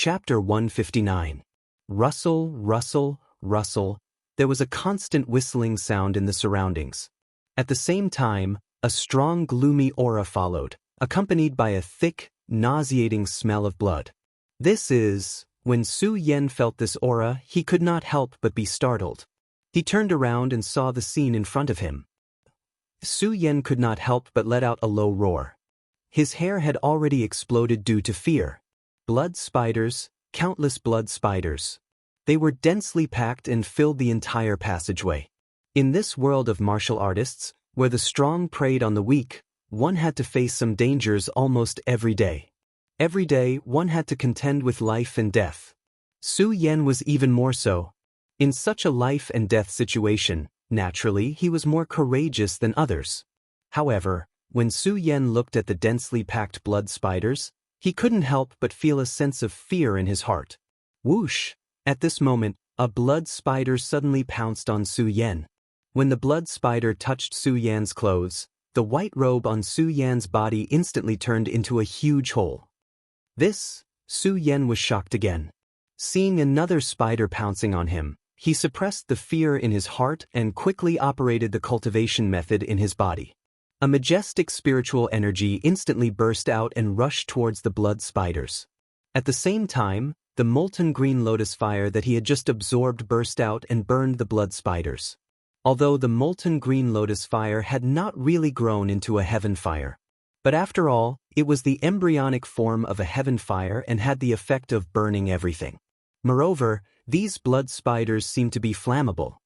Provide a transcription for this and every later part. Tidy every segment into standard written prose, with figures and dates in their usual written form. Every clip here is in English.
Chapter 159. Rustle, rustle, rustle. There was a constant whistling sound in the surroundings. At the same time, a strong gloomy aura followed, accompanied by a thick, nauseating smell of blood. When Su Yan felt this aura, he could not help but be startled. He turned around and saw the scene in front of him. Su Yan could not help but let out a low roar. His hair had already exploded due to fear. Blood spiders, countless blood spiders. They were densely packed and filled the entire passageway. In this world of martial artists, where the strong preyed on the weak, one had to face some dangers almost every day. Every day, one had to contend with life and death. Su Yan was even more so. In such a life and death situation, naturally, he was more courageous than others. However, when Su Yan looked at the densely packed blood spiders, he couldn't help but feel a sense of fear in his heart. Whoosh! At this moment, a blood spider suddenly pounced on Su Yan. When the blood spider touched Su Yan's clothes, the white robe on Su Yan's body instantly turned into a huge hole. Su Yan was shocked again. Seeing another spider pouncing on him, he suppressed the fear in his heart and quickly operated the cultivation method in his body. A majestic spiritual energy instantly burst out and rushed towards the blood spiders. At the same time, the molten green lotus fire that he had just absorbed burst out and burned the blood spiders. Although the molten green lotus fire had not really grown into a heaven fire. But after all, it was the embryonic form of a heaven fire and had the effect of burning everything. Moreover, these blood spiders seemed to be flammable.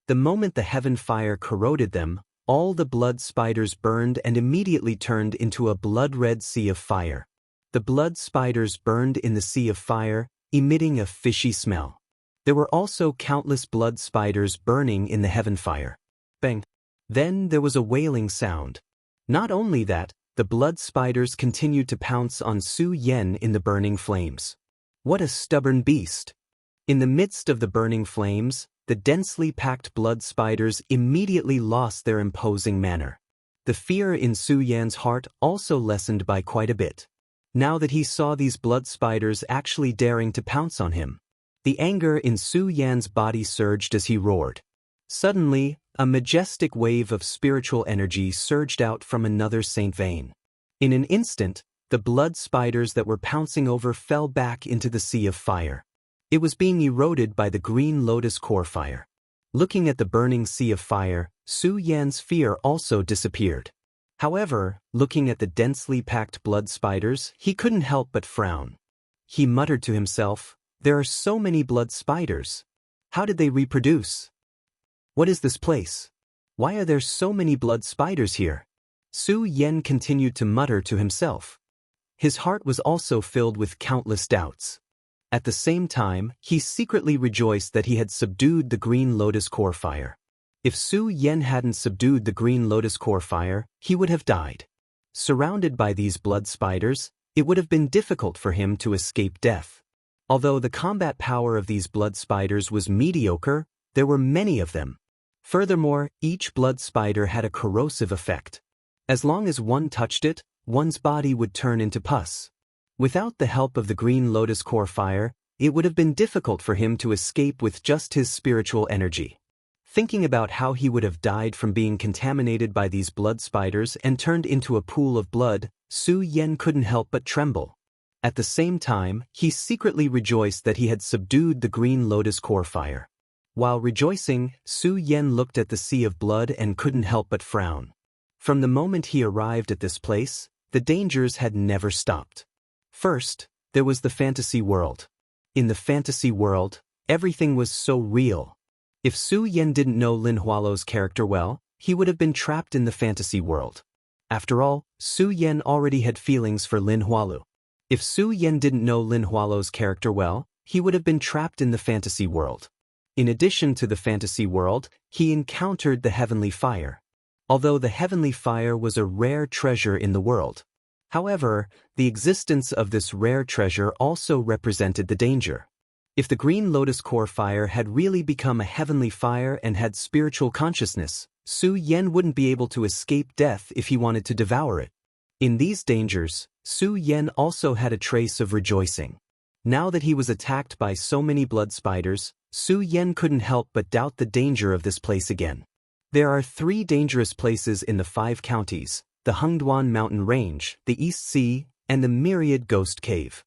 The moment the heaven fire corroded them, all the blood spiders burned and immediately turned into a blood-red sea of fire. The blood spiders burned in the sea of fire, emitting a fishy smell. There were also countless blood spiders burning in the heaven fire. Bang! Then there was a wailing sound. Not only that, the blood spiders continued to pounce on Su Yan in the burning flames. What a stubborn beast! In the midst of the burning flames, the densely packed blood spiders immediately lost their imposing manner. The fear in Su Yan's heart also lessened by quite a bit. Now that he saw these blood spiders actually daring to pounce on him, the anger in Su Yan's body surged as he roared. Suddenly, a majestic wave of spiritual energy surged out from another saint vein. In an instant, the blood spiders that were pouncing over fell back into the sea of fire. It was being eroded by the green lotus core fire. Looking at the burning sea of fire, Su Yan's fear also disappeared. However, looking at the densely packed blood spiders, he couldn't help but frown. He muttered to himself, "There are so many blood spiders. How did they reproduce? What is this place? Why are there so many blood spiders here?" Su Yan continued to mutter to himself. His heart was also filled with countless doubts. At the same time, he secretly rejoiced that he had subdued the green lotus core fire. If Su Yan hadn't subdued the green lotus core fire, he would have died. Surrounded by these blood spiders, it would have been difficult for him to escape death. Although the combat power of these blood spiders was mediocre, there were many of them. Furthermore, each blood spider had a corrosive effect. As long as one touched it, one's body would turn into pus. Without the help of the green lotus core fire, it would have been difficult for him to escape with just his spiritual energy. Thinking about how he would have died from being contaminated by these blood spiders and turned into a pool of blood, Su Yan couldn't help but tremble. At the same time, he secretly rejoiced that he had subdued the green lotus core fire. While rejoicing, Su Yan looked at the sea of blood and couldn't help but frown. From the moment he arrived at this place, the dangers had never stopped. First, there was the fantasy world. In the fantasy world, everything was so real. If Su Yan didn't know Lin Hualo's character well, he would have been trapped in the fantasy world. After all, Su Yan already had feelings for Lin Hualo. If Su Yan didn't know Lin Hualo's character well, he would have been trapped in the fantasy world. In addition to the fantasy world, he encountered the heavenly fire. Although the heavenly fire was a rare treasure in the world. However, the existence of this rare treasure also represented the danger. If the green lotus core fire had really become a heavenly fire and had spiritual consciousness, Su Yan wouldn't be able to escape death if he wanted to devour it. In these dangers, Su Yan also had a trace of rejoicing. Now that he was attacked by so many blood spiders, Su Yan couldn't help but doubt the danger of this place again. There are 3 dangerous places in the 5 counties: the Hengduan Mountain Range, the East Sea, and the Myriad Ghost Cave.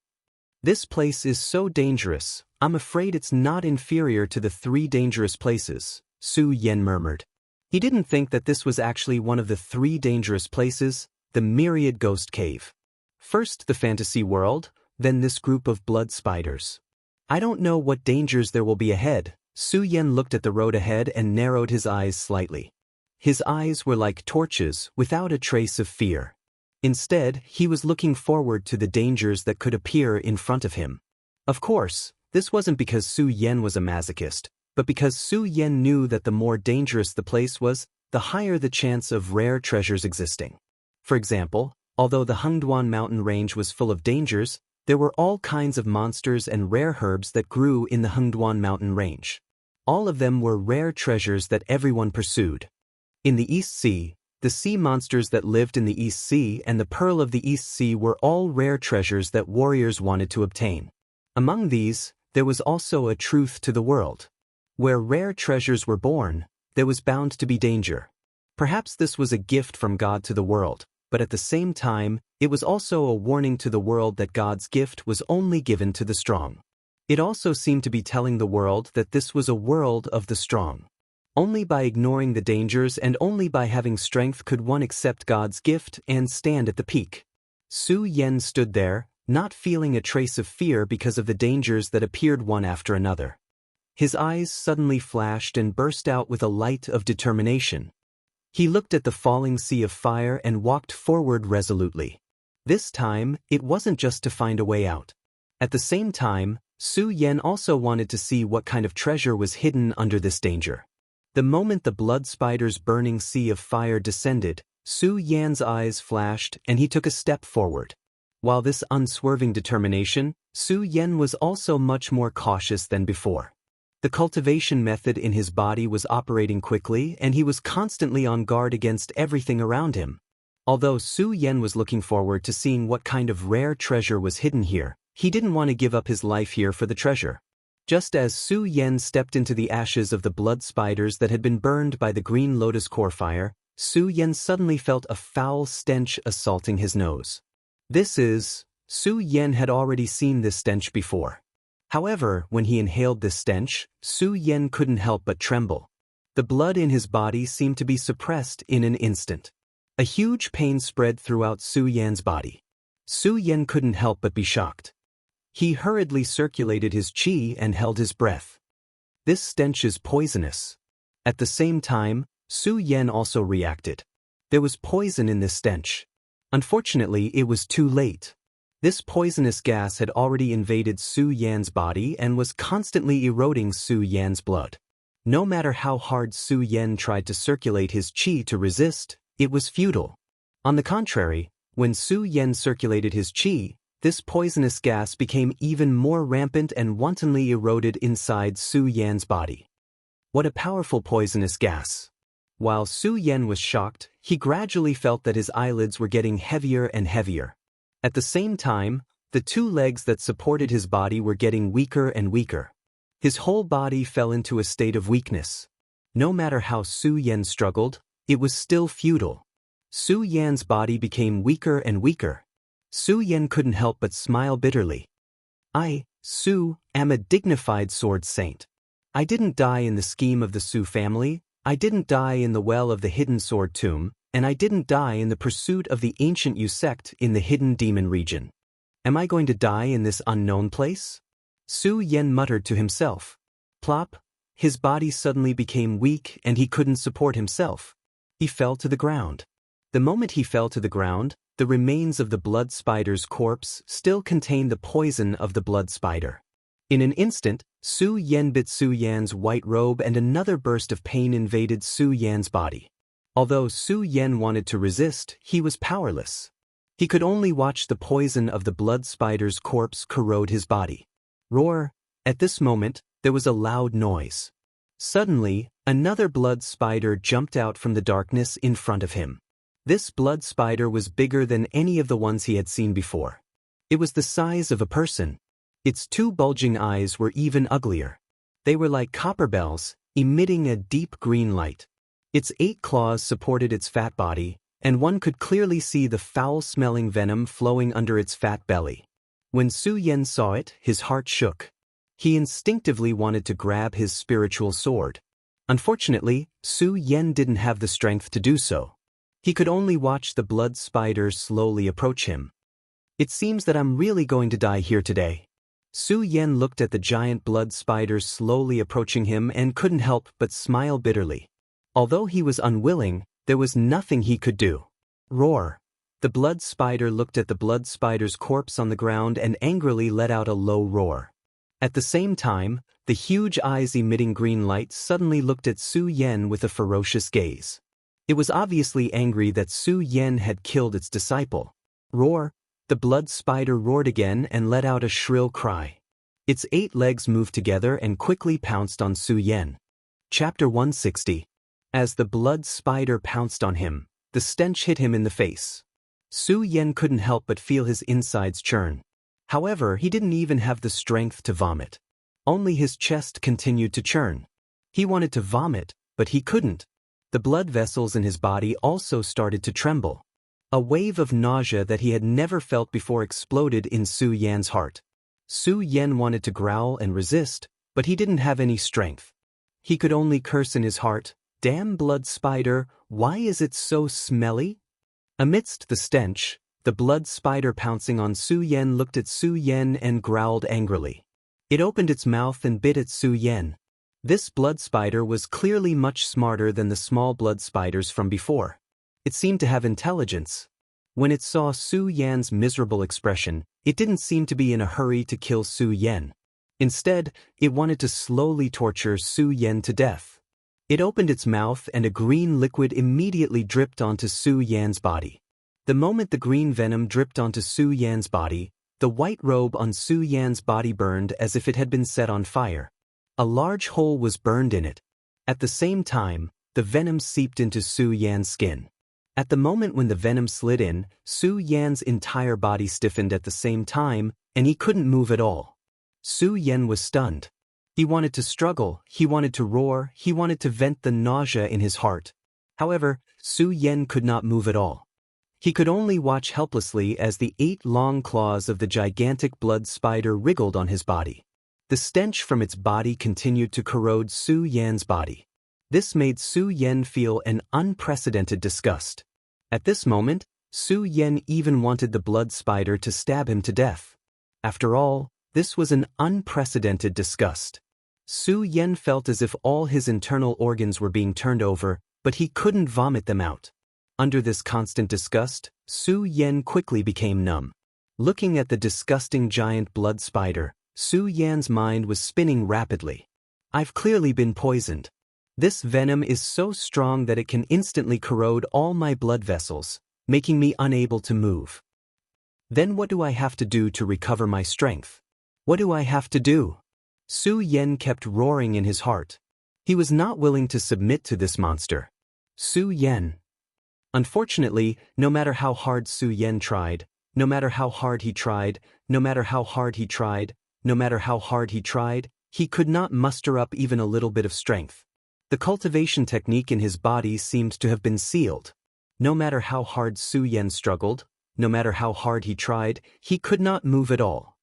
This place is so dangerous, I'm afraid it's not inferior to the 3 dangerous places, Su Yan murmured. He didn't think that this was actually one of the 3 dangerous places, the Myriad Ghost Cave. First the fantasy world, then this group of blood spiders. I don't know what dangers there will be ahead. Su Yan looked at the road ahead and narrowed his eyes slightly. His eyes were like torches, without a trace of fear. Instead, he was looking forward to the dangers that could appear in front of him. Of course, this wasn't because Su Yan was a masochist, but because Su Yan knew that the more dangerous the place was, the higher the chance of rare treasures existing. For example, although the Hengduan mountain range was full of dangers, there were all kinds of monsters and rare herbs that grew in the Hengduan mountain range. All of them were rare treasures that everyone pursued. In the East Sea, the sea monsters that lived in the East Sea and the Pearl of the East Sea were all rare treasures that warriors wanted to obtain. Among these, there was also a truth to the world. Where rare treasures were born, there was bound to be danger. Perhaps this was a gift from God to the world, but at the same time, it was also a warning to the world that God's gift was only given to the strong. It also seemed to be telling the world that this was a world of the strong. Only by ignoring the dangers and only by having strength could one accept God's gift and stand at the peak. Su Yan stood there, not feeling a trace of fear because of the dangers that appeared one after another. His eyes suddenly flashed and burst out with a light of determination. He looked at the falling sea of fire and walked forward resolutely. This time, it wasn't just to find a way out. At the same time, Su Yan also wanted to see what kind of treasure was hidden under this danger. The moment the blood spider's burning sea of fire descended, Su Yan's eyes flashed and he took a step forward. While this unswerving determination, Su Yan was also much more cautious than before. The cultivation method in his body was operating quickly and he was constantly on guard against everything around him. Although Su Yan was looking forward to seeing what kind of rare treasure was hidden here, he didn't want to give up his life here for the treasure. Just as Su Yan stepped into the ashes of the blood spiders that had been burned by the green lotus core fire, Su Yan suddenly felt a foul stench assaulting his nose. Su Yan had already seen this stench before. However, when he inhaled this stench, Su Yan couldn't help but tremble. The blood in his body seemed to be suppressed in an instant. A huge pain spread throughout Su Yan's body. Su Yan couldn't help but be shocked. He hurriedly circulated his qi and held his breath. This stench is poisonous. At the same time, Su Yan also reacted. There was poison in this stench. Unfortunately, it was too late. This poisonous gas had already invaded Su Yan's body and was constantly eroding Su Yan's blood. No matter how hard Su Yan tried to circulate his qi to resist, it was futile. On the contrary, when Su Yan circulated his qi, this poisonous gas became even more rampant and wantonly eroded inside Su Yan's body. What a powerful poisonous gas! While Su Yan was shocked, he gradually felt that his eyelids were getting heavier and heavier. At the same time, the 2 legs that supported his body were getting weaker and weaker. His whole body fell into a state of weakness. No matter how Su Yan struggled, it was still futile. Su Yan's body became weaker and weaker. Su Yan couldn't help but smile bitterly. I, Su, am a dignified sword saint. I didn't die in the scheme of the Su family, I didn't die in the well of the hidden sword tomb, and I didn't die in the pursuit of the ancient Yu sect in the hidden demon region. Am I going to die in this unknown place? Su Yan muttered to himself. Plop! His body suddenly became weak and he couldn't support himself. He fell to the ground. The moment he fell to the ground, the remains of the blood spider's corpse still contained the poison of the blood spider. In an instant, Su Yan bit Su Yan's white robe and another burst of pain invaded Su Yan's body. Although Su Yan wanted to resist, he was powerless. He could only watch the poison of the blood spider's corpse corrode his body. Roar! At this moment, there was a loud noise. Suddenly, another blood spider jumped out from the darkness in front of him. This blood spider was bigger than any of the ones he had seen before. It was the size of a person. Its two bulging eyes were even uglier. They were like copper bells, emitting a deep green light. Its 8 claws supported its fat body, and one could clearly see the foul-smelling venom flowing under its fat belly. When Su Yan saw it, his heart shook. He instinctively wanted to grab his spiritual sword. Unfortunately, Su Yan didn't have the strength to do so. He could only watch the blood spider slowly approach him. It seems that I'm really going to die here today. Su Yan looked at the giant blood spider slowly approaching him and couldn't help but smile bitterly. Although he was unwilling, there was nothing he could do. Roar! The blood spider looked at the blood spider's corpse on the ground and angrily let out a low roar. At the same time, the huge eyes emitting green light suddenly looked at Su Yan with a ferocious gaze. It was obviously angry that Su Yan had killed its disciple. Roar! The blood spider roared again and let out a shrill cry. Its 8 legs moved together and quickly pounced on Su Yan. Chapter 160. As the blood spider pounced on him, the stench hit him in the face. Su Yan couldn't help but feel his insides churn. However, he didn't even have the strength to vomit. Only his chest continued to churn. He wanted to vomit, but he couldn't. The blood vessels in his body also started to tremble. A wave of nausea that he had never felt before exploded in Su Yan's heart. Su Yan wanted to growl and resist, but he didn't have any strength. He could only curse in his heart, "Damn blood spider, why is it so smelly?" Amidst the stench, the blood spider pouncing on Su Yan looked at Su Yan and growled angrily. It opened its mouth and bit at Su Yan. This blood spider was clearly much smarter than the small blood spiders from before. It seemed to have intelligence. When it saw Su Yan's miserable expression, it didn't seem to be in a hurry to kill Su Yan. Instead, it wanted to slowly torture Su Yan to death. It opened its mouth and a green liquid immediately dripped onto Su Yan's body. The moment the green venom dripped onto Su Yan's body, the white robe on Su Yan's body burned as if it had been set on fire. A large hole was burned in it. At the same time, the venom seeped into Su Yan's skin. At the moment when the venom slid in, Su Yan's entire body stiffened at the same time, and he couldn't move at all. Su Yan was stunned. He wanted to struggle, he wanted to roar, he wanted to vent the nausea in his heart. However, Su Yan could not move at all. He could only watch helplessly as the 8 long claws of the gigantic blood spider wriggled on his body. The stench from its body continued to corrode Su Yan's body. This made Su Yan feel an unprecedented disgust. At this moment, Su Yan even wanted the blood spider to stab him to death. After all, this was an unprecedented disgust. Su Yan felt as if all his internal organs were being turned over, but he couldn't vomit them out. Under this constant disgust, Su Yan quickly became numb. Looking at the disgusting giant blood spider, Su Yan's mind was spinning rapidly. I've clearly been poisoned. This venom is so strong that it can instantly corrode all my blood vessels, making me unable to move. Then what do I have to do to recover my strength? What do I have to do? Su Yan kept roaring in his heart. He was not willing to submit to this monster. Su Yan. Unfortunately, no matter how hard Su Yan tried, no matter how hard he tried, no matter how hard he tried, no matter how hard he tried, he could not muster up even a little bit of strength. The cultivation technique in his body seemed to have been sealed. No matter how hard Su Yan struggled, no matter how hard he tried, he could not move at all.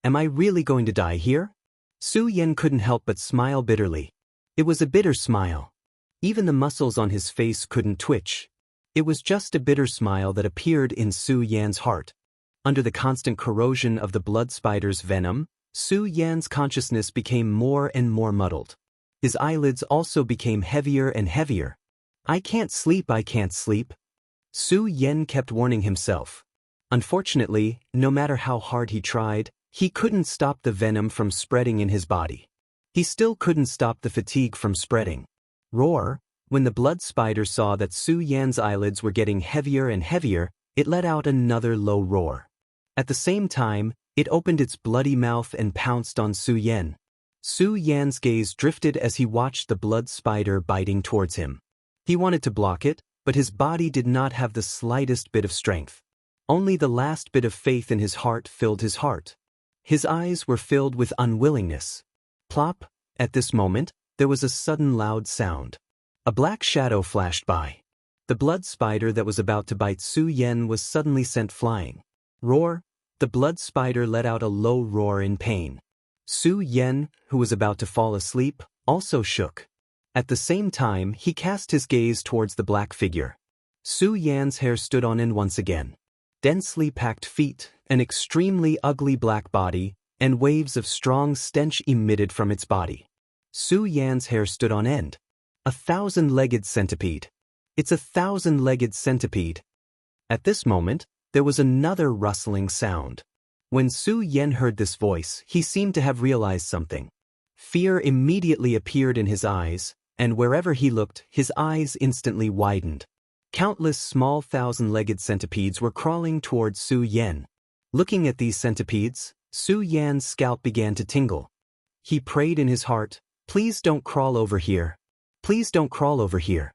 Am I really going to die here? Su Yan couldn't help but smile bitterly. It was a bitter smile. Even the muscles on his face couldn't twitch. It was just a bitter smile that appeared in Su Yan's heart. Under the constant corrosion of the blood spider's venom, Su Yan's consciousness became more and more muddled. His eyelids also became heavier and heavier. I can't sleep, I can't sleep. Su Yan kept warning himself. Unfortunately, no matter how hard he tried, he couldn't stop the venom from spreading in his body. He still couldn't stop the fatigue from spreading. Roar! When the blood spider saw that Su Yan's eyelids were getting heavier and heavier, it let out another low roar. At the same time, it opened its bloody mouth and pounced on Su Yan. Su Yan's gaze drifted as he watched the blood spider biting towards him. He wanted to block it, but his body did not have the slightest bit of strength. Only the last bit of faith in his heart filled his heart. His eyes were filled with unwillingness. Plop! At this moment, there was a sudden loud sound. A black shadow flashed by. The blood spider that was about to bite Su Yan was suddenly sent flying. Roar! The blood spider let out a low roar in pain. Su Yan, who was about to fall asleep, also shook. At the same time, he cast his gaze towards the black figure. Su Yan's hair stood on end once again. Densely packed feet, an extremely ugly black body, and waves of strong stench emitted from its body. Su Yan's hair stood on end. A 1,000-legged centipede. It's a 1,000-legged centipede. At this moment, there was another rustling sound. When Su Yan heard this voice, he seemed to have realized something. Fear immediately appeared in his eyes, and wherever he looked, his eyes instantly widened. Countless small 1,000-legged centipedes were crawling towards Su Yan. Looking at these centipedes, Su Yan's scalp began to tingle. He prayed in his heart, "Please don't crawl over here. Please don't crawl over here."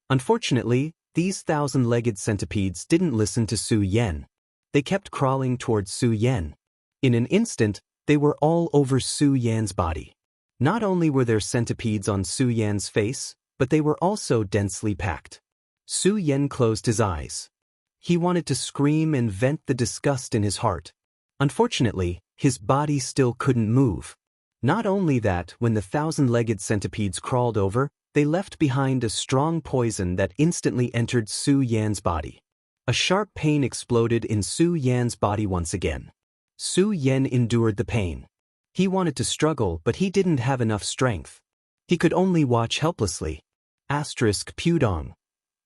Unfortunately, these 1,000-legged centipedes didn't listen to Su Yan. They kept crawling towards Su Yan. In an instant, they were all over Su Yan's body. Not only were there centipedes on Su Yan's face, but they were also densely packed. Su Yan closed his eyes. He wanted to scream and vent the disgust in his heart. Unfortunately, his body still couldn't move. Not only that, when the 1,000-legged centipedes crawled over, they left behind a strong poison that instantly entered Su Yan's body. A sharp pain exploded in Su Yan's body once again. Su Yan endured the pain. He wanted to struggle, but he didn't have enough strength. He could only watch helplessly. Pudong.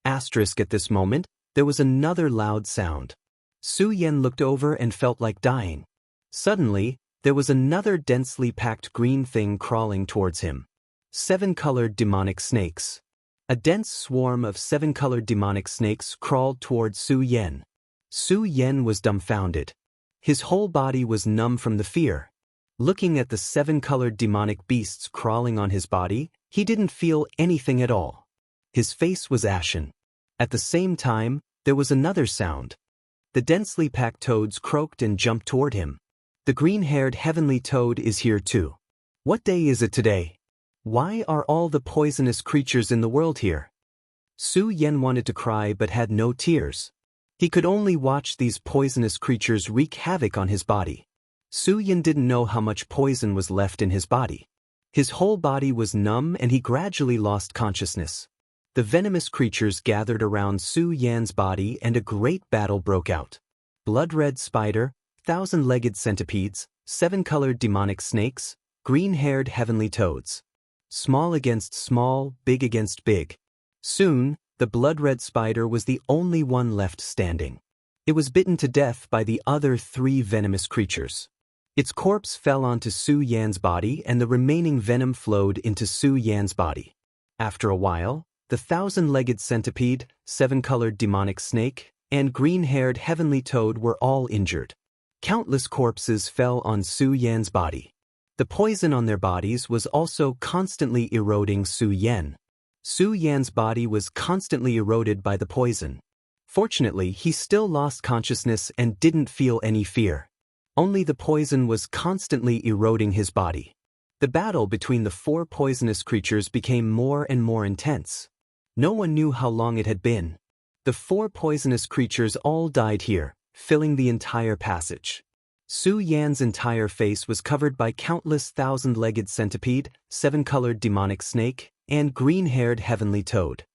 At this moment, there was another loud sound. Su Yan looked over and felt like dying. Suddenly, there was another densely packed green thing crawling towards him. 7-colored demonic snakes. A dense swarm of 7-colored demonic snakes crawled towards Su Yan. Su Yan was dumbfounded. His whole body was numb from the fear. Looking at the 7-colored demonic beasts crawling on his body, he didn't feel anything at all. His face was ashen. At the same time, there was another sound. The densely packed toads croaked and jumped toward him. The green-haired heavenly toad is here too. What day is it today? Why are all the poisonous creatures in the world here? Su Yan wanted to cry but had no tears. He could only watch these poisonous creatures wreak havoc on his body. Su Yan didn't know how much poison was left in his body. His whole body was numb and he gradually lost consciousness. The venomous creatures gathered around Su Yan's body and a great battle broke out. Blood-red spider, 1,000-legged centipedes, 7-colored demonic snakes, green-haired heavenly toads. Small against small, big against big. Soon, the blood-red spider was the only one left standing. It was bitten to death by the other 3 venomous creatures. Its corpse fell onto Su Yan's body and the remaining venom flowed into Su Yan's body. After a while, the 1,000-legged centipede, 7-colored demonic snake, and green-haired heavenly toad were all injured. Countless corpses fell on Su Yan's body. The poison on their bodies was also constantly eroding Su Yan. Su Yan's body was constantly eroded by the poison. Fortunately, he still lost consciousness and didn't feel any fear. Only the poison was constantly eroding his body. The battle between the 4 poisonous creatures became more and more intense. No one knew how long it had been. The 4 poisonous creatures all died here, filling the entire passage. Su Yan's entire face was covered by countless 1,000-legged centipede, 7-colored demonic snake, and green-haired heavenly toad.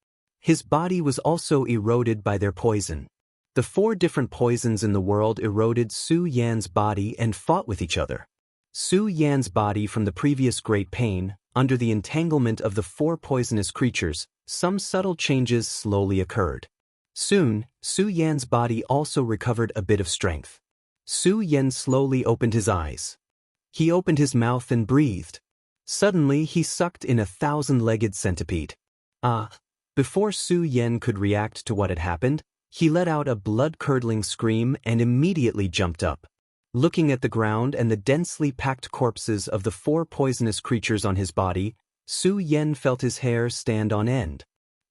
His body was also eroded by their poison. The 4 different poisons in the world eroded Su Yan's body and fought with each other. Su Yan's body from the previous great pain, under the entanglement of the 4 poisonous creatures, some subtle changes slowly occurred. Soon, Su Yan's body also recovered a bit of strength. Su Yan slowly opened his eyes. He opened his mouth and breathed. Suddenly, he sucked in a 1,000-legged centipede. Before Su Yan could react to what had happened, he let out a blood-curdling scream and immediately jumped up. Looking at the ground and the densely packed corpses of the 4 poisonous creatures on his body, Su Yan felt his hair stand on end.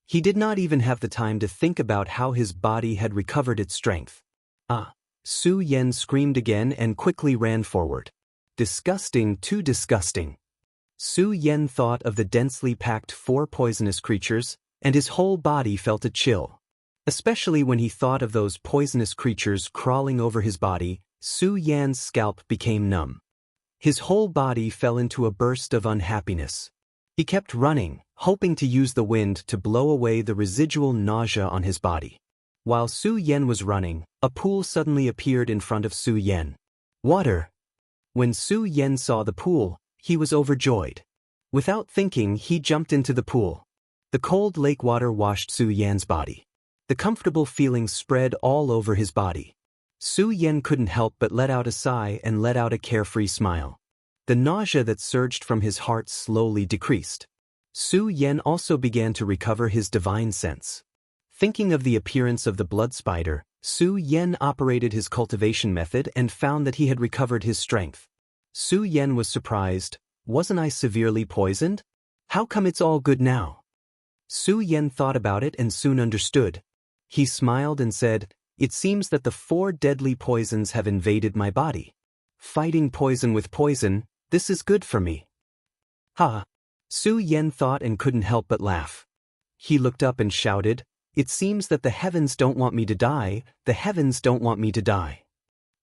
He did not even have the time to think about how his body had recovered its strength. Su Yan screamed again and quickly ran forward. Disgusting, too disgusting. Su Yan thought of the densely packed 4 poisonous creatures, and his whole body felt a chill. Especially when he thought of those poisonous creatures crawling over his body, Su Yan's scalp became numb. His whole body fell into a burst of unhappiness. He kept running, hoping to use the wind to blow away the residual nausea on his body. While Su Yan was running, a pool suddenly appeared in front of Su Yan. Water! When Su Yan saw the pool, he was overjoyed. Without thinking, he jumped into the pool. The cold lake water washed Su Yan's body. The comfortable feeling spread all over his body. Su Yan couldn't help but let out a sigh and let out a carefree smile. The nausea that surged from his heart slowly decreased. Su Yan also began to recover his divine sense. Thinking of the appearance of the blood spider, Su Yan operated his cultivation method and found that he had recovered his strength. Su Yan was surprised. Wasn't I severely poisoned? How come it's all good now? Su Yan thought about it and soon understood. He smiled and said, "It seems that the 4 deadly poisons have invaded my body. Fighting poison with poison, this is good for me." Ha! Su Yan thought and couldn't help but laugh. He looked up and shouted, "It seems that the heavens don't want me to die, the heavens don't want me to die."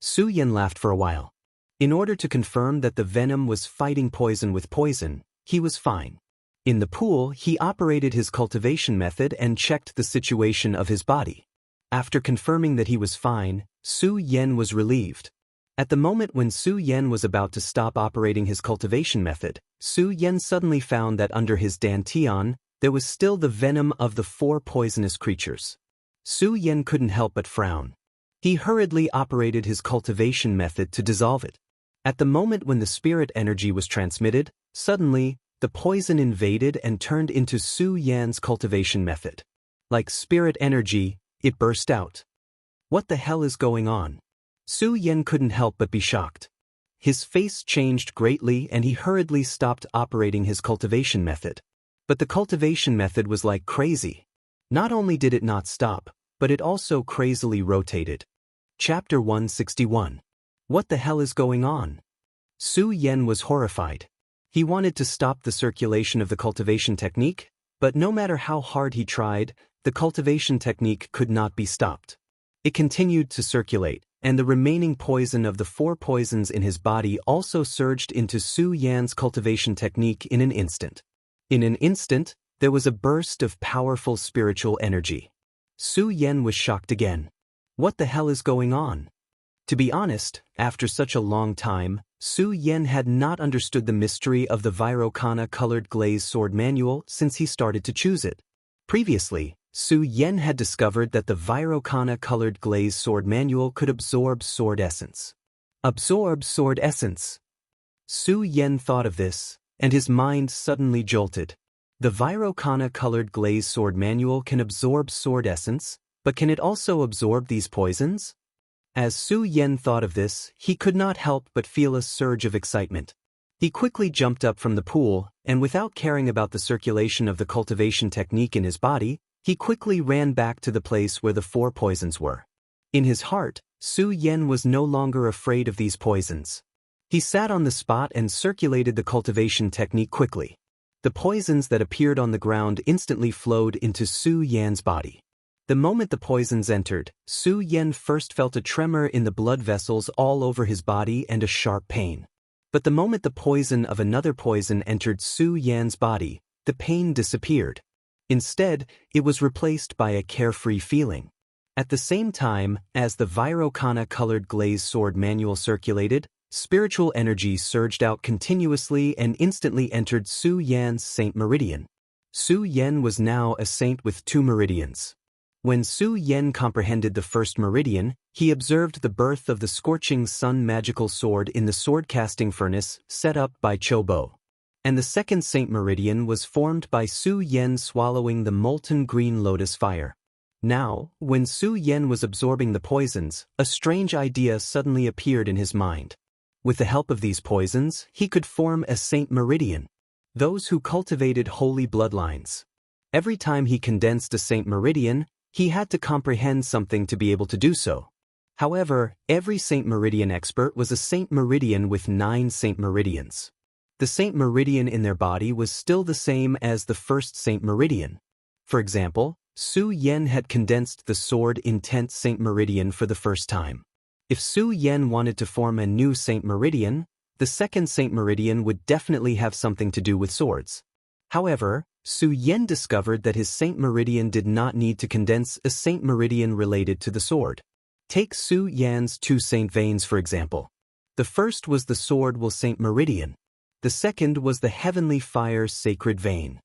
Su Yan laughed for a while. In order to confirm that the venom was fighting poison with poison, he was fine. In the pool, he operated his cultivation method and checked the situation of his body. After confirming that he was fine, Su Yan was relieved. At the moment when Su Yan was about to stop operating his cultivation method, Su Yan suddenly found that under his dantian, there was still the venom of the 4 poisonous creatures. Su Yan couldn't help but frown. He hurriedly operated his cultivation method to dissolve it. At the moment when the spirit energy was transmitted, suddenly, the poison invaded and turned into Su Yan's cultivation method. Like spirit energy, it burst out. What the hell is going on? Su Yan couldn't help but be shocked. His face changed greatly and he hurriedly stopped operating his cultivation method. But the cultivation method was like crazy. Not only did it not stop, but it also crazily rotated. Chapter 161. What the hell is going on? Su Yan was horrified. He wanted to stop the circulation of the cultivation technique, but no matter how hard he tried, the cultivation technique could not be stopped. It continued to circulate, and the remaining poison of the 4 poisons in his body also surged into Su Yan's cultivation technique in an instant. In an instant, there was a burst of powerful spiritual energy. Su Yan was shocked again. What the hell is going on? To be honest, after such a long time, Su Yan had not understood the mystery of the Virokana-colored glaze sword manual since he started to choose it. Previously, Su Yan had discovered that the Virokana-colored glaze sword manual could absorb sword essence. Absorb sword essence. Su Yan thought of this, and his mind suddenly jolted. The Virokana-colored glaze sword manual can absorb sword essence, but can it also absorb these poisons? As Su Yan thought of this, he could not help but feel a surge of excitement. He quickly jumped up from the pool, and without caring about the circulation of the cultivation technique in his body, he quickly ran back to the place where the 4 poisons were. In his heart, Su Yan was no longer afraid of these poisons. He sat on the spot and circulated the cultivation technique quickly. The poisons that appeared on the ground instantly flowed into Su Yan's body. The moment the poisons entered, Su Yan first felt a tremor in the blood vessels all over his body and a sharp pain. But the moment the poison of another poison entered Su Yan's body, the pain disappeared. Instead, it was replaced by a carefree feeling. At the same time, as the Virokana-colored glaze sword manual circulated, spiritual energy surged out continuously and instantly entered Su Yan's Saint Meridian. Su Yan was now a saint with 2 meridians. When Su Yan comprehended the first meridian, he observed the birth of the scorching sun magical sword in the sword-casting furnace set up by Chobo. And the second Saint Meridian was formed by Su Yan swallowing the molten green lotus fire. Now, when Su Yan was absorbing the poisons, a strange idea suddenly appeared in his mind. With the help of these poisons, he could form a Saint Meridian. Those who cultivated holy bloodlines. Every time he condensed a Saint Meridian, he had to comprehend something to be able to do so. However, every Saint Meridian expert was a Saint Meridian with 9 Saint Meridians. The Saint Meridian in their body was still the same as the first Saint Meridian. For example, Su Yen had condensed the sword intent Saint Meridian for the first time. If Su Yen wanted to form a new Saint Meridian, the second Saint Meridian would definitely have something to do with swords. However, Su Yen discovered that his Saint Meridian did not need to condense a Saint Meridian related to the sword. Take Su Yan's 2 Saint Veins for example. The first was the sword will Saint Meridian. The second was the heavenly fire sacred vein.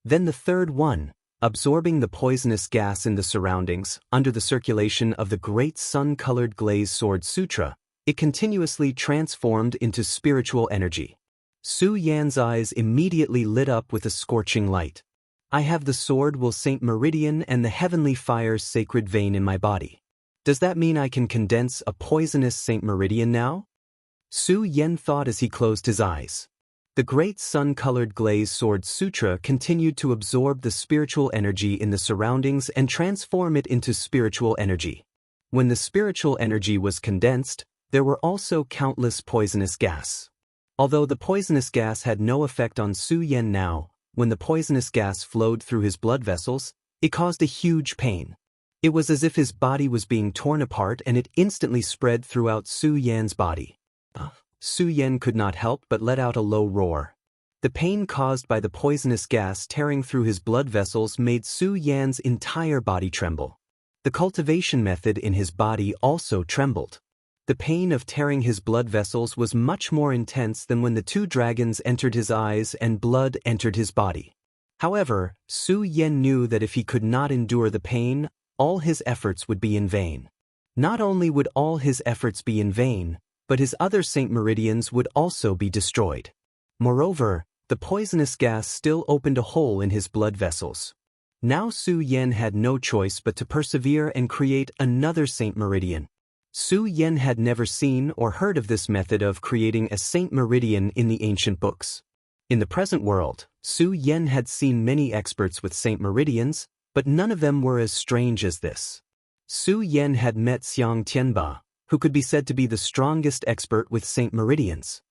Then the third one, absorbing the poisonous gas in the surroundings, under the circulation of the great sun-colored glaze sword sutra, it continuously transformed into spiritual energy. Su Yan's eyes immediately lit up with a scorching light. I have the sword will Saint Meridian and the heavenly fire sacred vein in my body. Does that mean I can condense a poisonous Saint Meridian now? Su Yen thought as he closed his eyes. The great sun-colored glaze sword sutra continued to absorb the spiritual energy in the surroundings and transform it into spiritual energy. When the spiritual energy was condensed, there were also countless poisonous gas. Although the poisonous gas had no effect on Su Yen now, when the poisonous gas flowed through his blood vessels, it caused a huge pain. It was as if his body was being torn apart and it instantly spread throughout Su Yan's body. Su Yen could not help but let out a low roar. The pain caused by the poisonous gas tearing through his blood vessels made Su Yan's entire body tremble. The cultivation method in his body also trembled. The pain of tearing his blood vessels was much more intense than when the 2 dragons entered his eyes and blood entered his body. However, Su Yen knew that if he could not endure the pain, all his efforts would be in vain. Not only would all his efforts be in vain, but his other Saint Meridians would also be destroyed. Moreover, the poisonous gas still opened a hole in his blood vessels. Now Su Yen had no choice but to persevere and create another Saint Meridian. Su Yen had never seen or heard of this method of creating a Saint Meridian in the ancient books. In the present world, Su Yen had seen many experts with Saint Meridians, but none of them were as strange as this. Su Yen had met Xiang Tianba, who could be said to be the strongest expert with Saint Meridians.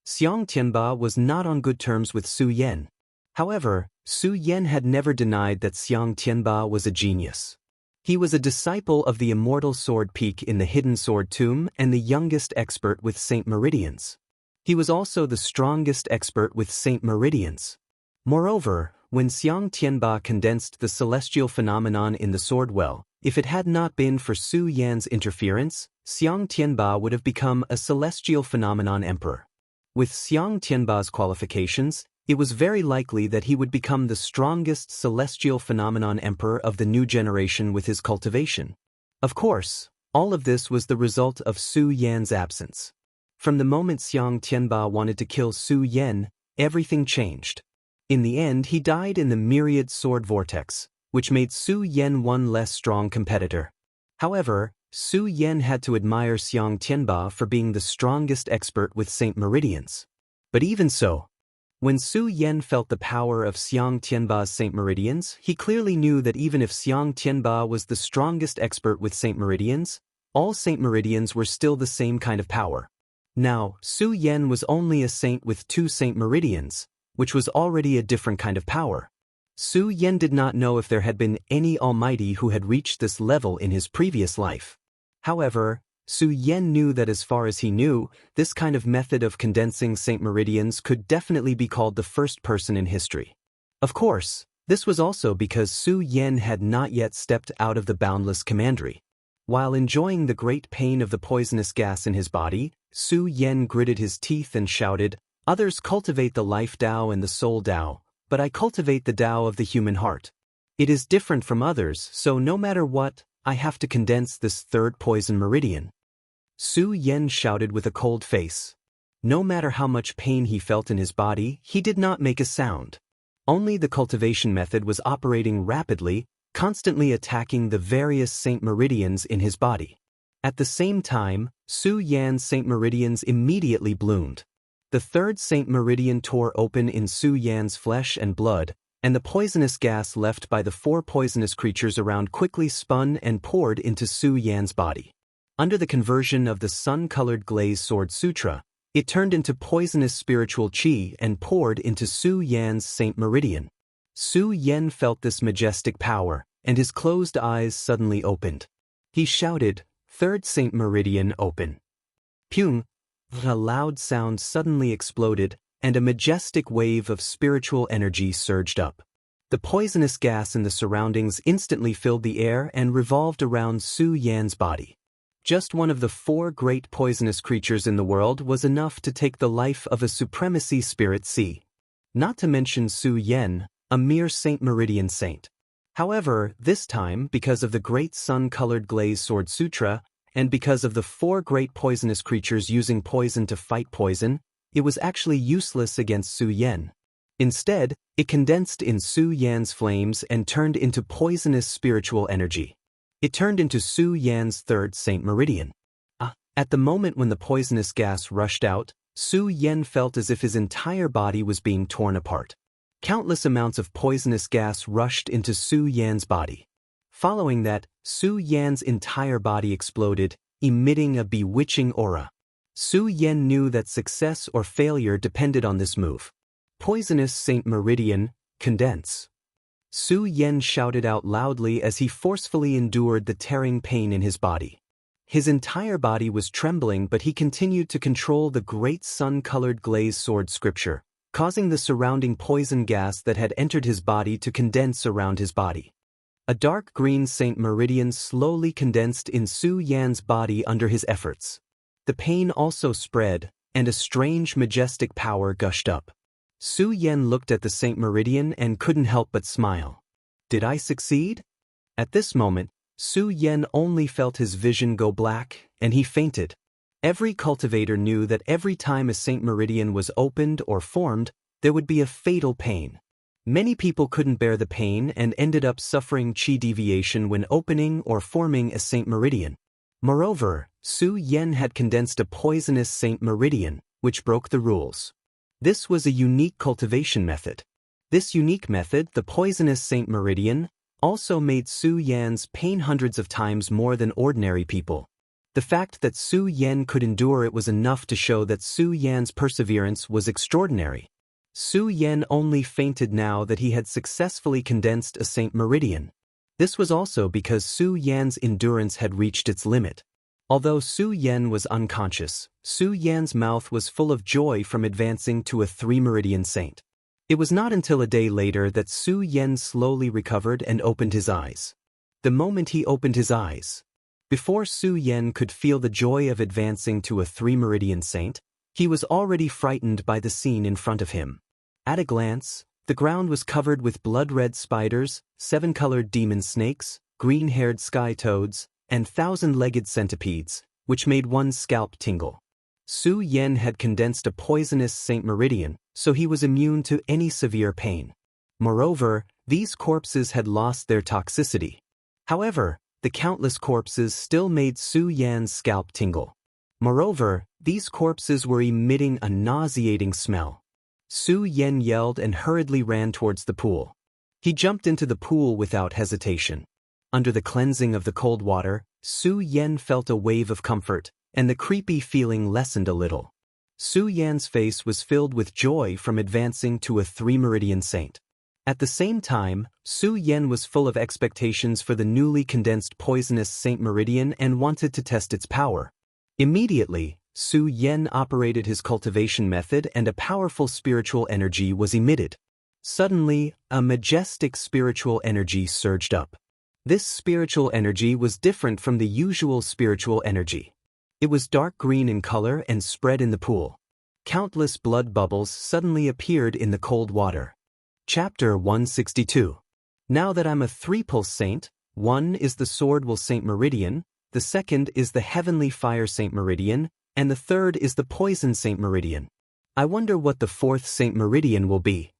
Xiang Tianba was not on good terms with Su Yen. However, Su Yen had never denied that Xiang Tianba was a genius. He was a disciple of the immortal sword peak in the hidden sword tomb and the youngest expert with Saint Meridians. He was also the strongest expert with Saint Meridians. Moreover, when Xiang Tianba condensed the celestial phenomenon in the sword well, if it had not been for Su Yan's interference, Xiang Tianba would have become a celestial phenomenon emperor. With Xiang Tianba's qualifications, it was very likely that he would become the strongest celestial phenomenon emperor of the new generation with his cultivation. Of course, all of this was the result of Su Yan's absence. From the moment Xiang Tianba wanted to kill Su Yen, everything changed. In the end, he died in the myriad sword vortex, which made Su Yen one less strong competitor. However, Su Yen had to admire Xiang Tianba for being the strongest expert with Saint Meridians. But even so, when Su Yen felt the power of Xiang Tianba's Saint Meridians, he clearly knew that even if Xiang Tianba was the strongest expert with Saint Meridians, all Saint Meridians were still the same kind of power. Now, Su Yen was only a saint with 2 Saint Meridians, which was already a different kind of power. Su Yen did not know if there had been any almighty who had reached this level in his previous life. However, Su Yen knew that as far as he knew, this kind of method of condensing Saint Meridians could definitely be called the first person in history. Of course, this was also because Su Yen had not yet stepped out of the boundless commandery. While enjoying the great pain of the poisonous gas in his body, Su Yen gritted his teeth and shouted, "Others cultivate the life Tao and the soul Tao, but I cultivate the Tao of the human heart. It is different from others, so no matter what, I have to condense this third poison meridian." Su Yen shouted with a cold face. No matter how much pain he felt in his body, he did not make a sound. Only the cultivation method was operating rapidly, constantly attacking the various Saint Meridians in his body. At the same time, Su Yan's Saint Meridians immediately bloomed. The third Saint Meridian tore open in Su Yan's flesh and blood, and the poisonous gas left by the 4 poisonous creatures around quickly spun and poured into Su Yan's body. Under the conversion of the sun-colored glaze sword sutra, it turned into poisonous spiritual qi and poured into Su Yan's Saint Meridian. Su Yan felt this majestic power, and his closed eyes suddenly opened. He shouted, "Third Saint Meridian, open." Pyung! A loud sound suddenly exploded, and a majestic wave of spiritual energy surged up. The poisonous gas in the surroundings instantly filled the air and revolved around Su Yan's body. Just one of the 4 great poisonous creatures in the world was enough to take the life of a supremacy spirit sea. Not to mention Su Yan, a mere Saint Meridian saint. However, this time, because of the great sun-colored glaze sword sutra, and because of the 4 great poisonous creatures using poison to fight poison, it was actually useless against Su Yan. Instead, it condensed in Su Yan's flames and turned into poisonous spiritual energy. It turned into Su Yan's third Saint Meridian. At the moment when the poisonous gas rushed out, Su Yan felt as if his entire body was being torn apart. Countless amounts of poisonous gas rushed into Su Yan's body. Following that, Su Yan's entire body exploded, emitting a bewitching aura. Su Yan knew that success or failure depended on this move. Poisonous Saint Meridian, condense. Su Yan shouted out loudly as he forcefully endured the tearing pain in his body. His entire body was trembling, but he continued to control the great sun-colored glaze sword scripture, causing the surrounding poison gas that had entered his body to condense around his body. A dark green Saint Meridian slowly condensed in Su Yan's body under his efforts. The pain also spread, and a strange majestic power gushed up. Su Yan looked at the Saint Meridian and couldn't help but smile. Did I succeed? At this moment, Su Yan only felt his vision go black, and he fainted. Every cultivator knew that every time a Saint Meridian was opened or formed, there would be a fatal pain. Many people couldn't bear the pain and ended up suffering qi deviation when opening or forming a Saint Meridian. Moreover, Su Yan had condensed a poisonous Saint Meridian, which broke the rules. This was a unique cultivation method. This unique method, the poisonous Saint Meridian, also made Su Yan's pain hundreds of times more than ordinary people. The fact that Su Yan could endure it was enough to show that Su Yan's perseverance was extraordinary. Su Yan only fainted now that he had successfully condensed a Saint Meridian. This was also because Su Yan's endurance had reached its limit. Although Su Yan was unconscious, Su Yan's mouth was full of joy from advancing to a 3-meridian saint. It was not until a day later that Su Yan slowly recovered and opened his eyes. The moment he opened his eyes, before Su Yan could feel the joy of advancing to a 3-meridian saint, he was already frightened by the scene in front of him. At a glance, the ground was covered with blood-red spiders, 7-colored demon snakes, green-haired sky toads, and 1,000-legged centipedes, which made one's scalp tingle. Su Yan had condensed a poisonous Saint Meridian, so he was immune to any severe pain. Moreover, these corpses had lost their toxicity. However, the countless corpses still made Su Yan's scalp tingle. Moreover, these corpses were emitting a nauseating smell. Su Yan yelled and hurriedly ran towards the pool. He jumped into the pool without hesitation. Under the cleansing of the cold water, Su Yan felt a wave of comfort, and the creepy feeling lessened a little. Su Yan's face was filled with joy from advancing to a 3-meridian saint. At the same time, Su Yan was full of expectations for the newly condensed poisonous Saint Meridian and wanted to test its power. Immediately, Su Yan operated his cultivation method and a powerful spiritual energy was emitted. Suddenly, a majestic spiritual energy surged up. This spiritual energy was different from the usual spiritual energy. It was dark green in color and spread in the pool. Countless blood bubbles suddenly appeared in the cold water. Chapter 162. Now that I'm a 3-pulse saint, one is the Sword Will Saint Meridian, the second is the Heavenly Fire Saint Meridian, and the third is the Poison Saint Meridian. I wonder what the 4th Saint Meridian will be.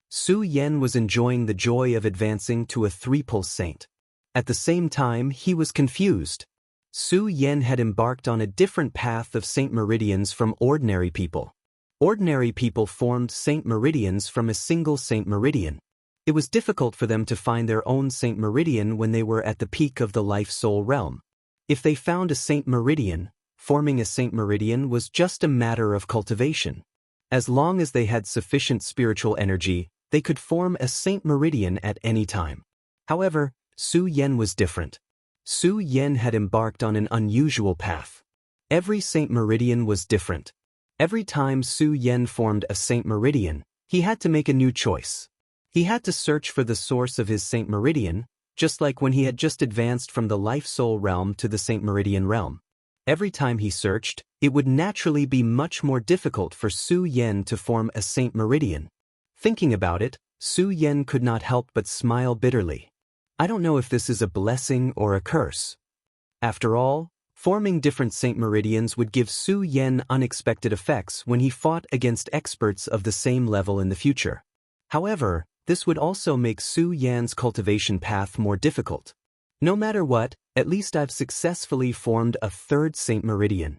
Su Yan was enjoying the joy of advancing to a 3-pulse saint. At the same time, he was confused. Su Yan had embarked on a different path of Saint Meridians from ordinary people. Ordinary people formed Saint Meridians from a single Saint Meridian. It was difficult for them to find their own Saint Meridian when they were at the peak of the life-soul realm. If they found a Saint Meridian, forming a Saint Meridian was just a matter of cultivation. As long as they had sufficient spiritual energy, they could form a Saint Meridian at any time. However, Su Yan was different. Su Yan had embarked on an unusual path. Every Saint Meridian was different. Every time Su Yan formed a Saint Meridian, he had to make a new choice. He had to search for the source of his Saint Meridian, just like when he had just advanced from the Life-Soul realm to the Saint Meridian realm. Every time he searched, it would naturally be much more difficult for Su Yan to form a Saint Meridian. Thinking about it, Su Yan could not help but smile bitterly. I don't know if this is a blessing or a curse. After all, forming different Saint Meridians would give Su Yan unexpected effects when he fought against experts of the same level in the future. However, this would also make Su Yan's cultivation path more difficult. No matter what, at least I've successfully formed a third Saint Meridian.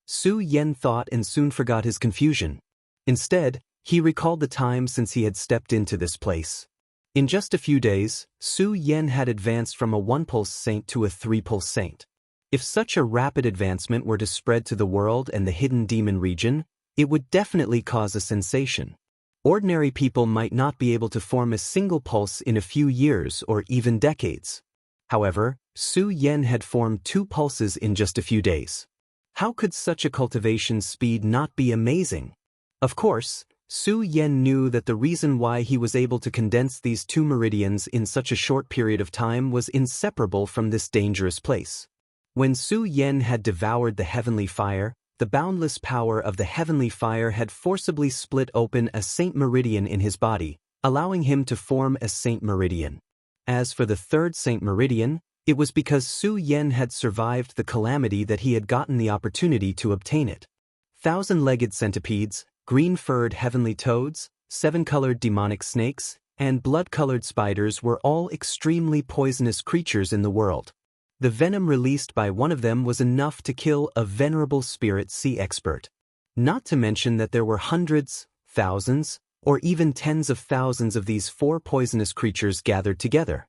Su Yan thought and soon forgot his confusion. Instead, he recalled the time since he had stepped into this place. In just a few days, Su Yan had advanced from a 1-pulse saint to a 3-pulse saint. If such a rapid advancement were to spread to the world and the hidden demon region, it would definitely cause a sensation. Ordinary people might not be able to form a single pulse in a few years or even decades. However, Su Yan had formed 2 pulses in just a few days. How could such a cultivation speed not be amazing? Of course, Su Yan knew that the reason why he was able to condense these 2 meridians in such a short period of time was inseparable from this dangerous place. When Su Yan had devoured the heavenly fire, the boundless power of the heavenly fire had forcibly split open a Saint Meridian in his body, allowing him to form a Saint Meridian. As for the third Saint Meridian, it was because Su Yan had survived the calamity that he had gotten the opportunity to obtain it. 1,000-legged centipedes, green-furred heavenly toads, 7-colored demonic snakes, and blood-colored spiders were all extremely poisonous creatures in the world. The venom released by one of them was enough to kill a venerable spirit sea expert. Not to mention that there were hundreds, thousands, or even tens of thousands of these 4 poisonous creatures gathered together.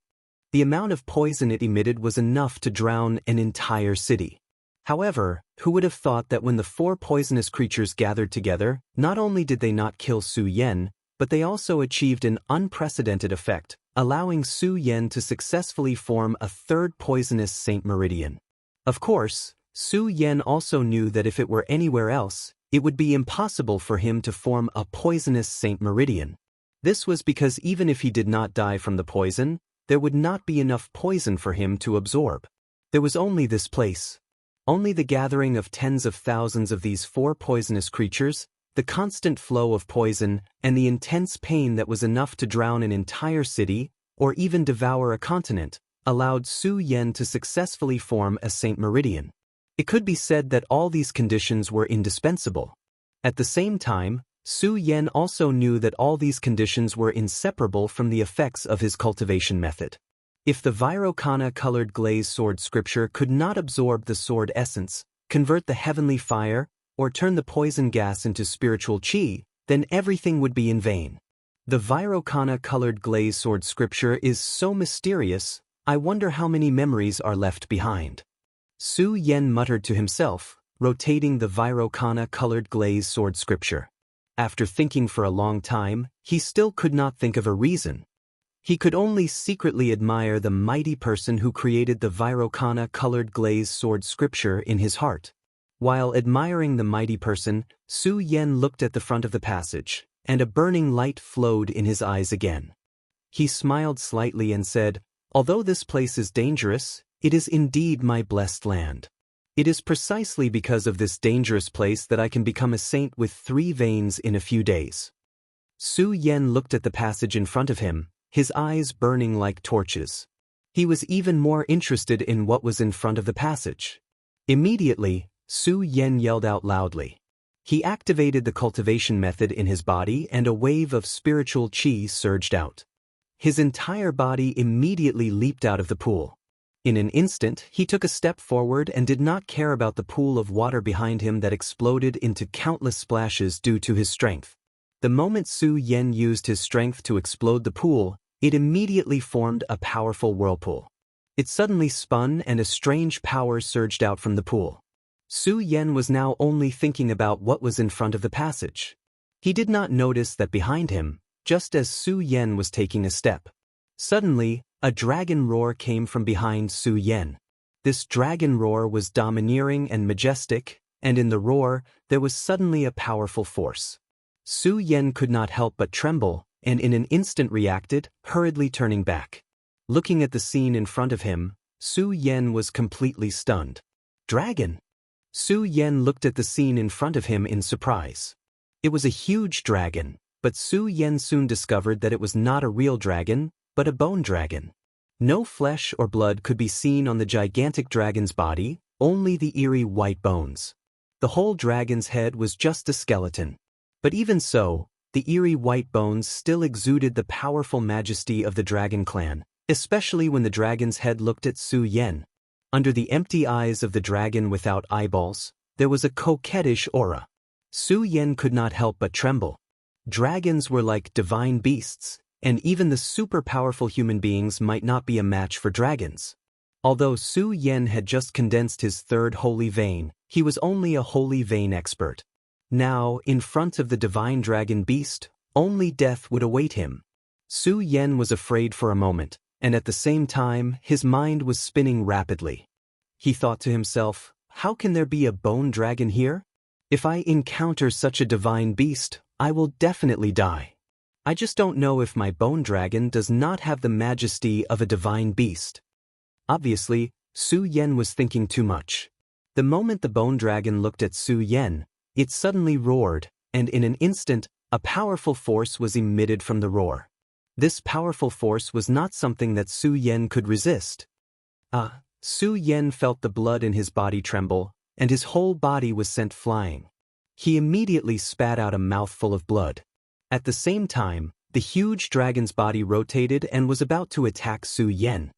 The amount of poison it emitted was enough to drown an entire city. However, who would have thought that when the 4 poisonous creatures gathered together, not only did they not kill Su Yan, but they also achieved an unprecedented effect, allowing Su Yan to successfully form a third poisonous Saint Meridian. Of course, Su Yan also knew that if it were anywhere else, it would be impossible for him to form a poisonous Saint Meridian. This was because even if he did not die from the poison, there would not be enough poison for him to absorb. There was only this place. Only the gathering of tens of thousands of these 4 poisonous creatures, the constant flow of poison, and the intense pain that was enough to drown an entire city, or even devour a continent, allowed Su Yan to successfully form a Saint Meridian. It could be said that all these conditions were indispensable. At the same time, Su Yan also knew that all these conditions were inseparable from the effects of his cultivation method. If the Vairocana-colored glaze sword scripture could not absorb the sword essence, convert the heavenly fire, or turn the poison gas into spiritual qi, then everything would be in vain. The Vairocana-colored glaze sword scripture is so mysterious, I wonder how many memories are left behind. Su Yan muttered to himself, rotating the Vairocana-colored glaze sword scripture. After thinking for a long time, he still could not think of a reason. He could only secretly admire the mighty person who created the Vairocana-colored glaze sword scripture in his heart. While admiring the mighty person, Su Yan looked at the front of the passage, and a burning light flowed in his eyes again. He smiled slightly and said, "Although this place is dangerous, it is indeed my blessed land. It is precisely because of this dangerous place that I can become a saint with 3 veins in a few days." Su Yan looked at the passage in front of him, his eyes burning like torches. He was even more interested in what was in front of the passage. Immediately, Su Yan yelled out loudly. He activated the cultivation method in his body and a wave of spiritual qi surged out. His entire body immediately leaped out of the pool. In an instant, he took a step forward and did not care about the pool of water behind him that exploded into countless splashes due to his strength. The moment Su Yan used his strength to explode the pool, it immediately formed a powerful whirlpool. It suddenly spun and a strange power surged out from the pool. Su Yan was now only thinking about what was in front of the passage. He did not notice that behind him, just as Su Yan was taking a step, suddenly, a dragon roar came from behind Su Yan. This dragon roar was domineering and majestic, and in the roar, there was suddenly a powerful force. Su Yan could not help but tremble, and in an instant reacted, hurriedly turning back. Looking at the scene in front of him, Su Yan was completely stunned. Dragon! Su Yan looked at the scene in front of him in surprise. It was a huge dragon, but Su Yan soon discovered that it was not a real dragon, but a bone dragon. No flesh or blood could be seen on the gigantic dragon's body, only the eerie white bones. The whole dragon's head was just a skeleton. But even so, the eerie white bones still exuded the powerful majesty of the dragon clan, especially when the dragon's head looked at Su Yan. Under the empty eyes of the dragon without eyeballs, there was a coquettish aura. Su Yan could not help but tremble. Dragons were like divine beasts, and even the super-powerful human beings might not be a match for dragons. Although Su Yan had just condensed his third holy vein, he was only a holy vein expert. Now, in front of the divine dragon beast, only death would await him. Su Yan was afraid for a moment, and at the same time, his mind was spinning rapidly. He thought to himself, how can there be a bone dragon here? If I encounter such a divine beast, I will definitely die. I just don't know if my bone dragon does not have the majesty of a divine beast. Obviously, Su Yan was thinking too much. The moment the bone dragon looked at Su Yan, it suddenly roared, and in an instant, a powerful force was emitted from the roar. This powerful force was not something that Su Yan could resist. Su Yan felt the blood in his body tremble, and his whole body was sent flying. He immediately spat out a mouthful of blood. At the same time, the huge dragon's body rotated and was about to attack Su Yan.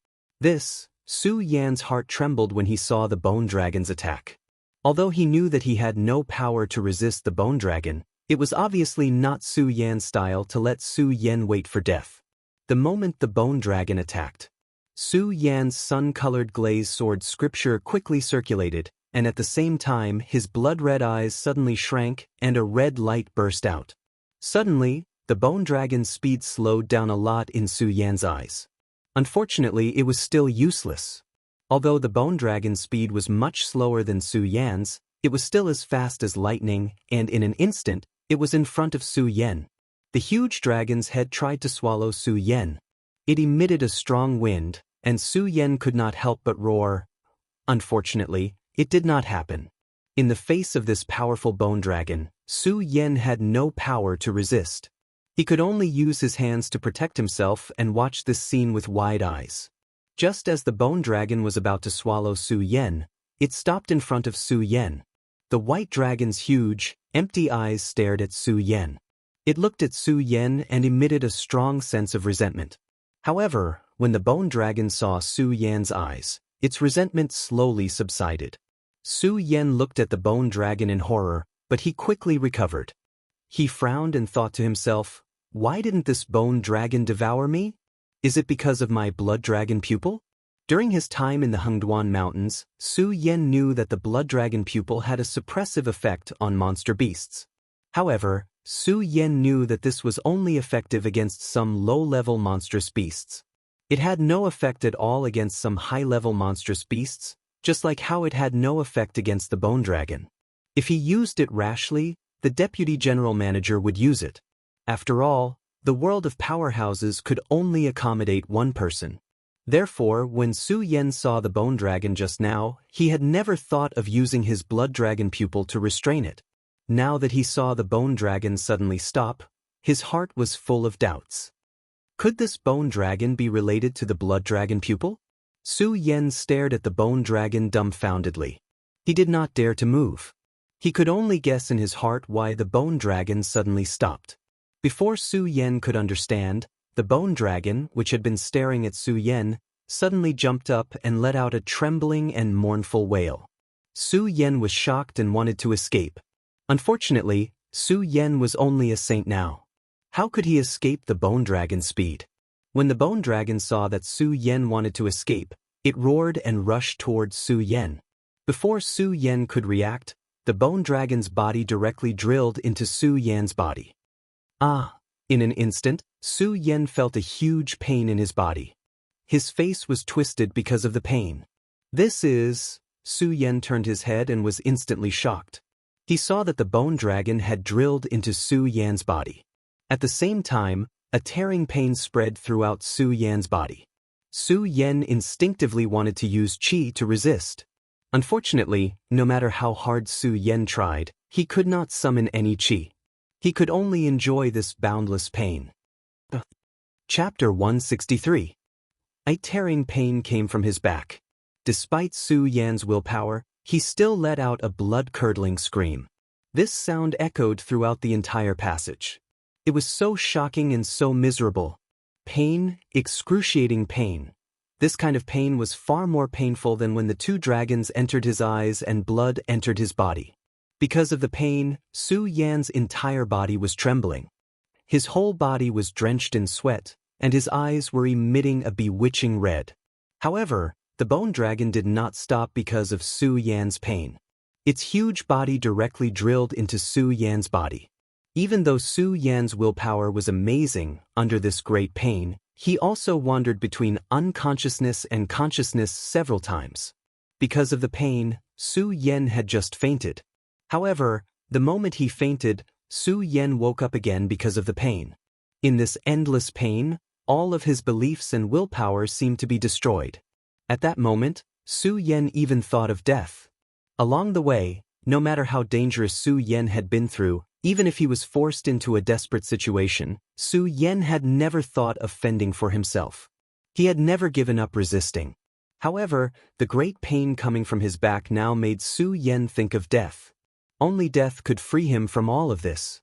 Su Yan's heart trembled when he saw the bone dragon's attack. Although he knew that he had no power to resist the bone dragon, it was obviously not Su Yan's style to let Su Yan wait for death. The moment the bone dragon attacked, Su Yan's sun-colored glazed sword scripture quickly circulated, and at the same time his blood-red eyes suddenly shrank and a red light burst out. Suddenly, the bone dragon's speed slowed down a lot in Su Yan's eyes. Unfortunately, it was still useless. Although the bone dragon's speed was much slower than Su Yan's, it was still as fast as lightning, and in an instant, it was in front of Su Yan. The huge dragon's head tried to swallow Su Yan. It emitted a strong wind, and Su Yan could not help but roar. Unfortunately, it did not happen. In the face of this powerful bone dragon, Su Yan had no power to resist. He could only use his hands to protect himself and watch this scene with wide eyes. Just as the bone dragon was about to swallow Su Yan, it stopped in front of Su Yan. The white dragon's huge, empty eyes stared at Su Yan. It looked at Su Yan and emitted a strong sense of resentment. However, when the bone dragon saw Su Yan's eyes, its resentment slowly subsided. Su Yan looked at the bone dragon in horror, but he quickly recovered. He frowned and thought to himself, why didn't this bone dragon devour me? Is it because of my blood dragon pupil? During his time in the Hengduan Mountains, Su Yan knew that the blood dragon pupil had a suppressive effect on monster beasts. However, Su Yan knew that this was only effective against some low-level monstrous beasts. It had no effect at all against some high-level monstrous beasts, just like how it had no effect against the bone dragon. If he used it rashly, the deputy general manager would use it. After all, the world of powerhouses could only accommodate one person. Therefore, when Su Yan saw the bone dragon just now, he had never thought of using his blood dragon pupil to restrain it. Now that he saw the bone dragon suddenly stop, his heart was full of doubts. Could this bone dragon be related to the blood dragon pupil? Su Yan stared at the bone dragon dumbfoundedly. He did not dare to move. He could only guess in his heart why the bone dragon suddenly stopped. Before Su Yan could understand, the bone dragon, which had been staring at Su Yan, suddenly jumped up and let out a trembling and mournful wail. Su Yan was shocked and wanted to escape. Unfortunately, Su Yan was only a saint now. How could he escape the bone dragon's speed? When the bone dragon saw that Su Yan wanted to escape, It roared and rushed towards Su Yan. Before Su Yan could react, the bone dragon's body directly drilled into Su Yan's body. In an instant, Su Yan felt a huge pain in his body. His face was twisted because of the pain. Su Yan turned his head and was instantly shocked. He saw that the bone dragon had drilled into Su Yan's body. At the same time, a tearing pain spread throughout Su Yan's body. Su Yan instinctively wanted to use qi to resist. Unfortunately, no matter how hard Su Yan tried, he could not summon any qi. He could only enjoy this boundless pain. Chapter 163. A tearing pain came from his back. Despite Su Yan's willpower, he still let out a blood-curdling scream. This sound echoed throughout the entire passage. It was so shocking and so miserable. Pain, excruciating pain. This kind of pain was far more painful than when the two dragons entered his eyes and blood entered his body. Because of the pain, Su Yan's entire body was trembling. His whole body was drenched in sweat, and his eyes were emitting a bewitching red. However, the bone dragon did not stop because of Su Yan's pain. Its huge body directly drilled into Su Yan's body. Even though Su Yan's willpower was amazing under this great pain, he also wandered between unconsciousness and consciousness several times. Because of the pain, Su Yan had just fainted. However, the moment he fainted, Su Yan woke up again because of the pain. In this endless pain, all of his beliefs and willpower seemed to be destroyed. At that moment, Su Yan even thought of death. Along the way, no matter how dangerous Su Yan had been through, even if he was forced into a desperate situation, Su Yan had never thought of fending for himself. He had never given up resisting. However, the great pain coming from his back now made Su Yan think of death. Only death could free him from all of this.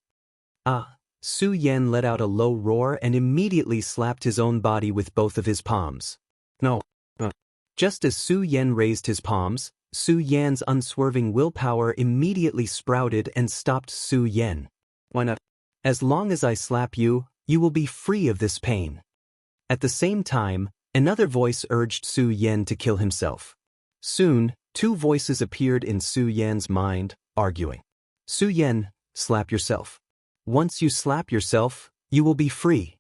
Su Yan let out a low roar and immediately slapped his own body with both of his palms. No. Just as Su Yan raised his palms, Su Yan's unswerving willpower immediately sprouted and stopped Su Yan. Why not? As long as I slap you, you will be free of this pain. At the same time, another voice urged Su Yan to kill himself. Soon, two voices appeared in Su Yan's mind, arguing. Su Yan, slap yourself. Once you slap yourself, you will be free.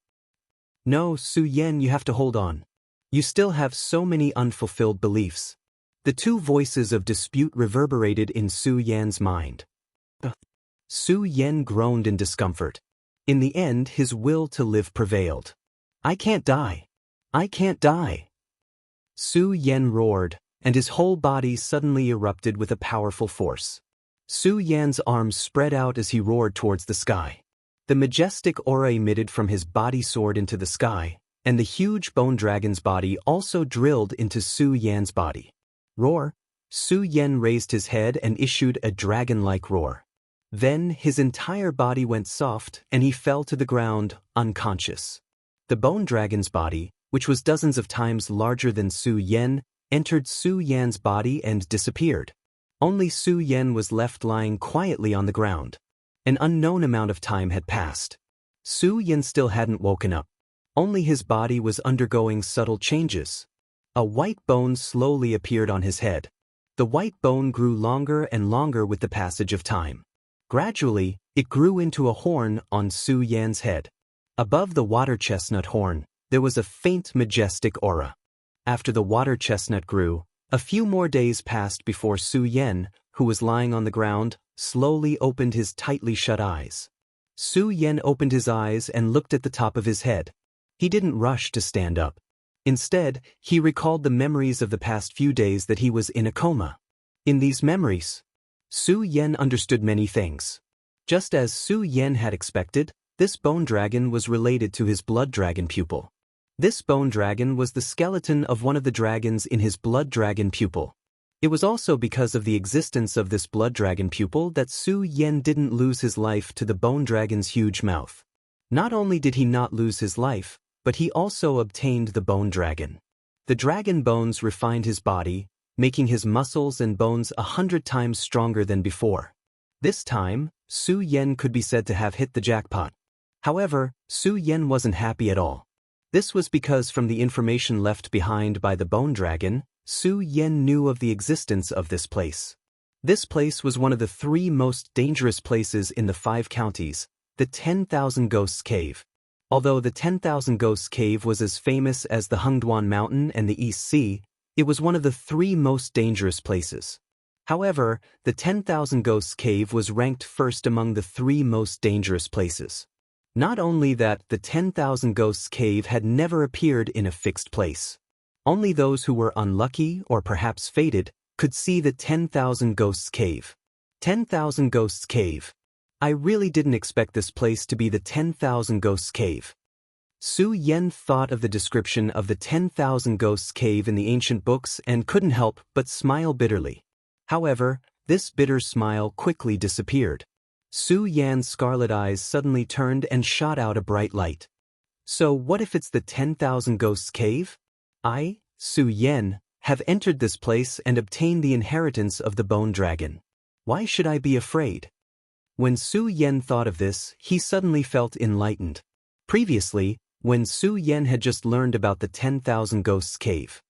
No, Su Yan, you have to hold on. You still have so many unfulfilled beliefs. The two voices of dispute reverberated in Su Yan's mind. Su Yan groaned in discomfort. In the end, his will to live prevailed. I can't die. I can't die. Su Yan roared, and his whole body suddenly erupted with a powerful force. Su Yan's arms spread out as he roared towards the sky. The majestic aura emitted from his body soared into the sky, and the huge bone dragon's body also drilled into Su Yan's body. Roar! Su Yan raised his head and issued a dragon-like roar. Then his entire body went soft and he fell to the ground, unconscious. The bone dragon's body, which was dozens of times larger than Su Yan, entered Su Yan's body and disappeared. Only Su Yan was left lying quietly on the ground. An unknown amount of time had passed. Su Yan still hadn't woken up. Only his body was undergoing subtle changes. A white bone slowly appeared on his head. The white bone grew longer and longer with the passage of time. Gradually, it grew into a horn on Su Yan's head. Above the water chestnut horn, there was a faint majestic aura. After the water chestnut grew, a few more days passed before Su Yan, who was lying on the ground, slowly opened his tightly shut eyes. Su Yan opened his eyes and looked at the top of his head. He didn't rush to stand up. Instead, he recalled the memories of the past few days that he was in a coma. In these memories, Su Yan understood many things. Just as Su Yan had expected, this bone dragon was related to his blood dragon pupil. This bone dragon was the skeleton of one of the dragons in his blood dragon pupil. It was also because of the existence of this blood dragon pupil that Su Yan didn't lose his life to the bone dragon's huge mouth. Not only did he not lose his life, but he also obtained the bone dragon. The dragon bones refined his body, making his muscles and bones 100 times stronger than before. This time, Su Yan could be said to have hit the jackpot. However, Su Yan wasn't happy at all. This was because from the information left behind by the bone dragon, Su Yan knew of the existence of this place. This place was one of the 3 most dangerous places in the 5 counties, the 10,000 Ghosts Cave. Although the 10,000 Ghosts Cave was as famous as the Hengduan Mountain and the East Sea, it was one of the 3 most dangerous places. However, the 10,000 Ghosts Cave was ranked first among the 3 most dangerous places. Not only that, the 10,000 Ghosts Cave had never appeared in a fixed place. Only those who were unlucky or perhaps fated could see the 10,000 Ghosts Cave. 10,000 Ghosts Cave. I really didn't expect this place to be the 10,000 Ghosts Cave. Su Yan thought of the description of the 10,000 Ghosts Cave in the ancient books and couldn't help but smile bitterly. However, this bitter smile quickly disappeared. Su Yan's scarlet eyes suddenly turned and shot out a bright light. So what if it's the 10,000 Ghosts Cave? I, Su Yan, have entered this place and obtained the inheritance of the bone dragon. Why should I be afraid? When Su Yan thought of this, he suddenly felt enlightened. Previously, when Su Yan had just learned about the 10,000 Ghosts Cave,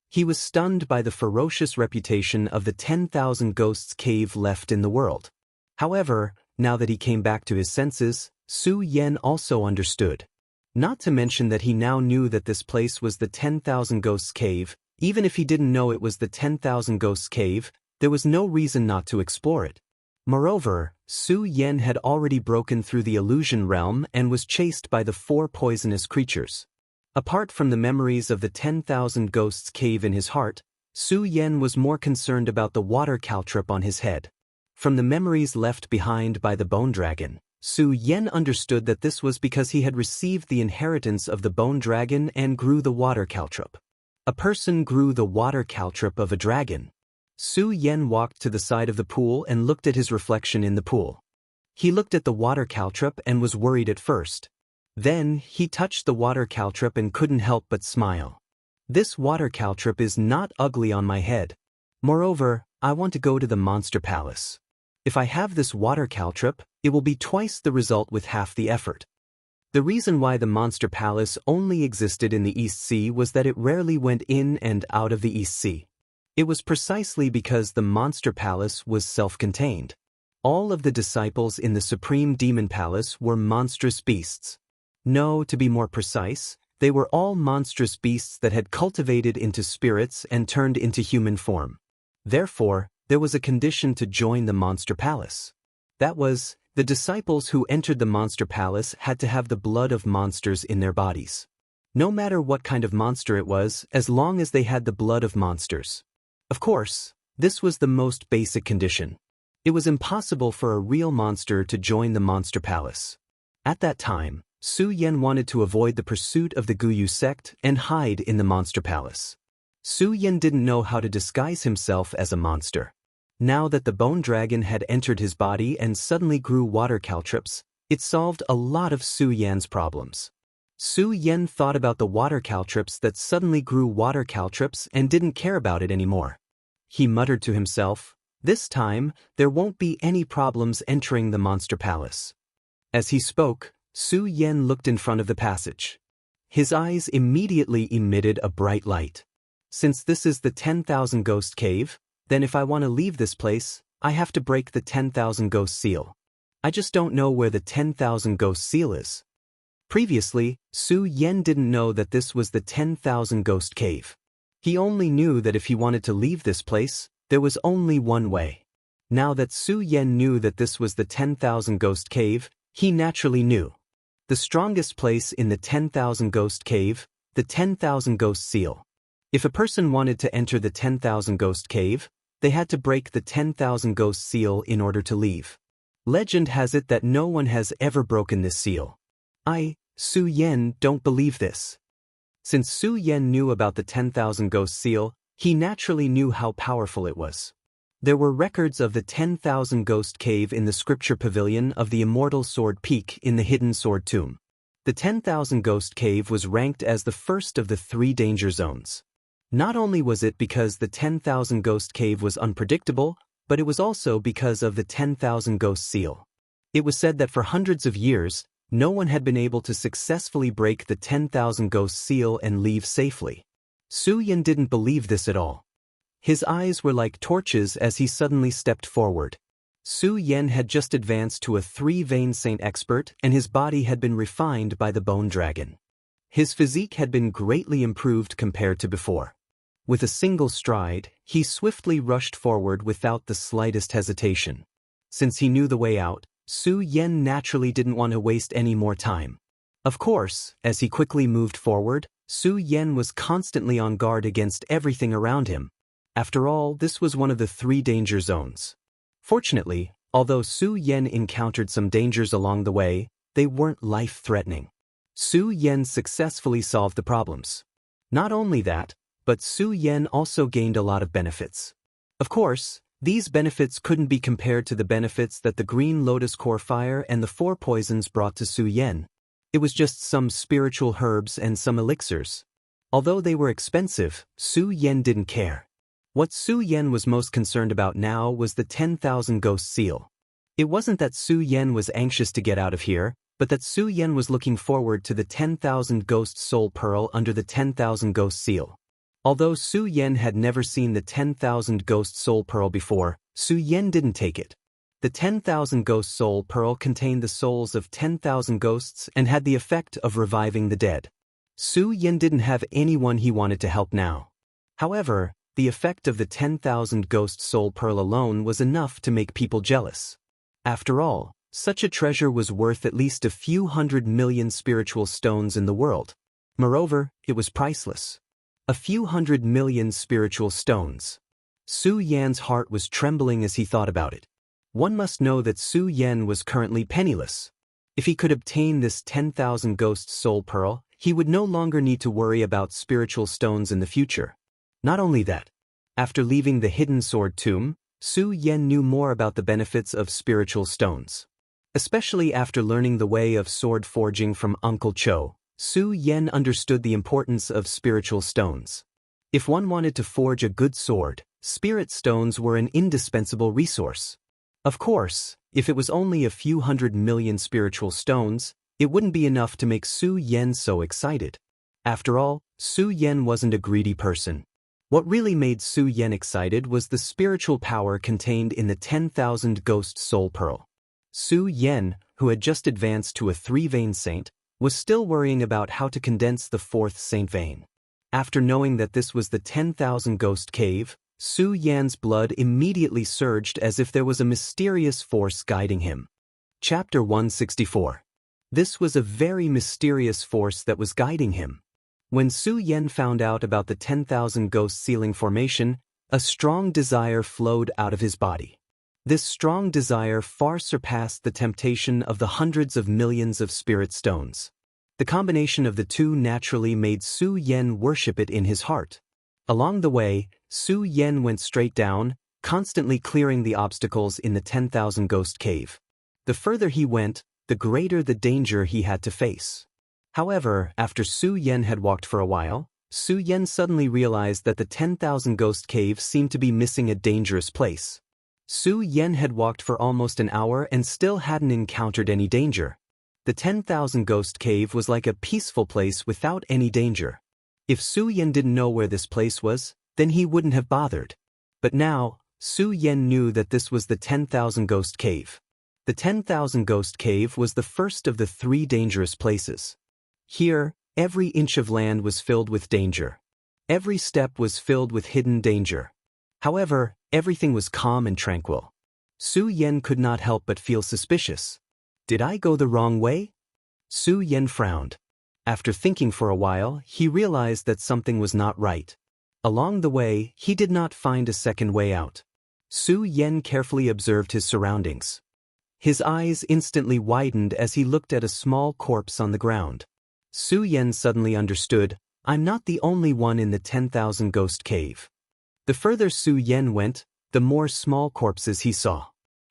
he was stunned by the ferocious reputation of the 10,000 Ghosts Cave left in the world. However, now that he came back to his senses, Su Yan also understood. Not to mention that he now knew that this place was the 10,000 Ghosts Cave. Even if he didn't know it was the 10,000 Ghosts Cave, there was no reason not to explore it. Moreover, Su Yan had already broken through the illusion realm and was chased by the 4 poisonous creatures. Apart from the memories of the 10,000 Ghosts Cave in his heart, Su Yan was more concerned about the water caltrip on his head. From the memories left behind by the bone dragon, Su Yan understood that this was because he had received the inheritance of the bone dragon and grew the water caltrip. A person grew the water caltrip of a dragon. Su Yan walked to the side of the pool and looked at his reflection in the pool. He looked at the water caltrip and was worried at first. Then, he touched the water caltrip and couldn't help but smile. This water caltrip is not ugly on my head. Moreover, I want to go to the monster palace. If I have this water caltrip, it will be twice the result with half the effort. The reason why the monster palace only existed in the East Sea was that it rarely went in and out of the East Sea. It was precisely because the monster palace was self-contained. All of the disciples in the Supreme Demon Palace were monstrous beasts. No, to be more precise, they were all monstrous beasts that had cultivated into spirits and turned into human form. Therefore, there was a condition to join the monster palace. That was, the disciples who entered the monster palace had to have the blood of monsters in their bodies. No matter what kind of monster it was, as long as they had the blood of monsters. Of course, this was the most basic condition. It was impossible for a real monster to join the monster palace. At that time, Su Yan wanted to avoid the pursuit of the Guyu sect and hide in the monster palace. Su Yan didn't know how to disguise himself as a monster. Now that the bone dragon had entered his body and suddenly grew water caltrips, it solved a lot of Su Yan's problems. Su Yan thought about the water caltrips that suddenly grew water caltrips and didn't care about it anymore. He muttered to himself, "This time, there won't be any problems entering the monster palace." As he spoke, Su Yan looked in front of the passage. His eyes immediately emitted a bright light. Since this is the 10,000 Ghost Cave, then if I want to leave this place, I have to break the 10,000 Ghost Seal. I just don't know where the 10,000 Ghost Seal is. Previously, Su Yan didn't know that this was the 10,000 Ghost Cave. He only knew that if he wanted to leave this place, there was only one way. Now that Su Yan knew that this was the 10,000 Ghost Cave, he naturally knew. The strongest place in the 10,000 Ghost Cave, the 10,000 Ghost Seal. If a person wanted to enter the 10,000 Ghost Cave, they had to break the 10,000 Ghost Seal in order to leave. Legend has it that no one has ever broken this seal. I, Su Yan, don't believe this. Since Su Yan knew about the 10,000 Ghost Seal, he naturally knew how powerful it was. There were records of the 10,000 Ghost Cave in the scripture pavilion of the Immortal Sword Peak in the Hidden Sword Tomb. The 10,000 Ghost Cave was ranked as the first of the 3 danger zones. Not only was it because the 10,000 Ghost Cave was unpredictable, but it was also because of the 10,000 Ghost Seal. It was said that for hundreds of years, No one had been able to successfully break the 10,000 ghost seal and leave safely. Su Yan didn't believe this at all. His eyes were like torches as he suddenly stepped forward. Su Yan had just advanced to a 3-vein saint expert, and his body had been refined by the bone dragon. His physique had been greatly improved compared to before. With a single stride, he swiftly rushed forward without the slightest hesitation. Since he knew the way out, Su Yan naturally didn't want to waste any more time. Of course, as he quickly moved forward, Su Yan was constantly on guard against everything around him. After all, this was one of the 3 danger zones. Fortunately, although Su Yan encountered some dangers along the way, they weren't life-threatening. Su Yan successfully solved the problems. Not only that, but Su Yan also gained a lot of benefits. Of course, these benefits couldn't be compared to the benefits that the green lotus core fire and the 4 poisons brought to Su Yan. It was just some spiritual herbs and some elixirs. Although they were expensive, Su Yan didn't care. What Su Yan was most concerned about now was the 10,000 ghost seal. It wasn't that Su Yan was anxious to get out of here, but that Su Yan was looking forward to the 10,000 ghost soul pearl under the 10,000 ghost seal. Although Su Yan had never seen the 10,000 ghost soul pearl before, Su Yan didn't take it. The 10,000 ghost soul pearl contained the souls of 10,000 ghosts and had the effect of reviving the dead. Su Yan didn't have anyone he wanted to help now. However, the effect of the 10,000 ghost soul pearl alone was enough to make people jealous. After all, such a treasure was worth at least a few 100 million spiritual stones in the world. Moreover, it was priceless. A few 100 million spiritual stones. Su Yan's heart was trembling as he thought about it. One must know that Su Yan was currently penniless. If he could obtain this 10,000 ghost soul pearl, he would no longer need to worry about spiritual stones in the future. Not only that, after leaving the hidden sword tomb, Su Yan knew more about the benefits of spiritual stones. Especially after learning the way of sword forging from Uncle Cho, Su Yan understood the importance of spiritual stones. If one wanted to forge a good sword, spirit stones were an indispensable resource. Of course, if it was only a few 100 million spiritual stones, it wouldn't be enough to make Su Yan so excited. After all, Su Yan wasn't a greedy person. What really made Su Yan excited was the spiritual power contained in the 10,000 ghost soul pearl. Su Yan, who had just advanced to a 3-vein saint, was still worrying about how to condense the 4th saint vein. After knowing that this was the 10,000 ghost cave, Su Yan's blood immediately surged as if there was a mysterious force guiding him. Chapter 164. This was a very mysterious force that was guiding him. When Su Yan found out about the 10,000 ghost sealing formation, a strong desire flowed out of his body. This strong desire far surpassed the temptation of the hundreds of millions of spirit stones. The combination of the two naturally made Su Yan worship it in his heart. Along the way, Su Yan went straight down, constantly clearing the obstacles in the 10,000 ghost cave. The further he went, the greater the danger he had to face. However, after Su Yan had walked for a while, Su Yan suddenly realized that the 10,000 ghost cave seemed to be missing a dangerous place. Su Yan had walked for almost an hour and still hadn't encountered any danger. The 10,000 ghost cave was like a peaceful place without any danger. If Su Yan didn't know where this place was, then he wouldn't have bothered. But now, Su Yan knew that this was the 10,000 ghost cave. The 10,000 ghost cave was the first of the 3 dangerous places. Here, every inch of land was filled with danger. Every step was filled with hidden danger. However, everything was calm and tranquil. Su Yan could not help but feel suspicious. Did I go the wrong way? Su Yan frowned. After thinking for a while, he realized that something was not right. Along the way, he did not find a second way out. Su Yan carefully observed his surroundings. His eyes instantly widened as he looked at a small corpse on the ground. Su Yan suddenly understood, I'm not the only one in the 10,000 ghost cave. The further Su Yan went, the more small corpses he saw.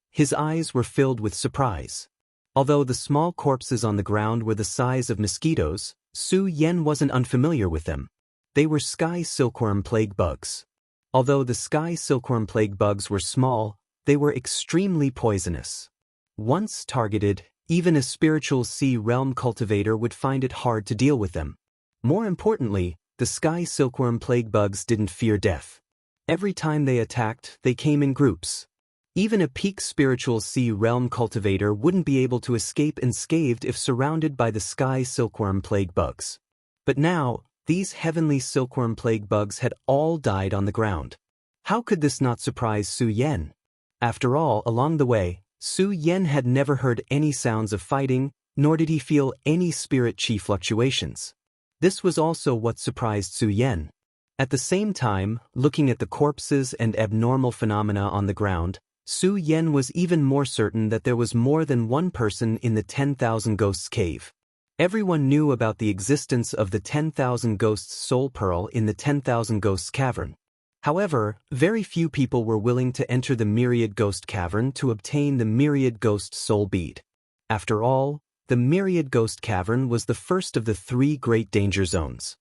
His eyes were filled with surprise. Although the small corpses on the ground were the size of mosquitoes, Su Yan wasn't unfamiliar with them. They were sky silkworm plague bugs. Although the sky silkworm plague bugs were small, they were extremely poisonous. Once targeted, Even a spiritual sea realm cultivator would find it hard to deal with them. More importantly, the sky silkworm plague bugs didn't fear death. Every time they attacked, they came in groups. Even a peak spiritual sea realm cultivator wouldn't be able to escape unscathed if surrounded by the sky silkworm plague bugs. But now, these heavenly silkworm plague bugs had all died on the ground. How could this not surprise Su Yan? After all, along the way, Su Yan had never heard any sounds of fighting, nor did he feel any spirit chi fluctuations. This was also what surprised Su Yan. At the same time, looking at the corpses and abnormal phenomena on the ground, Su Yan was even more certain that there was more than one person in the 10,000 Ghosts cave. Everyone knew about the existence of the 10,000 Ghosts soul pearl in the 10,000 Ghosts cavern. However, very few people were willing to enter the Myriad Ghost Cavern to obtain the Myriad Ghost Soul Bead. After all, the Myriad Ghost Cavern was the first of the 3 great danger zones.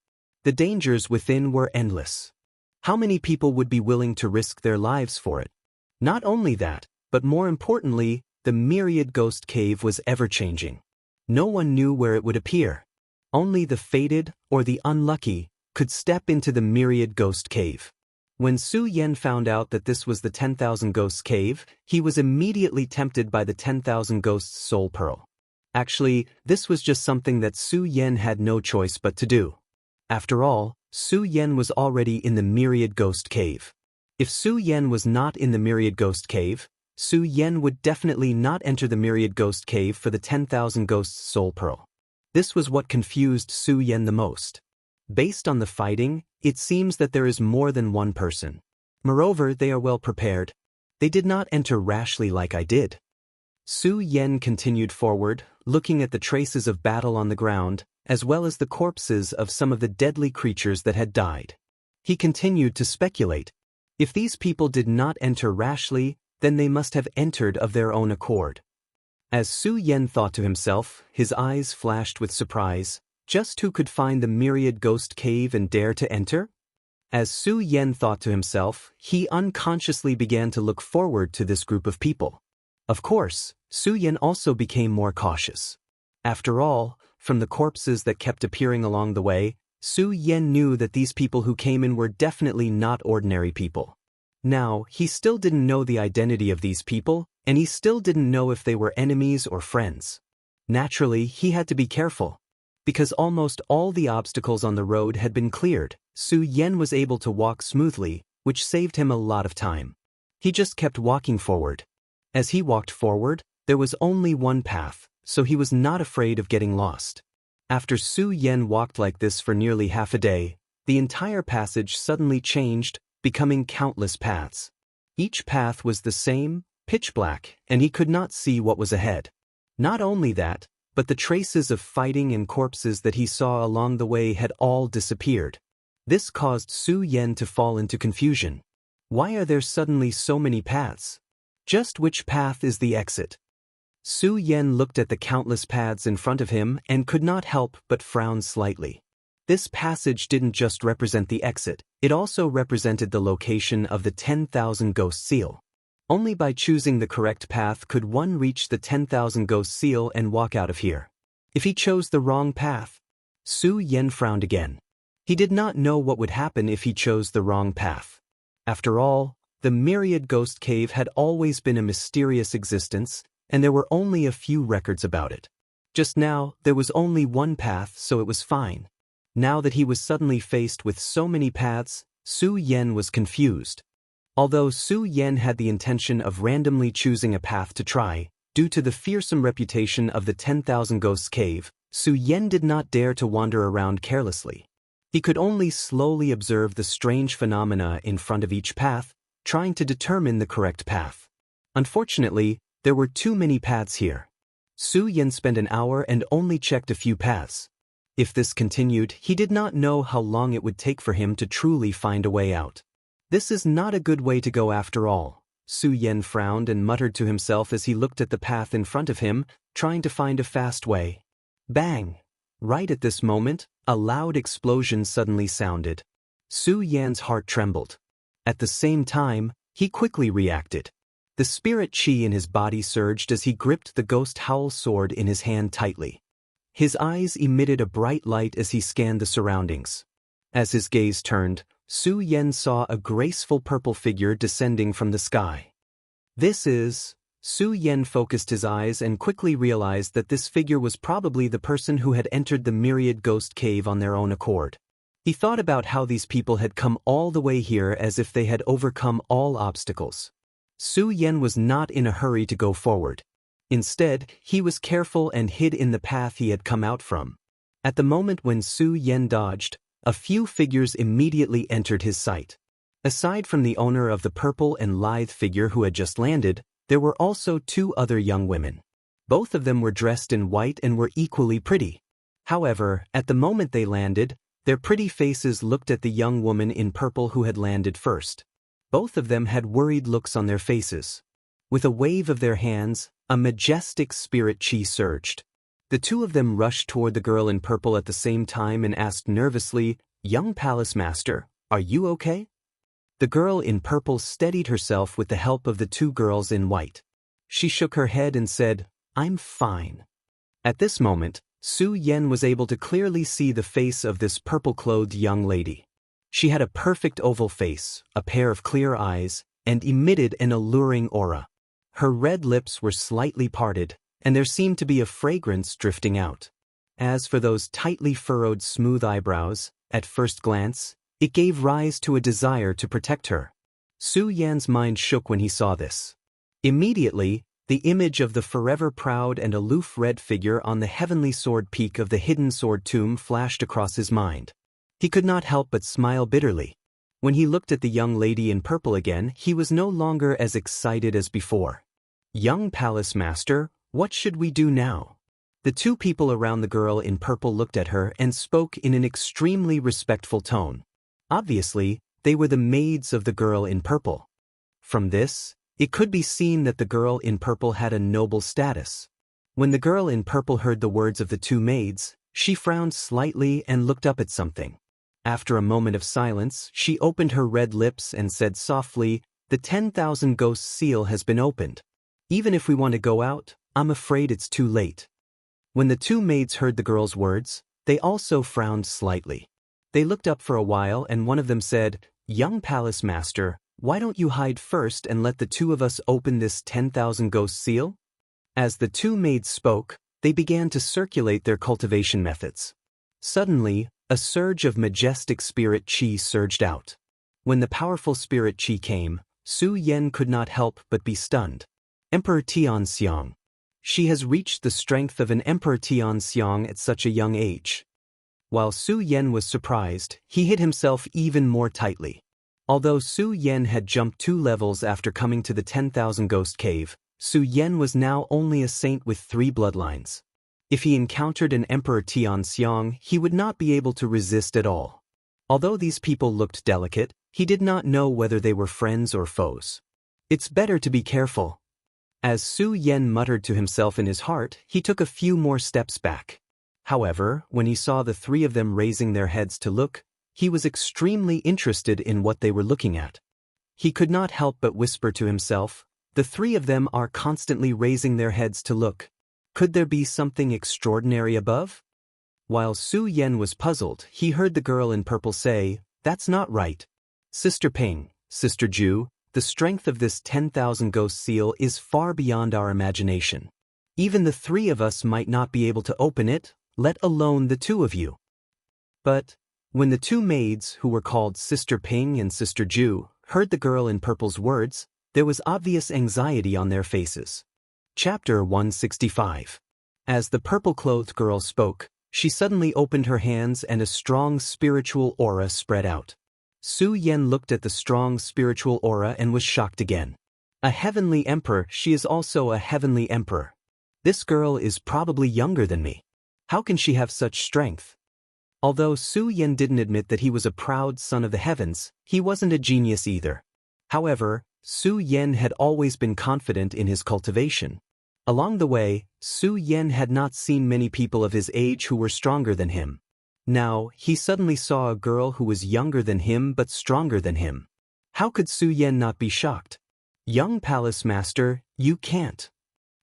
The dangers within were endless. How many people would be willing to risk their lives for it? Not only that, but more importantly, the Myriad Ghost Cave was ever-changing. No one knew where it would appear. Only the fated, or the unlucky, could step into the Myriad Ghost Cave. When Su Yan found out that this was the 10,000 Ghosts cave, he was immediately tempted by the 10,000 Ghosts soul pearl. Actually, this was just something that Su Yan had no choice but to do. After all, Su Yan was already in the Myriad Ghost Cave. If Su Yan was not in the Myriad Ghost Cave, Su Yan would definitely not enter the Myriad Ghost Cave for the 10,000 Ghosts soul pearl. This was what confused Su Yan the most. Based on the fighting, it seems that there is more than one person. Moreover, they are well prepared. They did not enter rashly like I did. Su Yan continued forward, looking at the traces of battle on the ground, as well as the corpses of some of the deadly creatures that had died. He continued to speculate. If these people did not enter rashly, then they must have entered of their own accord. As Su Yan thought to himself, his eyes flashed with surprise. Just who could find the Myriad Ghost Cave and dare to enter? As Su Yan thought to himself, he unconsciously began to look forward to this group of people. Of course, Su Yan also became more cautious. After all, from the corpses that kept appearing along the way, Su Yan knew that these people who came in were definitely not ordinary people. Now, he still didn't know the identity of these people, and he still didn't know if they were enemies or friends. Naturally, he had to be careful. Because almost all the obstacles on the road had been cleared, Su Yan was able to walk smoothly, which saved him a lot of time. He just kept walking forward. As he walked forward, there was only one path, so he was not afraid of getting lost. After Su Yan walked like this for nearly half a day, the entire passage suddenly changed, becoming countless paths. Each path was the same, pitch black, and he could not see what was ahead. Not only that, but the traces of fighting and corpses that he saw along the way had all disappeared. This caused Su Yan to fall into confusion. Why are there suddenly so many paths? Just which path is the exit? Su Yan looked at the countless paths in front of him and could not help but frown slightly. This passage didn't just represent the exit, it also represented the location of the 10,000 Ghost Seal. Only by choosing the correct path could one reach the 10,000 Ghost Seal and walk out of here. If he chose the wrong path, Su Yan frowned again. He did not know what would happen if he chose the wrong path. After all, the Myriad Ghost Cave had always been a mysterious existence, and there were only a few records about it. Just now, there was only one path, so it was fine. Now that he was suddenly faced with so many paths, Su Yan was confused. Although Su Yan had the intention of randomly choosing a path to try, due to the fearsome reputation of the 10,000 Ghosts Cave, Su Yan did not dare to wander around carelessly. He could only slowly observe the strange phenomena in front of each path, trying to determine the correct path. Unfortunately, there were too many paths here. Su Yan spent an hour and only checked a few paths. If this continued, he did not know how long it would take for him to truly find a way out. This is not a good way to go after all. Su Yan frowned and muttered to himself as he looked at the path in front of him, trying to find a fast way. Bang! Right at this moment, a loud explosion suddenly sounded. Su Yan's heart trembled. At the same time, he quickly reacted. The spirit chi in his body surged as he gripped the ghost howl sword in his hand tightly. His eyes emitted a bright light as he scanned the surroundings. As his gaze turned, Su Yan saw a graceful purple figure descending from the sky. This is... Su Yan focused his eyes and quickly realized that this figure was probably the person who had entered the myriad ghost cave on their own accord. He thought about how these people had come all the way here as if they had overcome all obstacles. Su Yan was not in a hurry to go forward. Instead, he was careful and hid in the path he had come out from. At the moment when Su Yan dodged, a few figures immediately entered his sight. Aside from the owner of the purple and lithe figure who had just landed, there were also two other young women. Both of them were dressed in white and were equally pretty. However, at the moment they landed, their pretty faces looked at the young woman in purple who had landed first. Both of them had worried looks on their faces. With a wave of their hands, a majestic spirit chi surged. The two of them rushed toward the girl in purple at the same time and asked nervously, "Young Palace Master, are you okay?" The girl in purple steadied herself with the help of the two girls in white. She shook her head and said, "I'm fine." At this moment, Su Yan was able to clearly see the face of this purple-clothed young lady. She had a perfect oval face, a pair of clear eyes, and emitted an alluring aura. Her red lips were slightly parted, and there seemed to be a fragrance drifting out. As for those tightly furrowed smooth eyebrows, at first glance, it gave rise to a desire to protect her. Su Yan's mind shook when he saw this. Immediately, the image of the forever proud and aloof red figure on the heavenly sword peak of the hidden sword tomb flashed across his mind. He could not help but smile bitterly. When he looked at the young lady in purple again, he was no longer as excited as before. "Young Palace Master, what should we do now?" The two people around the girl in purple looked at her and spoke in an extremely respectful tone. Obviously, they were the maids of the girl in purple. From this, it could be seen that the girl in purple had a noble status. When the girl in purple heard the words of the two maids, she frowned slightly and looked up at something. After a moment of silence, she opened her red lips and said softly, "The 10,000 Ghosts seal has been opened. Even if we want to go out, I'm afraid it's too late." When the two maids heard the girl's words, they also frowned slightly. They looked up for a while and one of them said, "Young Palace Master, why don't you hide first and let the two of us open this 10,000 Ghost seal?" As the two maids spoke, they began to circulate their cultivation methods. Suddenly, a surge of majestic spirit chi surged out. When the powerful spirit chi came, Su Yan could not help but be stunned. Emperor Tianxiang. She has reached the strength of an Emperor Tianxiang at such a young age. While Su Yan was surprised, he hid himself even more tightly. Although Su Yan had jumped 2 levels after coming to the 10,000 Ghost Cave, Su Yan was now only a saint with 3 bloodlines. If he encountered an Emperor Tianxiang, he would not be able to resist at all. Although these people looked delicate, he did not know whether they were friends or foes. "It's better to be careful." As Su Yan muttered to himself in his heart, he took a few more steps back. However, when he saw the 3 of them raising their heads to look, he was extremely interested in what they were looking at. He could not help but whisper to himself, "The 3 of them are constantly raising their heads to look. Could there be something extraordinary above?" While Su Yan was puzzled, he heard the girl in purple say, "That's not right. Sister Ping, Sister Ju, the strength of this 10,000 Ghost seal is far beyond our imagination. Even the 3 of us might not be able to open it, let alone the 2 of you." But when the 2 maids, who were called Sister Ping and Sister Ju, heard the girl in purple's words, there was obvious anxiety on their faces. Chapter 165. As the purple-clothed girl spoke, she suddenly opened her hands and a strong spiritual aura spread out. Su Yan looked at the strong spiritual aura and was shocked again. A heavenly emperor, she is also a heavenly emperor. This girl is probably younger than me. How can she have such strength? Although Su Yan didn't admit that he was a proud son of the heavens, he wasn't a genius either. However, Su Yan had always been confident in his cultivation. Along the way, Su Yan had not seen many people of his age who were stronger than him. Now, he suddenly saw a girl who was younger than him but stronger than him. How could Su Yan not be shocked? Young Palace Master, you can't.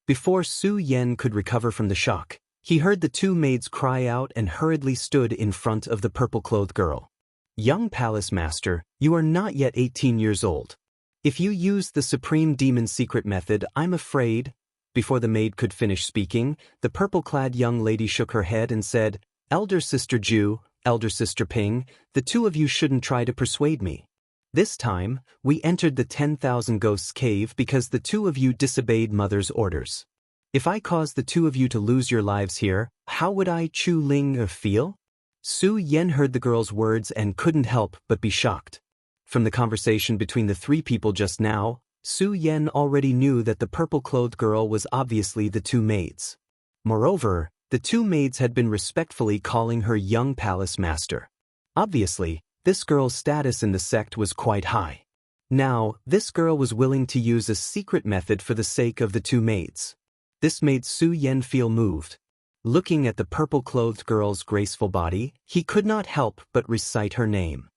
Before Su Yan could recover from the shock, he heard the two maids cry out and hurriedly stood in front of the purple-clothed girl. Young Palace Master, you are not yet 18 years old. If you use the Supreme Demon's secret method, I'm afraid. Before the maid could finish speaking, the purple-clad young lady shook her head and said, Elder Sister Ju, Elder Sister Ping, the two of you shouldn't try to persuade me. This time, we entered the 10,000 Ghosts cave because the two of you disobeyed Mother's orders. If I caused the two of you to lose your lives here, how would I, Chu Ling, feel? Su Yan heard the girl's words and couldn't help but be shocked. From the conversation between the three people just now, Su Yan already knew that the purple-clothed girl was obviously the two maids. Moreover, the two maids had been respectfully calling her Young Palace Master. Obviously, this girl's status in the sect was quite high. Now, this girl was willing to use a secret method for the sake of the two maids. This made Su Yan feel moved. Looking at the purple-clothed girl's graceful body, he could not help but recite her name.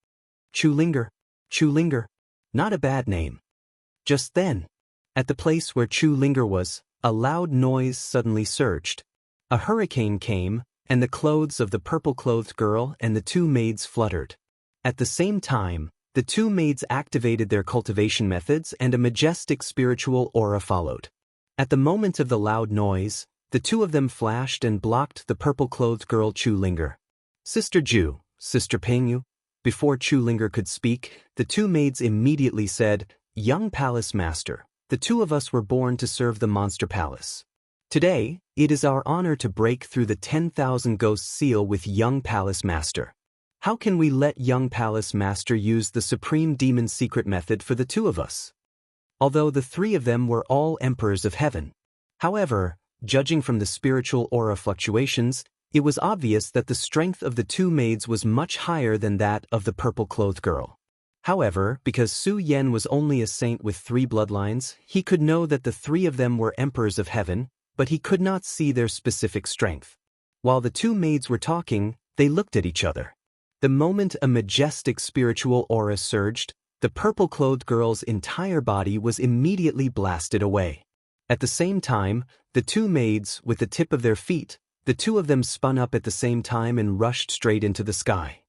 Chulinger. Chulinger. Not a bad name. Just then, at the place where Chulinger was, a loud noise suddenly surged. A hurricane came, and the clothes of the purple-clothed girl and the two maids fluttered. At the same time, the two maids activated their cultivation methods and a majestic spiritual aura followed. At the moment of the loud noise, the two of them flashed and blocked the purple-clothed girl Chulinger. Sister Ju, Sister Pingyu. Before Chulinger could speak, the two maids immediately said, Young Palace Master, the two of us were born to serve the Monster Palace. Today, it is our honor to break through the 10,000 Ghosts seal with Young Palace Master. How can we let Young Palace Master use the Supreme Demon's secret method for the two of us? Although the three of them were all emperors of heaven. However, judging from the spiritual aura fluctuations, it was obvious that the strength of the two maids was much higher than that of the purple-clothed girl. However, because Su Yan was only a saint with 3 bloodlines, he could know that the 3 of them were emperors of heaven, but he could not see their specific strength. While the two maids were talking, they looked at each other. The moment a majestic spiritual aura surged, the purple-clothed girl's entire body was immediately blasted away. At the same time, the two maids, with the tip of their feet, the two of them spun up at the same time and rushed straight into the sky.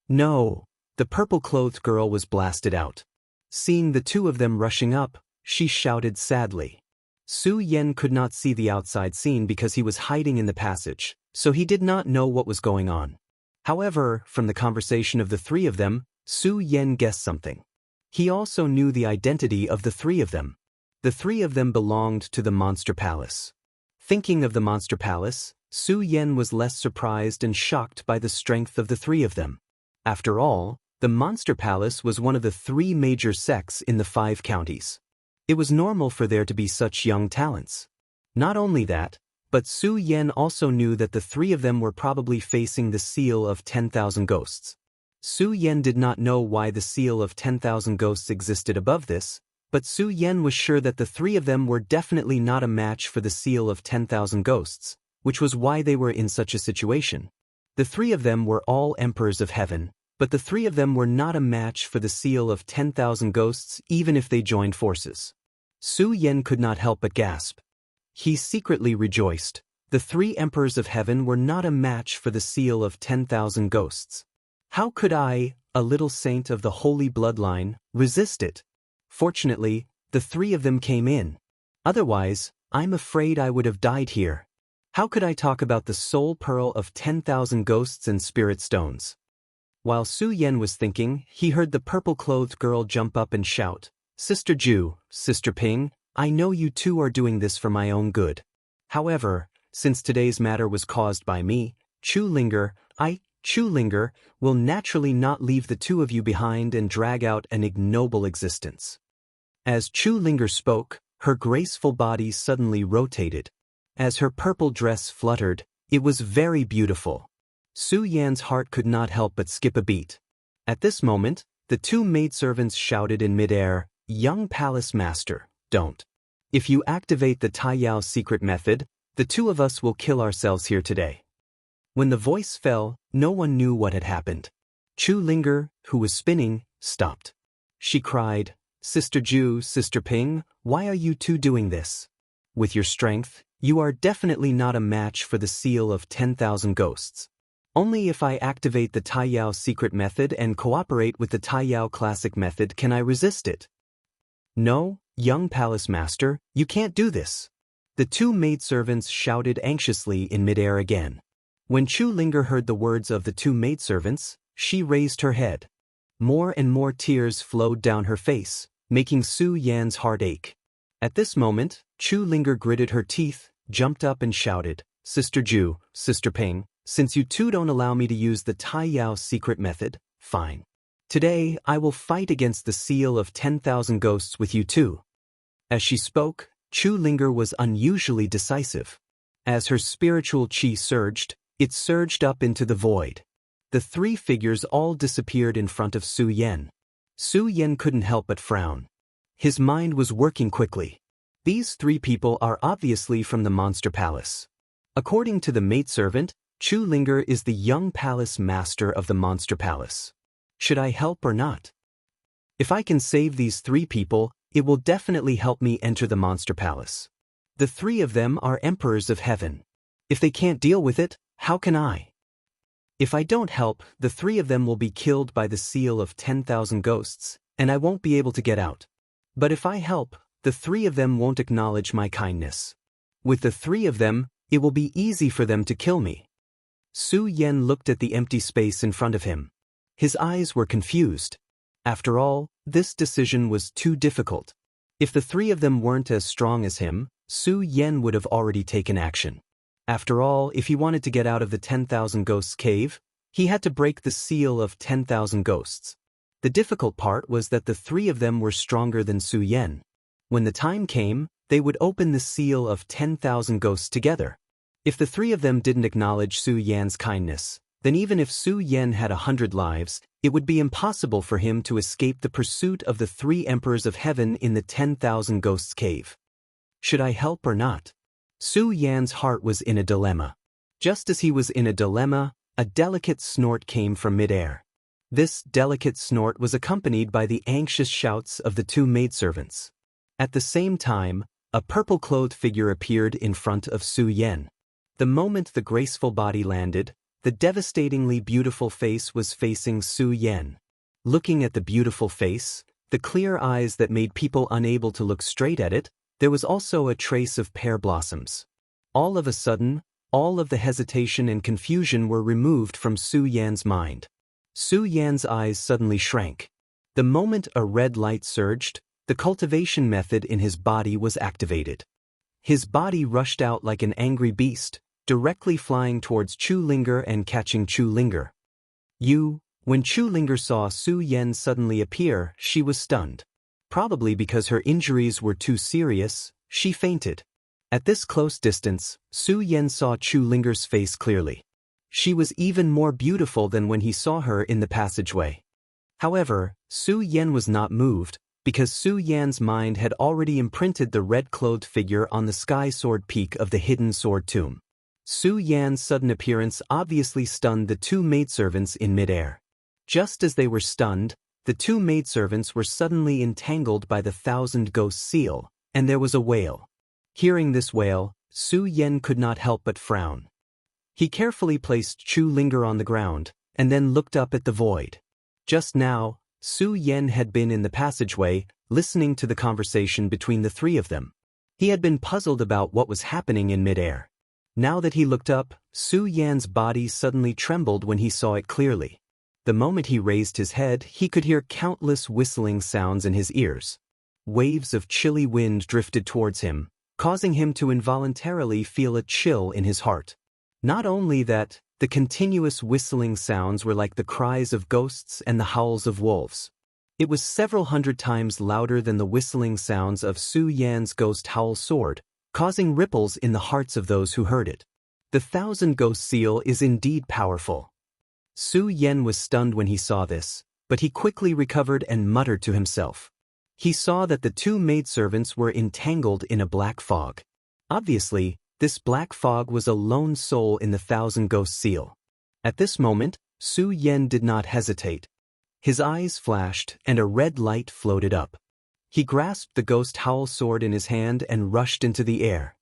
No! The purple-clothed girl was blasted out. Seeing the two of them rushing up, she shouted sadly. Su Yan could not see the outside scene because he was hiding in the passage, so he did not know what was going on. However, from the conversation of the 3 of them, Su Yan guessed something. He also knew the identity of the 3 of them. The 3 of them belonged to the Monster Palace. Thinking of the Monster Palace, Su Yan was less surprised and shocked by the strength of the 3 of them. After all, the Monster Palace was one of the 3 major sects in the 5 counties. It was normal for there to be such young talents. Not only that, but Su Yan also knew that the 3 of them were probably facing the seal of 10,000 ghosts. Su Yan did not know why the seal of 10,000 ghosts existed above this, but Su Yan was sure that the 3 of them were definitely not a match for the seal of 10,000 ghosts, which was why they were in such a situation. The 3 of them were all emperors of heaven, but the 3 of them were not a match for the seal of 10,000 ghosts even if they joined forces. Su Yan could not help but gasp. He secretly rejoiced. The 3 emperors of heaven were not a match for the seal of 10,000 ghosts. How could I, a little saint of the holy bloodline, resist it? Fortunately, the 3 of them came in. Otherwise, I'm afraid I would have died here. How could I talk about the soul pearl of 10,000 ghosts and spirit stones? While Su Yan was thinking, he heard the purple-clothed girl jump up and shout, Sister Ju, Sister Ping, I know you two are doing this for my own good. However, since today's matter was caused by me, Chulinger, Chulinger, will naturally not leave the two of you behind and drag out an ignoble existence. As Chulinger spoke, her graceful body suddenly rotated. As her purple dress fluttered, it was very beautiful. Su Yan's heart could not help but skip a beat. At this moment, the 2 maidservants shouted in midair, Young Palace Master, don't. If you activate the Taiyao secret method, the 2 of us will kill ourselves here today. When the voice fell, no one knew what had happened. Chulinger, who was spinning, stopped. She cried, Sister Ju, Sister Ping, why are you two doing this? With your strength, you are definitely not a match for the seal of 10,000 ghosts. Only if I activate the Taiyao secret method and cooperate with the Taiyao classic method can I resist it. No, young palace master, you can't do this. The two maidservants shouted anxiously in midair again. When Chu Linger heard the words of the two maidservants, she raised her head. More and more tears flowed down her face, making Su Yan's heart ache. At this moment, Chu Linger gritted her teeth, jumped up and shouted, Sister Ju, Sister Ping, since you two don't allow me to use the Taiyao secret method, fine. Today, I will fight against the seal of 10,000 ghosts with you too. As she spoke, Chu Linger was unusually decisive. As her spiritual chi surged, it surged up into the void. The three figures all disappeared in front of Su Yan. Su Yan couldn't help but frown. His mind was working quickly. These three people are obviously from the Monster Palace. According to the maidservant, Chu Linger is the young palace master of the Monster Palace. Should I help or not? If I can save these three people, it will definitely help me enter the Monster Palace. The three of them are emperors of heaven. If they can't deal with it, how can I? If I don't help, the three of them will be killed by the seal of 10,000 ghosts, and I won't be able to get out. But if I help, the three of them won't acknowledge my kindness. With the three of them, it will be easy for them to kill me. Su Yan looked at the empty space in front of him. His eyes were confused. After all, this decision was too difficult. If the three of them weren't as strong as him, Su Yan would have already taken action. After all, if he wanted to get out of the 10,000 ghosts cave, he had to break the seal of 10,000 ghosts. The difficult part was that the three of them were stronger than Su Yan. When the time came, they would open the seal of 10,000 ghosts together. If the three of them didn't acknowledge Su Yan's kindness, then even if Su Yan had 100 lives, it would be impossible for him to escape the pursuit of the three emperors of heaven in the 10,000 ghosts cave. Should I help or not? Su Yan's heart was in a dilemma. Just as he was in a dilemma, a delicate snort came from midair. This delicate snort was accompanied by the anxious shouts of the two maidservants. At the same time, a purple-clothed figure appeared in front of Su Yan. The moment the graceful body landed, the devastatingly beautiful face was facing Su Yan. Looking at the beautiful face, the clear eyes that made people unable to look straight at it, there was also a trace of pear blossoms. All of a sudden, all of the hesitation and confusion were removed from Su Yan's mind. Su Yan's eyes suddenly shrank. The moment a red light surged, the cultivation method in his body was activated. His body rushed out like an angry beast, directly flying towards Chu Linger and catching Chu Linger. When Chu Linger saw Su Yan suddenly appear, she was stunned. Probably because her injuries were too serious, she fainted. At this close distance, Su Yan saw Chu Linger's face clearly. She was even more beautiful than when he saw her in the passageway. However, Su Yan was not moved, because Su Yan's mind had already imprinted the red-clothed figure on the sky sword peak of the hidden sword tomb. Su Yan's sudden appearance obviously stunned the two maidservants in midair. Just as they were stunned, the two maidservants were suddenly entangled by the 1,000 ghost seal, and there was a wail. Hearing this wail, Su Yan could not help but frown. He carefully placed Chu Linger on the ground, and then looked up at the void. Just now, Su Yan had been in the passageway, listening to the conversation between the three of them. He had been puzzled about what was happening in midair. Now that he looked up, Su Yan's body suddenly trembled when he saw it clearly. The moment he raised his head, he could hear countless whistling sounds in his ears. Waves of chilly wind drifted towards him, causing him to involuntarily feel a chill in his heart. Not only that, the continuous whistling sounds were like the cries of ghosts and the howls of wolves. It was several hundred times louder than the whistling sounds of Su Yan's ghost howl sword, causing ripples in the hearts of those who heard it. The 1,000 ghost seal is indeed powerful. Su Yan was stunned when he saw this, but he quickly recovered and muttered to himself. He saw that the two maidservants were entangled in a black fog. Obviously, this black fog was a lone soul in the 1,000 ghost seal. At this moment, Su Yan did not hesitate. His eyes flashed and a red light floated up. He grasped the ghost howl sword in his hand and rushed into the air.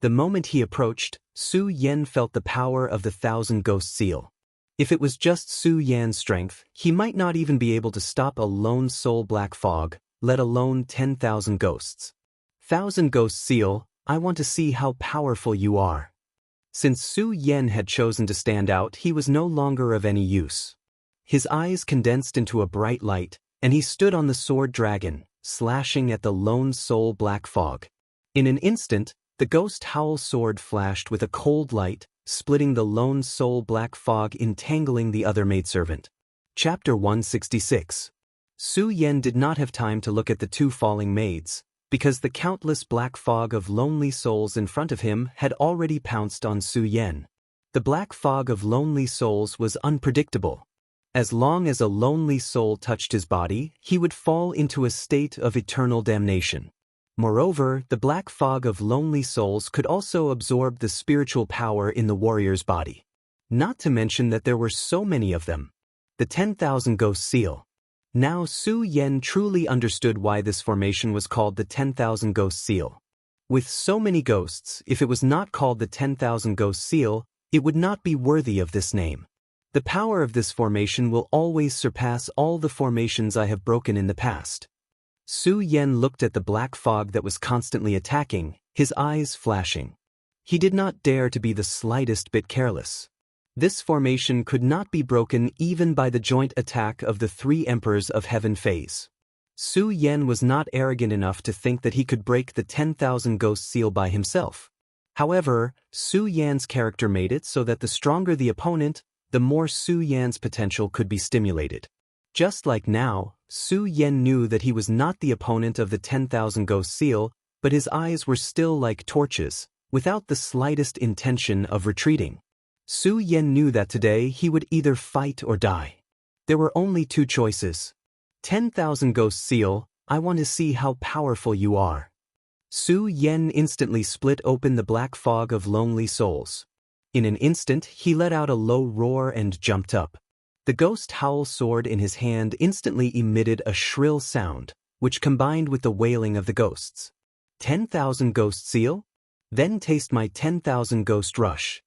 The moment he approached, Su Yan felt the power of the 1,000 Ghost Seal. If it was just Su Yan's strength, he might not even be able to stop a lone soul black fog, let alone 10,000 ghosts. 1,000 Ghost Seal, I want to see how powerful you are. Since Su Yan had chosen to stand out, he was no longer of any use. His eyes condensed into a bright light, and he stood on the sword dragon, slashing at the lone soul black fog. In an instant, the ghost howl sword flashed with a cold light, splitting the lone soul black fog, entangling the other maidservant. Chapter 166. Su Yan did not have time to look at the two falling maids, because the countless black fog of lonely souls in front of him had already pounced on Su Yan. The black fog of lonely souls was unpredictable. As long as a lonely soul touched his body, he would fall into a state of eternal damnation. Moreover, the black fog of lonely souls could also absorb the spiritual power in the warrior's body. Not to mention that there were so many of them. The 10,000 Ghost Seal. Now Su Yan truly understood why this formation was called the 10,000 Ghost Seal. With so many ghosts, if it was not called the 10,000 Ghost Seal, it would not be worthy of this name. The power of this formation will always surpass all the formations I have broken in the past. Su Yan looked at the black fog that was constantly attacking, his eyes flashing. He did not dare to be the slightest bit careless. This formation could not be broken even by the joint attack of the 3 Emperors of Heaven phase. Su Yan was not arrogant enough to think that he could break the 10,000 Ghost Seal by himself. However, Su Yan's character made it so that the stronger the opponent, the more Su Yan's potential could be stimulated. Just like now, Su Yan knew that he was not the opponent of the 10,000 Ghost Seal, but his eyes were still like torches, without the slightest intention of retreating. Su Yan knew that today he would either fight or die. There were only 2 choices. 10,000 Ghost Seal, I want to see how powerful you are. Su Yan instantly split open the black fog of lonely souls. In an instant, he let out a low roar and jumped up. The ghost howl sword in his hand instantly emitted a shrill sound, which combined with the wailing of the ghosts. 10,000 Ghost Seal? Then taste my 10,000 Ghost Rush.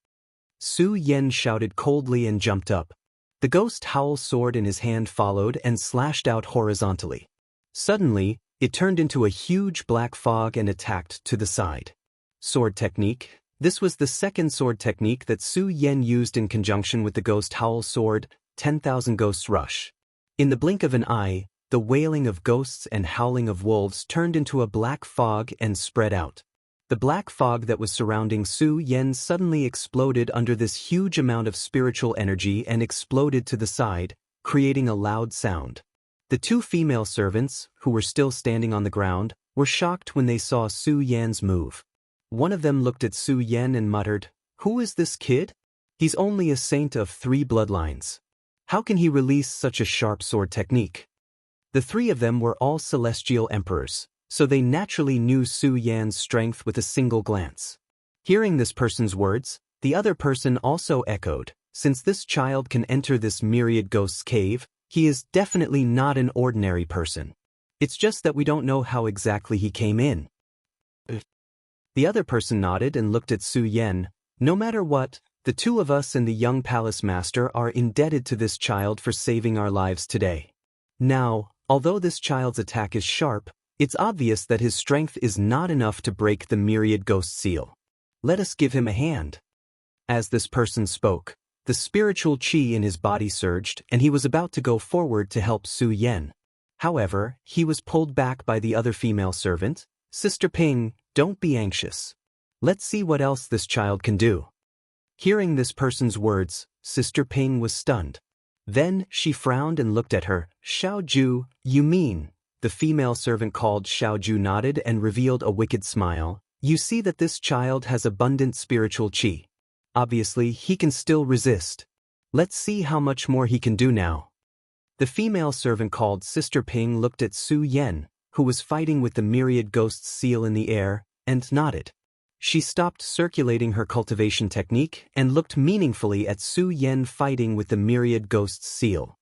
Su Yan shouted coldly and jumped up. The ghost howl sword in his hand followed and slashed out horizontally. Suddenly, it turned into a huge black fog and attacked to the side. Sword technique. This was the second sword technique that Su Yan used in conjunction with the ghost howl sword, 10,000 Ghosts Rush. In the blink of an eye, the wailing of ghosts and howling of wolves turned into a black fog and spread out. The black fog that was surrounding Su Yan suddenly exploded under this huge amount of spiritual energy and exploded to the side, creating a loud sound. The 2 female servants, who were still standing on the ground, were shocked when they saw Su Yan's move. One of them looked at Su Yan and muttered, "Who is this kid? He's only a saint of 3 bloodlines. How can he release such a sharp sword technique?" The 3 of them were all celestial emperors, so they naturally knew Su Yan's strength with a single glance. Hearing this person's words, the other person also echoed, "Since this child can enter this myriad ghosts cave, he is definitely not an ordinary person. It's just that we don't know how exactly he came in." The other person nodded and looked at Su Yan. "No matter what, the 2 of us and the young palace master are indebted to this child for saving our lives today. Now, although this child's attack is sharp, it's obvious that his strength is not enough to break the myriad ghost seal. Let us give him a hand." As this person spoke, the spiritual chi in his body surged and he was about to go forward to help Su Yan. However, he was pulled back by the other female servant. "Sister Ping, don't be anxious. Let's see what else this child can do." Hearing this person's words, Sister Ping was stunned. Then she frowned and looked at her. "Xiaoju, you mean?" The female servant called Xiaoju nodded and revealed a wicked smile. "You see that this child has abundant spiritual qi. Obviously, he can still resist. Let's see how much more he can do now." The female servant called Sister Ping looked at Su Yan, who was fighting with the myriad ghosts seal in the air, and nodded. She stopped circulating her cultivation technique and looked meaningfully at Su Yan fighting with the myriad ghosts seal.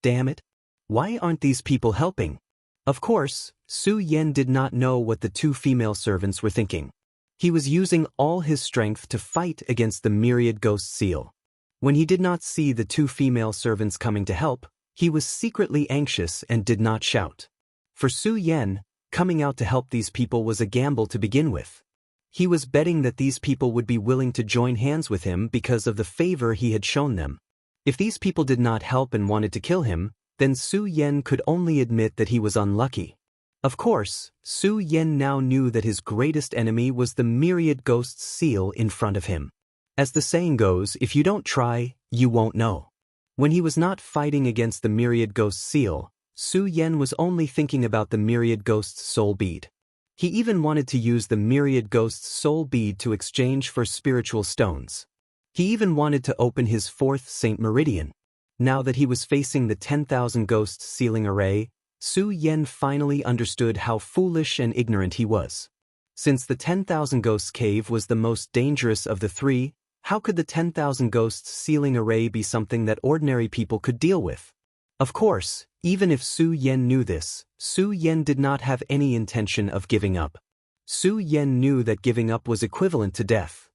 "Damn it! Why aren't these people helping?" Of course, Su Yan did not know what the two female servants were thinking. He was using all his strength to fight against the myriad ghost seal. When he did not see the two female servants coming to help, he was secretly anxious and did not shout. For Su Yan, coming out to help these people was a gamble to begin with. He was betting that these people would be willing to join hands with him because of the favor he had shown them. If these people did not help and wanted to kill him, then Su Yan could only admit that he was unlucky. Of course, Su Yan now knew that his greatest enemy was the myriad ghosts seal in front of him. As the saying goes, if you don't try, you won't know. When he was not fighting against the myriad ghost seal, Su Yan was only thinking about the myriad ghost's soul bead. He even wanted to use the myriad ghost's soul bead to exchange for spiritual stones. He even wanted to open his fourth Saint Meridian. Now that he was facing the 10,000 ghosts sealing array, Su Yan finally understood how foolish and ignorant he was. Since the 10,000 ghosts cave was the most dangerous of the three, how could the 10,000 ghosts sealing array be something that ordinary people could deal with? Of course, even if Su Yan knew this, Su Yan did not have any intention of giving up. Su Yan knew that giving up was equivalent to death.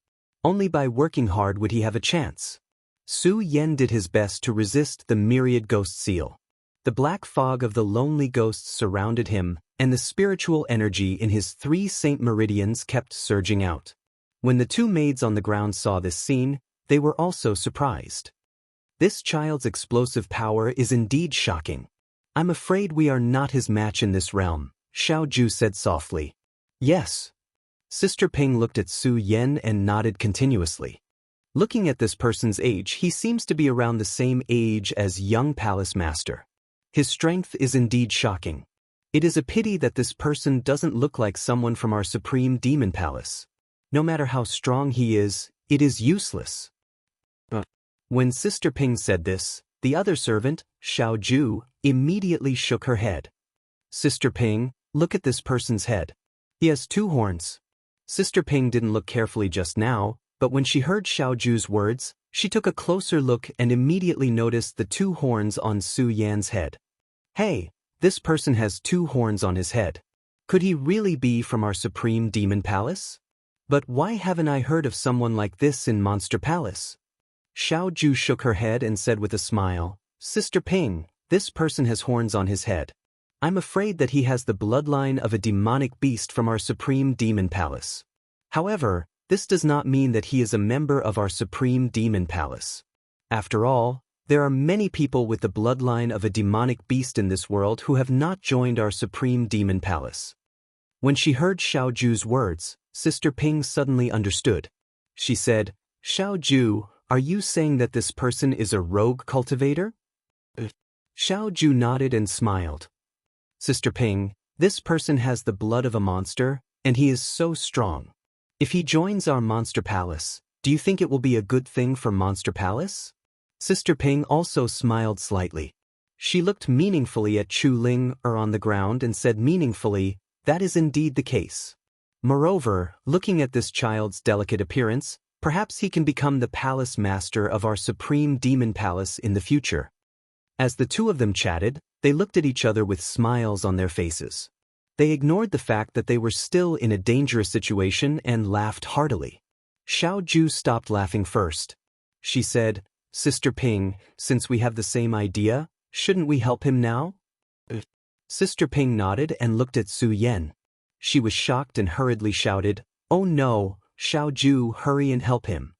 Only by working hard would he have a chance. Su Yan did his best to resist the myriad ghost seal. The black fog of the lonely ghosts surrounded him, and the spiritual energy in his 3 Saint Meridians kept surging out. When the 2 maids on the ground saw this scene, they were also surprised. This child's explosive power is indeed shocking. I'm afraid we are not his match in this realm, Xiao Ju said softly. Yes. Sister Ping looked at Su Yan and nodded continuously. Looking at this person's age, he seems to be around the same age as young Palace Master. His strength is indeed shocking. It is a pity that this person doesn't look like someone from our Supreme Demon Palace. No matter how strong he is, it is useless. When Sister Ping said this, the other servant, Xiao Ju, immediately shook her head. Sister Ping, look at this person's head. He has 2 horns. Sister Ping didn't look carefully just now, but when she heard Xiao Ju's words, she took a closer look and immediately noticed the 2 horns on Su Yan's head. Hey, this person has 2 horns on his head. Could he really be from our Supreme Demon Palace? But why haven't I heard of someone like this in Monster Palace? Xiao Ju shook her head and said with a smile, Sister Ping, this person has horns on his head. I'm afraid that he has the bloodline of a demonic beast from our Supreme Demon Palace. However, this does not mean that he is a member of our Supreme Demon Palace. After all, there are many people with the bloodline of a demonic beast in this world who have not joined our Supreme Demon Palace. When she heard Xiao Ju's words, Sister Ping suddenly understood. She said, Xiao Ju, are you saying that this person is a rogue cultivator? Xiao Ju nodded and smiled. Sister Ping, this person has the blood of a monster, and he is so strong. If he joins our Monster Palace, do you think it will be a good thing for Monster Palace? Sister Ping also smiled slightly. She looked meaningfully at Chu Ling on the ground and said meaningfully, that is indeed the case. Moreover, looking at this child's delicate appearance, perhaps he can become the palace master of our Supreme Demon Palace in the future. As the 2 of them chatted, they looked at each other with smiles on their faces. They ignored the fact that they were still in a dangerous situation and laughed heartily. Xiao Ju stopped laughing first. She said, Sister Ping, since we have the same idea, shouldn't we help him now? Sister Ping nodded and looked at Su Yan. She was shocked and hurriedly shouted, Oh no, Xiao Ju, hurry and help him.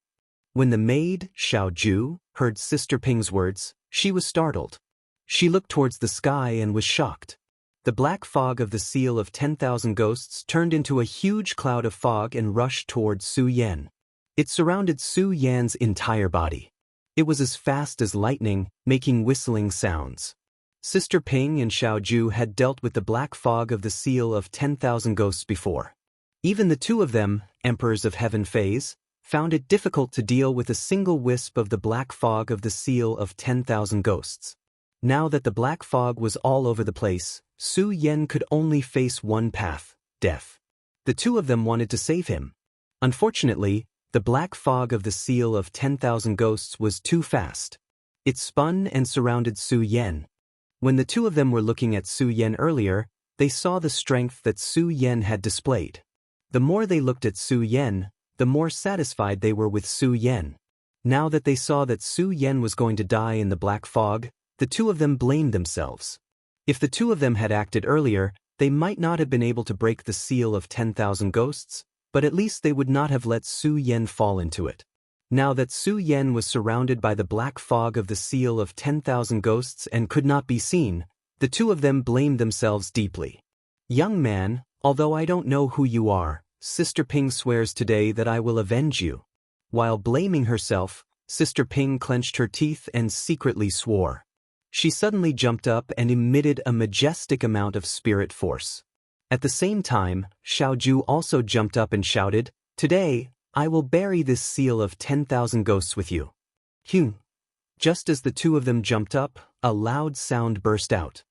When the maid, Xiao Ju, heard Sister Ping's words, she was startled. She looked towards the sky and was shocked. The black fog of the seal of 10,000 ghosts turned into a huge cloud of fog and rushed towards Su Yan. It surrounded Su Yan's entire body. It was as fast as lightning, making whistling sounds. Sister Ping and Xiao Ju had dealt with the black fog of the seal of 10,000 ghosts before. Even the 2 of them, Emperors of Heaven Phase, found it difficult to deal with a single wisp of the black fog of the seal of 10,000 ghosts. Now that the black fog was all over the place, Su Yan could only face one path, death. The 2 of them wanted to save him. Unfortunately, the black fog of the seal of 10,000 ghosts was too fast. It spun and surrounded Su Yan. When the 2 of them were looking at Su Yan earlier, they saw the strength that Su Yan had displayed. The more they looked at Su Yan, the more satisfied they were with Su Yan. Now that they saw that Su Yan was going to die in the black fog, the two of them blamed themselves. If the two of them had acted earlier, they might not have been able to break the seal of 10,000 ghosts, but at least they would not have let Su Yan fall into it. Now that Su Yan was surrounded by the black fog of the seal of 10,000 ghosts and could not be seen, the two of them blamed themselves deeply. Young man, although I don't know who you are, Sister Ping swears today that I will avenge you. While blaming herself, Sister Ping clenched her teeth and secretly swore. She suddenly jumped up and emitted a majestic amount of spirit force. At the same time, Xiaoju also jumped up and shouted, "Today, I will bury this seal of 10,000 ghosts with you." Phew! Just as the two of them jumped up, a loud sound burst out.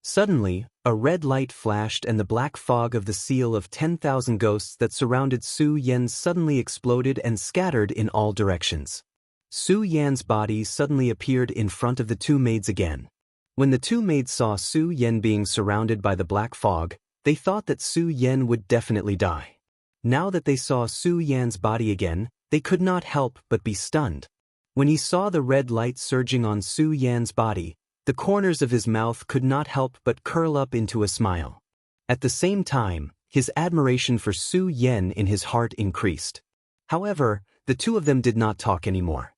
Suddenly, a red light flashed and the black fog of the seal of 10,000 ghosts that surrounded Su Yan suddenly exploded and scattered in all directions. Su Yan's body suddenly appeared in front of the two maids again. When the two maids saw Su Yan being surrounded by the black fog, they thought that Su Yan would definitely die. Now that they saw Su Yan's body again, they could not help but be stunned. When he saw the red light surging on Su Yan's body, the corners of his mouth could not help but curl up into a smile. At the same time, his admiration for Su Yan in his heart increased. However, the two of them did not talk anymore.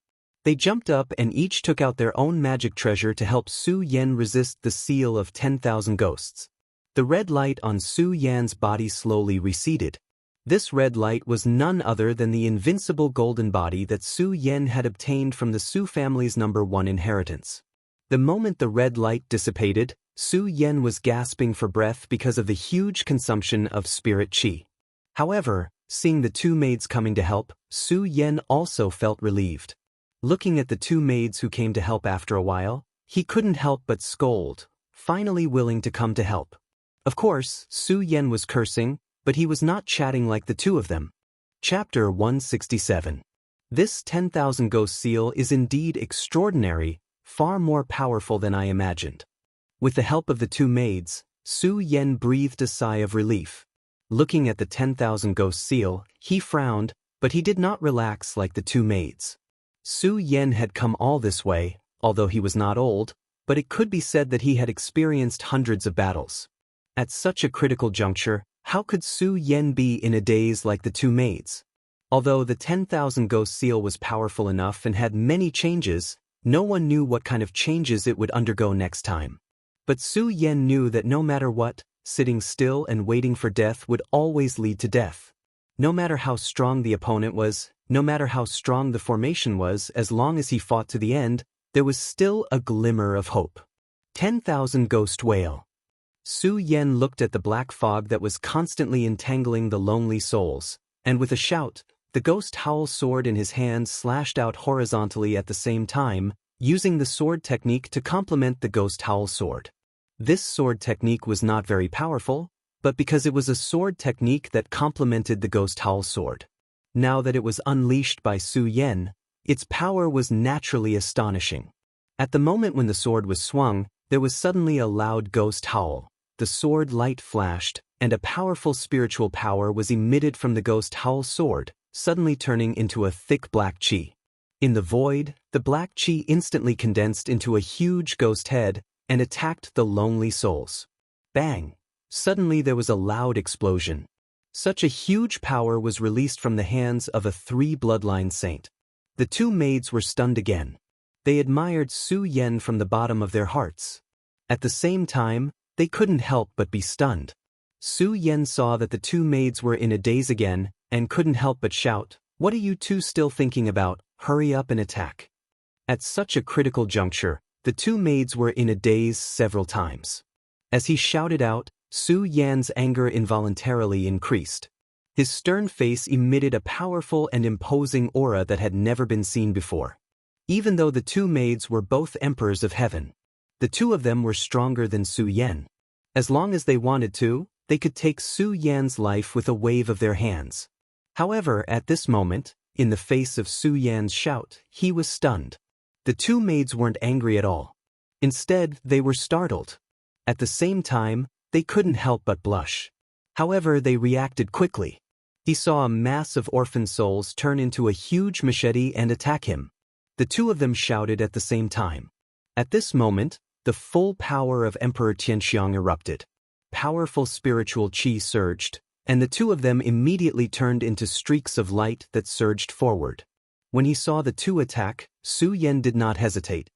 They jumped up and each took out their own magic treasure to help Su Yan resist the seal of 10,000 ghosts. The red light on Su Yan's body slowly receded. This red light was none other than the invincible golden body that Su Yan had obtained from the Su family's #1 inheritance. The moment the red light dissipated, Su Yan was gasping for breath because of the huge consumption of spirit qi. However, seeing the two maids coming to help, Su Yan also felt relieved. Looking at the two maids who came to help after a while, he couldn't help but scold, finally willing to come to help. Of course, Su Yan was cursing, but he was not chatting like the two of them. Chapter 167. This 10,000 ghost seal is indeed extraordinary, far more powerful than I imagined. With the help of the two maids, Su Yan breathed a sigh of relief. Looking at the 10,000 ghost seal, he frowned, but he did not relax like the two maids. Su Yan had come all this way, although he was not old, but it could be said that he had experienced hundreds of battles. At such a critical juncture, how could Su Yan be in a daze like the two maids? Although the 10,000 ghost seal was powerful enough and had many changes, no one knew what kind of changes it would undergo next time. But Su Yan knew that no matter what, sitting still and waiting for death would always lead to death. No matter how strong the opponent was, no matter how strong the formation was, as long as he fought to the end, there was still a glimmer of hope. 10,000 Ghost Whale. Su Yan looked at the black fog that was constantly entangling the lonely souls, and with a shout, the ghost howl sword in his hand slashed out horizontally at the same time, using the sword technique to complement the ghost howl sword. This sword technique was not very powerful, but because it was a sword technique that complemented the ghost howl sword. Now that it was unleashed by Su Yan, its power was naturally astonishing. At the moment when the sword was swung, there was suddenly a loud ghost howl. The sword light flashed, and a powerful spiritual power was emitted from the ghost howl sword, suddenly turning into a thick black qi. In the void, the black qi instantly condensed into a huge ghost head and attacked the lonely souls. Bang! Suddenly there was a loud explosion. Such a huge power was released from the hands of a 3-bloodline saint. The two maids were stunned again. They admired Su Yan from the bottom of their hearts. At the same time, they couldn't help but be stunned. Su Yan saw that the two maids were in a daze again, and couldn't help but shout, "What are you two still thinking about? Hurry up and attack." At such a critical juncture, the two maids were in a daze several times. As he shouted out, Su Yan's anger involuntarily increased. His stern face emitted a powerful and imposing aura that had never been seen before. Even though the two maids were both emperors of heaven, the two of them were stronger than Su Yan. As long as they wanted to, they could take Su Yan's life with a wave of their hands. However, at this moment, in the face of Su Yan's shout, he was stunned. The two maids weren't angry at all. Instead, they were startled. At the same time, they couldn't help but blush. However, they reacted quickly. He saw a mass of orphan souls turn into a huge machete and attack him. The two of them shouted at the same time. At this moment, the full power of Emperor Tianxiang erupted. Powerful spiritual qi surged, and the two of them immediately turned into streaks of light that surged forward. When he saw the two attack, Su Yan did not hesitate.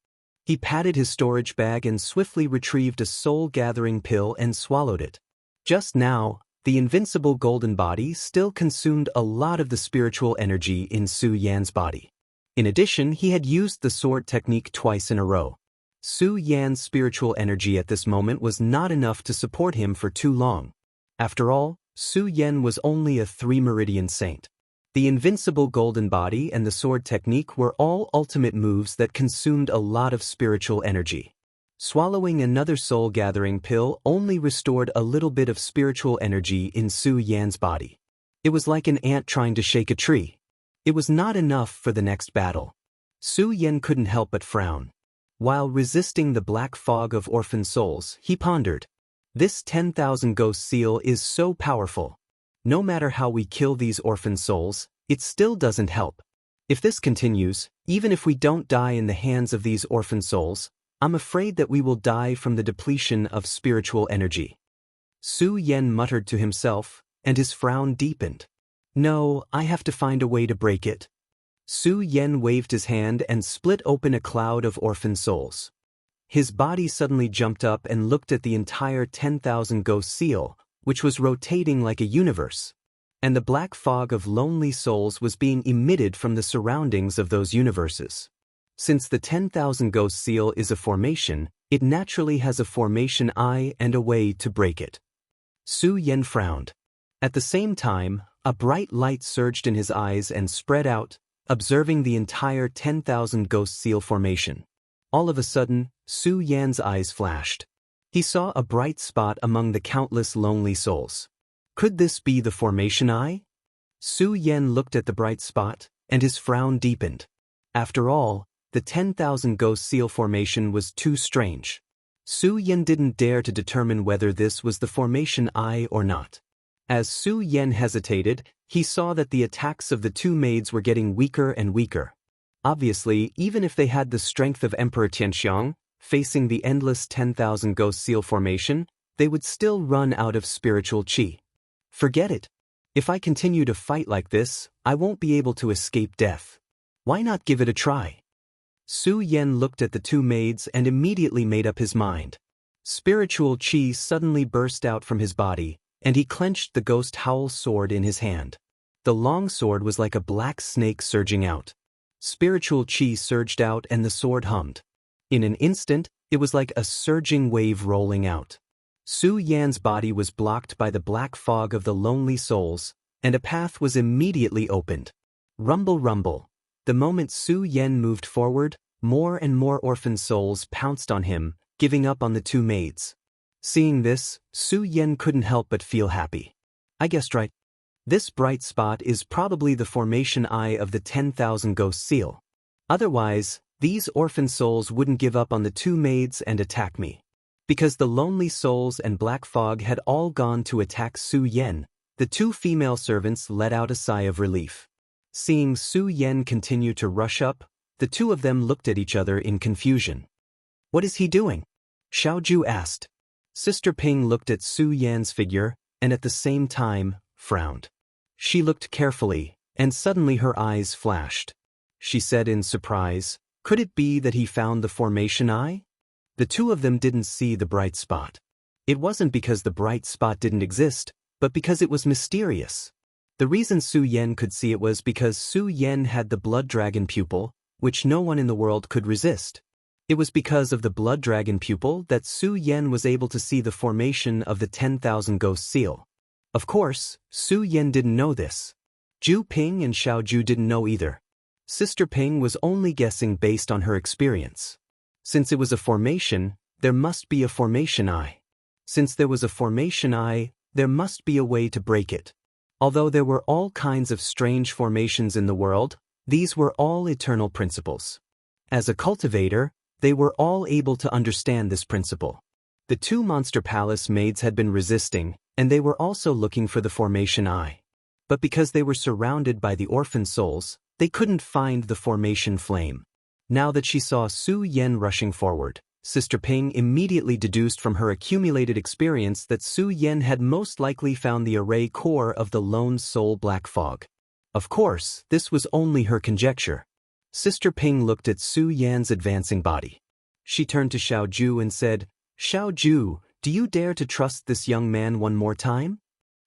He patted his storage bag and swiftly retrieved a soul-gathering pill and swallowed it. Just now, the invincible golden body still consumed a lot of the spiritual energy in Su Yan's body. In addition, he had used the sword technique twice in a row. Su Yan's spiritual energy at this moment was not enough to support him for too long. After all, Su Yan was only a 3-meridian saint. The invincible golden body and the sword technique were all ultimate moves that consumed a lot of spiritual energy. Swallowing another soul-gathering pill only restored a little bit of spiritual energy in Su Yan's body. It was like an ant trying to shake a tree. It was not enough for the next battle. Su Yan couldn't help but frown. While resisting the black fog of orphan souls, he pondered. This 10,000 ghost seal is so powerful. No matter how we kill these orphan souls, it still doesn't help. If this continues, even if we don't die in the hands of these orphan souls, I'm afraid that we will die from the depletion of spiritual energy. Su Yan muttered to himself, and his frown deepened. No, I have to find a way to break it. Su Yan waved his hand and split open a cloud of orphan souls. His body suddenly jumped up and looked at the entire 10,000 ghost seal, which was rotating like a universe. And the black fog of lonely souls was being emitted from the surroundings of those universes. Since the 10,000 ghost seal is a formation, it naturally has a formation eye and a way to break it. Su Yan frowned. At the same time, a bright light surged in his eyes and spread out, observing the entire 10,000 ghost seal formation. All of a sudden, Su Yan's eyes flashed. He saw a bright spot among the countless lonely souls. Could this be the formation eye? Su Yan looked at the bright spot, and his frown deepened. After all, the 10,000 ghost seal formation was too strange. Su Yan didn't dare to determine whether this was the formation eye or not. As Su Yan hesitated, he saw that the attacks of the two maids were getting weaker and weaker. Obviously, even if they had the strength of Emperor Tianxiang, facing the endless 10,000 ghost seal formation, they would still run out of spiritual qi. Forget it. If I continue to fight like this, I won't be able to escape death. Why not give it a try? Su Yan looked at the two maids and immediately made up his mind. Spiritual qi suddenly burst out from his body, and he clenched the ghost howl sword in his hand. The long sword was like a black snake surging out. Spiritual qi surged out and the sword hummed. In an instant, it was like a surging wave rolling out. Su Yan's body was blocked by the black fog of the lonely souls, and a path was immediately opened. Rumble, rumble. The moment Su Yan moved forward, more and more orphan souls pounced on him, giving up on the two maids. Seeing this, Su Yan couldn't help but feel happy. I guessed right. This bright spot is probably the formation eye of the 10,000 ghost seal. Otherwise, these orphan souls wouldn't give up on the two maids and attack me. Because the lonely souls and black fog had all gone to attack Su Yan, the two female servants let out a sigh of relief. Seeing Su Yan continue to rush up, the two of them looked at each other in confusion. What is he doing? Xiaoju asked. Sister Ping looked at Su Yan's figure, and at the same time, frowned. She looked carefully, and suddenly her eyes flashed. She said in surprise, could it be that he found the formation eye? The two of them didn't see the bright spot. It wasn't because the bright spot didn't exist, but because it was mysterious. The reason Su Yan could see it was because Su Yan had the blood dragon pupil, which no one in the world could resist. It was because of the blood dragon pupil that Su Yan was able to see the formation of the 10,000 ghost seal. Of course, Su Yan didn't know this. Ju Ping and Xiaoju didn't know either. Sister Ping was only guessing based on her experience. Since it was a formation, there must be a formation eye. Since there was a formation eye, there must be a way to break it. Although there were all kinds of strange formations in the world, these were all eternal principles. As a cultivator, they were all able to understand this principle. The two Monster Palace maids had been resisting, and they were also looking for the formation eye. But because they were surrounded by the orphan souls, they couldn't find the formation flame. Now that she saw Su Yan rushing forward, Sister Ping immediately deduced from her accumulated experience that Su Yan had most likely found the array core of the lone soul black fog. Of course, this was only her conjecture. Sister Ping looked at Su Yan's advancing body. She turned to Xiao Ju and said, "Xiao Ju, do you dare to trust this young man one more time?"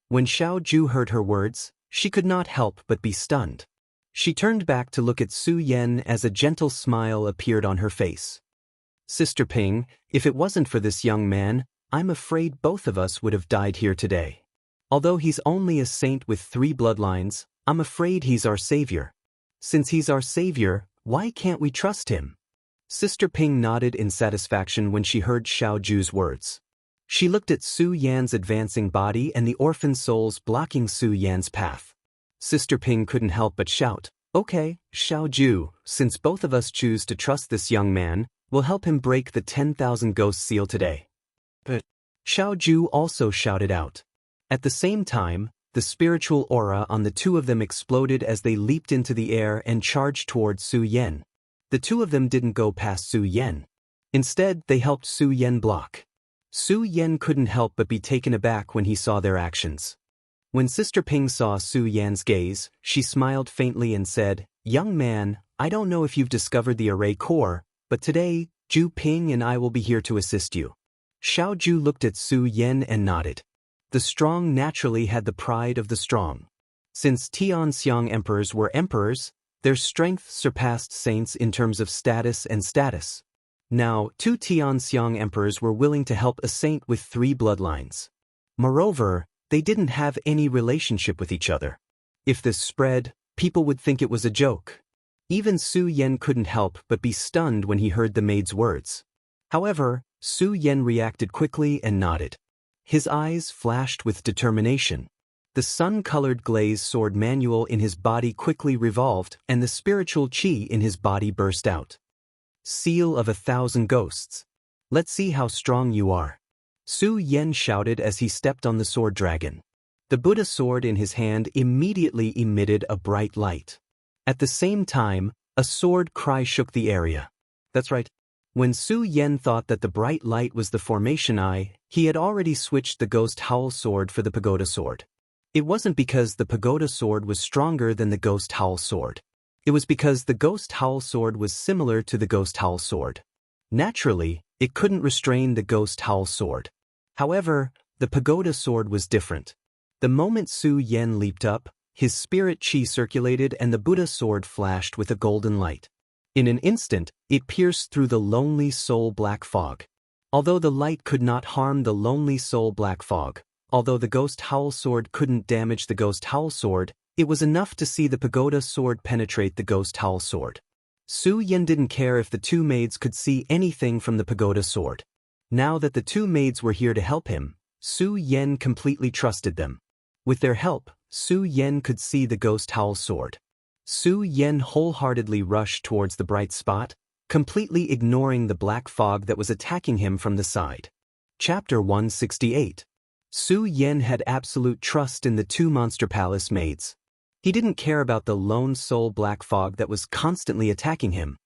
When Xiao Ju heard her words, she could not help but be stunned. She turned back to look at Su Yan as a gentle smile appeared on her face. "Sister Ping, if it wasn't for this young man, I'm afraid both of us would have died here today. Although he's only a saint with 3 bloodlines, I'm afraid he's our savior. Since he's our savior, why can't we trust him?" Sister Ping nodded in satisfaction when she heard Xiao Ju's words. She looked at Su Yan's advancing body and the orphan souls blocking Su Yan's path. Sister Ping couldn't help but shout, "Okay, Xiao Ju, since both of us choose to trust this young man, we'll help him break the 10,000 ghost seal today." But Xiao Ju also shouted out. At the same time, the spiritual aura on the two of them exploded as they leaped into the air and charged toward Su Yan. The two of them didn't go past Su Yan. Instead, they helped Su Yan block. Su Yan couldn't help but be taken aback when he saw their actions. When Sister Ping saw Su Yan's gaze, she smiled faintly and said, "Young man, I don't know if you've discovered the array core, but today, Ju Ping and I will be here to assist you." Xiao Ju looked at Su Yan and nodded. The strong naturally had the pride of the strong. Since Tianxiang emperors were emperors, their strength surpassed saints in terms of status and status. Now, 2 Tianxiang emperors were willing to help a saint with 3 bloodlines. Moreover, they didn't have any relationship with each other. If this spread, people would think it was a joke. Even Su Yan couldn't help but be stunned when he heard the maid's words. However, Su Yan reacted quickly and nodded. His eyes flashed with determination. The sun-colored glaze sword manual in his body quickly revolved and the spiritual chi in his body burst out. "Seal of 1,000 ghosts. Let's see how strong you are." Su Yan shouted as he stepped on the sword dragon. The Buddha sword in his hand immediately emitted a bright light. At the same time, a sword cry shook the area. That's right. When Su Yan thought that the bright light was the formation eye, he had already switched the ghost howl sword for the pagoda sword. It wasn't because the pagoda sword was stronger than the ghost howl sword. It was because the ghost howl sword was similar to the ghost howl sword. Naturally, it couldn't restrain the ghost howl sword. However, the pagoda sword was different. The moment Su Yan leaped up, his spirit chi circulated and the Buddha sword flashed with a golden light. In an instant, it pierced through the lonely soul black fog. Although the light could not harm the lonely soul black fog, although the ghost howl sword couldn't damage the ghost howl sword, it was enough to see the pagoda sword penetrate the ghost howl sword. Su Yan didn't care if the 2 maids could see anything from the pagoda sword. Now that the 2 maids were here to help him, Su Yan completely trusted them. With their help, Su Yan could see the ghost howl sword. Su Yan wholeheartedly rushed towards the bright spot, completely ignoring the black fog that was attacking him from the side. Chapter 168. Su Yan had absolute trust in the 2 Monster Palace maids. He didn't care about the lone soul black fog that was constantly attacking him.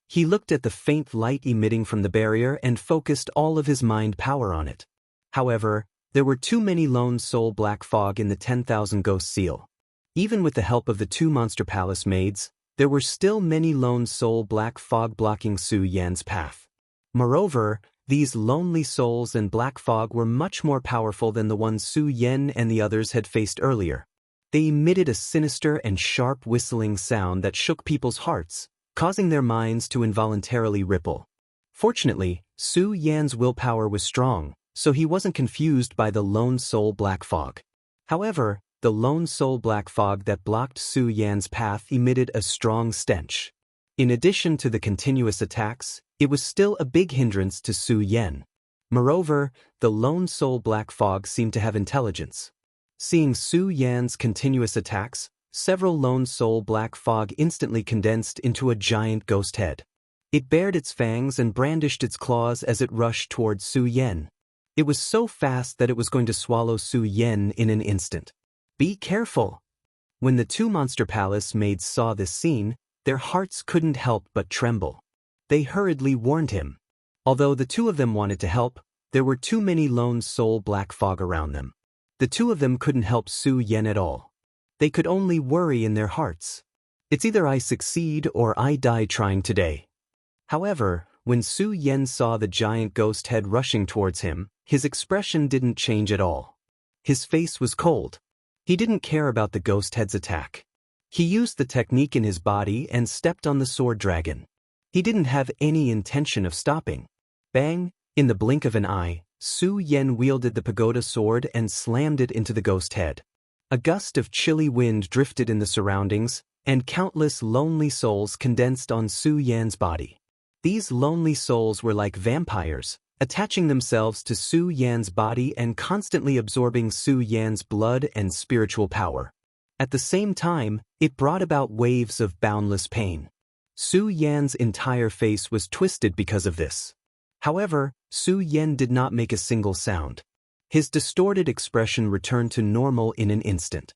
He looked at the faint light emitting from the barrier and focused all of his mind power on it. However, there were too many lone soul black fog in the 10,000 ghost seal. Even with the help of the 2 Monster Palace maids, there were still many lone soul black fog blocking Su Yan's path. Moreover, these lonely souls and black fog were much more powerful than the ones Su Yan and the others had faced earlier. They emitted a sinister and sharp whistling sound that shook people's hearts, causing their minds to involuntarily ripple. Fortunately, Su Yan's willpower was strong, so he wasn't confused by the lone soul black fog. However, the lone soul black fog that blocked Su Yan's path emitted a strong stench. In addition to the continuous attacks, it was still a big hindrance to Su Yan. Moreover, the lone soul black fog seemed to have intelligence. Seeing Su Yan's continuous attacks, several lone soul black fog instantly condensed into a giant ghost head. It bared its fangs and brandished its claws as it rushed towards Su Yan. It was so fast that it was going to swallow Su Yan in an instant. Be careful! When the two Monster Palace maids saw this scene, their hearts couldn't help but tremble. They hurriedly warned him. Although the two of them wanted to help, there were too many lone soul black fog around them. The two of them couldn't help Su Yan at all. They could only worry in their hearts. It's either I succeed or I die trying today. However, when Su Yan saw the giant ghost head rushing towards him, his expression didn't change at all. His face was cold. He didn't care about the ghost head's attack. He used the technique in his body and stepped on the sword dragon. He didn't have any intention of stopping. Bang! In the blink of an eye, Su Yan wielded the pagoda sword and slammed it into the ghost head. A gust of chilly wind drifted in the surroundings, and countless lonely souls condensed on Su Yan's body. These lonely souls were like vampires, attaching themselves to Su Yan's body and constantly absorbing Su Yan's blood and spiritual power. At the same time, it brought about waves of boundless pain. Su Yan's entire face was twisted because of this. However, Su Yan did not make a single sound. His distorted expression returned to normal in an instant.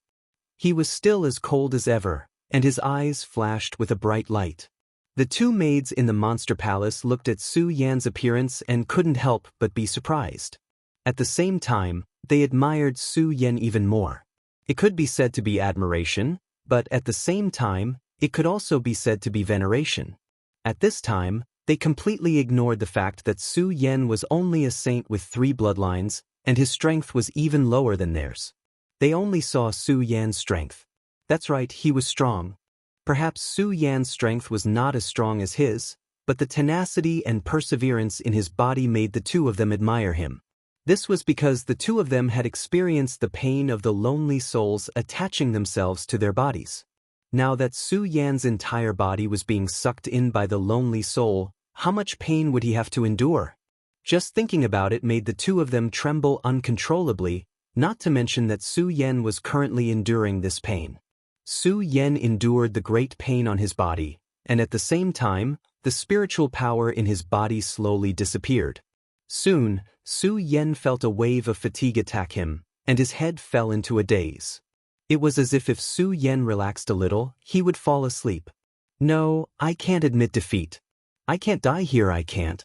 He was still as cold as ever, and his eyes flashed with a bright light. The two maids in the Monster Palace looked at Su Yan's appearance and couldn't help but be surprised. At the same time, they admired Su Yan even more. It could be said to be admiration, but at the same time, it could also be said to be veneration. At this time, they completely ignored the fact that Su Yan was only a saint with 3 bloodlines, and his strength was even lower than theirs. They only saw Su Yan's strength. That's right, he was strong. Perhaps Su Yan's strength was not as strong as his, but the tenacity and perseverance in his body made the two of them admire him. This was because the two of them had experienced the pain of the lonely souls attaching themselves to their bodies. Now that Su Yan's entire body was being sucked in by the lonely soul, how much pain would he have to endure? Just thinking about it made the two of them tremble uncontrollably, not to mention that Su Yan was currently enduring this pain. Su Yan endured the great pain on his body, and at the same time, the spiritual power in his body slowly disappeared. Soon, Su Yan felt a wave of fatigue attack him, and his head fell into a daze. It was as if Su Yan relaxed a little, he would fall asleep. No, I can't admit defeat. I can't die here, I can't.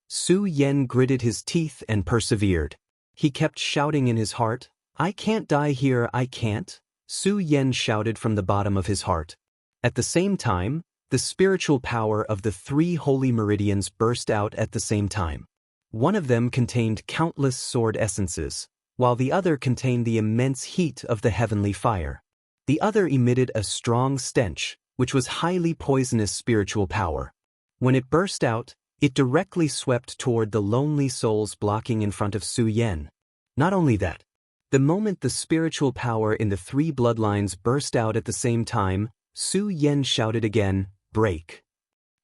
Su Yan gritted his teeth and persevered. He kept shouting in his heart, I can't die here, I can't. Su Yan shouted from the bottom of his heart. At the same time, the spiritual power of the 3 holy meridians burst out at the same time. One of them contained countless sword essences, while the other contained the immense heat of the heavenly fire. The other emitted a strong stench, which was highly poisonous spiritual power. When it burst out, it directly swept toward the lonely souls blocking in front of Su Yan. Not only that, the moment the spiritual power in the 3 bloodlines burst out at the same time, Su Yan shouted again, break.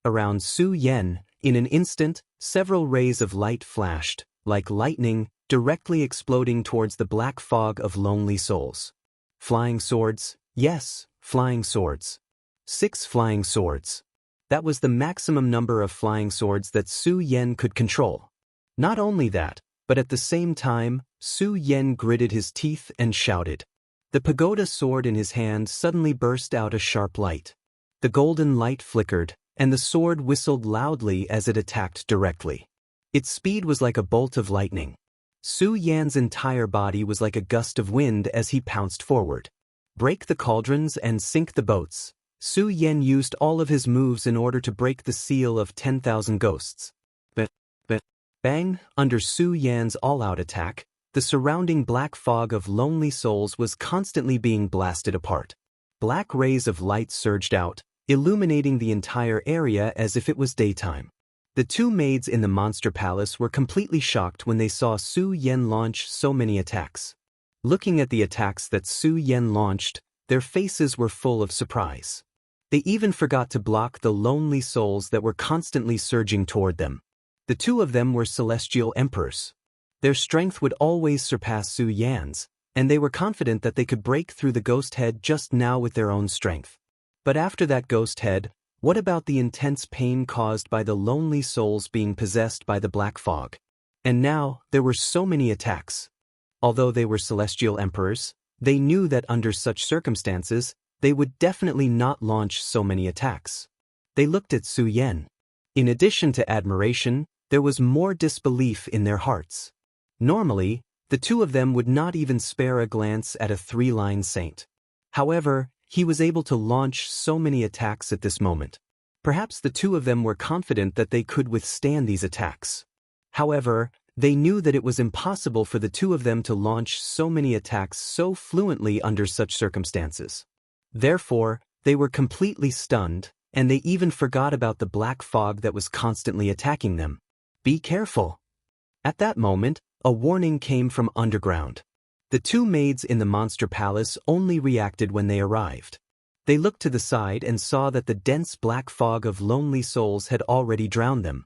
Around Su Yan, in an instant, several rays of light flashed, like lightning, directly exploding towards the black fog of lonely souls. Flying swords, yes, flying swords. 6 flying swords. That was the maximum number of flying swords that Su Yan could control. Not only that, but at the same time, Su Yan gritted his teeth and shouted. The pagoda sword in his hand suddenly burst out a sharp light. The golden light flickered, and the sword whistled loudly as it attacked directly. Its speed was like a bolt of lightning. Su Yan's entire body was like a gust of wind as he pounced forward. Break the cauldrons and sink the boats. Su Yan used all of his moves in order to break the seal of 10,000 ghosts. But, bang, under Su Yan's all-out attack, the surrounding black fog of lonely souls was constantly being blasted apart. Black rays of light surged out, illuminating the entire area as if it was daytime. The two maids in the Monster Palace were completely shocked when they saw Su Yan launch so many attacks. Looking at the attacks that Su Yan launched, their faces were full of surprise. They even forgot to block the lonely souls that were constantly surging toward them. The two of them were celestial emperors. Their strength would always surpass Su Yan's, and they were confident that they could break through the ghost head just now with their own strength. But after that ghost head, what about the intense pain caused by the lonely souls being possessed by the black fog? And now, there were so many attacks. Although they were celestial emperors, they knew that under such circumstances, they would definitely not launch so many attacks. They looked at Su Yan. In addition to admiration, there was more disbelief in their hearts. Normally, the two of them would not even spare a glance at a three-line saint. However, he was able to launch so many attacks at this moment. Perhaps the two of them were confident that they could withstand these attacks. However, they knew that it was impossible for the two of them to launch so many attacks so fluently under such circumstances. Therefore, they were completely stunned, and they even forgot about the black fog that was constantly attacking them. Be careful! At that moment, a warning came from underground. The two maids in the monster palace only reacted when they arrived. They looked to the side and saw that the dense black fog of lonely souls had already drowned them.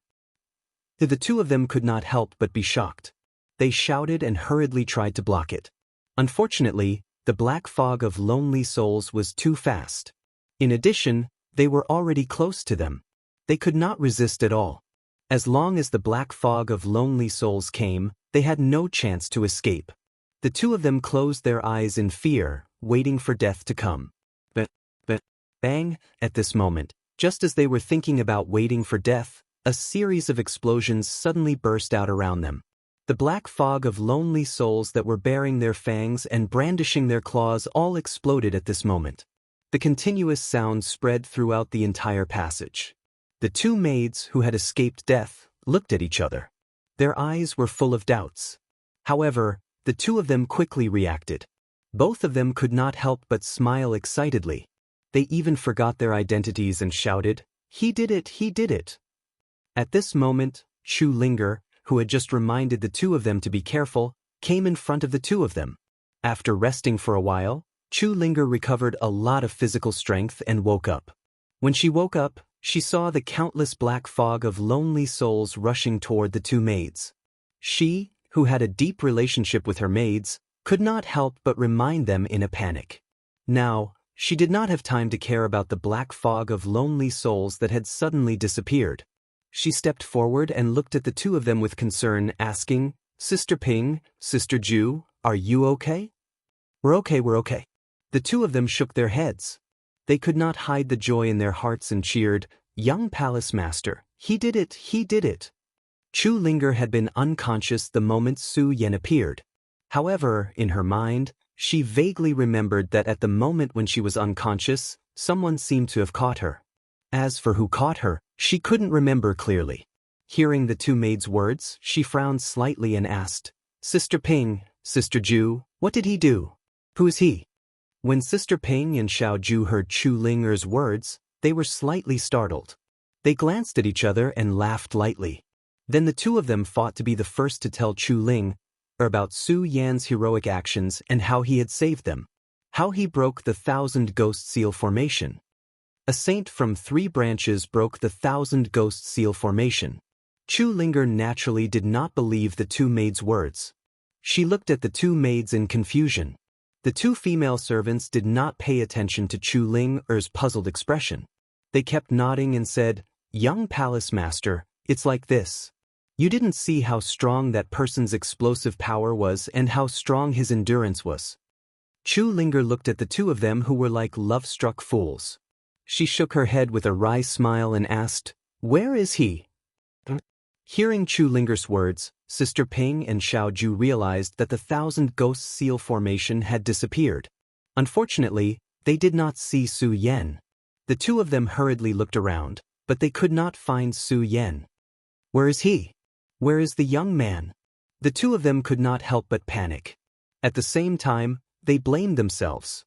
The two of them could not help but be shocked. They shouted and hurriedly tried to block it. Unfortunately, the black fog of lonely souls was too fast. In addition, they were already close to them. They could not resist at all. As long as the black fog of lonely souls came, they had no chance to escape. The two of them closed their eyes in fear, waiting for death to come. But, bang, at this moment, just as they were thinking about waiting for death, a series of explosions suddenly burst out around them. The black fog of lonely souls that were baring their fangs and brandishing their claws all exploded at this moment. The continuous sound spread throughout the entire passage. The two maids who had escaped death looked at each other. Their eyes were full of doubts. However, the two of them quickly reacted. Both of them could not help but smile excitedly. They even forgot their identities and shouted, "He did it, he did it!" At this moment, Chu Linger, who had just reminded the two of them to be careful, came in front of the two of them. After resting for a while, Chu Linger recovered a lot of physical strength and woke up. When she woke up, she saw the countless black fog of lonely souls rushing toward the two maids. She, who had a deep relationship with her maids, could not help but remind them in a panic. Now, she did not have time to care about the black fog of lonely souls that had suddenly disappeared. She stepped forward and looked at the two of them with concern, asking, "Sister Ping, Sister Ju, are you okay?" We're okay. The two of them shook their heads. They could not hide the joy in their hearts and cheered, "Young Palace Master, he did it, he did it!" Chu Linger had been unconscious the moment Su Yan appeared. However, in her mind, she vaguely remembered that at the moment when she was unconscious, someone seemed to have caught her. As for who caught her, she couldn't remember clearly. Hearing the two maids' words, she frowned slightly and asked, "Sister Ping, Sister Ju, what did he do? Who is he?" When Sister Ping and Xiao Ju heard Chu Linger's words, they were slightly startled. They glanced at each other and laughed lightly. Then the two of them fought to be the first to tell Chu Ling about Su Yan's heroic actions and how he had saved them. How he broke the 1,000 Ghost Seal formation. A saint from 3 branches broke the 1,000 Ghost Seal formation. Chu Linger naturally did not believe the two maids' words. She looked at the two maids in confusion. The two female servants did not pay attention to Chu Linger's puzzled expression. They kept nodding and said, "Young Palace Master, it's like this. You didn't see how strong that person's explosive power was and how strong his endurance was." Chu Linger looked at the two of them who were like love-struck fools. She shook her head with a wry smile and asked, "Where is he?" Hearing Chu Linger's words, Sister Ping and Xiao Ju realized that the 1,000 Ghost Seal formation had disappeared. Unfortunately, they did not see Su Yan. The two of them hurriedly looked around, but they could not find Su Yan. Where is he? Where is the young man? The two of them could not help but panic. At the same time, they blamed themselves.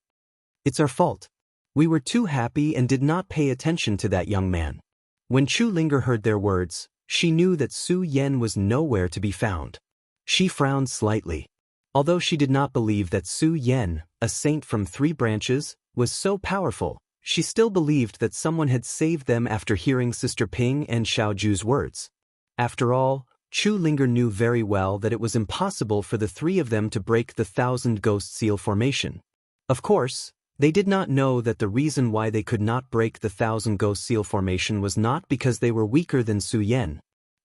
It's our fault. We were too happy and did not pay attention to that young man. When Chu Linger heard their words, she knew that Su Yan was nowhere to be found. She frowned slightly. Although she did not believe that Su Yan, a saint from 3 branches, was so powerful, she still believed that someone had saved them after hearing Sister Ping and Xiao Ju's words. After all, Chu Linger knew very well that it was impossible for the 3 of them to break the 1,000 Ghost Seal formation. Of course, they did not know that the reason why they could not break the 1,000 Ghost Seal formation was not because they were weaker than Su Yan,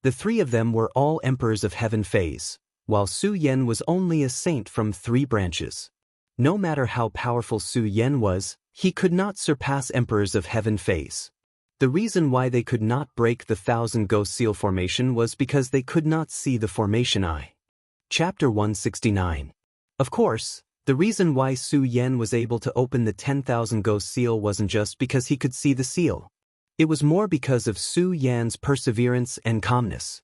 The three of them were all emperors of heaven phase, while Su Yan was only a saint from 3 branches. No matter how powerful Su Yan was, he could not surpass emperors of heaven phase. The reason why they could not break the 1,000 Ghost Seal formation was because they could not see the formation eye. Chapter 169. Of course, the reason why Su Yan was able to open the 10,000 Ghost Seal wasn't just because he could see the seal. It was more because of Su Yan's perseverance and calmness.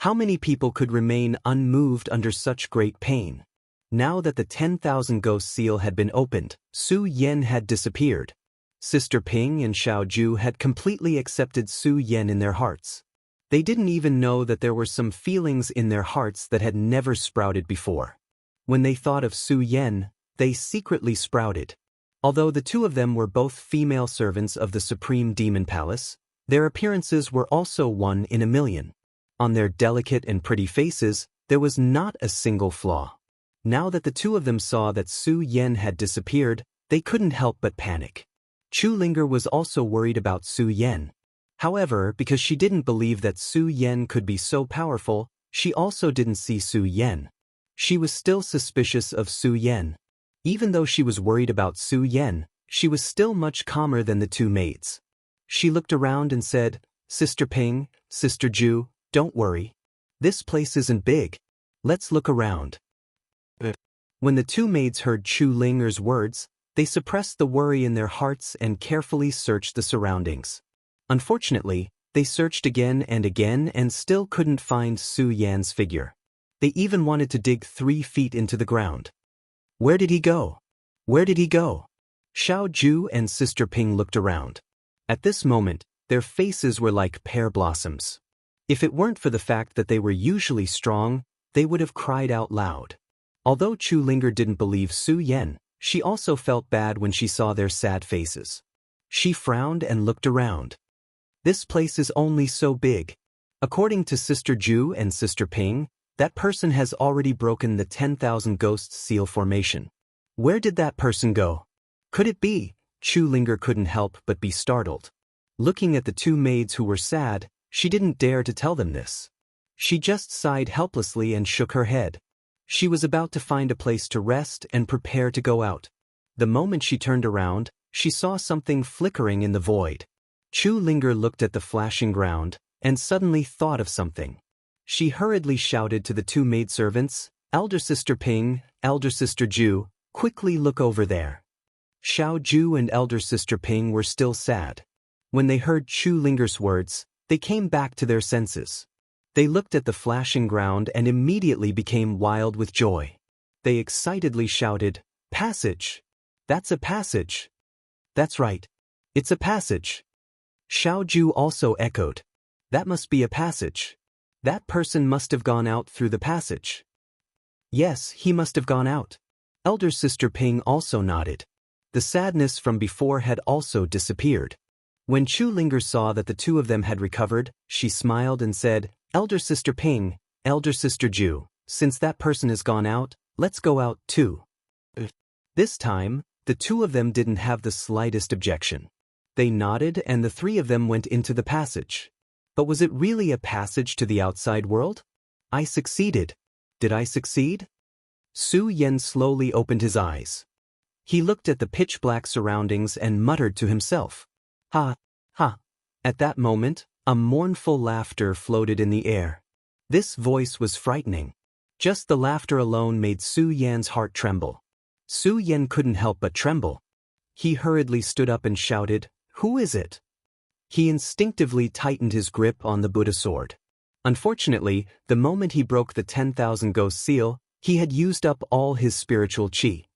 How many people could remain unmoved under such great pain? Now that the 10,000 Ghost Seal had been opened, Su Yan had disappeared. Sister Ping and Xiao Ju had completely accepted Su Yan in their hearts. They didn't even know that there were some feelings in their hearts that had never sprouted before. When they thought of Su Yan, they secretly sprouted. Although the two of them were both female servants of the Supreme Demon Palace, their appearances were also 1 in a million. On their delicate and pretty faces, there was not a single flaw. Now that the two of them saw that Su Yan had disappeared, they couldn't help but panic. Chu Linger was also worried about Su Yan. However, because she didn't believe that Su Yan could be so powerful, she also didn't see Su Yan. She was still suspicious of Su Yan. Even though she was worried about Su Yan, she was still much calmer than the 2 maids. She looked around and said, "Sister Ping, Sister Ju, don't worry. This place isn't big. Let's look around." When the 2 maids heard Chu Linger's words, they suppressed the worry in their hearts and carefully searched the surroundings. Unfortunately, they searched again and still couldn't find Su Yan's figure. They even wanted to dig 3 feet into the ground. Where did he go? Where did he go? Xiao Ju and Sister Ping looked around. At this moment, their faces were like pear blossoms. If it weren't for the fact that they were usually strong, they would have cried out loud. Although Chu Linger didn't believe Su Yan, she also felt bad when she saw their sad faces. She frowned and looked around. This place is only so big. According to Sister Ju and Sister Ping, that person has already broken the 10,000 Ghost Seal formation. Where did that person go? Could it be? Chu Linger couldn't help but be startled. Looking at the 2 maids who were sad, she didn't dare to tell them this. She just sighed helplessly and shook her head. She was about to find a place to rest and prepare to go out. The moment she turned around, she saw something flickering in the void. Chu Linger looked at the flashing ground and suddenly thought of something. She hurriedly shouted to the 2 maidservants, "Elder Sister Ping, Elder Sister Ju, quickly look over there." Xiao Ju and Elder Sister Ping were still sad. When they heard Chu Linger's words, they came back to their senses. They looked at the flashing ground and immediately became wild with joy. They excitedly shouted, "Passage! That's a passage! That's right. It's a passage." Xiao Ju also echoed, "That must be a passage. That person must have gone out through the passage." "Yes, he must have gone out." Elder Sister Ping also nodded. The sadness from before had also disappeared. When Chu Linger saw that the 2 of them had recovered, she smiled and said, "Elder Sister Ping, Elder Sister Ju, since that person has gone out, let's go out too." This time, the 2 of them didn't have the slightest objection. They nodded and the 3 of them went into the passage. But was it really a passage to the outside world? I succeeded. Did I succeed? Su Yan slowly opened his eyes. He looked at the pitch-black surroundings and muttered to himself, "Ha, ha." At that moment, a mournful laughter floated in the air. This voice was frightening. Just the laughter alone made Su Yan's heart tremble. Su Yan couldn't help but tremble. He hurriedly stood up and shouted, "Who is it?" He instinctively tightened his grip on the Buddha sword. Unfortunately, the moment he broke the 10,000 Ghost Seal, he had used up all his spiritual qi.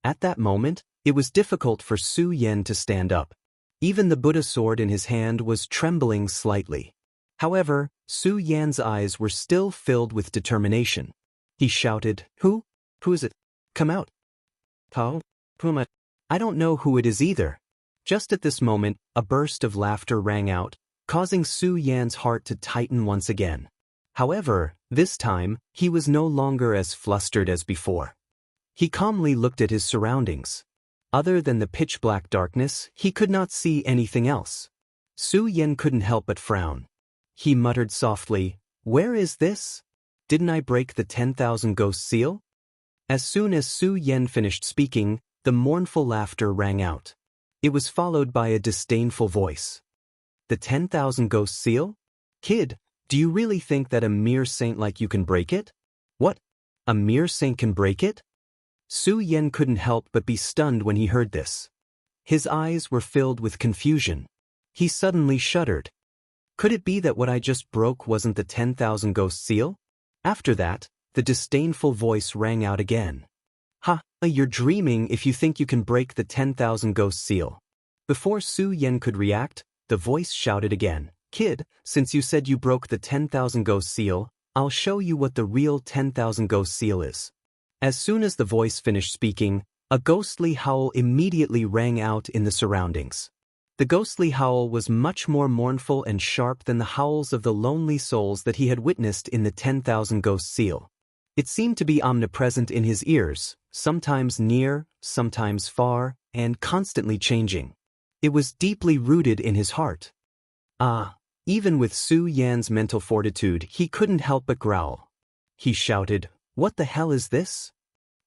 At that moment, it was difficult for Su Yan to stand up. Even the Buddha sword in his hand was trembling slightly. However, Su Yan's eyes were still filled with determination. He shouted, "Who? Who is it? Come out." "How? Whom? I don't know who it is either." Just at this moment, a burst of laughter rang out, causing Su Yan's heart to tighten once again. However, this time, he was no longer as flustered as before. He calmly looked at his surroundings. Other than the pitch-black darkness, he could not see anything else. Su Yan couldn't help but frown. He muttered softly, Where is this? Didn't I break the 10,000 ghost seal? As soon as Su Yan finished speaking, the mournful laughter rang out. It was followed by a disdainful voice. The 10,000 ghost seal? Kid, do you really think that a mere saint like you can break it? What? A mere saint can break it? Su Yan couldn't help but be stunned when he heard this. His eyes were filled with confusion. He suddenly shuddered. Could it be that what I just broke wasn't the 10,000 ghost seal? After that, the disdainful voice rang out again. Ha, you're dreaming if you think you can break the 10,000 ghost seal. Before Su Yan could react, the voice shouted again. Kid, since you said you broke the 10,000 ghost seal, I'll show you what the real 10,000 ghost seal is. As soon as the voice finished speaking, a ghostly howl immediately rang out in the surroundings. The ghostly howl was much more mournful and sharp than the howls of the lonely souls that he had witnessed in the 10,000 ghost seal. It seemed to be omnipresent in his ears, sometimes near, sometimes far, and constantly changing. It was deeply rooted in his heart. Even with Su Yan's mental fortitude, he couldn't help but growl. He shouted, "What the hell is this?"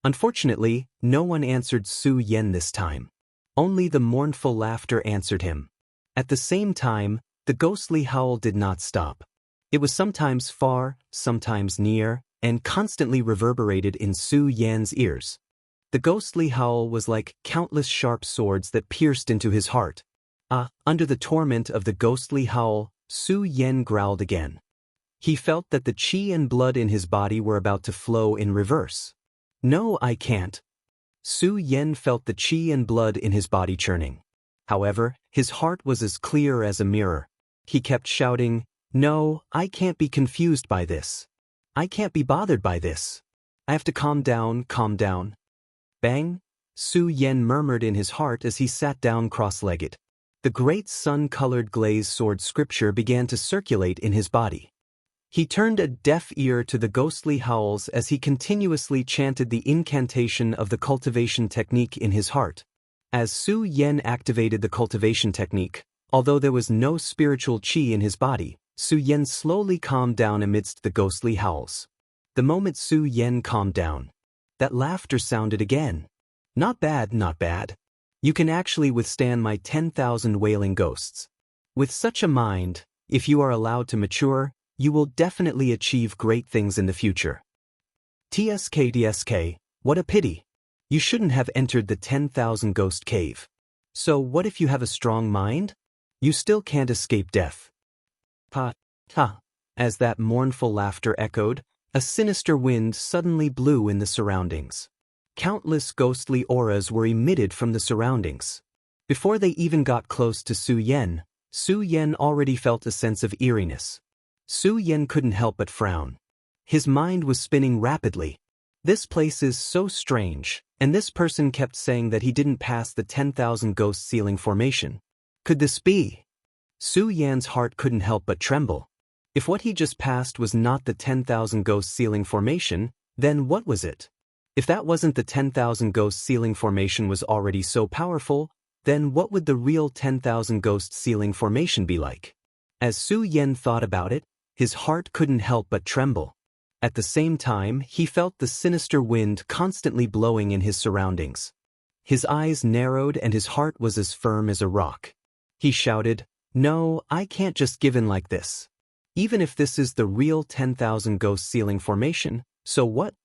Unfortunately, no one answered Su Yan this time. Only the mournful laughter answered him. At the same time, the ghostly howl did not stop. It was sometimes far, sometimes near, and constantly reverberated in Su Yan's ears. The ghostly howl was like countless sharp swords that pierced into his heart. Under the torment of the ghostly howl, Su Yan growled again. He felt that the qi and blood in his body were about to flow in reverse. No, I can't. Su Yan felt the qi and blood in his body churning. However, his heart was as clear as a mirror. He kept shouting, "No, I can't be confused by this. I can't be bothered by this. I have to calm down, calm down." Bang! Su Yan murmured in his heart as he sat down cross-legged. The great sun-colored glazed sword scripture began to circulate in his body. He turned a deaf ear to the ghostly howls as he continuously chanted the incantation of the cultivation technique in his heart. As Su Yan activated the cultivation technique, although there was no spiritual qi in his body, Su Yan slowly calmed down amidst the ghostly howls. The moment Su Yan calmed down, that laughter sounded again. Not bad, not bad. You can actually withstand my 10,000 wailing ghosts. With such a mind, if you are allowed to mature, you will definitely achieve great things in the future. TSK, what a pity. You shouldn't have entered the 10,000 ghost cave. So what if you have a strong mind? You still can't escape death. As that mournful laughter echoed, a sinister wind suddenly blew in the surroundings. Countless ghostly auras were emitted from the surroundings. Before they even got close to Su Yan already felt a sense of eeriness. Su Yan couldn't help but frown. His mind was spinning rapidly. This place is so strange, and this person kept saying that he didn't pass the 10,000 ghost ceiling formation. Could this be? Su Yan's heart couldn't help but tremble. If what he just passed was not the 10,000 ghost ceiling formation, then what was it? If that wasn't the 10,000 ghost ceiling formation was already so powerful, then what would the real 10,000 ghost ceiling formation be like? As Su Yan thought about it, his heart couldn't help but tremble. At the same time, he felt the sinister wind constantly blowing in his surroundings. His eyes narrowed and his heart was as firm as a rock. He shouted, "No, I can't just give in like this. Even if this is the real 10,000 ghost ceiling formation, so what?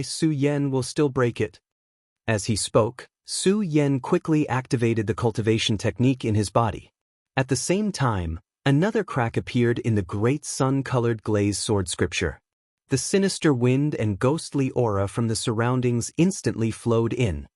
Su Yan will still break it." As he spoke, Su Yan quickly activated the cultivation technique in his body. At the same time, another crack appeared in the great sun-colored glazed sword scripture. The sinister wind and ghostly aura from the surroundings instantly flowed in.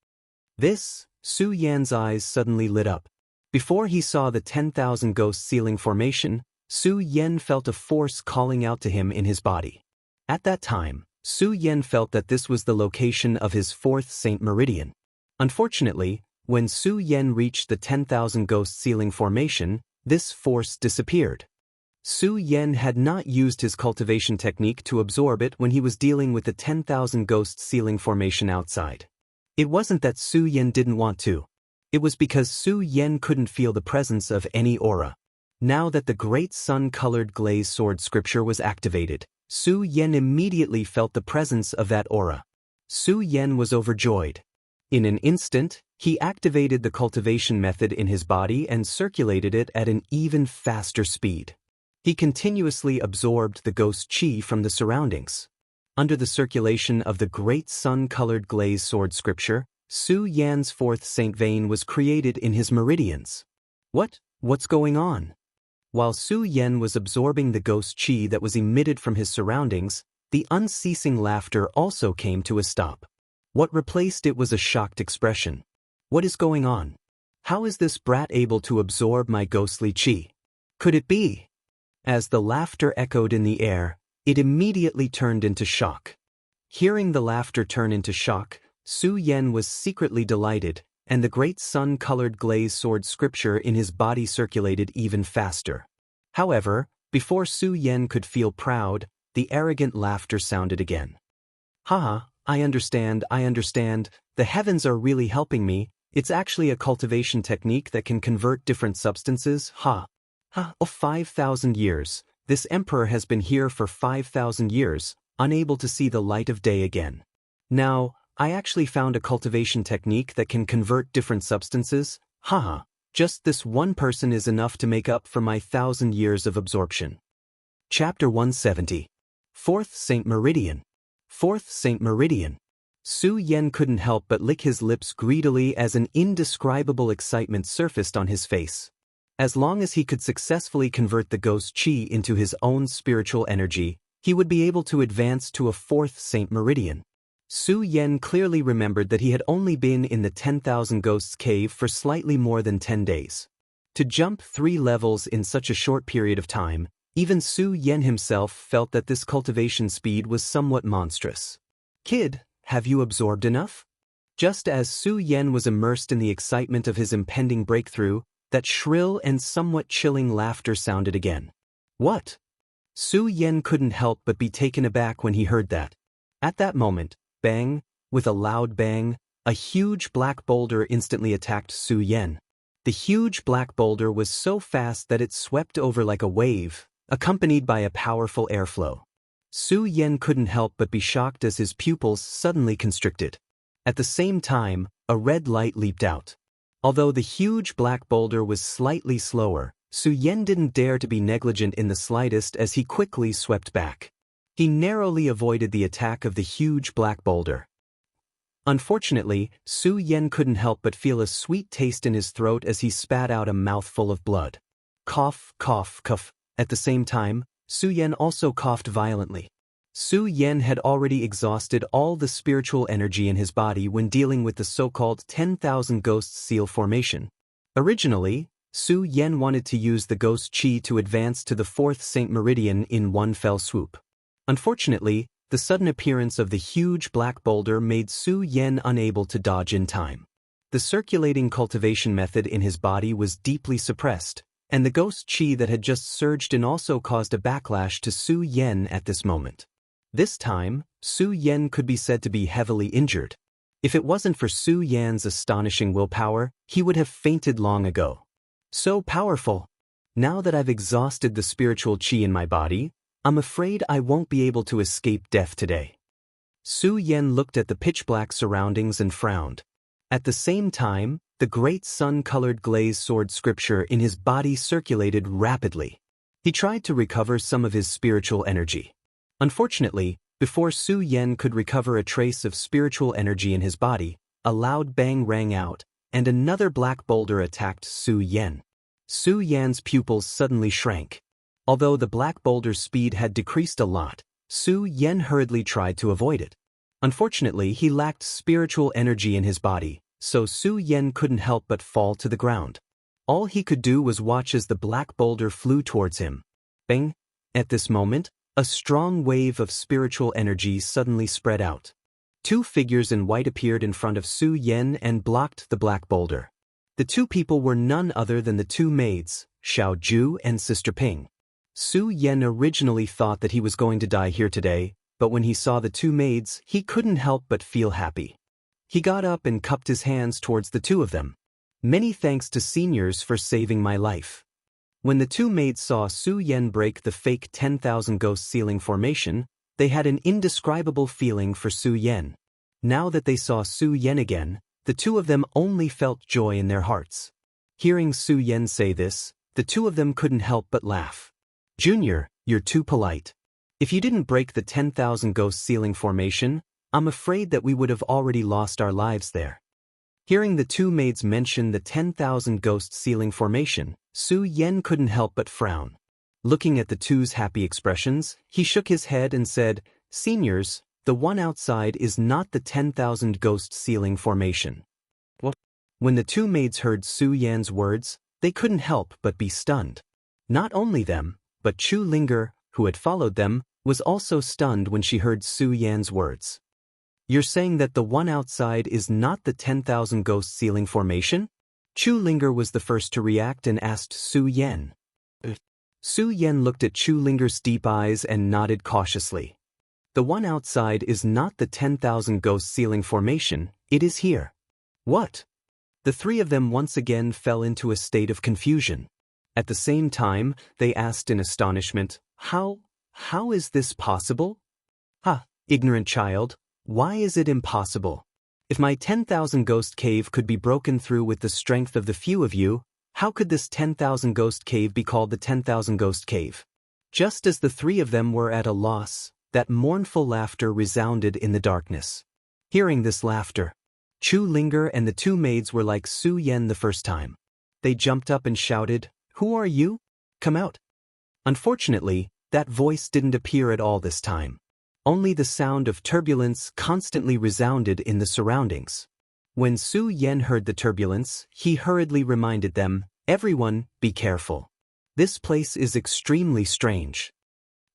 Su Yan's eyes suddenly lit up. Before he saw the 10,000 ghost ceiling formation, Su Yan felt a force calling out to him in his body. At that time, Su Yan felt that this was the location of his fourth Saint Meridian. Unfortunately, when Su Yan reached the 10,000 ghost ceiling formation, this force disappeared. Su Yan had not used his cultivation technique to absorb it when he was dealing with the 10,000 ghost ceiling formation outside. It wasn't that Su Yan didn't want to. It was because Su Yan couldn't feel the presence of any aura. Now that the great sun-colored glaze sword scripture was activated, Su Yan immediately felt the presence of that aura. Su Yan was overjoyed. In an instant, he activated the cultivation method in his body and circulated it at an even faster speed. He continuously absorbed the ghost qi from the surroundings. Under the circulation of the great sun-colored glaze sword scripture, Su Yan's fourth saint vein was created in his meridians. What's going on? While Su Yan was absorbing the ghost qi that was emitted from his surroundings, the unceasing laughter also came to a stop. What replaced it was a shocked expression. What is going on? How is this brat able to absorb my ghostly qi? Could it be? As the laughter echoed in the air, it immediately turned into shock. Hearing the laughter turn into shock, Su Yan was secretly delighted, and the great sun-colored glaze sword scripture in his body circulated even faster. However, before Su Yan could feel proud, the arrogant laughter sounded again. Haha, I understand, the heavens are really helping me, it's actually a cultivation technique that can convert different substances, Oh, 5,000 years, this emperor has been here for 5,000 years, unable to see the light of day again. Now, I actually found a cultivation technique that can convert different substances, just this one person is enough to make up for my 1,000 years of absorption. Chapter 170. Fourth Saint Meridian. Fourth Saint Meridian. Su Yan couldn't help but lick his lips greedily as an indescribable excitement surfaced on his face. As long as he could successfully convert the ghost qi into his own spiritual energy, he would be able to advance to a fourth Saint Meridian. Su Yan clearly remembered that he had only been in the 10,000 Ghosts cave for slightly more than 10 days. To jump 3 levels in such a short period of time, even Su Yan himself felt that this cultivation speed was somewhat monstrous. Kid, have you absorbed enough? Just as Su Yan was immersed in the excitement of his impending breakthrough, that shrill and somewhat chilling laughter sounded again. What? Su Yan couldn't help but be taken aback when he heard that. At that moment, bang, with a loud bang, a huge black boulder instantly attacked Su Yan. The huge black boulder was so fast that it swept over like a wave, accompanied by a powerful airflow. Su Yan couldn't help but be shocked as his pupils suddenly constricted. At the same time, a red light leaped out. Although the huge black boulder was slightly slower, Su Yan didn't dare to be negligent in the slightest as he quickly swept back. He narrowly avoided the attack of the huge black boulder. Unfortunately, Su Yan couldn't help but feel a sweet taste in his throat as he spat out a mouthful of blood. Cough, cough, cough. At the same time, Su Yan also coughed violently. Su Yan had already exhausted all the spiritual energy in his body when dealing with the so-called 10,000 Ghosts seal formation. Originally, Su Yan wanted to use the ghost qi to advance to the fourth Saint Meridian in one fell swoop. Unfortunately, the sudden appearance of the huge black boulder made Su Yan unable to dodge in time. The circulating cultivation method in his body was deeply suppressed, and the ghost qi that had just surged in also caused a backlash to Su Yan at this moment. This time, Su Yan could be said to be heavily injured. If it wasn't for Su Yan's astonishing willpower, he would have fainted long ago. So powerful! Now that I've exhausted the spiritual qi in my body, I'm afraid I won't be able to escape death today. Su Yan looked at the pitch-black surroundings and frowned. At the same time, the great sun-colored glaze sword scripture in his body circulated rapidly. He tried to recover some of his spiritual energy. Unfortunately, before Su Yan could recover a trace of spiritual energy in his body, a loud bang rang out, and another black boulder attacked Su Yan. Su Yan's pupils suddenly shrank. Although the black boulder's speed had decreased a lot, Su Yan hurriedly tried to avoid it. Unfortunately, he lacked spiritual energy in his body, so Su Yan couldn't help but fall to the ground. All he could do was watch as the black boulder flew towards him. Bang! At this moment, a strong wave of spiritual energy suddenly spread out. 2 figures in white appeared in front of Su Yan and blocked the black boulder. The 2 people were none other than the 2 maids, Xiao Ju and Sister Ping. Su Yan originally thought that he was going to die here today, but when he saw the 2 maids, he couldn't help but feel happy. He got up and cupped his hands towards the 2 of them. Many thanks to seniors for saving my life. When the two maids saw Su Yan break the fake 10,000 ghost ceiling formation, they had an indescribable feeling for Su Yan. Now that they saw Su Yan again, the two of them only felt joy in their hearts. Hearing Su Yan say this, the two of them couldn't help but laugh. "Junior, you're too polite. If you didn't break the 10,000 ghost ceiling formation, I'm afraid that we would have already lost our lives there." Hearing the two maids mention the 10,000 ghost ceiling formation, Su Yan couldn't help but frown. Looking at the two's happy expressions, he shook his head and said, "Seniors, the one outside is not the 10,000 ghost ceiling formation." What? When the two maids heard Su Yan's words, they couldn't help but be stunned. Not only them, but Chu Linger, who had followed them, was also stunned when she heard Su Yan's words. "You're saying that the one outside is not the 10,000 ghost ceiling formation?" Chu Linger was the first to react and asked Su Yan. Su Yan looked at Chu Linger's deep eyes and nodded cautiously. "The one outside is not the 10,000 ghost ceiling formation, it is here." "What?" The three of them once again fell into a state of confusion. At the same time, they asked in astonishment, How is this possible?" "Ha, ignorant child, why is it impossible? If my 10,000 ghost cave could be broken through with the strength of the few of you, how could this 10,000 ghost cave be called the 10,000 ghost cave?" Just as the three of them were at a loss, that mournful laughter resounded in the darkness. Hearing this laughter, Chu Linger and the two maids were like Su Yan the first time. They jumped up and shouted, "Who are you? Come out." Unfortunately, that voice didn't appear at all this time. Only the sound of turbulence constantly resounded in the surroundings. When Su Yan heard the turbulence, he hurriedly reminded them, "Everyone, be careful. This place is extremely strange."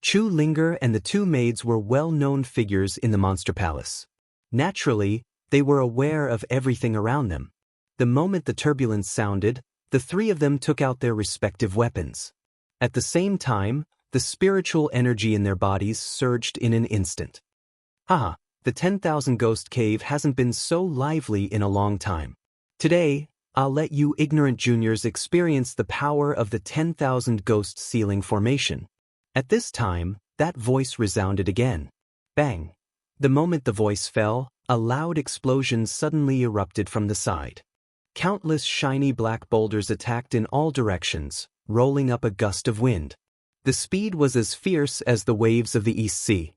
Chu Linger and the two maids were well-known figures in the Monster Palace. Naturally, they were aware of everything around them. The moment the turbulence sounded, the three of them took out their respective weapons. At the same time, the spiritual energy in their bodies surged in an instant. "Haha, the 10,000 ghost cave hasn't been so lively in a long time. Today, I'll let you ignorant juniors experience the power of the 10,000 ghost ceiling formation." At this time, that voice resounded again. Bang! The moment the voice fell, a loud explosion suddenly erupted from the side. Countless shiny black boulders attacked in all directions, rolling up a gust of wind. The speed was as fierce as the waves of the East Sea.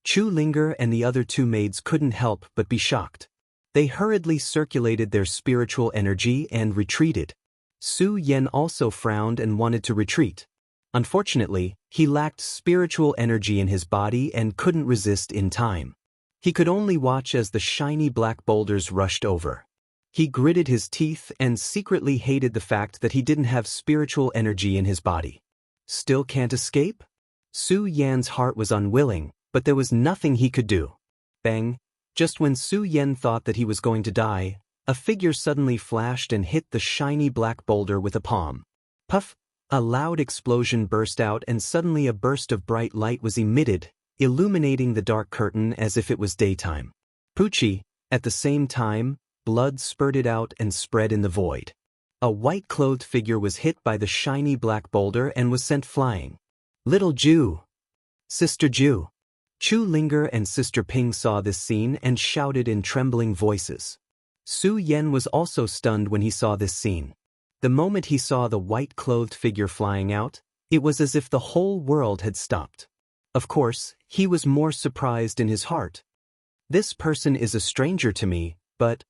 Chu Linger and the other two maids couldn't help but be shocked. They hurriedly circulated their spiritual energy and retreated. Su Yan also frowned and wanted to retreat. Unfortunately, he lacked spiritual energy in his body and couldn't resist in time. He could only watch as the shiny black boulders rushed over. He gritted his teeth and secretly hated the fact that he didn't have spiritual energy in his body. Still can't escape? Su Yan's heart was unwilling, but there was nothing he could do. Bang! Just when Su Yan thought that he was going to die, a figure suddenly flashed and hit the shiny black boulder with a palm. Puff! A loud explosion burst out and suddenly a burst of bright light was emitted, illuminating the dark curtain as if it was daytime. Poochie! At the same time, blood spurted out and spread in the void. A white-clothed figure was hit by the shiny black boulder and was sent flying. "Little Ju! Sister Ju!" Chu Linger and Sister Ping saw this scene and shouted in trembling voices. Su Yan was also stunned when he saw this scene. The moment he saw the white-clothed figure flying out, it was as if the whole world had stopped. Of course, he was more surprised in his heart. "This person is a stranger to me, but,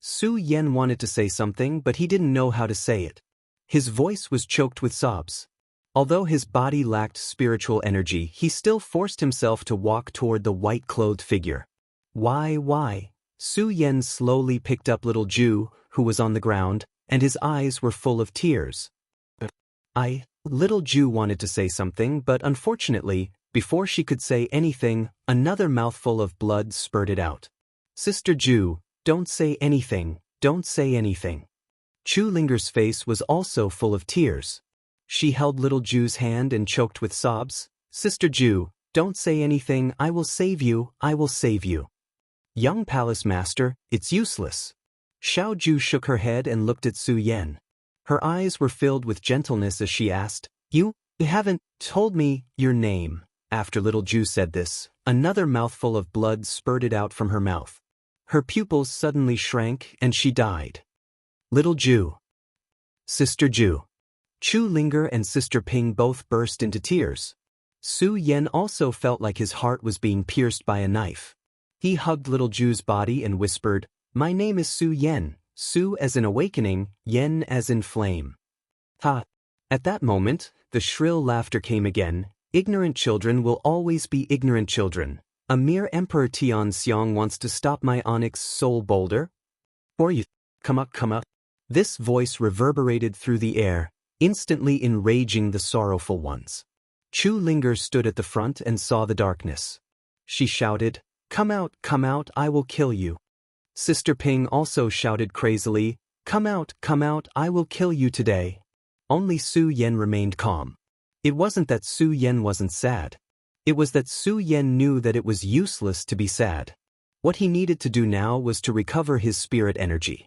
Su Yan wanted to say something, but he didn't know how to say it. His voice was choked with sobs. Although his body lacked spiritual energy, he still forced himself to walk toward the white-clothed figure. Why? Su Yan slowly picked up little Ju, who was on the ground, and his eyes were full of tears. Little Ju wanted to say something, but unfortunately, before she could say anything, another mouthful of blood spurted out. "Sister Ju, don't say anything, don't say anything." Chu Linger's face was also full of tears. She held little Ju's hand and choked with sobs. "Sister Ju, don't say anything, I will save you, I will save you." "Young palace master, it's useless." Xiao Ju shook her head and looked at Su Yan. Her eyes were filled with gentleness as she asked, You haven't told me your name. After little Ju said this, another mouthful of blood spurted out from her mouth. Her pupils suddenly shrank and she died. Little Ju. Sister Ju. Chu Linger and Sister Ping both burst into tears. Su Yen also felt like his heart was being pierced by a knife. He hugged little Ju's body and whispered, My name is Su Yen, Su as in awakening, Yen as in flame. Ha! At that moment, the shrill laughter came again. Ignorant children will always be ignorant children. A mere Emperor Tianxiang wants to stop my onyx soul boulder? Or you, come up. This voice reverberated through the air, instantly enraging the sorrowful ones. Chu Linger stood at the front and saw the darkness. She shouted, come out, I will kill you. Sister Ping also shouted crazily, come out, I will kill you today. Only Su Yen remained calm. It wasn't that Su Yen wasn't sad. It was that Su Yen knew that it was useless to be sad. What he needed to do now was to recover his spirit energy.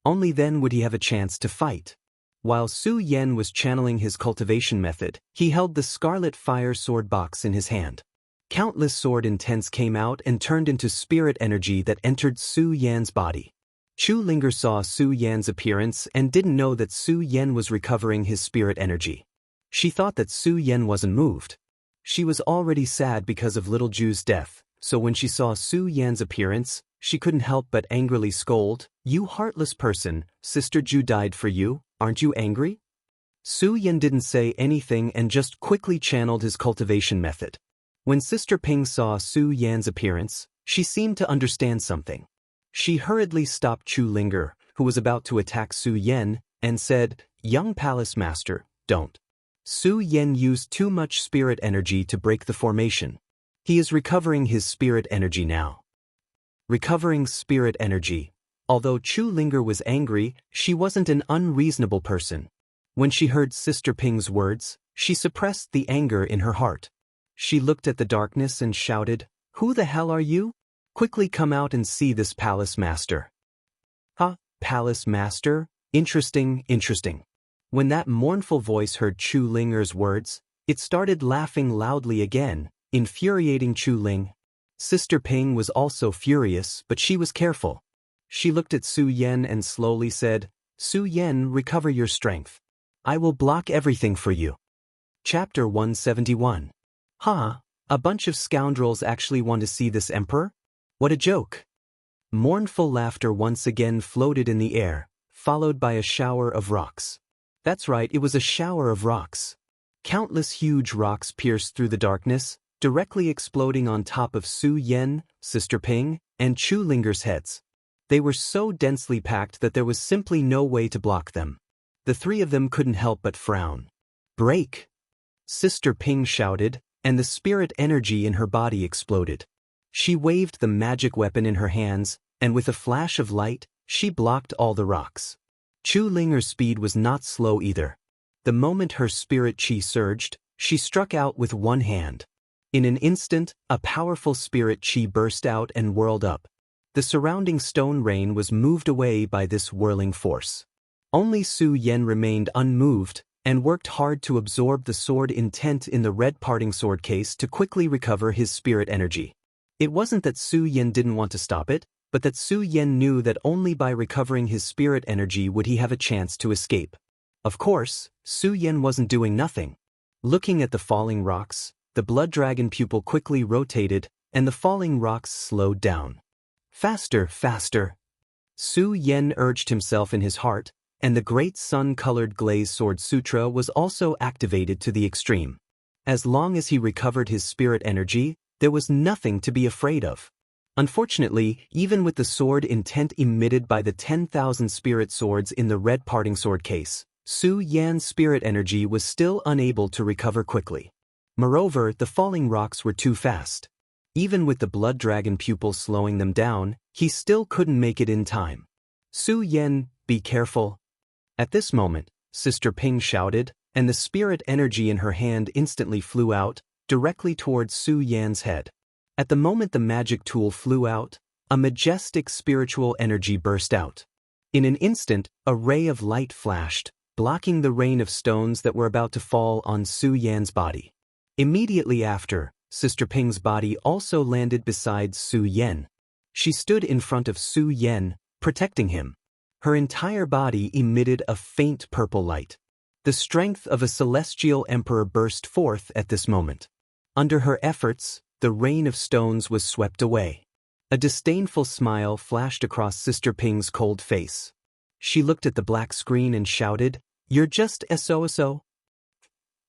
Only then would he have a chance to fight. While Su Yen was channeling his cultivation method, he held the scarlet fire sword box in his hand. Countless sword intents came out and turned into spirit energy that entered Su Yan's body. Chu Linger saw Su Yan's appearance and didn't know that Su Yan was recovering his spirit energy. She thought that Su Yan wasn't moved. She was already sad because of little Ju's death, so when she saw Su Yan's appearance, she couldn't help but angrily scold, You heartless person, Sister Ju died for you, aren't you angry? Su Yan didn't say anything and just quickly channeled his cultivation method. When Sister Ping saw Su Yan's appearance, she seemed to understand something. She hurriedly stopped Chu Linger, who was about to attack Su Yan, and said, Young Palace Master, don't. Su Yan used too much spirit energy to break the formation. He is recovering his spirit energy now. Recovering spirit energy. Although Chu Linger was angry, she wasn't an unreasonable person. When she heard Sister Ping's words, she suppressed the anger in her heart. She looked at the darkness and shouted, Who the hell are you? Quickly come out and see this Palace Master. Huh, Palace Master? Interesting. When that mournful voice heard Chu Linger's words, it started laughing loudly again, infuriating Chu Ling. Sister Ping was also furious, but she was careful. She looked at Su Yen and slowly said, Su Yen, recover your strength. I will block everything for you. Chapter 171. A bunch of scoundrels actually want to see this emperor? What a joke. Mournful laughter once again floated in the air, followed by a shower of rocks. That's right, it was a shower of rocks. Countless huge rocks pierced through the darkness, directly exploding on top of Su Yen, Sister Ping, and Chu Linger's heads. They were so densely packed that there was simply no way to block them. The three of them couldn't help but frown. Break! Sister Ping shouted, and the spirit energy in her body exploded. She waved the magic weapon in her hands, and with a flash of light, she blocked all the rocks. Chu Linger's speed was not slow either. The moment her spirit chi surged, she struck out with one hand. In an instant, a powerful spirit chi burst out and whirled up. The surrounding stone rain was moved away by this whirling force. Only Su Yen remained unmoved, and worked hard to absorb the sword intent in the red parting sword case to quickly recover his spirit energy. It wasn't that Su Yen didn't want to stop it, but that Su Yen knew that only by recovering his spirit energy would he have a chance to escape. Of course, Su Yen wasn't doing nothing. Looking at the falling rocks, the blood dragon pupil quickly rotated, and the falling rocks slowed down. Faster! Su Yen urged himself in his heart, and the great sun-colored glaze sword sutra was also activated to the extreme. As long as he recovered his spirit energy, there was nothing to be afraid of. Unfortunately, even with the sword intent emitted by the 10,000 spirit swords in the red parting sword case, Su Yan's spirit energy was still unable to recover quickly. Moreover, the falling rocks were too fast. Even with the blood dragon pupil slowing them down, he still couldn't make it in time. Su Yen, be careful. At this moment, Sister Ping shouted, and the spirit energy in her hand instantly flew out, directly towards Su Yan's head. At the moment the magic tool flew out, a majestic spiritual energy burst out. In an instant, a ray of light flashed, blocking the rain of stones that were about to fall on Su Yan's body. Immediately after, Sister Ping's body also landed beside Su Yan. She stood in front of Su Yan, protecting him. Her entire body emitted a faint purple light. The strength of a celestial emperor burst forth at this moment. Under her efforts, the rain of stones was swept away. A disdainful smile flashed across Sister Ping's cold face. She looked at the black screen and shouted, "You're just SO."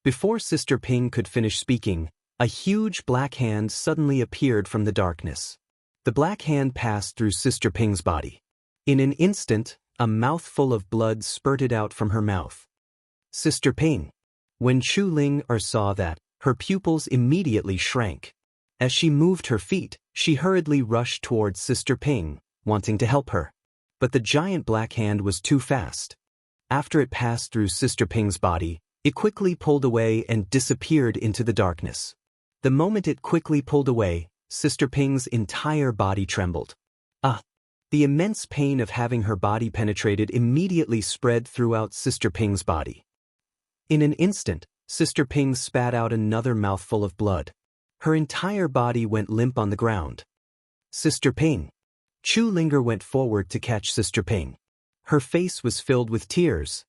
Before Sister Ping could finish speaking, a huge black hand suddenly appeared from the darkness. The black hand passed through Sister Ping's body. In an instant, a mouthful of blood spurted out from her mouth. Sister Ping. When Chu Ling saw that, her pupils immediately shrank. As she moved her feet, she hurriedly rushed towards Sister Ping, wanting to help her. But the giant black hand was too fast. After it passed through Sister Ping's body, it quickly pulled away and disappeared into the darkness. The moment it quickly pulled away, Sister Ping's entire body trembled. The immense pain of having her body penetrated immediately spread throughout Sister Ping's body. In an instant, Sister Ping spat out another mouthful of blood. Her entire body went limp on the ground. Sister Ping. Chu Linger went forward to catch Sister Ping. Her face was filled with tears.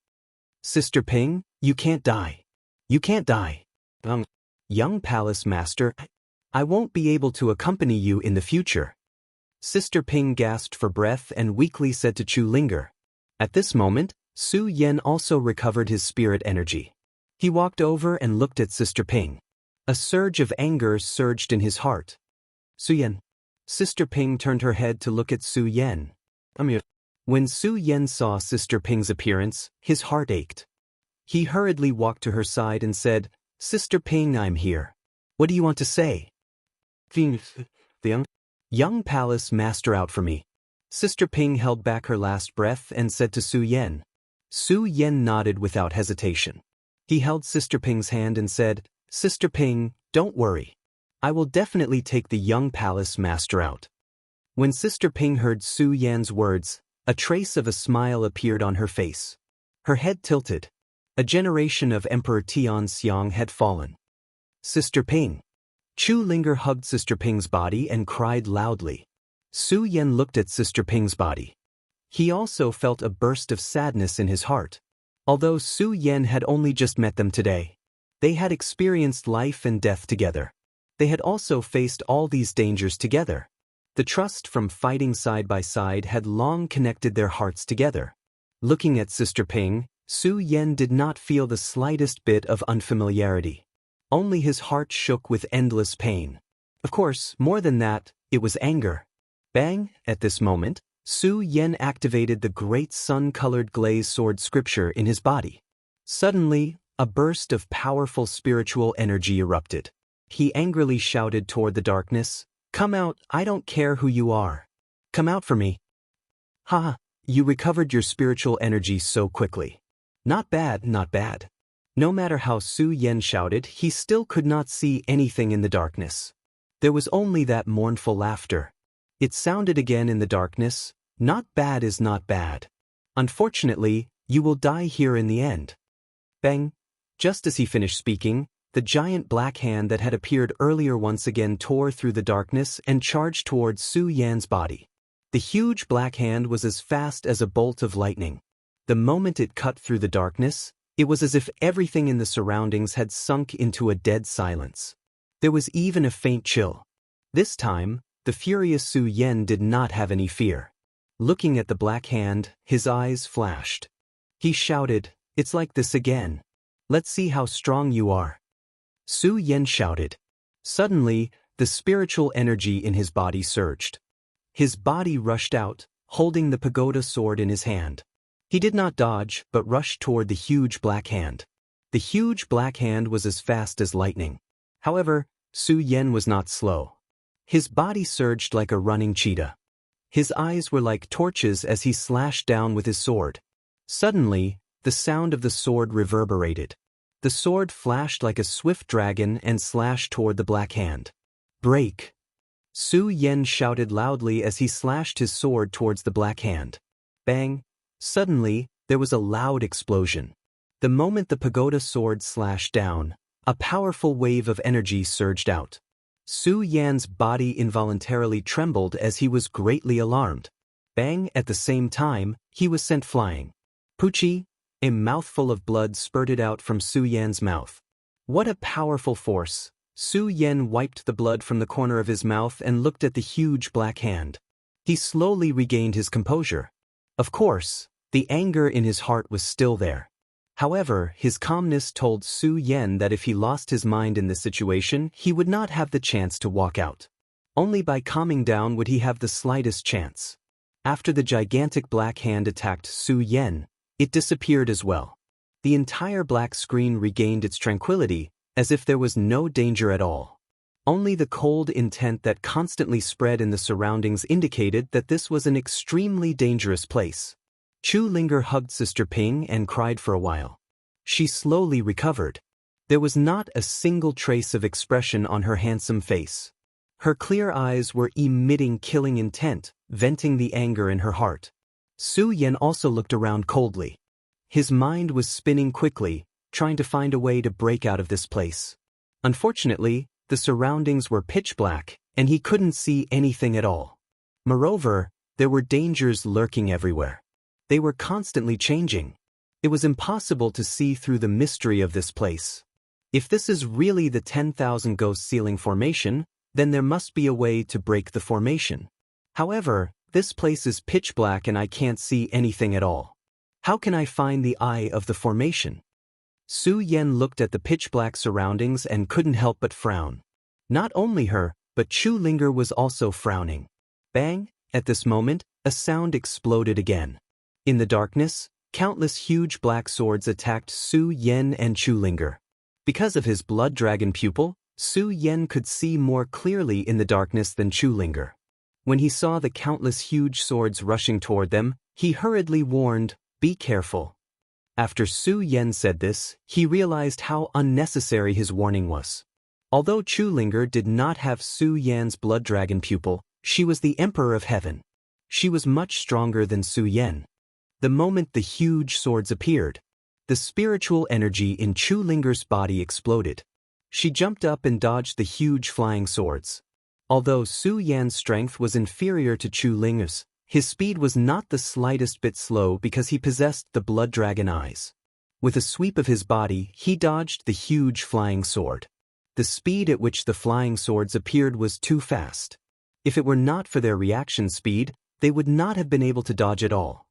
Sister Ping, you can't die. You can't die. Young Palace Master, I won't be able to accompany you in the future. Sister Ping gasped for breath and weakly said to Chu Linger. At this moment, Su Yan also recovered his spirit energy. He walked over and looked at Sister Ping. A surge of anger surged in his heart. Su Yan. Sister Ping turned her head to look at Su Yan. When Su Yan saw Sister Ping's appearance, his heart ached. He hurriedly walked to her side and said, Sister Ping, I'm here. What do you want to say? The young palace master out for me. Sister Ping held back her last breath and said to Su Yan. Su Yan nodded without hesitation. He held Sister Ping's hand and said, Sister Ping, don't worry. I will definitely take the young palace master out. When Sister Ping heard Su Yan's words, a trace of a smile appeared on her face. Her head tilted. A generation of Emperor Tianxiang had fallen. Sister Ping. Chu Linger hugged Sister Ping's body and cried loudly. Su Yan looked at Sister Ping's body. He also felt a burst of sadness in his heart. Although Su Yan had only just met them today, they had experienced life and death together. They had also faced all these dangers together. The trust from fighting side by side had long connected their hearts together. Looking at Sister Ping, Su Yan did not feel the slightest bit of unfamiliarity. Only his heart shook with endless pain. Of course, more than that, it was anger. Bang! At this moment, Su Yan activated the great sun-colored glaze sword scripture in his body. Suddenly, a burst of powerful spiritual energy erupted. He angrily shouted toward the darkness, Come out, I don't care who you are. Come out for me. Ha! You recovered your spiritual energy so quickly. Not bad, not bad. No matter how Su Yan shouted, he still could not see anything in the darkness. There was only that mournful laughter. It sounded again in the darkness, Not bad is not bad. Unfortunately, you will die here in the end. Bang! Just as he finished speaking, the giant black hand that had appeared earlier once again tore through the darkness and charged towards Su Yan's body. The huge black hand was as fast as a bolt of lightning. The moment it cut through the darkness, it was as if everything in the surroundings had sunk into a dead silence. There was even a faint chill. This time, the furious Su Yan did not have any fear. Looking at the black hand, his eyes flashed. He shouted, It's like this again. Let's see how strong you are. Su Yan shouted. Suddenly, the spiritual energy in his body surged. His body rushed out, holding the pagoda sword in his hand. He did not dodge, but rushed toward the huge black hand. The huge black hand was as fast as lightning. However, Su Yan was not slow. His body surged like a running cheetah. His eyes were like torches as he slashed down with his sword. Suddenly, the sound of the sword reverberated. The sword flashed like a swift dragon and slashed toward the black hand. Break! Su Yan shouted loudly as he slashed his sword towards the black hand. Bang! Suddenly, there was a loud explosion. The moment the pagoda sword slashed down, a powerful wave of energy surged out. Su Yan's body involuntarily trembled as he was greatly alarmed. Bang! At the same time, he was sent flying. Poochie! A mouthful of blood spurted out from Su Yan's mouth. What a powerful force! Su Yan wiped the blood from the corner of his mouth and looked at the huge black hand. He slowly regained his composure. Of course, the anger in his heart was still there. However, his calmness told Su Yan that if he lost his mind in this situation, he would not have the chance to walk out. Only by calming down would he have the slightest chance. After the gigantic black hand attacked Su Yan, it disappeared as well. The entire black screen regained its tranquility, as if there was no danger at all. Only the cold intent that constantly spread in the surroundings indicated that this was an extremely dangerous place. Chu Linger hugged Sister Ping and cried for a while. She slowly recovered. There was not a single trace of expression on her handsome face. Her clear eyes were emitting killing intent, venting the anger in her heart. Su Yan also looked around coldly. His mind was spinning quickly, trying to find a way to break out of this place. Unfortunately, the surroundings were pitch black, and he couldn't see anything at all. Moreover, there were dangers lurking everywhere. They were constantly changing. It was impossible to see through the mystery of this place. If this is really the 10,000 Ghost Ceiling formation, then there must be a way to break the formation. However, this place is pitch black and I can't see anything at all. How can I find the eye of the formation? Su Yan looked at the pitch-black surroundings and couldn't help but frown. Not only her, but Chu Linger was also frowning. Bang! At this moment, a sound exploded again. In the darkness, countless huge black swords attacked Su Yan and Chu Linger. Because of his blood dragon pupil, Su Yan could see more clearly in the darkness than Chu Linger. When he saw the countless huge swords rushing toward them, he hurriedly warned, "Be careful." After Su Yan said this, he realized how unnecessary his warning was. Although Chu Linger did not have Su Yan's blood dragon pupil, she was the Emperor of Heaven. She was much stronger than Su Yan. The moment the huge swords appeared, the spiritual energy in Chu Linger's body exploded. She jumped up and dodged the huge flying swords. Although Su Yan's strength was inferior to Chu Linger's, his speed was not the slightest bit slow because he possessed the blood dragon eyes. With a sweep of his body, he dodged the huge flying sword. The speed at which the flying swords appeared was too fast. If it were not for their reaction speed, they would not have been able to dodge at all.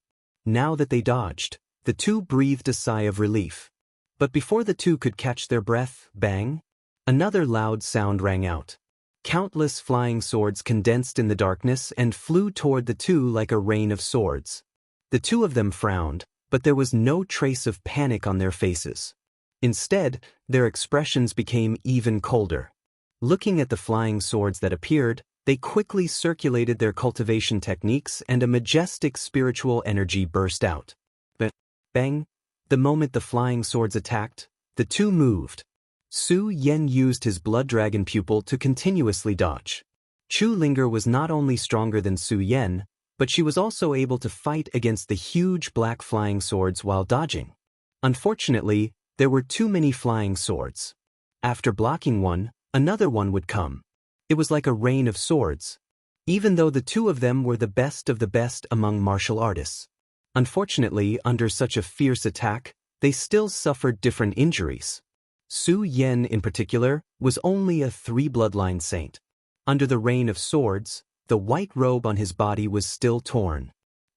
Now that they dodged, the two breathed a sigh of relief. But before the two could catch their breath, bang! Another loud sound rang out. Countless flying swords condensed in the darkness and flew toward the two like a rain of swords. The two of them frowned, but there was no trace of panic on their faces. Instead, their expressions became even colder. Looking at the flying swords that appeared, they quickly circulated their cultivation techniques and a majestic spiritual energy burst out. But, bang! The moment the flying swords attacked, the two moved. Su Yan used his blood dragon pupil to continuously dodge. Chu Linger was not only stronger than Su Yan, but she was also able to fight against the huge black flying swords while dodging. Unfortunately, there were too many flying swords. After blocking one, another one would come. It was like a rain of swords. Even though the two of them were the best of the best among martial artists. Unfortunately, under such a fierce attack, they still suffered different injuries. Su Yan, in particular, was only a 3 bloodline saint. Under the rain of swords, the white robe on his body was still torn.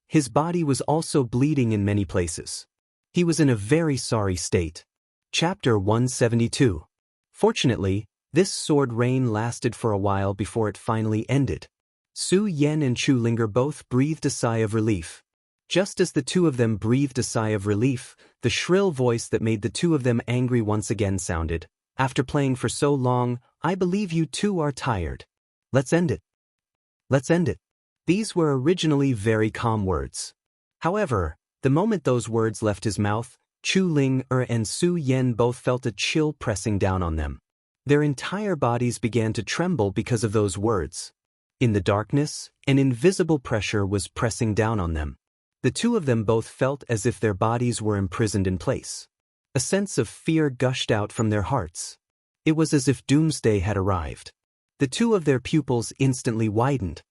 His body was also bleeding in many places. He was in a very sorry state. Chapter 172. Fortunately, this sword rain lasted for a while before it finally ended. Su Yan and Chu Linger both breathed a sigh of relief. Just as the two of them breathed a sigh of relief, the shrill voice that made the two of them angry once again sounded. "After playing for so long, I believe you two are tired. Let's end it. Let's end it." These were originally very calm words. However, the moment those words left his mouth, Chu Linger and Su Yan both felt a chill pressing down on them. Their entire bodies began to tremble because of those words. In the darkness, an invisible pressure was pressing down on them. The two of them both felt as if their bodies were imprisoned in place. A sense of fear gushed out from their hearts. It was as if doomsday had arrived. The two of their pupils instantly widened.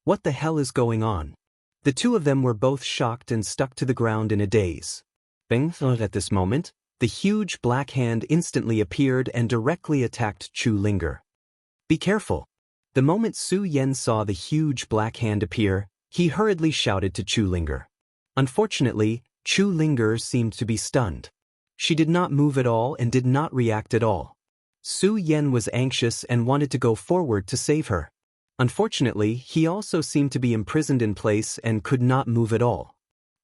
What the hell is going on? The two of them were both shocked and stuck to the ground in a daze. Bang! At this moment, the huge black hand instantly appeared and directly attacked Chu Linger. Be careful! The moment Su Yen saw the huge black hand appear, he hurriedly shouted to Chu Linger. Unfortunately, Chu Linger seemed to be stunned. She did not move at all and did not react at all. Su Yen was anxious and wanted to go forward to save her. Unfortunately, he also seemed to be imprisoned in place and could not move at all.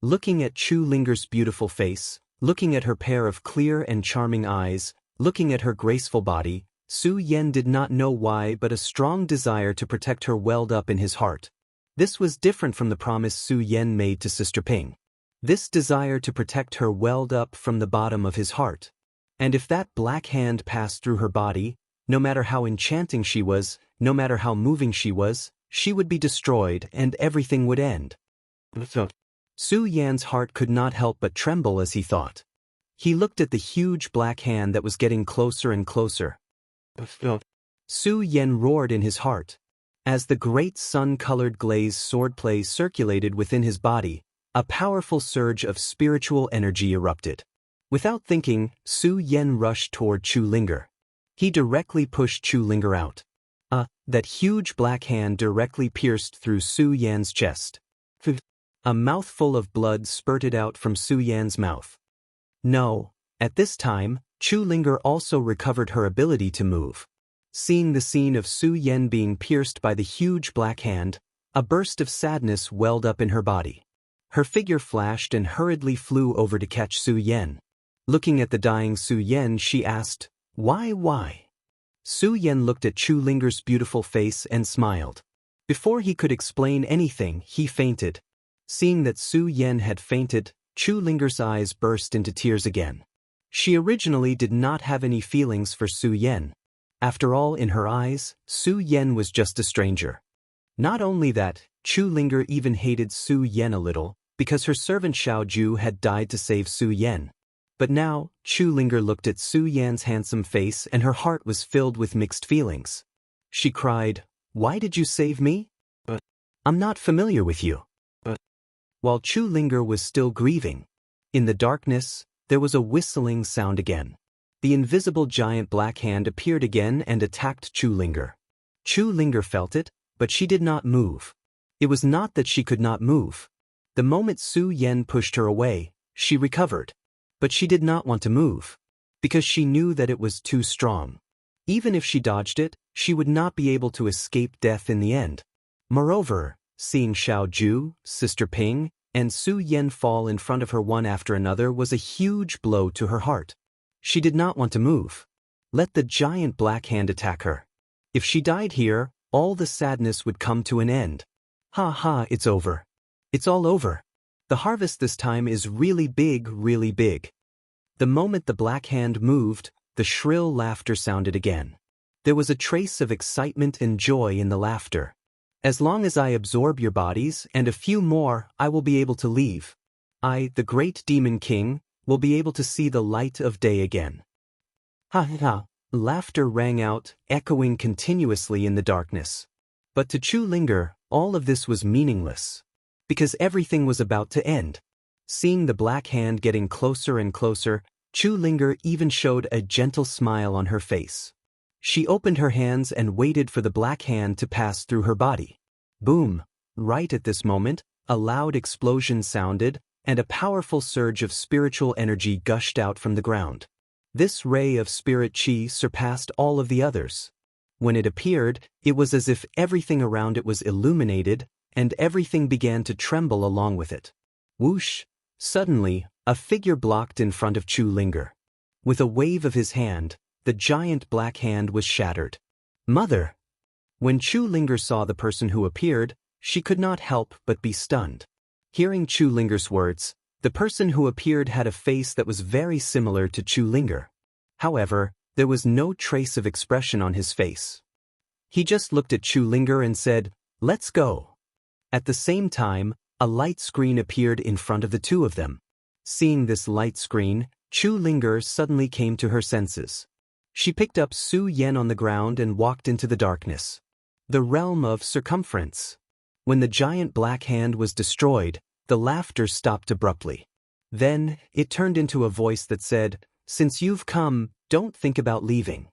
Looking at Chu Linger's beautiful face, looking at her pair of clear and charming eyes, looking at her graceful body, Su Yen did not know why but a strong desire to protect her welled up in his heart. This was different from the promise Su Yen made to Sister Ping. This desire to protect her welled up from the bottom of his heart. And if that black hand passed through her body, no matter how enchanting she was, no matter how moving she was, she would be destroyed and everything would end. Su Yan's heart could not help but tremble as he thought. He looked at the huge black hand that was getting closer and closer. Su Yen roared in his heart. As the great sun-colored glazed swordplay circulated within his body, a powerful surge of spiritual energy erupted. Without thinking, Su Yen rushed toward Chu Linger. He directly pushed Chu Linger out. That huge black hand directly pierced through Su Yan's chest. A mouthful of blood spurted out from Su Yan's mouth. No, at this time, Chu Linger also recovered her ability to move. Seeing the scene of Su Yen being pierced by the huge black hand, a burst of sadness welled up in her body. Her figure flashed and hurriedly flew over to catch Su Yen. Looking at the dying Su Yen, she asked, Why? Su Yen looked at Chu Linger's beautiful face and smiled. Before he could explain anything, he fainted. Seeing that Su Yen had fainted, Chu Linger's eyes burst into tears again. She originally did not have any feelings for Su Yen. After all, in her eyes, Su Yen was just a stranger. Not only that, Chu Linger even hated Su Yen a little, because her servant Xiao Ju had died to save Su Yen. But now, Chu Linger looked at Su Yan's handsome face and her heart was filled with mixed feelings. She cried, Why did you save me? I'm not familiar with you. While Chu Linger was still grieving, in the darkness, there was a whistling sound again. The invisible giant black hand appeared again and attacked Chu Linger. Chu Linger felt it, but she did not move. It was not that she could not move. The moment Su Yen pushed her away, she recovered. But she did not want to move, because she knew that it was too strong. Even if she dodged it, she would not be able to escape death in the end. Moreover, seeing Xiao Ju, Sister Ping, and Su Yen fall in front of her one after another was a huge blow to her heart. She did not want to move. Let the giant black hand attack her. If she died here, all the sadness would come to an end. Ha, it's over. It's all over. The harvest this time is really big, really big. The moment the black hand moved, the shrill laughter sounded again. There was a trace of excitement and joy in the laughter. As long as I absorb your bodies and a few more, I will be able to leave. I, the great demon king, will be able to see the light of day again. Ha. Laughter rang out, echoing continuously in the darkness. But to Chu Linger, all of this was meaningless. Because everything was about to end. Seeing the black hand getting closer and closer, Chu Linger even showed a gentle smile on her face. She opened her hands and waited for the black hand to pass through her body. Boom! Right at this moment, a loud explosion sounded, and a powerful surge of spiritual energy gushed out from the ground. This ray of spirit chi surpassed all of the others. When it appeared, it was as if everything around it was illuminated, and everything began to tremble along with it. Whoosh! Suddenly, a figure blocked in front of Chu Linger. With a wave of his hand, the giant black hand was shattered. Mother! When Chu Linger saw the person who appeared, she could not help but be stunned. Hearing Chu Linger's words, the person who appeared had a face that was very similar to Chu Linger. However, there was no trace of expression on his face. He just looked at Chu Linger and said, Let's go. At the same time, a light screen appeared in front of the two of them. Seeing this light screen, Chu Linger suddenly came to her senses. She picked up Su Yan on the ground and walked into the darkness. The realm of circumference. When the giant black hand was destroyed, the laughter stopped abruptly. Then, it turned into a voice that said, "Since you've come, don't think about leaving."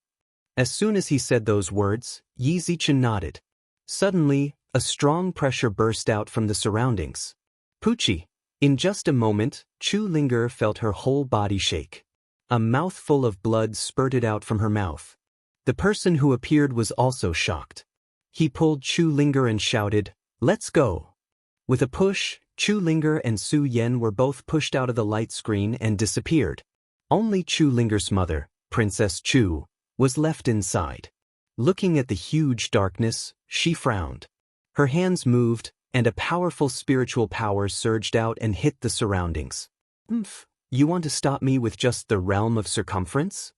As soon as he said those words, Yi Zichen nodded. Suddenly, a strong pressure burst out from the surroundings. Pucci. In just a moment, Chu Linger felt her whole body shake. A mouthful of blood spurted out from her mouth. The person who appeared was also shocked. He pulled Chu Linger and shouted, "Let's go." With a push, Chu Linger and Su Yan were both pushed out of the light screen and disappeared. Only Chu Linger's mother, Princess Chu, was left inside. Looking at the huge darkness, she frowned. Her hands moved, and a powerful spiritual power surged out and hit the surroundings. You want to stop me with just the realm of circumference?"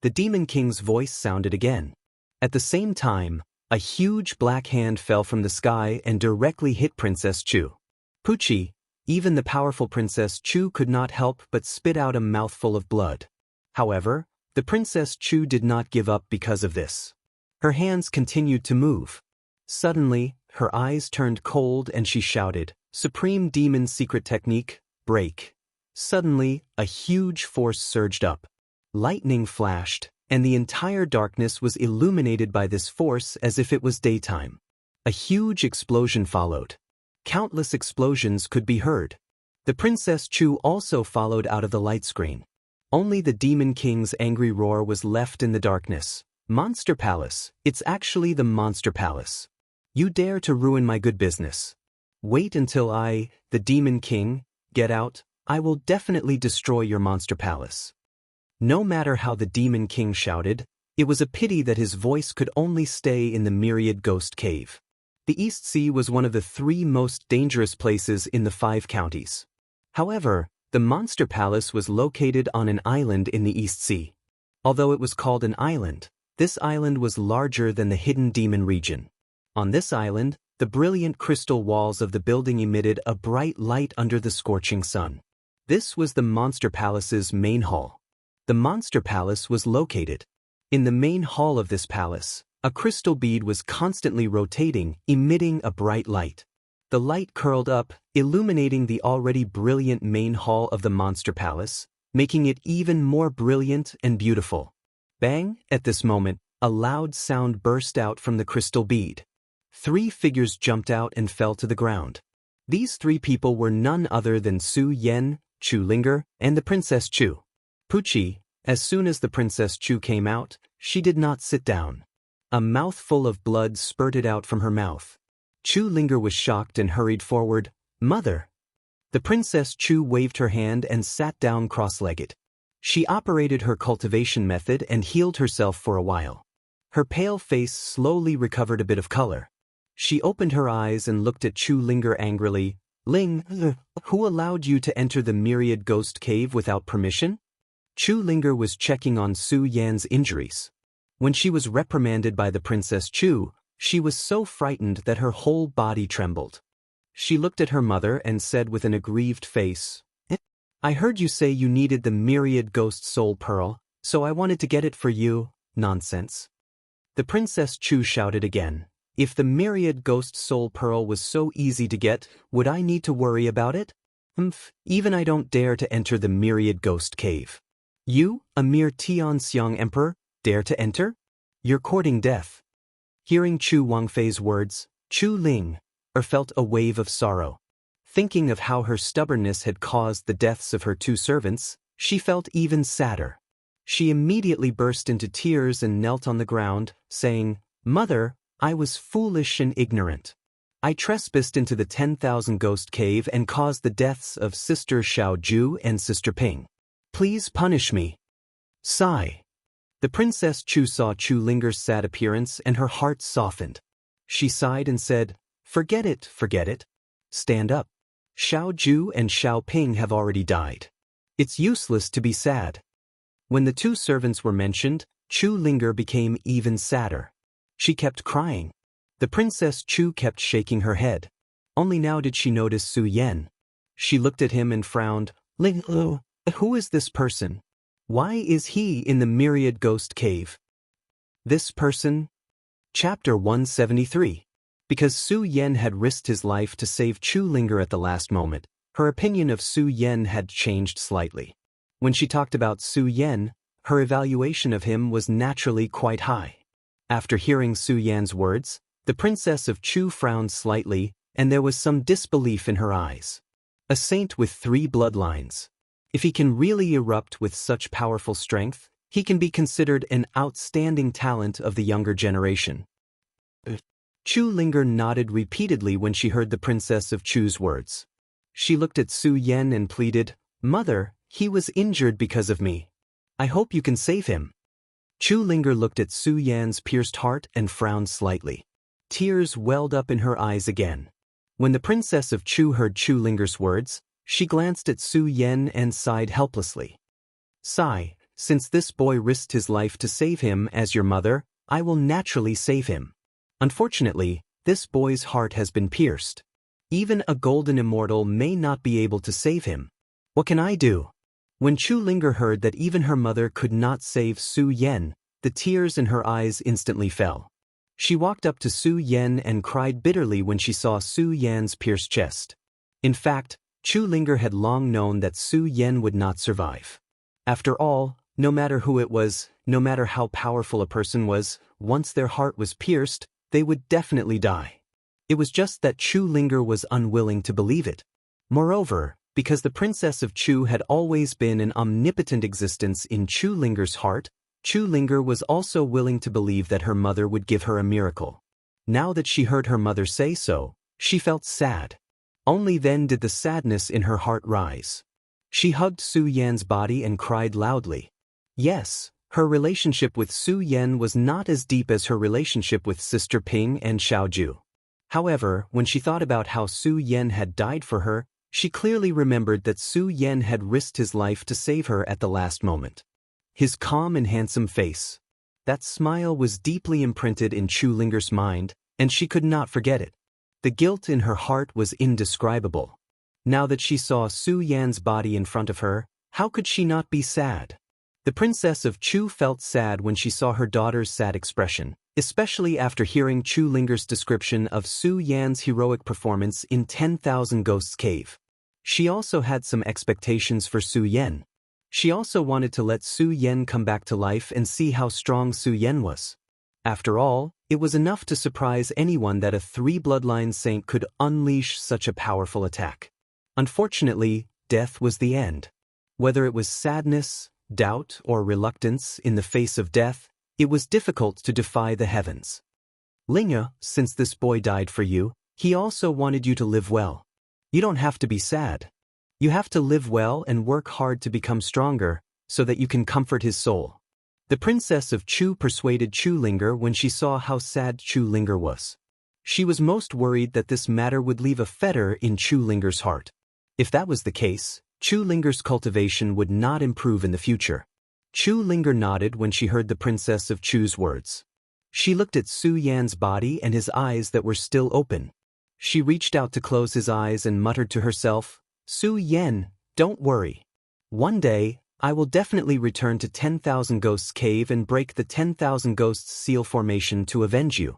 The Demon King's voice sounded again. At the same time, a huge black hand fell from the sky and directly hit Princess Chu. Pucci, even the powerful Princess Chu could not help but spit out a mouthful of blood. However, the Princess Chu did not give up because of this. Her hands continued to move. Suddenly, her eyes turned cold and she shouted, "Supreme Demon Secret Technique, break." Suddenly, a huge force surged up. Lightning flashed, and the entire darkness was illuminated by this force as if it was daytime. A huge explosion followed. Countless explosions could be heard. The Princess Chu also followed out of the light screen. Only the Demon King's angry roar was left in the darkness. "Monster Palace, it's actually the Monster Palace. You dare to ruin my good business. Wait until I, the Demon King, get out. I will definitely destroy your Monster Palace." No matter how the Demon King shouted, it was a pity that his voice could only stay in the Myriad Ghost Cave. The East Sea was one of the 3 most dangerous places in the 5 counties. However, the Monster Palace was located on an island in the East Sea. Although it was called an island, this island was larger than the hidden demon region. On this island, the brilliant crystal walls of the building emitted a bright light under the scorching sun. This was the Monster Palace's main hall. The Monster Palace was located. In the main hall of this palace, a crystal bead was constantly rotating, emitting a bright light. The light curled up, illuminating the already brilliant main hall of the Monster Palace, making it even more brilliant and beautiful. Bang! At this moment, a loud sound burst out from the crystal bead. 3 figures jumped out and fell to the ground. These 3 people were none other than Su Yan, Chu Linger, and the Princess Chu. Pucci, as soon as the Princess Chu came out, she did not sit down. A mouthful of blood spurted out from her mouth. Chu Linger was shocked and hurried forward. "Mother!" The Princess Chu waved her hand and sat down cross-legged. She operated her cultivation method and healed herself for a while. Her pale face slowly recovered a bit of color. She opened her eyes and looked at Chu Linger angrily. "Ling, who allowed you to enter the Myriad Ghost Cave without permission?" Chu Linger was checking on Su Yan's injuries. When she was reprimanded by the Princess Chu, she was so frightened that her whole body trembled. She looked at her mother and said with an aggrieved face, "I heard you say you needed the Myriad Ghost Soul Pearl, so I wanted to get it for you." Nonsense. The Princess Chu shouted again, "If the Myriad Ghost Soul Pearl was so easy to get, would I need to worry about it? Even I don't dare to enter the Myriad Ghost Cave. You, a mere Tianxiang Emperor, dare to enter? You're courting death." Hearing Chu Wangfei's words, Chu Ling felt a wave of sorrow. Thinking of how her stubbornness had caused the deaths of her 2 servants, she felt even sadder. She immediately burst into tears and knelt on the ground, saying, "Mother, I was foolish and ignorant. I trespassed into the 10,000 Ghost Cave and caused the deaths of Sister Xiao Ju and Sister Ping. Please punish me." Sigh. The Princess Chu saw Chu Linger's sad appearance and her heart softened. She sighed and said, forget it. Stand up. Xiao Ju and Xiao Ping have already died. It's useless to be sad." When the 2 servants were mentioned, Chu Linger became even sadder. She kept crying. The Princess Chu kept shaking her head. Only now did she notice Su Yan. She looked at him and frowned. "Ling, Who is this person? Why is he in the myriad ghost cave? This person? Chapter 173. Because Su Yen had risked his life to save Chu Linger at the last moment, her opinion of Su Yen had changed slightly. When she talked about Su Yen, her evaluation of him was naturally quite high. After hearing Su Yan's words, the princess of Chu frowned slightly, and there was some disbelief in her eyes. A saint with 3 bloodlines. If he can really erupt with such powerful strength, he can be considered an outstanding talent of the younger generation. Chu Linger nodded repeatedly when she heard the princess of Chu's words. She looked at Su Yen and pleaded, "Mother, he was injured because of me. I hope you can save him." Chu Linger looked at Su Yan's pierced heart and frowned slightly. Tears welled up in her eyes again. When the princess of Chu heard Chu Linger's words, she glanced at Su Yen and sighed helplessly. "Sigh, since this boy risked his life to save him as your mother, I will naturally save him. Unfortunately, this boy's heart has been pierced. Even a golden immortal may not be able to save him. What can I do?" When Chu Linger heard that even her mother could not save Su Yen, the tears in her eyes instantly fell. She walked up to Su Yen and cried bitterly when she saw Su Yan's pierced chest. In fact, Chu Linger had long known that Su Yen would not survive. After all, no matter who it was, no matter how powerful a person was, once their heart was pierced, they would definitely die. It was just that Chu Linger was unwilling to believe it. Moreover, because the princess of Chu had always been an omnipotent existence in Chu Linger's heart, Chu Linger was also willing to believe that her mother would give her a miracle. Now that she heard her mother say so, she felt sad. Only then did the sadness in her heart rise. She hugged Su Yan's body and cried loudly. Yes, her relationship with Su Yan was not as deep as her relationship with Sister Ping and Xiaoju. However, when she thought about how Su Yan had died for her, she clearly remembered that Su Yan had risked his life to save her at the last moment. His calm and handsome face. That smile was deeply imprinted in Chu Linger's mind, and she could not forget it. The guilt in her heart was indescribable. Now that she saw Su Yan's body in front of her, how could she not be sad? The princess of Chu felt sad when she saw her daughter's sad expression, especially after hearing Chu Linger's description of Su Yan's heroic performance in 10,000 Ghosts Cave. She also had some expectations for Su Yan. She also wanted to let Su Yan come back to life and see how strong Su Yan was. After all, it was enough to surprise anyone that a 3-bloodline saint could unleash such a powerful attack. Unfortunately, death was the end. Whether it was sadness, doubt, or reluctance in the face of death, it was difficult to defy the heavens. "Linge, since this boy died for you, he also wanted you to live well. You don't have to be sad. You have to live well and work hard to become stronger, so that you can comfort his soul." The princess of Chu persuaded Chu Linger when she saw how sad Chu Linger was. She was most worried that this matter would leave a fetter in Chu Linger's heart. If that was the case, Chu Linger's cultivation would not improve in the future. Chu Linger nodded when she heard the princess of Chu's words. She looked at Su Yan's body and his eyes that were still open. She reached out to close his eyes and muttered to herself, "Su Yan, don't worry. One day, I will definitely return to 10,000 Ghosts Cave and break the 10,000 Ghosts seal formation to avenge you."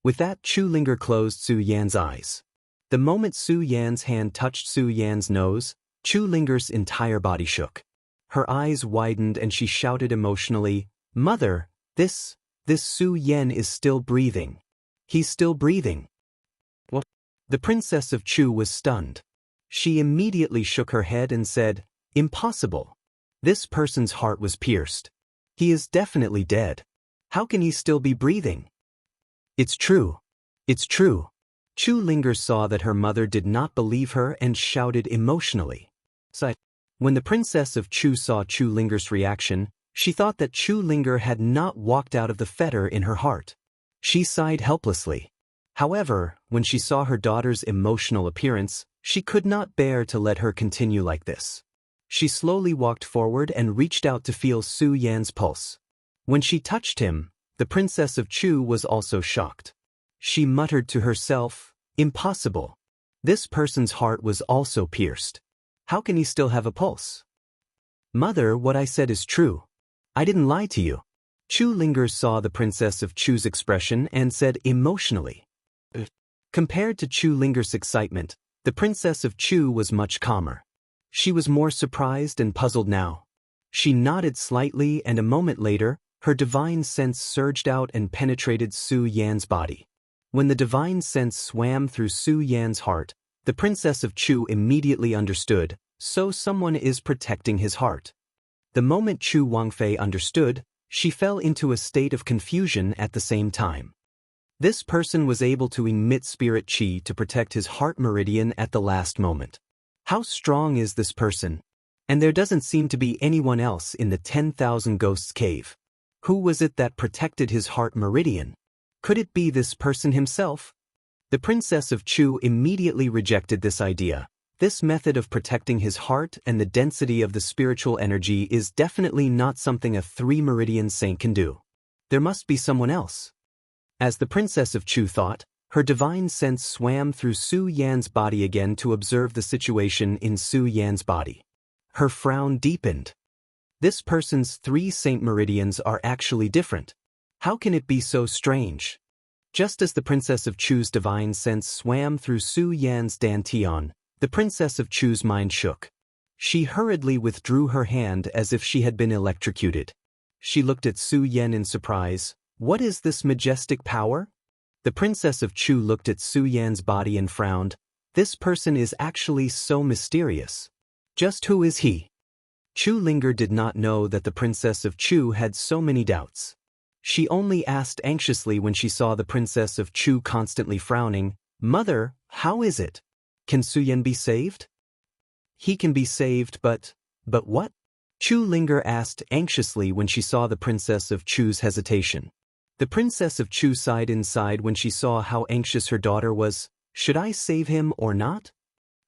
With that, Chu Linger closed Su Yan's eyes. The moment Su Yan's hand touched Su Yan's nose, Chu Linger's entire body shook. Her eyes widened and she shouted emotionally, "Mother, this Su Yan is still breathing. He's still breathing." What? The princess of Chu was stunned. She immediately shook her head and said, "Impossible. This person's heart was pierced. He is definitely dead. How can he still be breathing?" "It's true. It's true." Chu Linger saw that her mother did not believe her and shouted emotionally. When the princess of Chu saw Chu Linger's reaction, she thought that Chu Linger had not walked out of the fetter in her heart. She sighed helplessly. However, when she saw her daughter's emotional appearance, she could not bear to let her continue like this. She slowly walked forward and reached out to feel Su Yan's pulse. When she touched him, the princess of Chu was also shocked. She muttered to herself, "Impossible. This person's heart was also pierced. How can he still have a pulse?" Mother, what I said is true. I didn't lie to you. Chu Linger saw the Princess of Chu's expression and said emotionally. Compared to Chu Linger's excitement, the Princess of Chu was much calmer. She was more surprised and puzzled now. She nodded slightly, and a moment later, her divine sense surged out and penetrated Su Yan's body. When the divine sense swam through Su Yan's heart, the Princess of Chu immediately understood, so someone is protecting his heart. The moment Chu Wangfei understood, she fell into a state of confusion at the same time. This person was able to emit spirit qi to protect his heart meridian at the last moment. How strong is this person? And there doesn't seem to be anyone else in the 10,000 Ghosts cave. Who was it that protected his heart meridian? Could it be this person himself? The Princess of Chu immediately rejected this idea. This method of protecting his heart and the density of the spiritual energy is definitely not something a 3-meridian saint can do. There must be someone else. As the Princess of Chu thought, her divine sense swam through Su Yan's body again to observe the situation in Su Yan's body. Her frown deepened. This person's 3 saint meridians are actually different. How can it be so strange? Just as the Princess of Chu's divine sense swam through Su Yan's dantian, the Princess of Chu's mind shook. She hurriedly withdrew her hand as if she had been electrocuted. She looked at Su Yan in surprise. What is this majestic power? The Princess of Chu looked at Su Yan's body and frowned. This person is actually so mysterious. Just who is he? Chu Linger did not know that the Princess of Chu had so many doubts. She only asked anxiously when she saw the Princess of Chu constantly frowning, "Mother, how is it? Can Su Yan be saved?" "He can be saved, but what?" Chu Linger asked anxiously when she saw the Princess of Chu's hesitation. The Princess of Chu sighed inside when she saw how anxious her daughter was. Should I save him or not?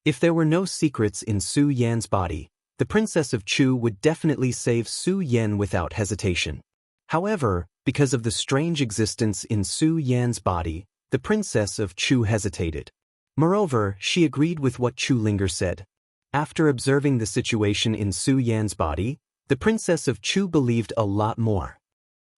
If there were no secrets in Su Yan's body, the Princess of Chu would definitely save Su Yan without hesitation. However, because of the strange existence in Su Yan's body, the Princess of Chu hesitated. Moreover, she agreed with what Chu Linger said. After observing the situation in Su Yan's body, the Princess of Chu believed a lot more.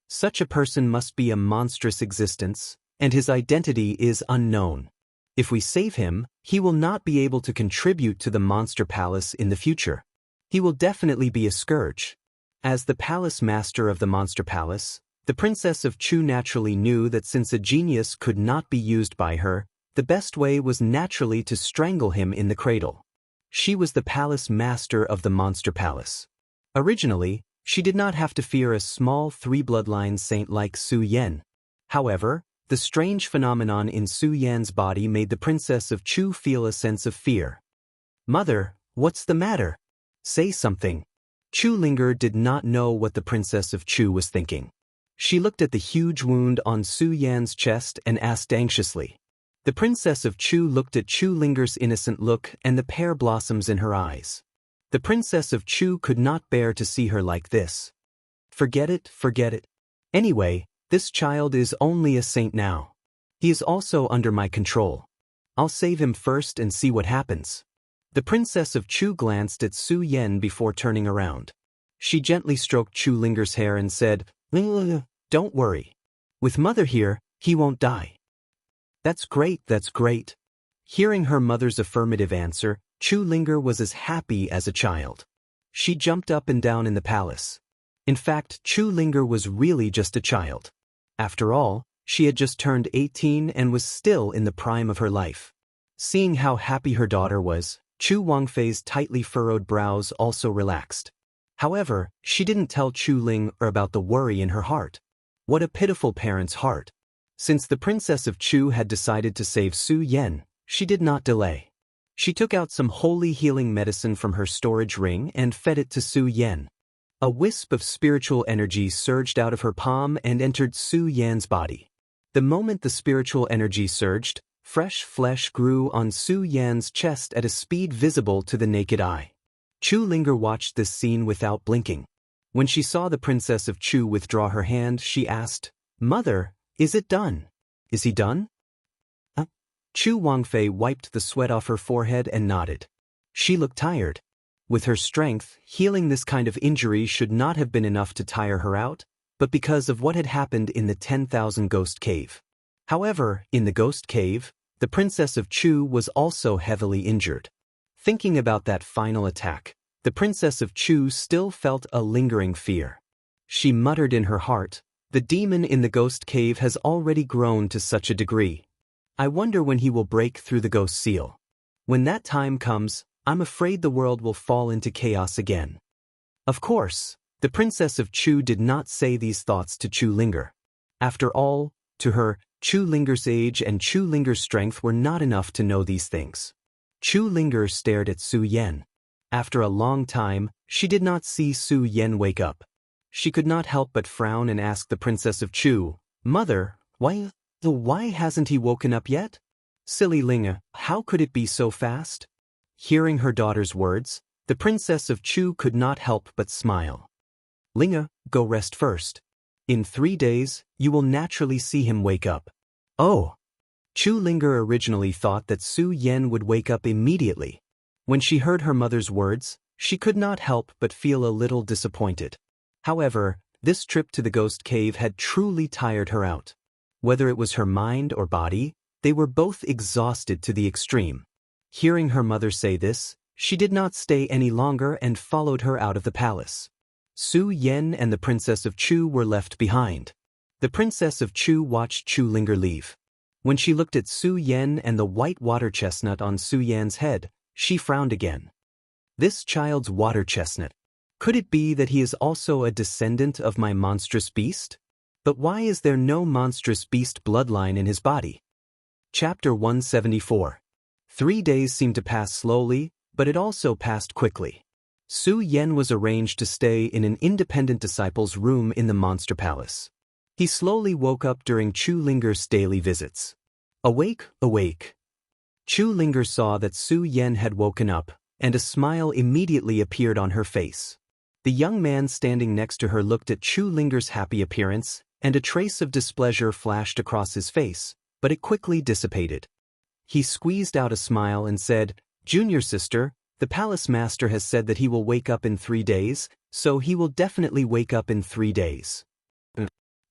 Such a person must be a monstrous existence, and his identity is unknown. If we save him, he will not be able to contribute to the monster palace in the future. He will definitely be a scourge. As the palace master of the monster palace, the Princess of Chu naturally knew that since a genius could not be used by her, the best way was naturally to strangle him in the cradle. She was the palace master of the monster palace. Originally, she did not have to fear a small 3-bloodline saint like Su Yan. However, the strange phenomenon in Su Yan's body made the Princess of Chu feel a sense of fear. "Mother, what's the matter? Say something." Chu Linger did not know what the Princess of Chu was thinking. She looked at the huge wound on Su Yan's chest and asked anxiously. The Princess of Chu looked at Chu Linger's innocent look and the pear blossoms in her eyes. The Princess of Chu could not bear to see her like this. Forget it, forget it. Anyway, this child is only a saint now. He is also under my control. I'll save him first and see what happens. The Princess of Chu glanced at Su Yan before turning around. She gently stroked Chu Linger's hair and said, "Don't worry. With Mother here, he won't die." That's great, that's great." Hearing her mother's affirmative answer, Chu Linger was as happy as a child. She jumped up and down in the palace. In fact, Chu Linger was really just a child. After all, she had just turned 18 and was still in the prime of her life. Seeing how happy her daughter was, Chu Wangfei's tightly furrowed brows also relaxed. However, she didn't tell Chu Linger about the worry in her heart. What a pitiful parent's heart. Since the Princess of Chu had decided to save Su Yan, she did not delay. She took out some holy healing medicine from her storage ring and fed it to Su Yan. A wisp of spiritual energy surged out of her palm and entered Su Yan's body. The moment the spiritual energy surged, fresh flesh grew on Su Yan's chest at a speed visible to the naked eye. Chu Linger watched this scene without blinking. When she saw the Princess of Chu withdraw her hand, she asked, "Mother, is it done? Is he done?" Chu Wangfei wiped the sweat off her forehead and nodded. She looked tired. With her strength, healing this kind of injury should not have been enough to tire her out, but because of what had happened in the 10,000 Ghost Cave. However, in the Ghost Cave, the Princess of Chu was also heavily injured. Thinking about that final attack, the Princess of Chu still felt a lingering fear. She muttered in her heart, "The demon in the Ghost Cave has already grown to such a degree. I wonder when he will break through the Ghost Seal. When that time comes, I'm afraid the world will fall into chaos again." Of course, the Princess of Chu did not say these thoughts to Chu Linger. After all, to her, Chu Linger's age and Chu Linger's strength were not enough to know these things. Chu Linger stared at Su Yan. After a long time, she did not see Su Yan wake up. She could not help but frown and ask the Princess of Chu, "Mother, why hasn't he woken up yet?" "Silly Linga, how could it be so fast?" Hearing her daughter's words, the Princess of Chu could not help but smile. "Linga, go rest first. In 3 days, you will naturally see him wake up." "Oh." Chu Linger originally thought that Su Yan would wake up immediately. When she heard her mother's words, she could not help but feel a little disappointed. However, this trip to the Ghost Cave had truly tired her out. Whether it was her mind or body, they were both exhausted to the extreme. Hearing her mother say this, she did not stay any longer and followed her out of the palace. Su Yan and the Princess of Chu were left behind. The Princess of Chu watched Chu Linger leave. When she looked at Su Yan and the white water chestnut on Su Yan's head, she frowned again. This child's water chestnut. Could it be that he is also a descendant of my monstrous beast? But why is there no monstrous beast bloodline in his body? Chapter 174. 3 days seemed to pass slowly, but it also passed quickly. Su Yan was arranged to stay in an independent disciple's room in the Monster Palace. He slowly woke up during Chu Linger's daily visits. "Awake, awake." Chu Linger saw that Su Yan had woken up, and a smile immediately appeared on her face. The young man standing next to her looked at Chu Linger's happy appearance, and a trace of displeasure flashed across his face, but it quickly dissipated. He squeezed out a smile and said, "Junior sister, the palace master has said that he will wake up in 3 days, so he will definitely wake up in 3 days."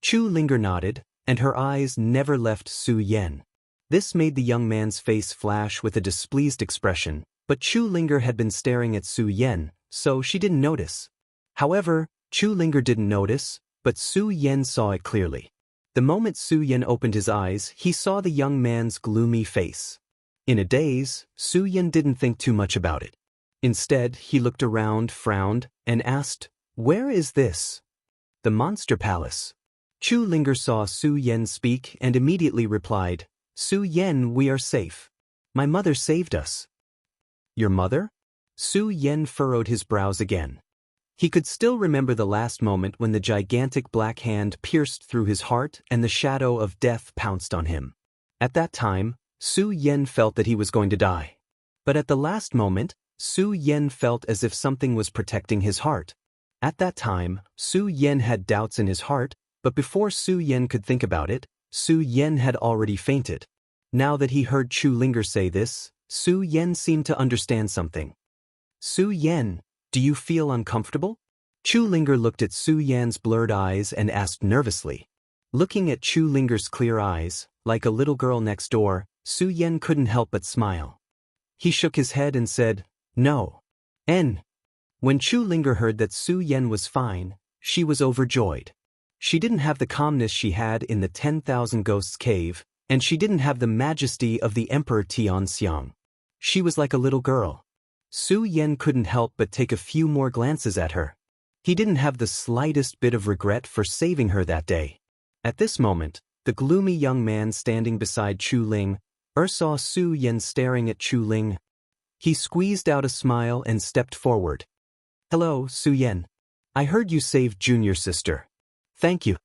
Chu Linger nodded, and her eyes never left Su Yan. This made the young man's face flash with a displeased expression, but Chu Linger had been staring at Su Yan, so she didn't notice. However, Chu Linger didn't notice, but Su Yan saw it clearly. The moment Su Yan opened his eyes, he saw the young man's gloomy face. In a daze, Su Yan didn't think too much about it. Instead, he looked around, frowned, and asked, "Where is this?" "The Monster Palace." Chu Linger saw Su Yan speak and immediately replied, "Su Yan, we are safe. My mother saved us." "Your mother?" Su Yan furrowed his brows again. He could still remember the last moment when the gigantic black hand pierced through his heart and the shadow of death pounced on him. At that time, Su Yan felt that he was going to die. But at the last moment, Su Yan felt as if something was protecting his heart. At that time, Su Yan had doubts in his heart, but before Su Yan could think about it, Su Yan had already fainted. Now that he heard Chu Linger say this, Su Yan seemed to understand something. "Su Yan, do you feel uncomfortable?" Chu Linger looked at Su Yan's blurred eyes and asked nervously. Looking at Chu Linger's clear eyes, like a little girl next door, Su Yan couldn't help but smile. He shook his head and said, "No." When Chu Linger heard that Su Yan was fine, she was overjoyed. She didn't have the calmness she had in the 10,000 Ghosts Cave, and she didn't have the majesty of the Emperor Tianxiang. She was like a little girl. Su Yan couldn't help but take a few more glances at her. He didn't have the slightest bit of regret for saving her that day. At this moment, the gloomy young man standing beside Chu Ling saw Su Yan staring at Chu Ling. He squeezed out a smile and stepped forward. "Hello, Su Yan. I heard you saved Junior sister." "Thank you."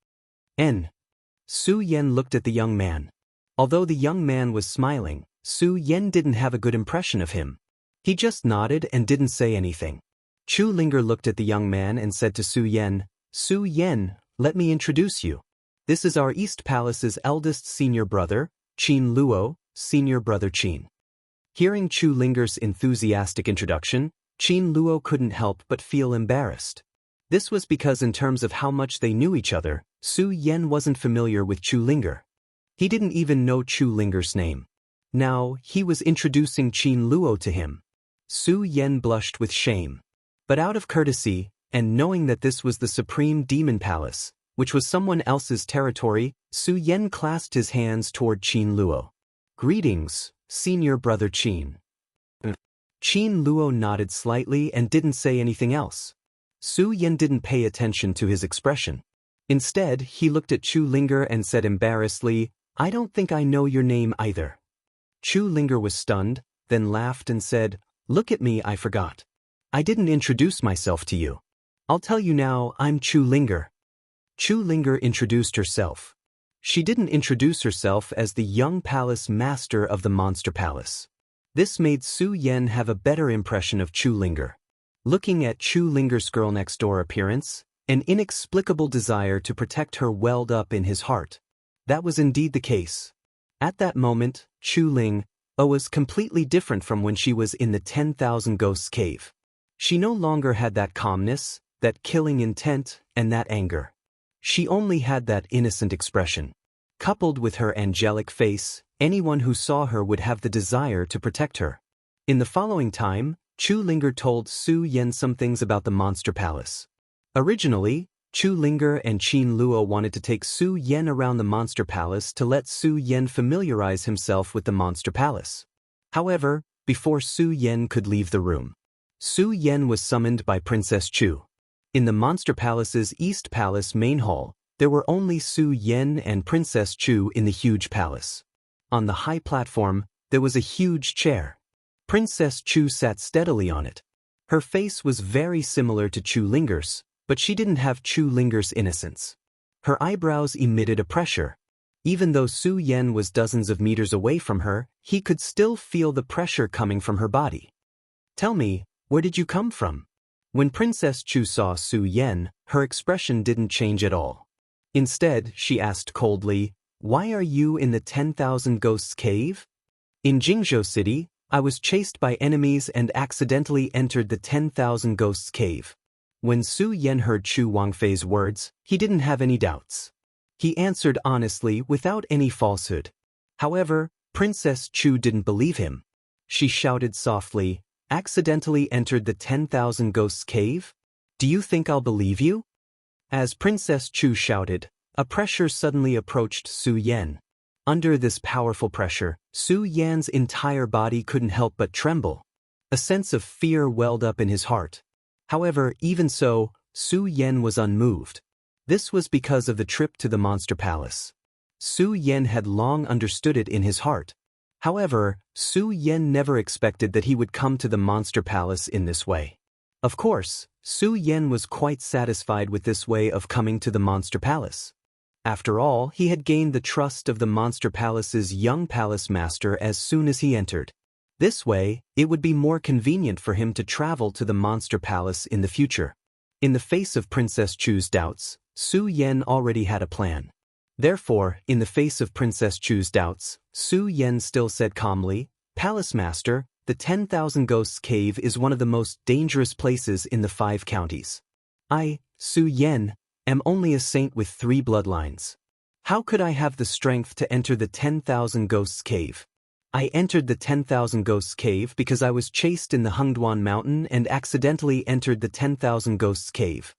Su Yan looked at the young man. Although the young man was smiling, Su Yan didn't have a good impression of him. He just nodded and didn't say anything. Chu Linger looked at the young man and said to Su Yan, "Su Yan, let me introduce you. This is our East Palace's eldest senior brother, Qin Luo, senior brother Qin." Hearing Chu Linger's enthusiastic introduction, Qin Luo couldn't help but feel embarrassed. This was because in terms of how much they knew each other, Su Yan wasn't familiar with Chu Linger. He didn't even know Chu Linger's name. Now, he was introducing Qin Luo to him. Su Yan blushed with shame. But out of courtesy, and knowing that this was the Supreme Demon Palace, which was someone else's territory, Su Yan clasped his hands toward Qin Luo. "Greetings, Senior Brother Qin." Qin Luo nodded slightly and didn't say anything else. Su Yan didn't pay attention to his expression. Instead, he looked at Chu Linger and said embarrassedly, "I don't think I know your name either." Chu Linger was stunned, then laughed and said, "Look at me, I forgot. I didn't introduce myself to you. I'll tell you now, I'm Chu Linger." Chu Linger introduced herself. She didn't introduce herself as the young palace master of the Monster Palace. This made Su Yan have a better impression of Chu Linger. Looking at Chu Linger's girl-next-door appearance, an inexplicable desire to protect her welled up in his heart. That was indeed the case. At that moment, Chu Ling was completely different from when she was in the 10,000 Ghosts cave. She no longer had that calmness, that killing intent, and that anger. She only had that innocent expression. Coupled with her angelic face, anyone who saw her would have the desire to protect her. In the following time, Chu Linger told Su Yan some things about the Monster Palace. Originally, Chu Linger and Qin Luo wanted to take Su Yan around the Monster Palace to let Su Yan familiarize himself with the Monster Palace. However, before Su Yan could leave the room, Su Yan was summoned by Princess Chu. In the Monster Palace's East Palace main hall, there were only Su Yan and Princess Chu in the huge palace. On the high platform, there was a huge chair. Princess Chu sat steadily on it. Her face was very similar to Chu Linger's, but she didn't have Chu Linger's innocence. Her eyebrows emitted a pressure. Even though Su Yan was dozens of meters away from her, he could still feel the pressure coming from her body. "Tell me, where did you come from?" When Princess Chu saw Su Yan, her expression didn't change at all. Instead, she asked coldly, "Why are you in the 10,000 Ghosts cave?" "In Jingzhou City, I was chased by enemies and accidentally entered the 10,000 Ghosts cave." When Su Yan heard Chu Wangfei's words, he didn't have any doubts. He answered honestly without any falsehood. However, Princess Chu didn't believe him. She shouted softly, "Accidentally entered the 10,000 Ghosts cave? Do you think I'll believe you?" As Princess Chu shouted, a pressure suddenly approached Su Yan. Under this powerful pressure, Su Yan's entire body couldn't help but tremble. A sense of fear welled up in his heart. However, even so, Su Yan was unmoved. This was because of the trip to the Monster Palace. Su Yan had long understood it in his heart. However, Su Yan never expected that he would come to the Monster Palace in this way. Of course, Su Yan was quite satisfied with this way of coming to the Monster Palace. After all, he had gained the trust of the Monster Palace's young palace master as soon as he entered. This way, it would be more convenient for him to travel to the Monster Palace in the future. In the face of Princess Chu's doubts, Su Yan already had a plan. Therefore, in the face of Princess Chu's doubts, Su Yan still said calmly, "Palace Master, the 10,000 Ghosts cave is one of the most dangerous places in the 5 counties. I, Su Yan, am only a saint with 3 bloodlines. How could I have the strength to enter the 10,000 Ghosts cave? I entered the 10,000 Ghosts cave because I was chased in the Hengduan Mountain and accidentally entered the 10,000 Ghosts cave."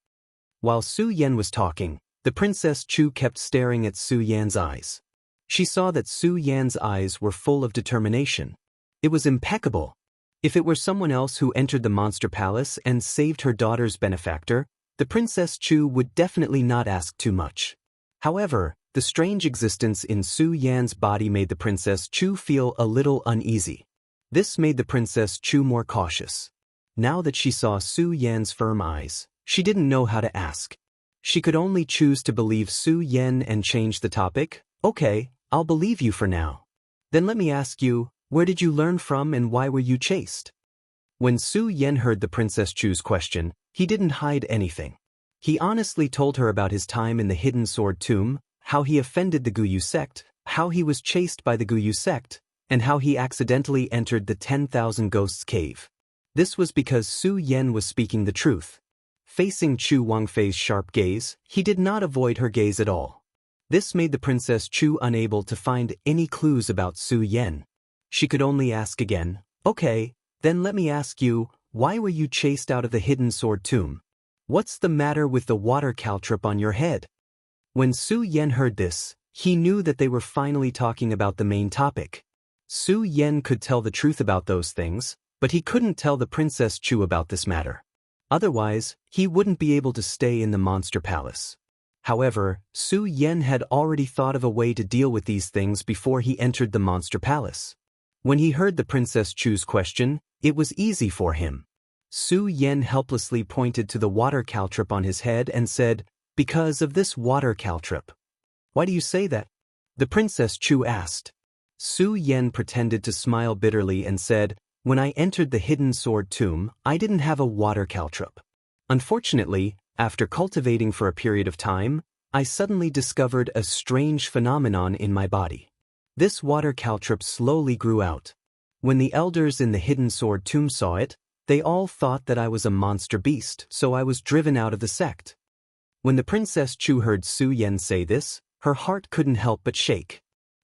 While Su Yan was talking, the Princess Chu kept staring at Su Yan's eyes. She saw that Su Yan's eyes were full of determination. It was impeccable. If it were someone else who entered the Monster Palace and saved her daughter's benefactor, the Princess Chu would definitely not ask too much. However, the strange existence in Su Yan's body made the Princess Chu feel a little uneasy. This made the Princess Chu more cautious. Now that she saw Su Yan's firm eyes, she didn't know how to ask. She could only choose to believe Su Yan and change the topic. "Okay, I'll believe you for now. Then let me ask you, where did you learn from and why were you chased?" When Su Yan heard the Princess Chu's question, he didn't hide anything. He honestly told her about his time in the Hidden Sword Tomb, how he offended the Guyu sect, how he was chased by the Guyu sect, and how he accidentally entered the 10,000 Ghosts cave. This was because Su Yan was speaking the truth. Facing Chu Wangfei's sharp gaze, he did not avoid her gaze at all. This made the Princess Chu unable to find any clues about Su Yan. She could only ask again, "Okay, then let me ask you, why were you chased out of the hidden sword tomb? What's the matter with the water caltrip on your head?" When Su Yan heard this, he knew that they were finally talking about the main topic. Su Yan could tell the truth about those things, but he couldn't tell the Princess Chu about this matter. Otherwise, he wouldn't be able to stay in the Monster Palace. However, Su Yan had already thought of a way to deal with these things before he entered the Monster Palace. When he heard the Princess Chu's question, it was easy for him. Su Yan helplessly pointed to the water caltrip on his head and said, "Because of this water caltrip." "Why do you say that?" the Princess Chu asked. Su Yan pretended to smile bitterly and said, "When I entered the hidden sword tomb, I didn't have a water caltrip. Unfortunately, after cultivating for a period of time, I suddenly discovered a strange phenomenon in my body. This water caltrip slowly grew out. When the elders in the hidden sword tomb saw it, they all thought that I was a monster beast, so I was driven out of the sect." When the Princess Chu heard Su Yan say this, her heart couldn't help but shake.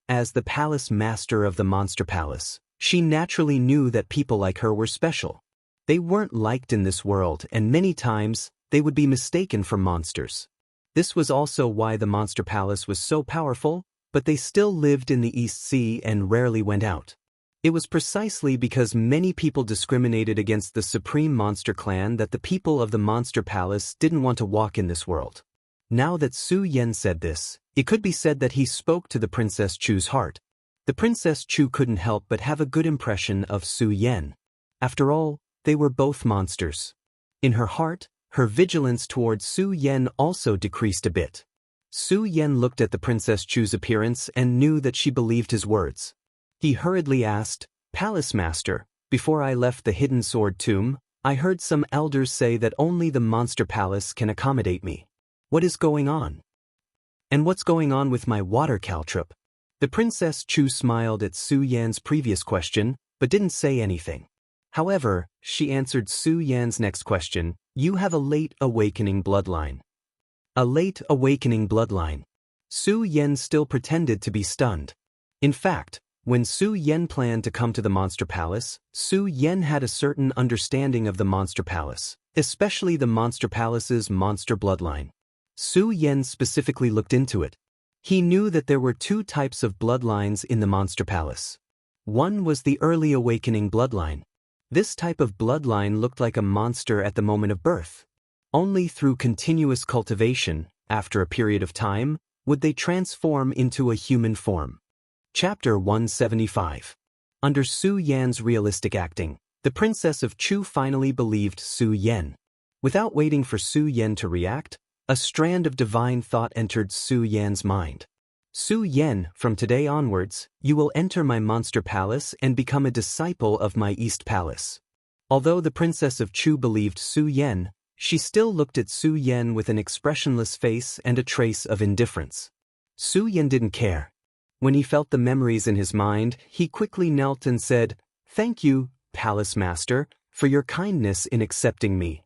As the palace master of the Monster Palace, she naturally knew that people like her were special. They weren't liked in this world, and many times, they would be mistaken for monsters. This was also why the Monster Palace was so powerful, but they still lived in the East Sea and rarely went out. It was precisely because many people discriminated against the Supreme Monster Clan that the people of the Monster Palace didn't want to walk in this world. Now that Su Yan said this, it could be said that he spoke to the Princess Chu's heart. The Princess Chu couldn't help but have a good impression of Su Yan. After all, they were both monsters. In her heart, her vigilance towards Su Yan also decreased a bit. Su Yan looked at the Princess Chu's appearance and knew that she believed his words. He hurriedly asked, "Palace Master, before I left the hidden sword tomb, I heard some elders say that only the Monster Palace can accommodate me. What is going on? And what's going on with my water caltrip?" The Princess Chu smiled at Su Yan's previous question, but didn't say anything. However, she answered Su Yan's next question, "You have a late awakening bloodline." A late awakening bloodline. Su Yan still pretended to be stunned. In fact, when Su Yan planned to come to the Monster Palace, Su Yan had a certain understanding of the Monster Palace, especially the Monster Palace's monster bloodline. Su Yan specifically looked into it. He knew that there were two types of bloodlines in the Monster Palace. One was the early awakening bloodline. This type of bloodline looked like a monster at the moment of birth. Only through continuous cultivation, after a period of time, would they transform into a human form. Chapter 175. Under Su Yan's realistic acting, the Princess of Chu finally believed Su Yan. Without waiting for Su Yan to react, a strand of divine thought entered Su Yan's mind. "Su Yan, from today onwards, you will enter my Monster Palace and become a disciple of my East Palace." Although the Princess of Chu believed Su Yan, she still looked at Su Yan with an expressionless face and a trace of indifference. Su Yan didn't care. When he felt the memories in his mind, he quickly knelt and said, "Thank you, Palace Master, for your kindness in accepting me."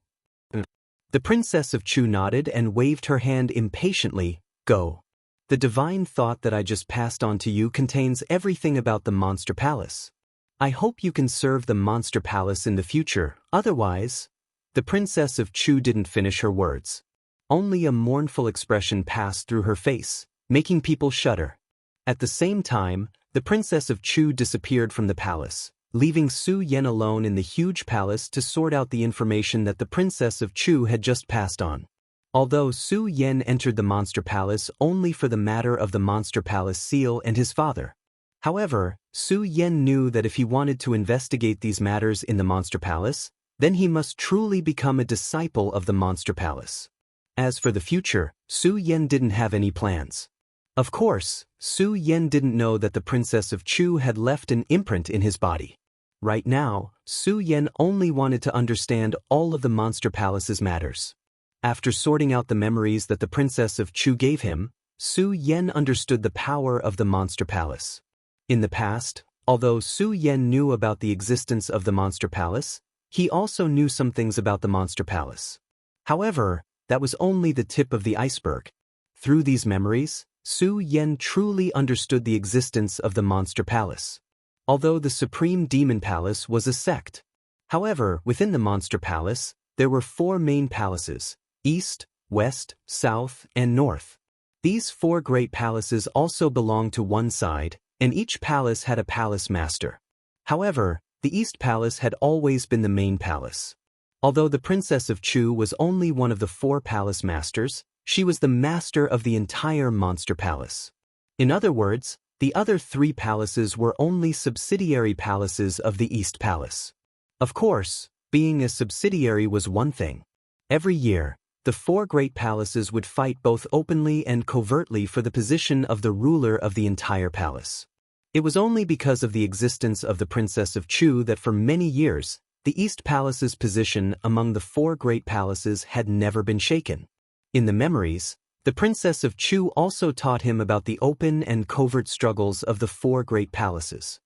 The Princess of Chu nodded and waved her hand impatiently. "Go. The divine thought that I just passed on to you contains everything about the Monster Palace. I hope you can serve the Monster Palace in the future, otherwise—" The Princess of Chu didn't finish her words. Only a mournful expression passed through her face, making people shudder. At the same time, the Princess of Chu disappeared from the palace, leaving Su Yan alone in the huge palace to sort out the information that the Princess of Chu had just passed on. Although Su Yan entered the Monster Palace only for the matter of the Monster Palace seal and his father. However, Su Yan knew that if he wanted to investigate these matters in the Monster Palace, then he must truly become a disciple of the Monster Palace. As for the future, Su Yan didn't have any plans. Of course, Su Yan didn't know that the Princess of Chu had left an imprint in his body. Right now, Su Yan only wanted to understand all of the Monster Palace's matters. After sorting out the memories that the Princess of Chu gave him, Su Yan understood the power of the Monster Palace. In the past, although Su Yan knew about the existence of the Monster Palace, He also knew some things about the Monster Palace. However, that was only the tip of the iceberg. Through these memories, Su Yan truly understood the existence of the Monster Palace. Although the Supreme Demon Palace was a sect. However, within the Monster Palace, there were 4 main palaces: East, West, South, and North. These 4 great palaces also belonged to one side, and each palace had a palace master. However, the East Palace had always been the main palace. Although the Princess of Chu was only one of the 4 palace masters, she was the master of the entire Monster Palace. In other words, the other 3 palaces were only subsidiary palaces of the East Palace. Of course, being a subsidiary was one thing. Every year, the 4 great palaces would fight both openly and covertly for the position of the ruler of the entire palace. It was only because of the existence of the Princess of Chu that for many years, the East Palace's position among the 4 great palaces had never been shaken. In the memories, the Princess of Chu also taught him about the open and covert struggles of the 4 great palaces.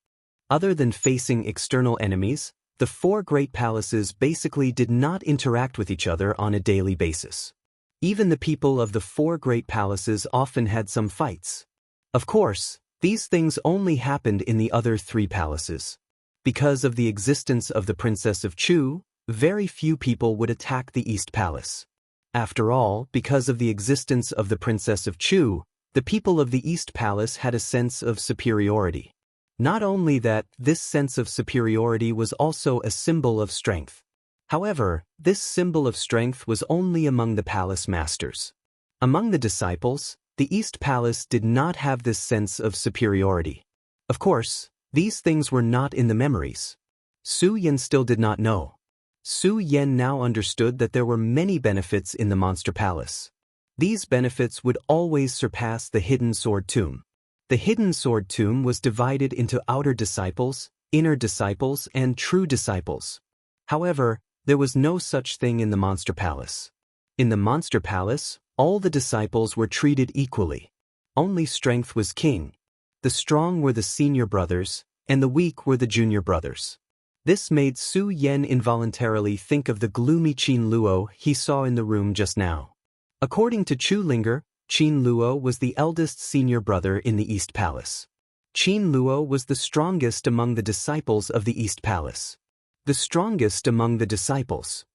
Other than facing external enemies, the 4 great palaces basically did not interact with each other on a daily basis. Even the people of the 4 great palaces often had some fights. Of course, these things only happened in the other 3 palaces. Because of the existence of the Princess of Chu, very few people would attack the East Palace. After all, because of the existence of the Princess of Chu, the people of the East Palace had a sense of superiority. Not only that, this sense of superiority was also a symbol of strength. However, this symbol of strength was only among the palace masters. Among the disciples, the East Palace did not have this sense of superiority. Of course, these things were not in the memories. Su Yan still did not know. Su Yan now understood that there were many benefits in the Monster Palace. These benefits would always surpass the Hidden Sword Tomb. The Hidden Sword Tomb was divided into outer disciples, inner disciples, and true disciples. However, there was no such thing in the Monster Palace. In the Monster Palace, all the disciples were treated equally. Only strength was king. The strong were the senior brothers, and the weak were the junior brothers. This made Su Yan involuntarily think of the gloomy Qin Luo he saw in the room just now. According to Chu Linger, Qin Luo was the eldest senior brother in the East Palace. Qin Luo was the strongest among the disciples of the East Palace. The strongest among the disciples.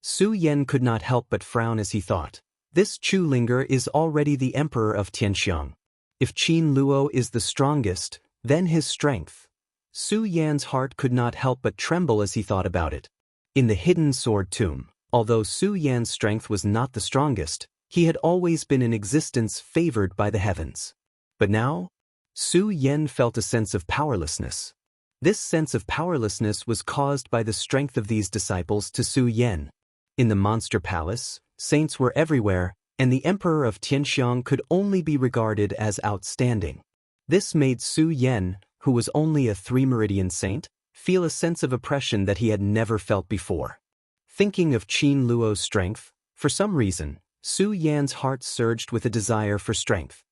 Su Yan could not help but frown as he thought, this Chu Linger is already the emperor of Tianxiang. If Qin Luo is the strongest, then his strength. Su Yan's heart could not help but tremble as he thought about it. In the Hidden Sword Tomb, although Su Yan's strength was not the strongest, he had always been in existence favored by the heavens. But now, Su Yan felt a sense of powerlessness. This sense of powerlessness was caused by the strength of these disciples to Su Yan. In the Monster Palace, saints were everywhere, and the emperor of Tianxiang could only be regarded as outstanding. This made Su Yan, who was only a 3-meridian saint, feel a sense of oppression that he had never felt before. Thinking of Qin Luo's strength, for some reason, Su Yan's heart surged with a desire for strength.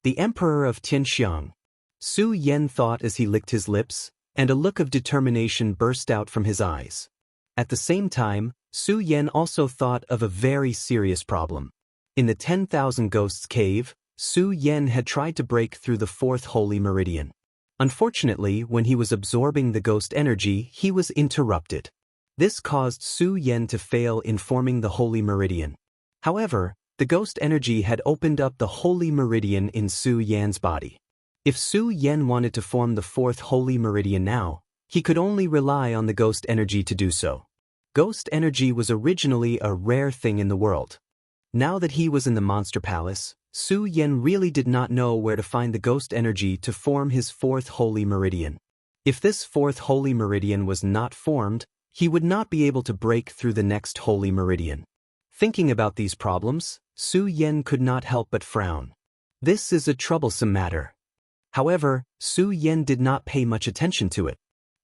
The emperor of Tianxiang. Su Yan thought as he licked his lips, and a look of determination burst out from his eyes. At the same time, Su Yan also thought of a very serious problem. In the 10,000 Ghosts cave, Su Yan had tried to break through the 4th holy meridian. Unfortunately, when he was absorbing the ghost energy, he was interrupted. This caused Su Yan to fail in forming the holy meridian. However, the ghost energy had opened up the holy meridian in Su Yan's body. If Su Yan wanted to form the 4th holy meridian now, he could only rely on the ghost energy to do so. Ghost energy was originally a rare thing in the world. Now that he was in the Monster Palace, Su Yan really did not know where to find the ghost energy to form his 4th holy meridian. If this 4th holy meridian was not formed, he would not be able to break through the next holy meridian. Thinking about these problems, Su Yan could not help but frown. This is a troublesome matter. However, Su Yan did not pay much attention to it.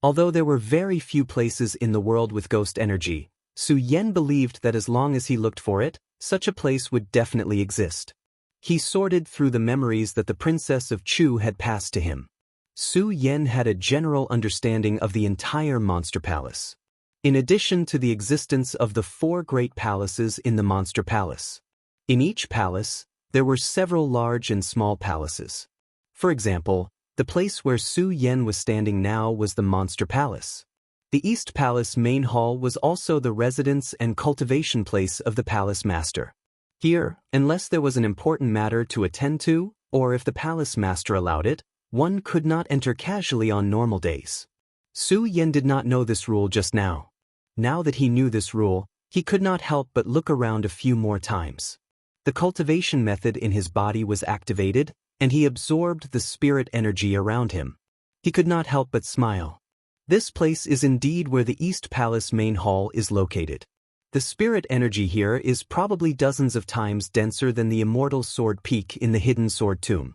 Although there were very few places in the world with ghost energy, Su Yan believed that as long as he looked for it, such a place would definitely exist. He sorted through the memories that the Princess of Chu had passed to him. Su Yan had a general understanding of the entire Monster Palace. in addition to the existence of the 4 great palaces in the Monster Palace. In each palace, there were several large and small palaces. For example, the place where Su Yan was standing now was the Monster Palace. The East Palace main hall was also the residence and cultivation place of the palace master. Here, unless there was an important matter to attend to, or if the palace master allowed it, one could not enter casually on normal days. Su Yan did not know this rule just now. Now that he knew this rule, he could not help but look around a few more times. The cultivation method in his body was activated, and he absorbed the spirit energy around him. He could not help but smile. This place is indeed where the East Palace main hall is located. The spirit energy here is probably dozens of times denser than the immortal sword peak in the hidden sword tomb.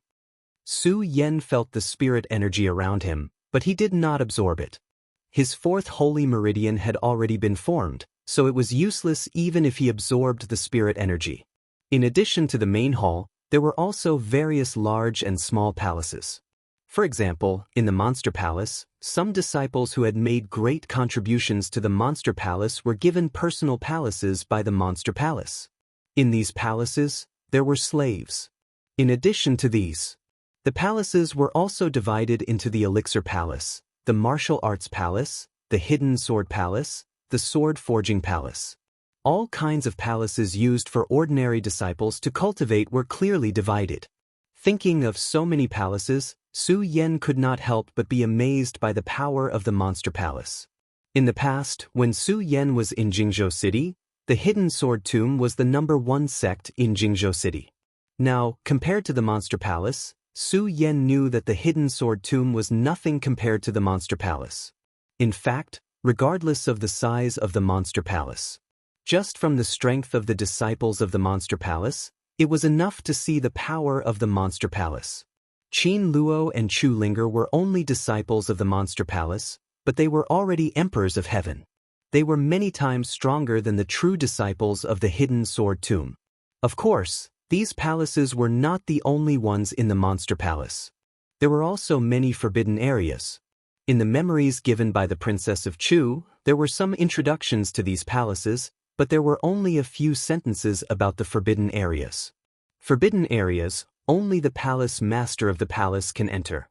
Su Yan felt the spirit energy around him, but he did not absorb it. His 4th holy meridian had already been formed, so it was useless even if he absorbed the spirit energy. In addition to the main hall, there were also various large and small palaces. For example, in the Monster Palace, some disciples who had made great contributions to the Monster Palace were given personal palaces by the Monster Palace. In these palaces, there were slaves. In addition to these, the palaces were also divided into the Elixir Palace, the Martial Arts Palace, the Hidden Sword Palace, the Sword Forging Palace. All kinds of palaces used for ordinary disciples to cultivate were clearly divided. Thinking of so many palaces, Su Yan could not help but be amazed by the power of the Monster Palace. In the past, when Su Yan was in Jingzhou City, the Hidden Sword Tomb was the #1 sect in Jingzhou City. Now, compared to the Monster Palace, Su Yan knew that the Hidden Sword Tomb was nothing compared to the Monster Palace. In fact, regardless of the size of the Monster Palace, just from the strength of the disciples of the Monster Palace, it was enough to see the power of the Monster Palace. Qin Luo and Chu Linger were only disciples of the Monster Palace, but they were already emperors of heaven. They were many times stronger than the true disciples of the Hidden Sword Tomb. Of course, these palaces were not the only ones in the Monster Palace. There were also many forbidden areas. In the memories given by the Princess of Chu, there were some introductions to these palaces, but there were only a few sentences about the forbidden areas. Forbidden areas, only the palace master of the palace can enter.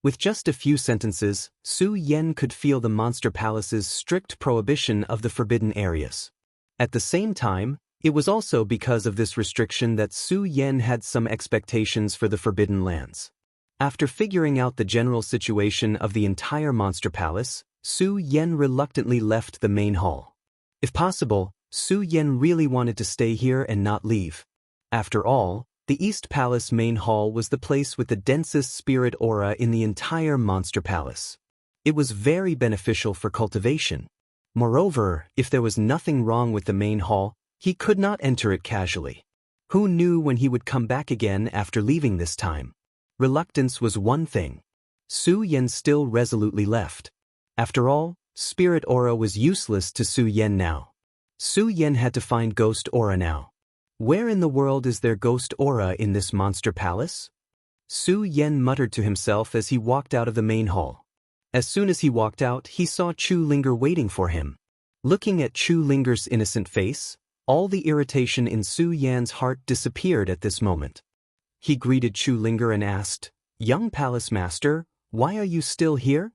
With just a few sentences, Su Yan could feel the Monster Palace's strict prohibition of the forbidden areas. At the same time, it was also because of this restriction that Su Yan had some expectations for the Forbidden Lands. After figuring out the general situation of the entire Monster Palace, Su Yan reluctantly left the main hall. If possible, Su Yan really wanted to stay here and not leave. After all, the East Palace main hall was the place with the densest spirit aura in the entire Monster Palace. It was very beneficial for cultivation. Moreover, if there was nothing wrong with the main hall, he could not enter it casually. Who knew when he would come back again after leaving this time? Reluctance was one thing. Su Yan still resolutely left. After all, spirit aura was useless to Su Yan now. Su Yan had to find ghost aura now. Where in the world is there ghost aura in this Monster Palace? Su Yan muttered to himself as he walked out of the main hall. As soon as he walked out, he saw Chu Linger waiting for him. Looking at Chu Linger's innocent face, all the irritation in Su Yan's heart disappeared at this moment. He greeted Chu Linger and asked, "Young Palace Master, why are you still here?"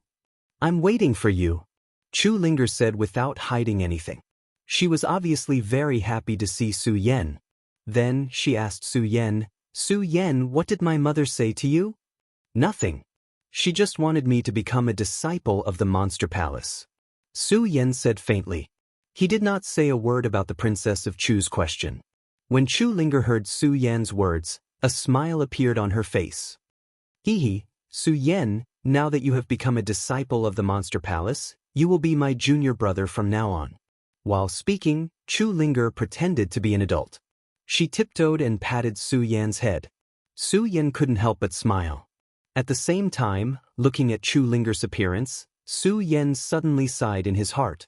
"I'm waiting for you," Chu Linger said without hiding anything. She was obviously very happy to see Su Yan. Then she asked Su Yan, "Su Yan, what did my mother say to you?" "Nothing. She just wanted me to become a disciple of the Monster Palace," Su Yan said faintly. He did not say a word about the Princess of Chu's question. When Chu Linger heard Su Yan's words, a smile appeared on her face. "Hee, Su Yan, now that you have become a disciple of the Monster Palace, you will be my junior brother from now on." While speaking, Chu Linger pretended to be an adult. She tiptoed and patted Su Yan's head. Su Yan couldn't help but smile. At the same time, looking at Chu Linger's appearance, Su Yan suddenly sighed in his heart.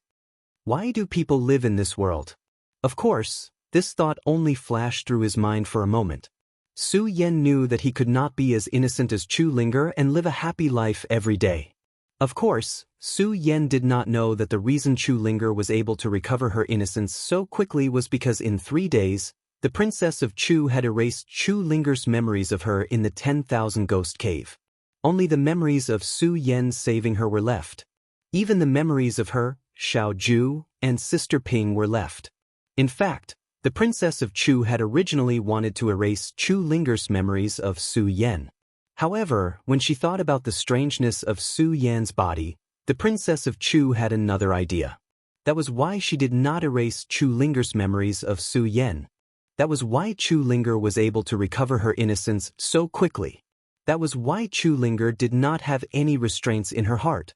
Why do people live in this world? Of course, this thought only flashed through his mind for a moment. Su Yan knew that he could not be as innocent as Chu Linger and live a happy life every day. Of course, Su Yan did not know that the reason Chu Linger was able to recover her innocence so quickly was because in 3 days, the Princess of Chu had erased Chu Linger's memories of her in the 10,000 Ghost Cave. Only the memories of Su Yan saving her were left. Even the memories of her, Xiao Ju, and Sister Ping were left. In fact, the Princess of Chu had originally wanted to erase Chu Linger's memories of Su Yan. However, when she thought about the strangeness of Su Yan's body, the Princess of Chu had another idea. That was why she did not erase Chu Linger's memories of Su Yan. That was why Chu Linger was able to recover her innocence so quickly. That was why Chu Linger did not have any restraints in her heart.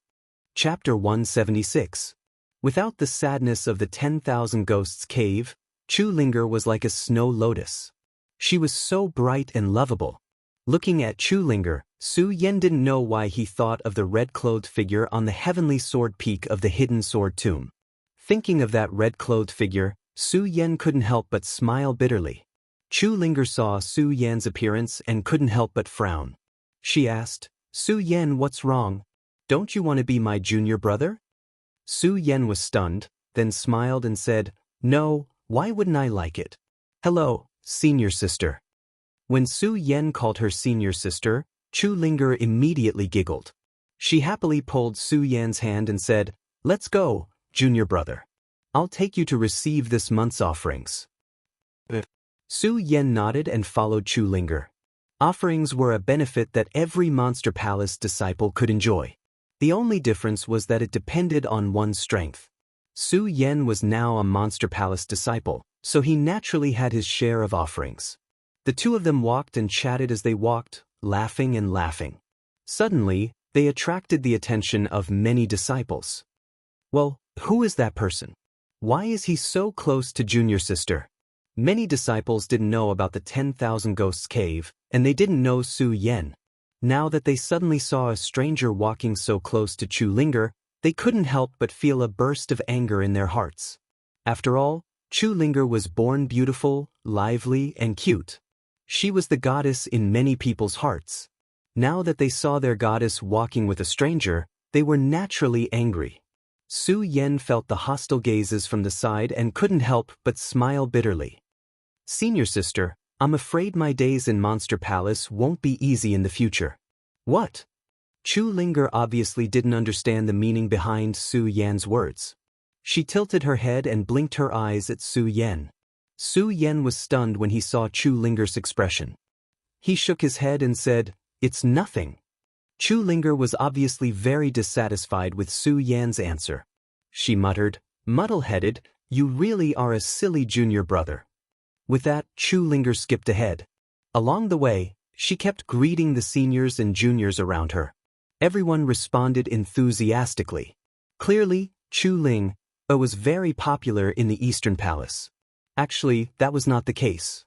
Chapter 176. Without the sadness of the 10,000 Ghosts Cave, Chu Linger was like a snow lotus. She was so bright and lovable. Looking at Chu Linger, Su Yan didn't know why he thought of the red-clothed figure on the heavenly sword peak of the hidden sword tomb. Thinking of that red-clothed figure, Su Yan couldn't help but smile bitterly. Chu Linger saw Su Yan's appearance and couldn't help but frown. She asked, "Su Yan, what's wrong? Don't you want to be my junior brother?" Su Yan was stunned, then smiled and said, "No, why wouldn't I like it? Hello, senior sister." When Su Yan called her senior sister, Chu Linger immediately giggled. She happily pulled Su Yan's hand and said, "Let's go, junior brother. I'll take you to receive this month's offerings." Su Yan nodded and followed Chu Linger. Offerings were a benefit that every Monster Palace disciple could enjoy. The only difference was that it depended on one's strength. Su Yan was now a Monster Palace disciple, so he naturally had his share of offerings. The two of them walked and chatted as they walked, laughing and laughing. Suddenly, they attracted the attention of many disciples. Well, who is that person? Why is he so close to junior sister? Many disciples didn't know about the 10,000 Ghosts Cave, and they didn't know Su Yan. Now that they suddenly saw a stranger walking so close to Chu Linger, they couldn't help but feel a burst of anger in their hearts. After all, Chu Linger was born beautiful, lively, and cute. She was the goddess in many people's hearts. Now that they saw their goddess walking with a stranger, they were naturally angry. Su Yan felt the hostile gazes from the side and couldn't help but smile bitterly. "Senior sister, I'm afraid my days in Monster Palace won't be easy in the future." "What?" Chu Linger obviously didn't understand the meaning behind Su Yan's words. She tilted her head and blinked her eyes at Su Yan. Su Yan was stunned when he saw Chu Linger's expression. He shook his head and said, "It's nothing." Chu Linger was obviously very dissatisfied with Su Yan's answer. She muttered, "Muddle-headed, you really are a silly junior brother." With that, Chu Linger skipped ahead. Along the way, she kept greeting the seniors and juniors around her. Everyone responded enthusiastically. Clearly, Chu Ling was very popular in the Eastern Palace. Actually, that was not the case.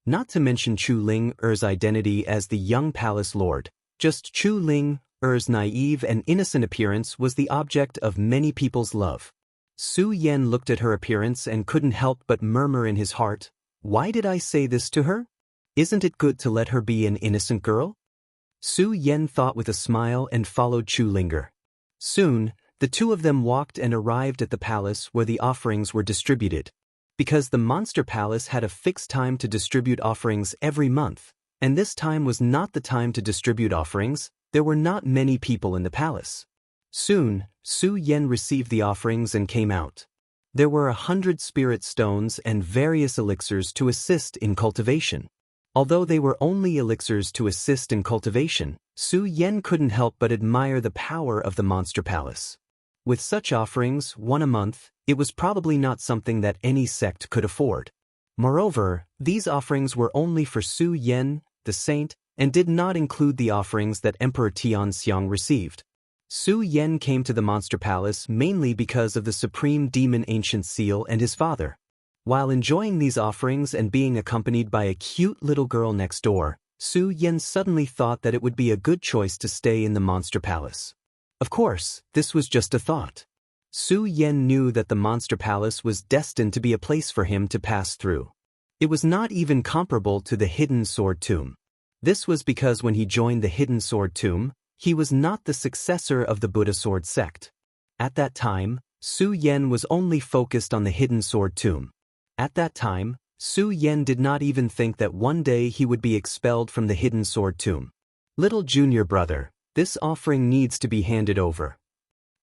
Not to mention Chu Ling-er's identity as the young palace lord, just Chu Ling-er's naive and innocent appearance was the object of many people's love. Su Yan looked at her appearance and couldn't help but murmur in his heart, "Why did I say this to her? Isn't it good to let her be an innocent girl?" Su Yan thought with a smile and followed Chu Linger. Soon, the two of them walked and arrived at the palace where the offerings were distributed. Because the Monster Palace had a fixed time to distribute offerings every month, and this time was not the time to distribute offerings, there were not many people in the palace. Soon, Su Yan received the offerings and came out. There were 100 spirit stones and various elixirs to assist in cultivation. Although they were only elixirs to assist in cultivation, Su Yan couldn't help but admire the power of the Monster Palace. With such offerings, one a month, it was probably not something that any sect could afford. Moreover, these offerings were only for Su Yan, the saint, and did not include the offerings that Emperor Tianxiang received. Su Yan came to the Monster Palace mainly because of the Supreme Demon Ancient Seal and his father. While enjoying these offerings and being accompanied by a cute little girl next door, Su Yan suddenly thought that it would be a good choice to stay in the Monster Palace. Of course, this was just a thought. Su Yan knew that the Monster Palace was destined to be a place for him to pass through. It was not even comparable to the Hidden Sword Tomb. This was because when he joined the Hidden Sword Tomb, He was not the successor of the Buddha sword sect. At that time, Su Yan was only focused on the hidden sword tomb. At that time, Su Yan did not even think that one day he would be expelled from the hidden sword tomb. Little junior brother, this offering needs to be handed over.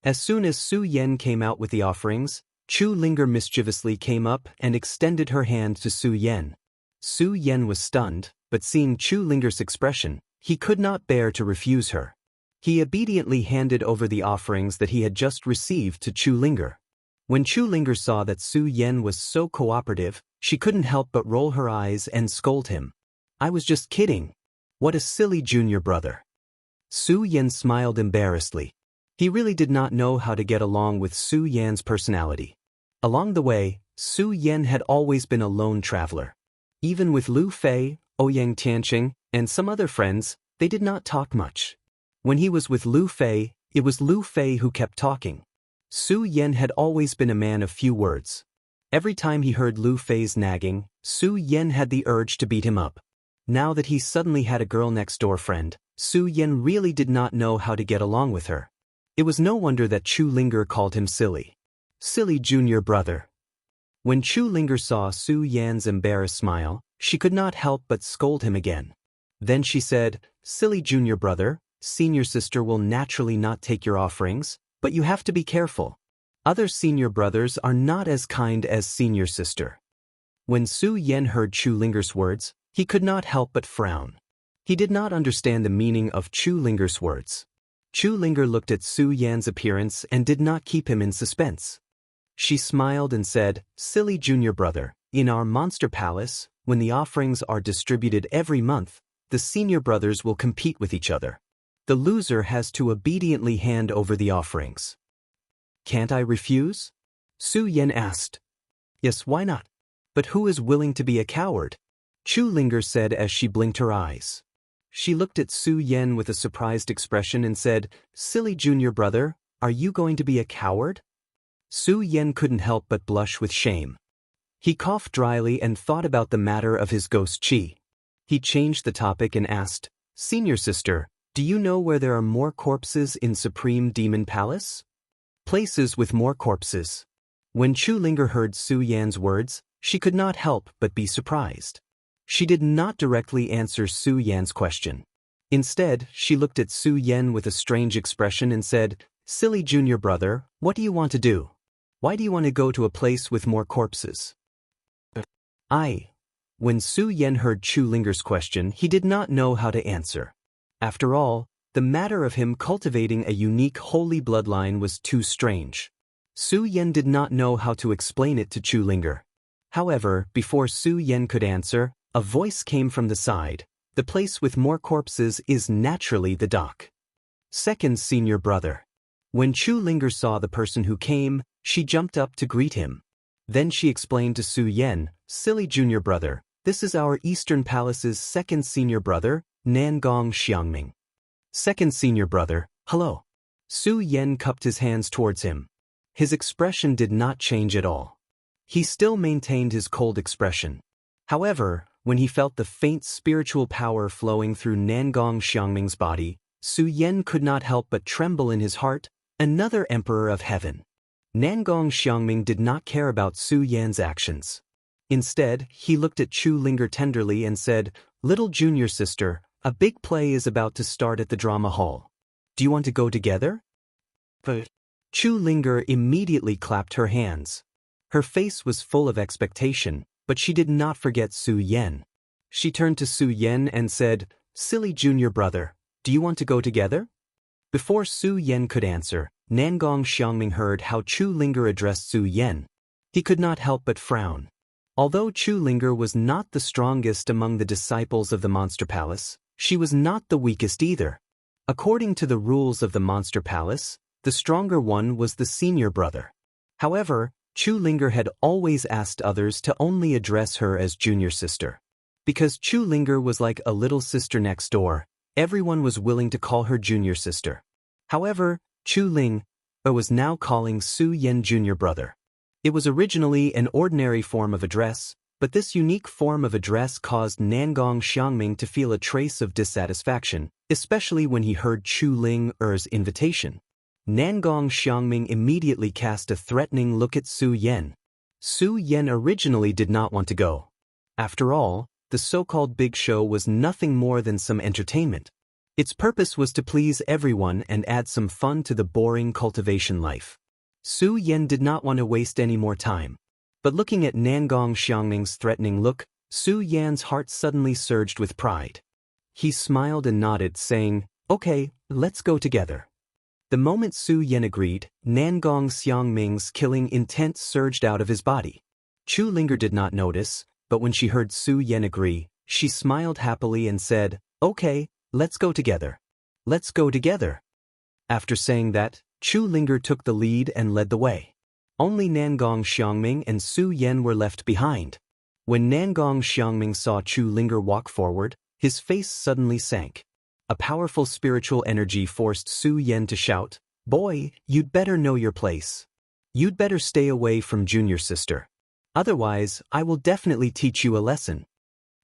As soon as Su Yan came out with the offerings, Chu Linger mischievously came up and extended her hand to Su Yan. Su Yan was stunned, but seeing Chu Linger's expression, he could not bear to refuse her. He obediently handed over the offerings that he had just received to Chu Linger. When Chu Linger saw that Su Yan was so cooperative, she couldn't help but roll her eyes and scold him. I was just kidding. What a silly junior brother. Su Yan smiled embarrassedly. He really did not know how to get along with Su Yan's personality. Along the way, Su Yan had always been a lone traveler. Even with Lu Fei, Ouyang Tianqing, and some other friends, they did not talk much. When he was with Lu Fei, it was Lu Fei who kept talking. Su Yan had always been a man of few words. Every time he heard Lu Fei's nagging, Su Yan had the urge to beat him up. Now that he suddenly had a girl next door friend, Su Yan really did not know how to get along with her. It was no wonder that Chu Linger called him silly. Silly junior brother. When Chu Linger saw Su Yan's embarrassed smile, she could not help but scold him again. Then she said, Silly junior brother, senior sister will naturally not take your offerings, but you have to be careful. Other senior brothers are not as kind as senior sister. When Su Yan heard Chu Linger's words, he could not help but frown. He did not understand the meaning of Chu Linger's words. Chu Linger looked at Su Yan's appearance and did not keep him in suspense. She smiled and said, Silly junior brother, in our monster palace, when the offerings are distributed every month, the senior brothers will compete with each other. The loser has to obediently hand over the offerings. Can't I refuse? Su Yan asked. Yes, why not? But who is willing to be a coward? Chu Linger said as she blinked her eyes. She looked at Su Yan with a surprised expression and said, Silly junior brother, are you going to be a coward? Su Yan couldn't help but blush with shame. He coughed dryly and thought about the matter of his ghost chi. He changed the topic and asked, Senior sister, do you know where there are more corpses in Supreme Demon Palace? Places with more corpses. When Chu Linger heard Su Yan's words, she could not help but be surprised. She did not directly answer Su Yan's question. Instead, she looked at Su Yan with a strange expression and said, Silly junior brother, what do you want to do? Why do you want to go to a place with more corpses? When Su Yan heard Chu Linger's question, he did not know how to answer. After all, the matter of him cultivating a unique holy bloodline was too strange. Su Yan did not know how to explain it to Chu Linger. However, before Su Yan could answer, a voice came from the side. The place with more corpses is naturally the dock. Second senior brother. When Chu Linger saw the person who came, she jumped up to greet him. Then she explained to Su Yan, Silly junior brother, this is our Eastern Palace's second senior brother, Nangong Xiangming. Second senior brother, hello. Su Yan cupped his hands towards him. His expression did not change at all. He still maintained his cold expression. However, when he felt the faint spiritual power flowing through Nangong Xiangming's body, Su Yan could not help but tremble in his heart, another emperor of heaven. Nangong Xiangming did not care about Su Yan's actions. Instead, he looked at Chu Linger tenderly and said, Little junior sister, a big play is about to start at the drama hall. Do you want to go together? Chu Linger immediately clapped her hands. Her face was full of expectation, but she did not forget Su Yan. She turned to Su Yan and said, Silly junior brother, do you want to go together? Before Su Yan could answer, Nangong Xiangming heard how Chu Linger addressed Su Yan. He could not help but frown. Although Chu Linger was not the strongest among the disciples of the Monster Palace, she was not the weakest either. According to the rules of the Monster Palace, the stronger one was the senior brother. However, Chu Linger had always asked others to only address her as junior sister. Because Chu Linger was like a little sister next door, everyone was willing to call her junior sister. However, Chu Linger was now calling Su Yan junior brother. It was originally an ordinary form of address, But this unique form of address caused Nangong Xiangming to feel a trace of dissatisfaction, especially when he heard Chu Ling Er's invitation. Nangong Xiangming immediately cast a threatening look at Su Yan. Su Yan originally did not want to go. After all, the so-called big show was nothing more than some entertainment. Its purpose was to please everyone and add some fun to the boring cultivation life. Su Yan did not want to waste any more time. But looking at Nangong Xiangming's threatening look, Su Yan's heart suddenly surged with pride. He smiled and nodded, saying, "Okay, let's go together." The moment Su Yan agreed, Nangong Xiangming's killing intent surged out of his body. Chu Linger did not notice, but when she heard Su Yan agree, she smiled happily and said, "Okay, let's go together. Let's go together." After saying that, Chu Linger took the lead and led the way. Only Nangong Xiangming and Su Yan were left behind. When Nangong Xiangming saw Chu Linger walk forward, his face suddenly sank. A powerful spiritual energy forced Su Yan to shout, "Boy, you'd better know your place. You'd better stay away from junior sister. Otherwise, I will definitely teach you a lesson."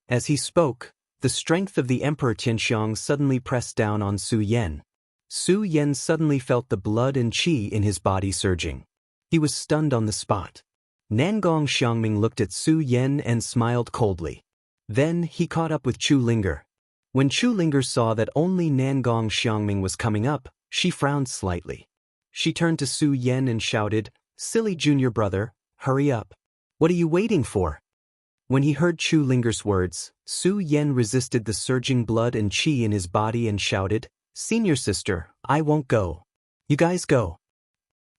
As he spoke, the strength of the Emperor Tianxiang suddenly pressed down on Su Yan. Su Yan suddenly felt the blood and qi in his body surging. He was stunned on the spot. Nangong Xiangming looked at Su Yan and smiled coldly. Then he caught up with Chu Linger. When Chu Linger saw that only Nangong Xiangming was coming up, she frowned slightly. She turned to Su Yan and shouted, "Silly junior brother, hurry up. What are you waiting for?" When he heard Chu Linger's words, Su Yan resisted the surging blood and qi in his body and shouted, "Senior sister, I won't go. You guys go."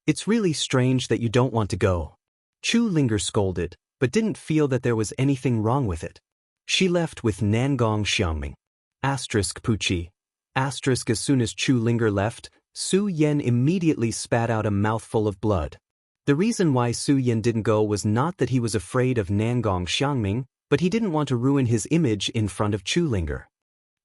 "It's really strange that you don't want to go." Chu Linger scolded, but didn't feel that there was anything wrong with it. She left with Nangong Xiangming. Puchi. As soon as Chu Linger left, Su Yan immediately spat out a mouthful of blood. The reason why Su Yan didn't go was not that he was afraid of Nangong Xiangming, but he didn't want to ruin his image in front of Chu Linger.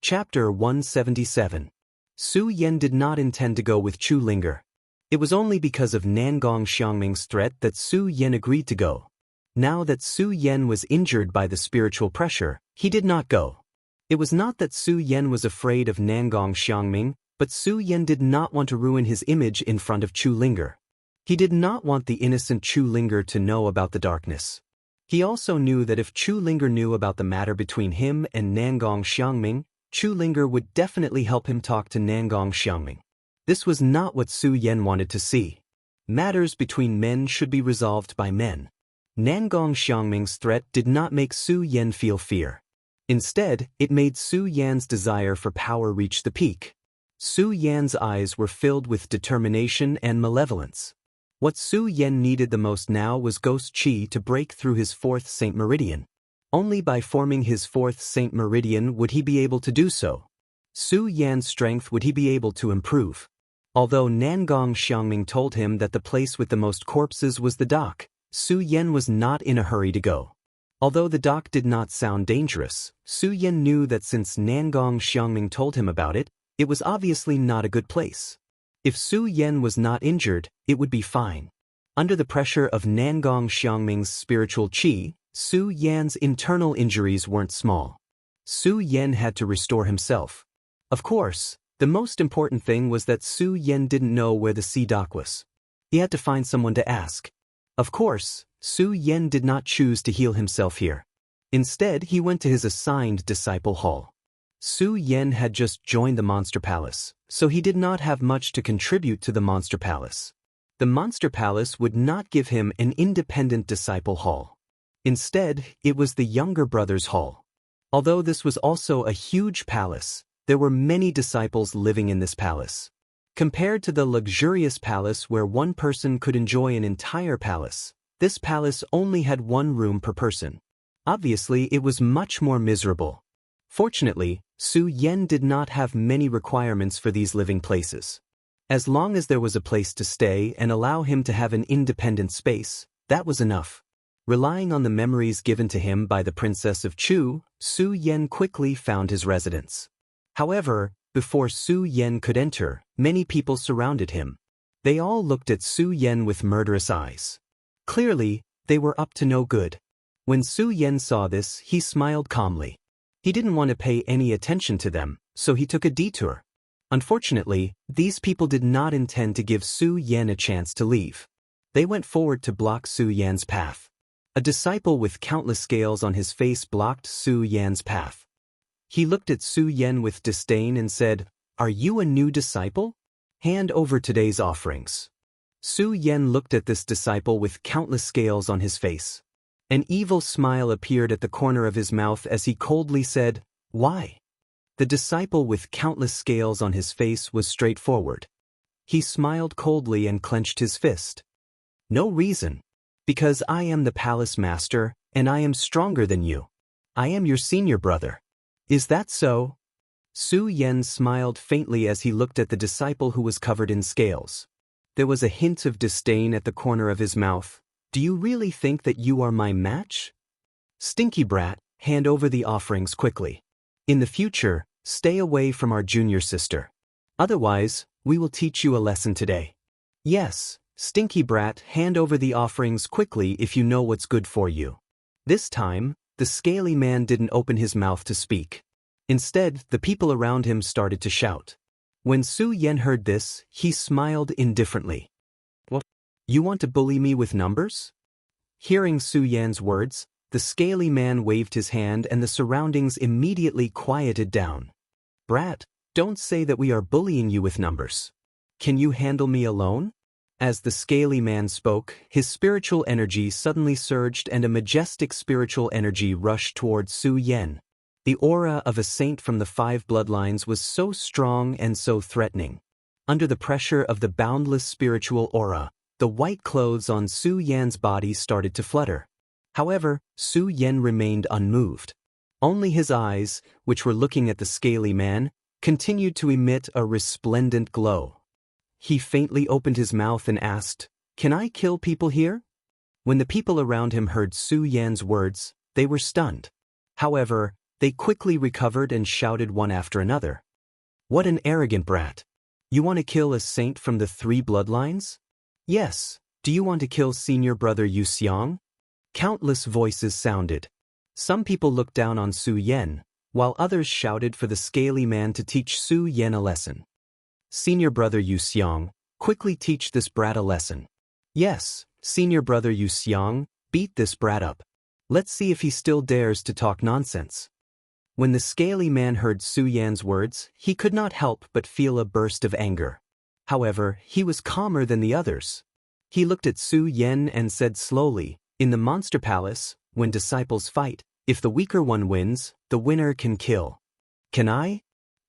Chapter 177. Su Yan did not intend to go with Chu Linger. It was only because of Nangong Xiangming's threat that Su Yan agreed to go. Now that Su Yan was injured by the spiritual pressure, he did not go. It was not that Su Yan was afraid of Nangong Xiangming, but Su Yan did not want to ruin his image in front of Chu Linger. He did not want the innocent Chu Linger to know about the darkness. He also knew that if Chu Linger knew about the matter between him and Nangong Xiangming, Chu Linger would definitely help him talk to Nangong Xiangming. This was not what Su Yan wanted to see. Matters between men should be resolved by men. Nangong Xiangming's threat did not make Su Yan feel fear. Instead, it made Su Yan's desire for power reach the peak. Su Yan's eyes were filled with determination and malevolence. What Su Yan needed the most now was ghost qi to break through his fourth Saint Meridian. Only by forming his fourth Saint Meridian would he be able to do so. Su Yan's strength would he be able to improve. Although Nangong Xiangming told him that the place with the most corpses was the dock, Su Yan was not in a hurry to go. Although the dock did not sound dangerous, Su Yan knew that since Nangong Xiangming told him about it, it was obviously not a good place. If Su Yan was not injured, it would be fine. Under the pressure of Nangong Xiangming's spiritual qi, Su Yan's internal injuries weren't small. Su Yan had to restore himself. Of course, the most important thing was that Su Yan didn't know where the sea dock was. He had to find someone to ask. Of course, Su Yan did not choose to heal himself here. Instead, he went to his assigned disciple hall. Su Yan had just joined the Monster Palace, so he did not have much to contribute to the Monster Palace. The Monster Palace would not give him an independent disciple hall. Instead, it was the younger brother's hall. Although this was also a huge palace, there were many disciples living in this palace. Compared to the luxurious palace where one person could enjoy an entire palace, this palace only had one room per person. Obviously, it was much more miserable. Fortunately, Su Yan did not have many requirements for these living places. As long as there was a place to stay and allow him to have an independent space, that was enough. Relying on the memories given to him by the Princess of Chu, Su Yan quickly found his residence. However, before Su Yan could enter, many people surrounded him. They all looked at Su Yan with murderous eyes. Clearly, they were up to no good. When Su Yan saw this, he smiled calmly. He didn't want to pay any attention to them, so he took a detour. Unfortunately, these people did not intend to give Su Yan a chance to leave. They went forward to block Su Yan's path. A disciple with countless scales on his face blocked Su Yan's path. He looked at Su Yan with disdain and said, "Are you a new disciple? Hand over today's offerings." Su Yan looked at this disciple with countless scales on his face. An evil smile appeared at the corner of his mouth as he coldly said, "Why?" The disciple with countless scales on his face was straightforward. He smiled coldly and clenched his fist. "No reason. Because I am the palace master, and I am stronger than you. I am your senior brother. Is that so?" Su Yan smiled faintly as he looked at the disciple who was covered in scales. There was a hint of disdain at the corner of his mouth. "Do you really think that you are my match? Stinky brat, hand over the offerings quickly. In the future, stay away from our junior sister. Otherwise, we will teach you a lesson today. Yes, stinky brat, hand over the offerings quickly if you know what's good for you." This time, the scaly man didn't open his mouth to speak. Instead, the people around him started to shout. When Su Yan heard this, he smiled indifferently. "What? You want to bully me with numbers?" Hearing Su Yan's words, the scaly man waved his hand and the surroundings immediately quieted down. "Brat, don't say that we are bullying you with numbers. Can you handle me alone?" As the scaly man spoke, his spiritual energy suddenly surged and a majestic spiritual energy rushed towards Su Yan. The aura of a saint from the 5 bloodlines was so strong and so threatening. Under the pressure of the boundless spiritual aura, the white clothes on Su Yan's body started to flutter. However, Su Yan remained unmoved. Only his eyes, which were looking at the scaly man, continued to emit a resplendent glow. He faintly opened his mouth and asked, "Can I kill people here?" When the people around him heard Su Yan's words, they were stunned. However, they quickly recovered and shouted one after another. "What an arrogant brat! You want to kill a saint from the 3 bloodlines? Yes, do you want to kill senior brother Yu Xiang?" Countless voices sounded. Some people looked down on Su Yan, while others shouted for the scaly man to teach Su Yan a lesson. "Senior brother Yu Xiang, quickly teach this brat a lesson." "Yes, senior brother Yu Xiang, beat this brat up. Let's see if he still dares to talk nonsense." When the scaly man heard Su Yan's words, he could not help but feel a burst of anger. However, he was calmer than the others. He looked at Su Yan and said slowly, "In the monster palace, when disciples fight, if the weaker one wins, the winner can kill. Can I?"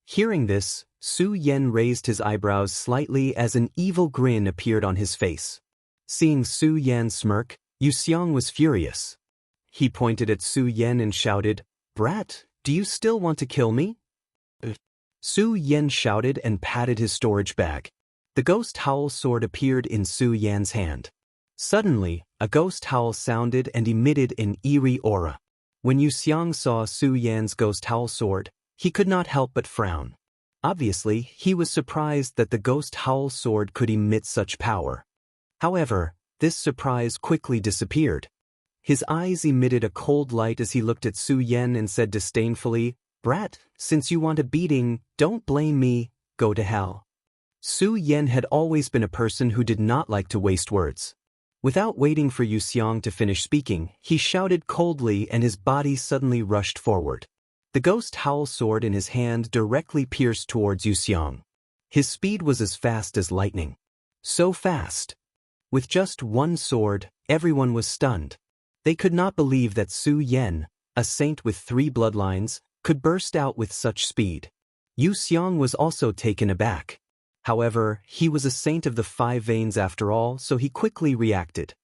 Hearing this, Su Yan raised his eyebrows slightly as an evil grin appeared on his face. Seeing Su Yan smirk, Yu Xiang was furious. He pointed at Su Yan and shouted, "Brat, do you still want to kill me?" Su Yan shouted and patted his storage bag. The ghost howl sword appeared in Su Yan's hand. Suddenly, a ghost howl sounded and emitted an eerie aura. When Yu Xiang saw Su Yan's ghost howl sword, he could not help but frown. Obviously, he was surprised that the ghost howl sword could emit such power. However, this surprise quickly disappeared. His eyes emitted a cold light as he looked at Su Yan and said disdainfully, "Brat, since you want a beating, don't blame me, go to hell." Su Yan had always been a person who did not like to waste words. Without waiting for Yu Xiang to finish speaking, he shouted coldly and his body suddenly rushed forward. The ghost howl sword in his hand directly pierced towards Yu Xiang. His speed was as fast as lightning. So fast. With just one sword, everyone was stunned. They could not believe that Su Yan, a saint with 3 bloodlines, could burst out with such speed. Yu Xiang was also taken aback. However, he was a saint of the 5 veins after all, so he quickly reacted.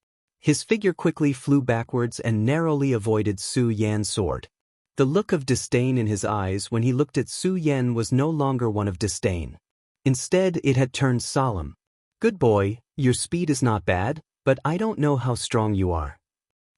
His figure quickly flew backwards and narrowly avoided Su Yan's sword. The look of disdain in his eyes when he looked at Su Yan was no longer one of disdain. Instead, it had turned solemn. "Good boy, your speed is not bad, but I don't know how strong you are,"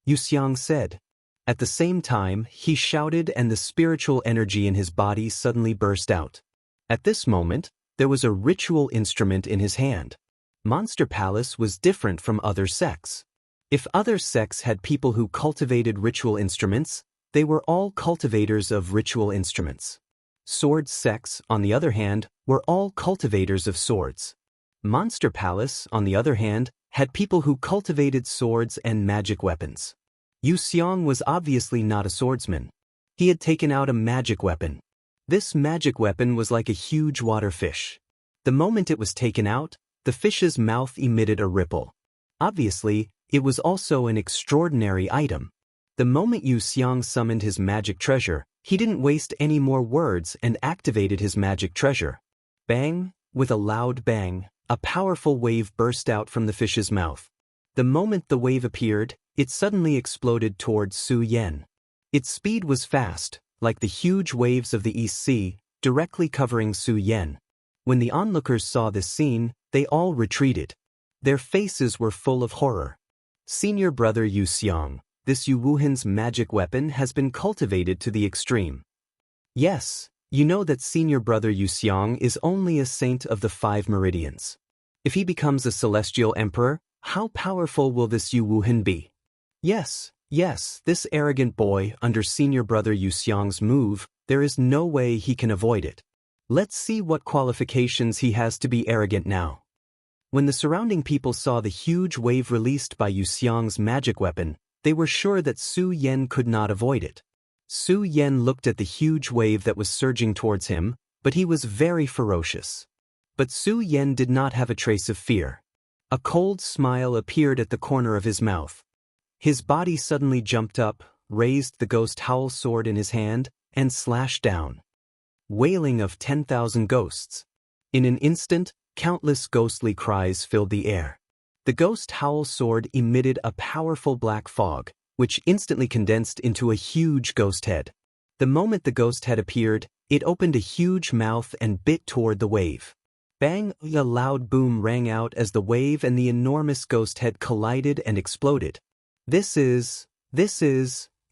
Yu Xiang said. At the same time, he shouted and the spiritual energy in his body suddenly burst out. At this moment, there was a ritual instrument in his hand. Monster Palace was different from other sects. If other sects had people who cultivated ritual instruments, they were all cultivators of ritual instruments. Sword sects, on the other hand, were all cultivators of swords. Monster Palace, on the other hand, had people who cultivated swords and magic weapons. Yu Xiang was obviously not a swordsman. He had taken out a magic weapon. This magic weapon was like a huge water fish. The moment it was taken out, the fish's mouth emitted a ripple. Obviously, it was also an extraordinary item. The moment Yu Xiang summoned his magic treasure, he didn't waste any more words and activated his magic treasure. Bang! With a loud bang, a powerful wave burst out from the fish's mouth. The moment the wave appeared, it suddenly exploded towards Su Yan. Its speed was fast, like the huge waves of the East Sea, directly covering Su Yan. When the onlookers saw this scene, they all retreated. Their faces were full of horror. Senior brother Yu Xiang, this Yu Wuhan's magic weapon has been cultivated to the extreme. Yes, you know that senior brother Yu Xiang is only a saint of the 5 meridians. If he becomes a celestial emperor, how powerful will this Yu Wuhan be? Yes, this arrogant boy under senior brother Yu Xiang's move, there is no way he can avoid it. Let's see what qualifications he has to be arrogant now. When the surrounding people saw the huge wave released by Yu Xiang's magic weapon, they were sure that Su Yan could not avoid it. Su Yan looked at the huge wave that was surging towards him, but he was very ferocious. But Su Yan did not have a trace of fear. A cold smile appeared at the corner of his mouth. His body suddenly jumped up, raised the ghost howl sword in his hand, and slashed down. Wailing of 10,000 ghosts. In an instant, countless ghostly cries filled the air. The ghost howl sword emitted a powerful black fog, which instantly condensed into a huge ghost head. The moment the ghost head appeared, it opened a huge mouth and bit toward the wave. Bang! A loud boom rang out as the wave and the enormous ghost head collided and exploded. This is...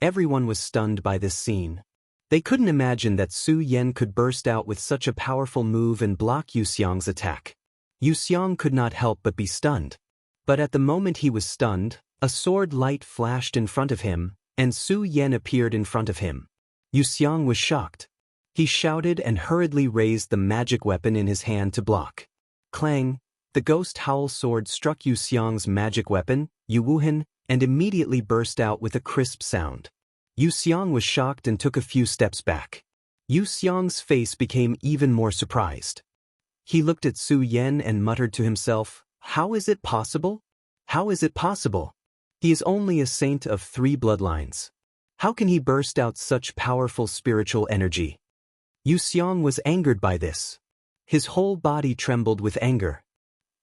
Everyone was stunned by this scene. They couldn't imagine that Su Yan could burst out with such a powerful move and block Yu Xiang's attack. Yu Xiang could not help but be stunned. But at the moment he was stunned, a sword light flashed in front of him, and Su Yan appeared in front of him. Yu Xiang was shocked. He shouted and hurriedly raised the magic weapon in his hand to block. Clang! The ghost howl sword struck Yu Xiang's magic weapon, Yu Wuhan, and immediately burst out with a crisp sound. Yu Xiang was shocked and took a few steps back. Yu Xiang's face became even more surprised. He looked at Su Yan and muttered to himself, "How is it possible? How is it possible? He is only a saint of 3 bloodlines. How can he burst out such powerful spiritual energy?" Yu Xiang was angered by this. His whole body trembled with anger.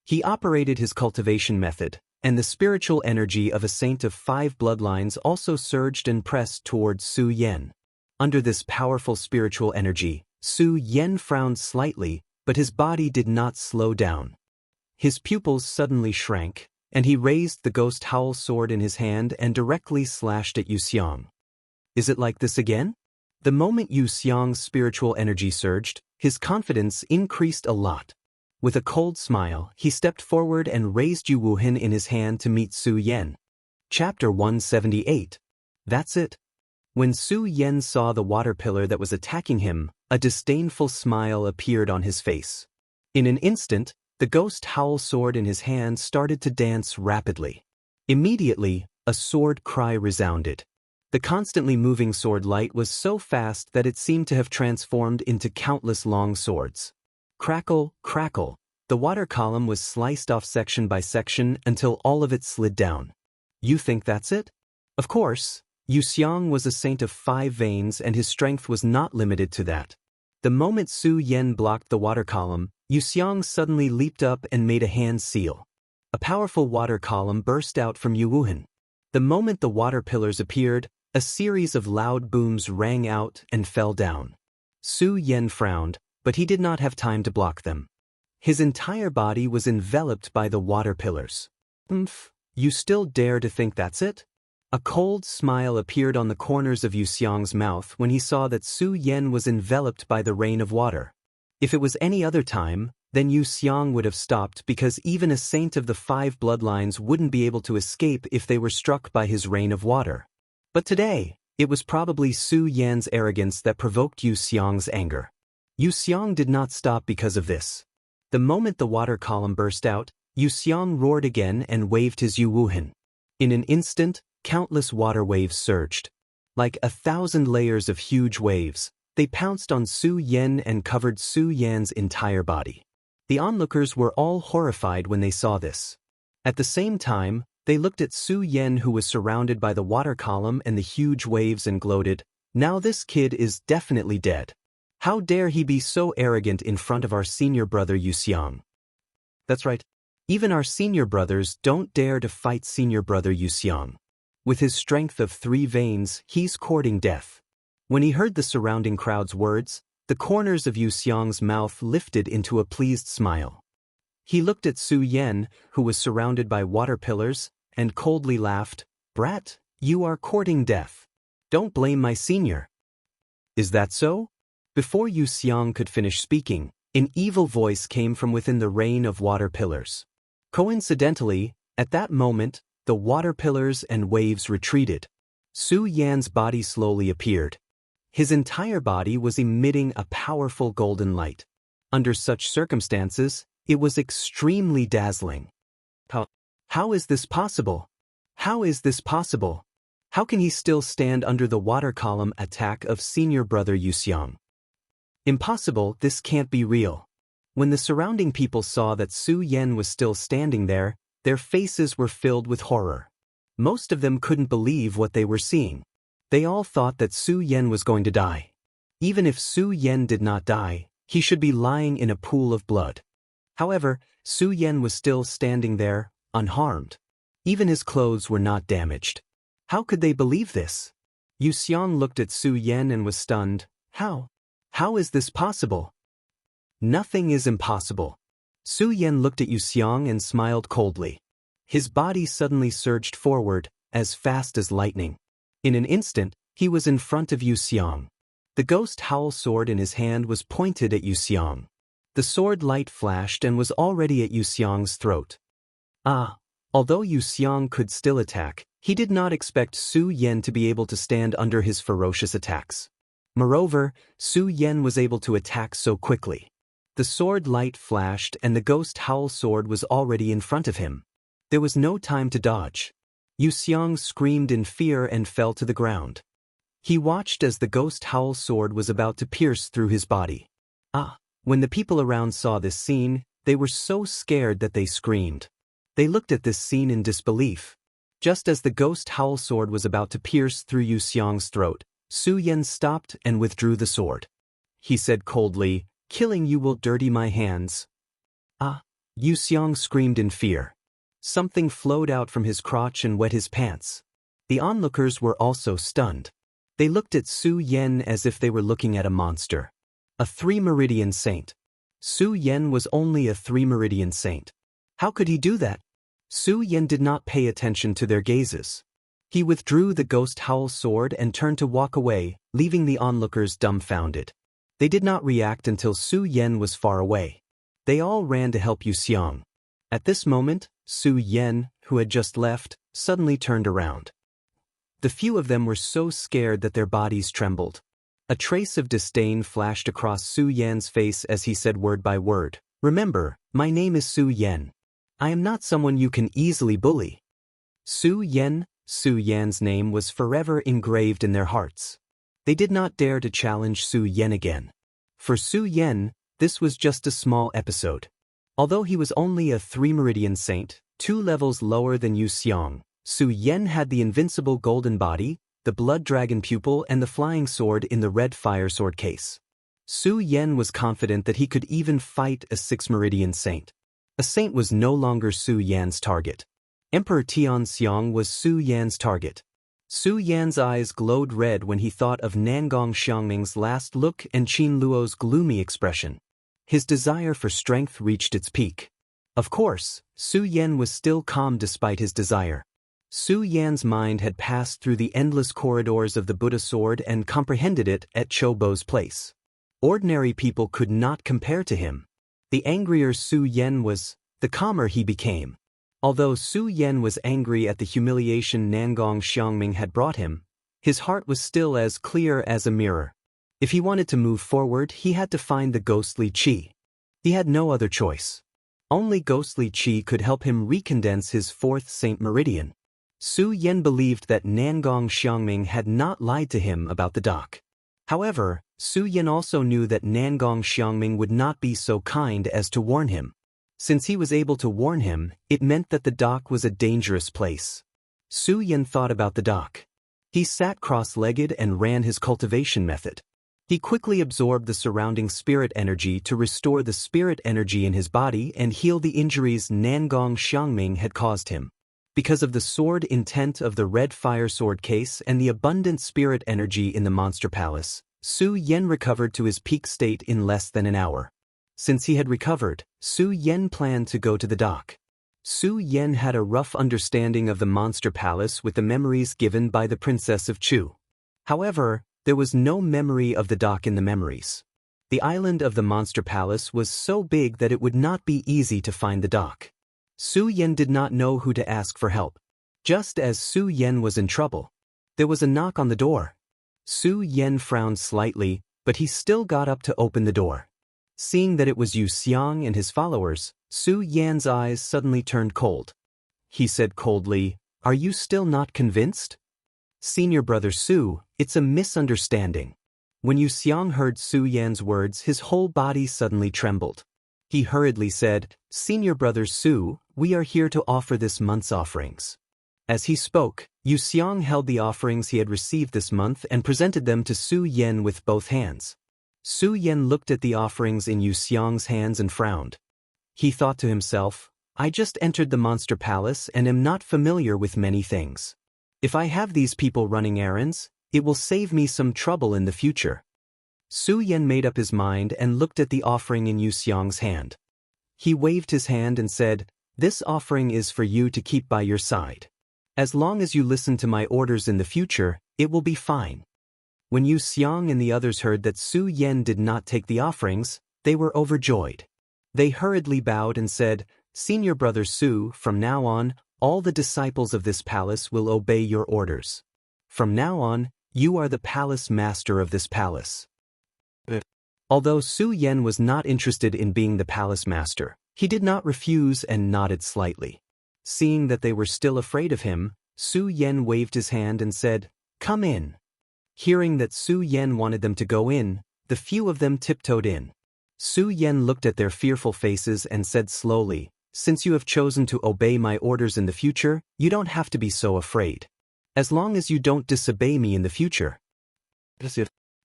He operated his cultivation method, and the spiritual energy of a saint of 5 bloodlines also surged and pressed towards Su Yan. Under this powerful spiritual energy, Su Yan frowned slightly, but his body did not slow down. His pupils suddenly shrank, and he raised the ghost howl sword in his hand and directly slashed at Yu Xiang. Is it like this again? The moment Yu Xiang's spiritual energy surged, his confidence increased a lot. With a cold smile, he stepped forward and raised Yu Wuhan in his hand to meet Su Yan. Chapter 178. That's it. When Su Yan saw the water pillar that was attacking him, a disdainful smile appeared on his face. In an instant, the ghost howl sword in his hand started to dance rapidly. Immediately, a sword cry resounded. The constantly moving sword light was so fast that it seemed to have transformed into countless long swords. Crackle, crackle, the water column was sliced off section by section until all of it slid down. You think that's it? Of course, Yu Xiang was a saint of 5 veins and his strength was not limited to that. The moment Su Yan blocked the water column, Yu Xiang suddenly leaped up and made a hand seal. A powerful water column burst out from Yu Wuhan. The moment the water pillars appeared, a series of loud booms rang out and fell down. Su Yan frowned, but he did not have time to block them. His entire body was enveloped by the water pillars. You still dare to think that's it? A cold smile appeared on the corners of Yu Xiang's mouth when he saw that Su Yan was enveloped by the rain of water. If it was any other time, then Yu Xiang would have stopped because even a saint of the 5 bloodlines wouldn't be able to escape if they were struck by his rain of water. But today, it was probably Su Yan's arrogance that provoked Yu Xiang's anger. Yu Xiang did not stop because of this. The moment the water column burst out, Yu Xiang roared again and waved his Yu Wuhan. In an instant, countless water waves surged. Like 1,000 layers of huge waves, they pounced on Su Yan and covered Su Yan's entire body. The onlookers were all horrified when they saw this. At the same time, they looked at Su Yan, who was surrounded by the water column and the huge waves, and gloated, "Now this kid is definitely dead. How dare he be so arrogant in front of our senior brother Yu Xiang?" That's right. Even our senior brothers don't dare to fight senior brother Yu Xiang. With his strength of 3 veins, he's courting death. When he heard the surrounding crowd's words, the corners of Yu Xiang's mouth lifted into a pleased smile. He looked at Su Yan, who was surrounded by water pillars, and coldly laughed, "Brat, you are courting death. Don't blame my senior." "Is that so?" Before Yu Xiang could finish speaking, an evil voice came from within the rain of water pillars. Coincidentally, at that moment, the water pillars and waves retreated. Su Yan's body slowly appeared. His entire body was emitting a powerful golden light. Under such circumstances, it was extremely dazzling. How is this possible? How is this possible? How can he still stand under the water column attack of senior brother Yu Xiang? Impossible, this can't be real. When the surrounding people saw that Su Yan was still standing there, their faces were filled with horror. Most of them couldn't believe what they were seeing. They all thought that Su Yan was going to die. Even if Su Yan did not die, he should be lying in a pool of blood. However, Su Yan was still standing there, unharmed. Even his clothes were not damaged. How could they believe this? Yu Xiang looked at Su Yan and was stunned. How is this possible? Nothing is impossible. Su Yan looked at Yu Xiang and smiled coldly. His body suddenly surged forward, as fast as lightning. In an instant, he was in front of Yu Xiang. The ghost howl sword in his hand was pointed at Yu Xiang. The sword light flashed and was already at Yu Xiang's throat. Although Yu Xiang could still attack, he did not expect Su Yan to be able to stand under his ferocious attacks. Moreover, Su Yan was able to attack so quickly. The sword light flashed and the ghost howl sword was already in front of him. There was no time to dodge. Yu Xiang screamed in fear and fell to the ground. He watched as the ghost howl sword was about to pierce through his body. When the people around saw this scene, they were so scared that they screamed. They looked at this scene in disbelief. Just as the ghost howl sword was about to pierce through Yu Xiang's throat, Su Yan stopped and withdrew the sword. He said coldly, "Killing you will dirty my hands." Yu Xiang screamed in fear. Something flowed out from his crotch and wet his pants. The onlookers were also stunned. They looked at Su Yan as if they were looking at a monster. A 3-meridian saint. Su Yan was only a 3-meridian saint. How could he do that? Su Yan did not pay attention to their gazes. He withdrew the ghost howl sword and turned to walk away, leaving the onlookers dumbfounded. They did not react until Su Yan was far away. They all ran to help Yu Xiang. At this moment, Su Yan, who had just left, suddenly turned around. The few of them were so scared that their bodies trembled. A trace of disdain flashed across Su Yan's face as he said word by word, "Remember, my name is Su Yan. I am not someone you can easily bully." Su Yan's name was forever engraved in their hearts. They did not dare to challenge Su Yan again. For Su Yan, this was just a small episode. Although he was only a 3-meridian saint, 2 levels lower than Yu Xiang, Su Yan had the invincible golden body, the blood dragon pupil and the flying sword in the red fire sword case. Su Yan was confident that he could even fight a 6-meridian saint. A saint was no longer Su Yan's target. Emperor Tianxiang was Su Yan's target. Su Yan's eyes glowed red when he thought of Nangong Xiangming's last look and Qin Luo's gloomy expression. His desire for strength reached its peak. Of course, Su Yan was still calm despite his desire. Su Yan's mind had passed through the endless corridors of the Buddha sword and comprehended it at Chobo's place. Ordinary people could not compare to him. The angrier Su Yan was, the calmer he became. Although Su Yan was angry at the humiliation Nangong Xiangming had brought him, his heart was still as clear as a mirror. If he wanted to move forward, he had to find the ghostly qi. He had no other choice. Only ghostly qi could help him recondense his fourth Saint Meridian. Su Yan believed that Nangong Xiangming had not lied to him about the dock. However, Su Yan also knew that Nangong Xiangming would not be so kind as to warn him. Since he was able to warn him, it meant that the dock was a dangerous place. Su Yan thought about the dock. He sat cross-legged and ran his cultivation method. He quickly absorbed the surrounding spirit energy to restore the spirit energy in his body and heal the injuries Nangong Xiangming had caused him. Because of the sword intent of the red fire sword case and the abundant spirit energy in the monster palace, Su Yan recovered to his peak state in less than an hour. Since he had recovered, Su Yan planned to go to the dock. Su Yan had a rough understanding of the monster palace with the memories given by the Princess of Chu. However, there was no memory of the dock in the memories. The island of the monster palace was so big that it would not be easy to find the dock. Su Yan did not know who to ask for help. Just as Su Yan was in trouble, there was a knock on the door. Su Yan frowned slightly, but he still got up to open the door. Seeing that it was Yu Xiang and his followers, Su Yan's eyes suddenly turned cold. He said coldly, "Are you still not convinced?" "Senior brother Su, it's a misunderstanding." When Yu Xiang heard Su Yan's words, his whole body suddenly trembled. He hurriedly said, "Senior brother Su, we are here to offer this month's offerings." As he spoke, Yu Xiang held the offerings he had received this month and presented them to Su Yan with both hands. Su Yan looked at the offerings in Yu Xiang's hands and frowned. He thought to himself, "I just entered the monster palace and am not familiar with many things. If I have these people running errands, it will save me some trouble in the future." Su Yan made up his mind and looked at the offering in Yu Xiang's hand. He waved his hand and said, "This offering is for you to keep by your side. As long as you listen to my orders in the future, it will be fine." When Yu Xiang and the others heard that Su Yan did not take the offerings, they were overjoyed. They hurriedly bowed and said, "Senior brother Su, from now on, all the disciples of this palace will obey your orders. From now on, you are the palace master of this palace." Although Su Yan was not interested in being the palace master, he did not refuse and nodded slightly. Seeing that they were still afraid of him, Su Yan waved his hand and said, "Come in." Hearing that Su Yan wanted them to go in, the few of them tiptoed in. Su Yan looked at their fearful faces and said slowly, "Since you have chosen to obey my orders in the future, you don't have to be so afraid. As long as you don't disobey me in the future."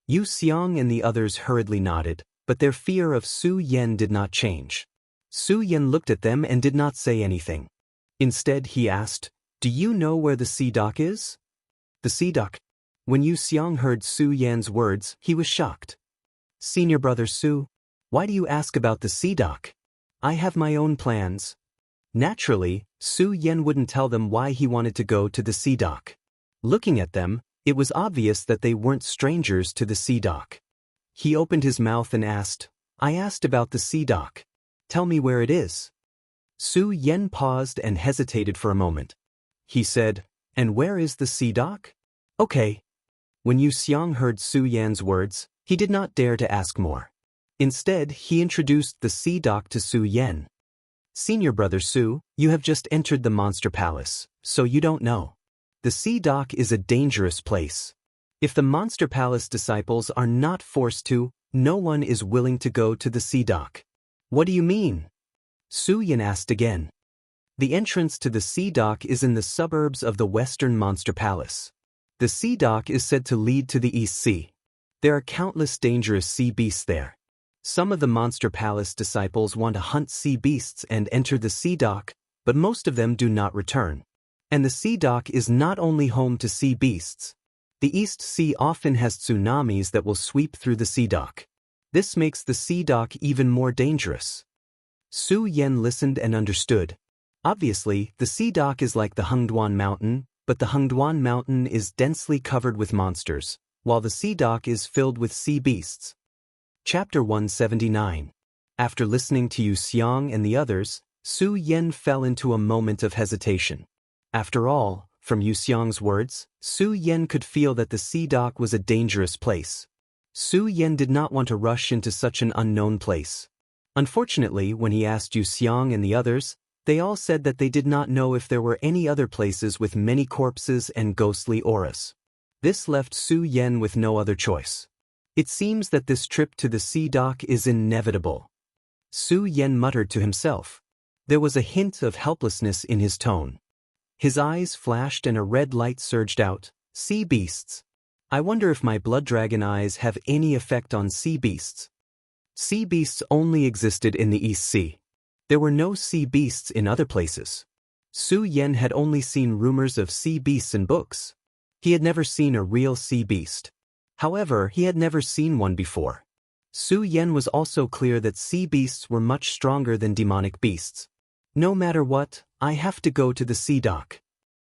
Yu Xiang and the others hurriedly nodded, but their fear of Su Yan did not change. Su Yan looked at them and did not say anything. Instead, he asked, "Do you know where the sea dock is?" "The sea dock?" When Yu Xiang heard Su Yan's words, he was shocked. "Senior brother Su, why do you ask about the sea dock? I have my own plans." Naturally, Su Yan wouldn't tell them why he wanted to go to the sea dock. Looking at them, it was obvious that they weren't strangers to the sea dock. He opened his mouth and asked, "I asked about the sea dock. Tell me where it is." Su Yan paused and hesitated for a moment. He said, "And where is the sea dock?" "Okay." When Yu Xiang heard Su Yan's words, he did not dare to ask more. Instead, he introduced the sea dock to Su Yan. "Senior brother Su, you have just entered the monster palace, so you don't know. The sea dock is a dangerous place. If the monster palace disciples are not forced to, no one is willing to go to the sea dock." "What do you mean?" Su Yan asked again. "The entrance to the sea dock is in the suburbs of the western monster palace. The sea dock is said to lead to the East Sea. There are countless dangerous sea beasts there. Some of the monster palace disciples want to hunt sea beasts and enter the sea dock, but most of them do not return. And the sea dock is not only home to sea beasts. The East Sea often has tsunamis that will sweep through the sea dock. This makes the sea dock even more dangerous." Su Yan listened and understood. Obviously, the sea dock is like the Hengduan Mountain, but the Hengduan Mountain is densely covered with monsters, while the sea dock is filled with sea beasts. Chapter 179. After listening to Yu Xiang and the others, Su Yan fell into a moment of hesitation. After all, from Yu Xiang's words, Su Yan could feel that the sea dock was a dangerous place. Su Yan did not want to rush into such an unknown place. Unfortunately, when he asked Yu Xiang and the others, they all said that they did not know if there were any other places with many corpses and ghostly auras. This left Su Yan with no other choice. It seems that this trip to the sea dock is inevitable. Su Yan muttered to himself. There was a hint of helplessness in his tone. His eyes flashed and a red light surged out. Sea beasts. I wonder if my blood dragon eyes have any effect on sea beasts. Sea beasts only existed in the East Sea. There were no sea beasts in other places. Su Yan had only seen rumors of sea beasts in books. He had never seen a real sea beast. However, he had never seen one before. Su Yan was also clear that sea beasts were much stronger than demonic beasts. No matter what, I have to go to the sea dock.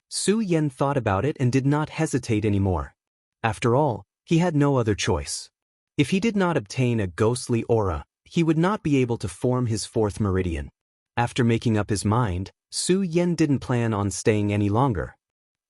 Su Yan thought about it and did not hesitate anymore. After all, he had no other choice. If he did not obtain a ghostly aura, he would not be able to form his fourth meridian. After making up his mind, Su Yan didn't plan on staying any longer.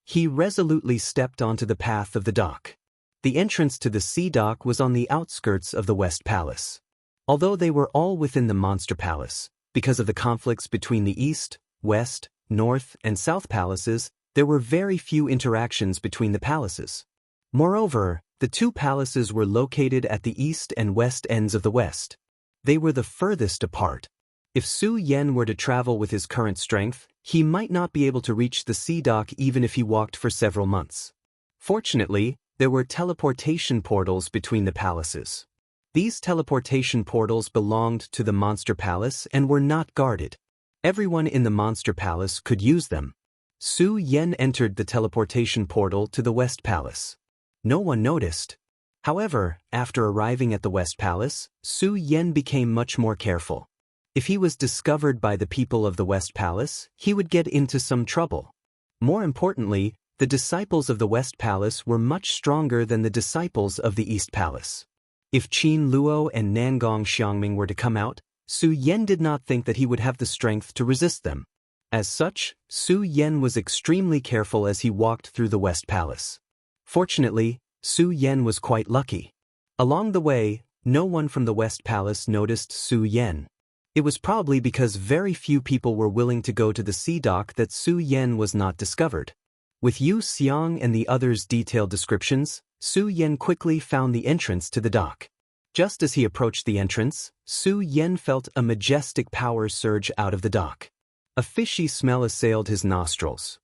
He resolutely stepped onto the path of the dock. The entrance to the sea dock was on the outskirts of the West Palace. Although they were all within the Monster Palace, because of the conflicts between the East, West, North, and South Palaces, there were very few interactions between the palaces. Moreover, the two palaces were located at the east and west ends of the West. They were the furthest apart. If Su Yan were to travel with his current strength, he might not be able to reach the sea dock even if he walked for several months. Fortunately, there were teleportation portals between the palaces. These teleportation portals belonged to the Monster Palace and were not guarded. Everyone in the Monster Palace could use them. Su Yan entered the teleportation portal to the West Palace. No one noticed. However, after arriving at the West Palace, Su Yan became much more careful. If he was discovered by the people of the West Palace, he would get into some trouble. More importantly, the disciples of the West Palace were much stronger than the disciples of the East Palace. If Qin Luo and Nangong Xiangming were to come out, Su Yan did not think that he would have the strength to resist them. As such, Su Yan was extremely careful as he walked through the West Palace. Fortunately, Su Yan was quite lucky. Along the way, no one from the West Palace noticed Su Yan. It was probably because very few people were willing to go to the sea dock that Su Yan was not discovered. With Yu Xiang and the others' detailed descriptions, Su Yan quickly found the entrance to the dock. Just as he approached the entrance, Su Yan felt a majestic power surge out of the dock. A fishy smell assailed his nostrils.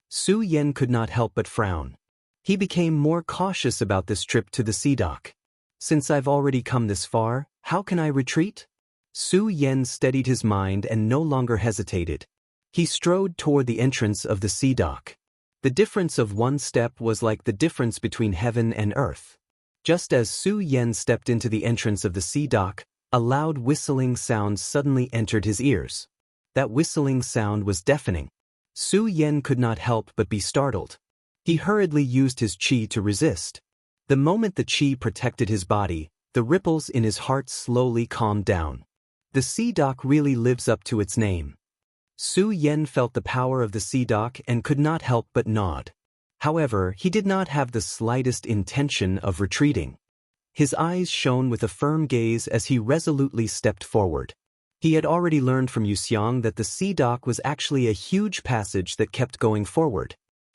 Su Yan could not help but frown. He became more cautious about this trip to the sea dock. Since I've already come this far, how can I retreat? Su Yan steadied his mind and no longer hesitated. He strode toward the entrance of the sea dock. The difference of one step was like the difference between heaven and earth. Just as Su Yan stepped into the entrance of the sea dock, a loud whistling sound suddenly entered his ears. That whistling sound was deafening. Su Yan could not help but be startled. He hurriedly used his qi to resist. The moment the qi protected his body, the ripples in his heart slowly calmed down. The sea dock really lives up to its name. Su Yan felt the power of the sea dock and could not help but nod. However, he did not have the slightest intention of retreating. His eyes shone with a firm gaze as he resolutely stepped forward. He had already learned from Yu Xiang that the sea dock was actually a huge passage that kept going forward.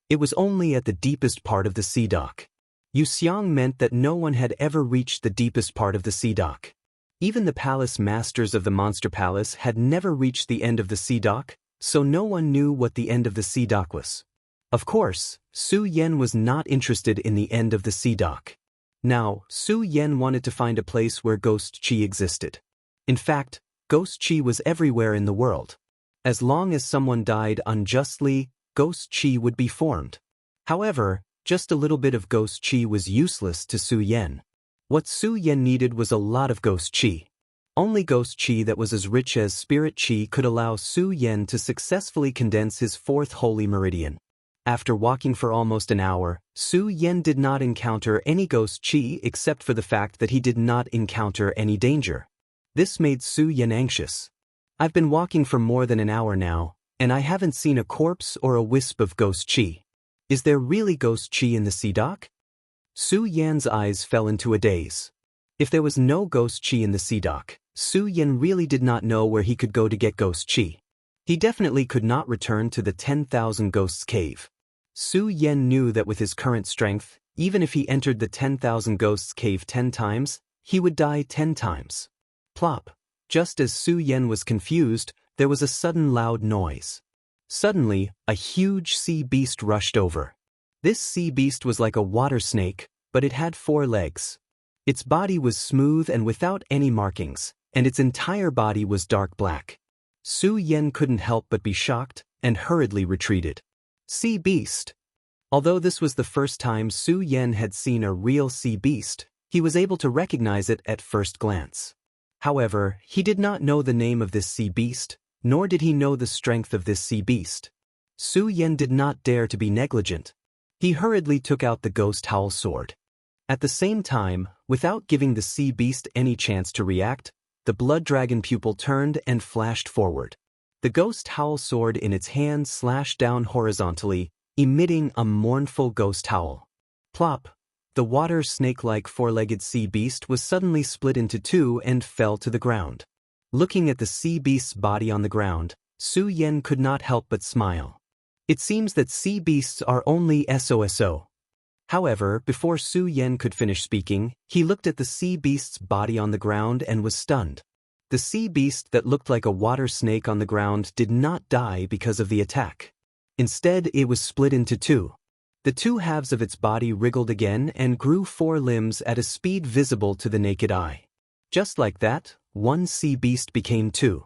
It was only at the deepest part of the sea dock. Yu Xiang meant that no one had ever reached the deepest part of the sea dock. Even the palace masters of the Monster Palace had never reached the end of the sea dock, so no one knew what the end of the sea dock was. Of course, Su Yan was not interested in the end of the sea dock. Now, Su Yan wanted to find a place where ghost qi existed. In fact, ghost qi was everywhere in the world. As long as someone died unjustly, ghost qi would be formed. However, just a little bit of ghost qi was useless to Su Yan. What Su Yan needed was a lot of ghost qi. Only ghost qi that was as rich as spirit qi could allow Su Yan to successfully condense his fourth holy meridian. After walking for almost an hour, Su Yan did not encounter any ghost qi except for the fact that he did not encounter any danger. This made Su Yan anxious. I've been walking for more than an hour now, and I haven't seen a corpse or a wisp of ghost chi. Is there really ghost chi in the sea dock? Su Yan's eyes fell into a daze. If there was no ghost chi in the sea dock, Su Yan really did not know where he could go to get ghost chi. He definitely could not return to the 10,000 Ghosts Cave. Su Yan knew that with his current strength, even if he entered the 10,000 Ghosts Cave 10 times, he would die 10 times. Plop. Just as Su Yan was confused, there was a sudden loud noise. Suddenly, a huge sea beast rushed over. This sea beast was like a water snake, but it had 4 legs. Its body was smooth and without any markings, and its entire body was dark black. Su Yan couldn't help but be shocked, and hurriedly retreated. Sea beast. Although this was the first time Su Yan had seen a real sea beast, he was able to recognize it at first glance. However, he did not know the name of this sea beast, nor did he know the strength of this sea beast. Su Yan did not dare to be negligent. He hurriedly took out the ghost howl sword. At the same time, without giving the sea beast any chance to react, the blood dragon pupil turned and flashed forward. The ghost howl sword in its hand slashed down horizontally, emitting a mournful ghost howl. Plop! The water snake-like 4-legged sea beast was suddenly split into 2 and fell to the ground. Looking at the sea beast's body on the ground, Su Yan could not help but smile. It seems that sea beasts are only SOSO. However, before Su Yan could finish speaking, he looked at the sea beast's body on the ground and was stunned. The sea beast that looked like a water snake on the ground did not die because of the attack. Instead, it was split into 2. The 2 halves of its body wriggled again and grew 4 limbs at a speed visible to the naked eye. Just like that, 1 sea beast became 2.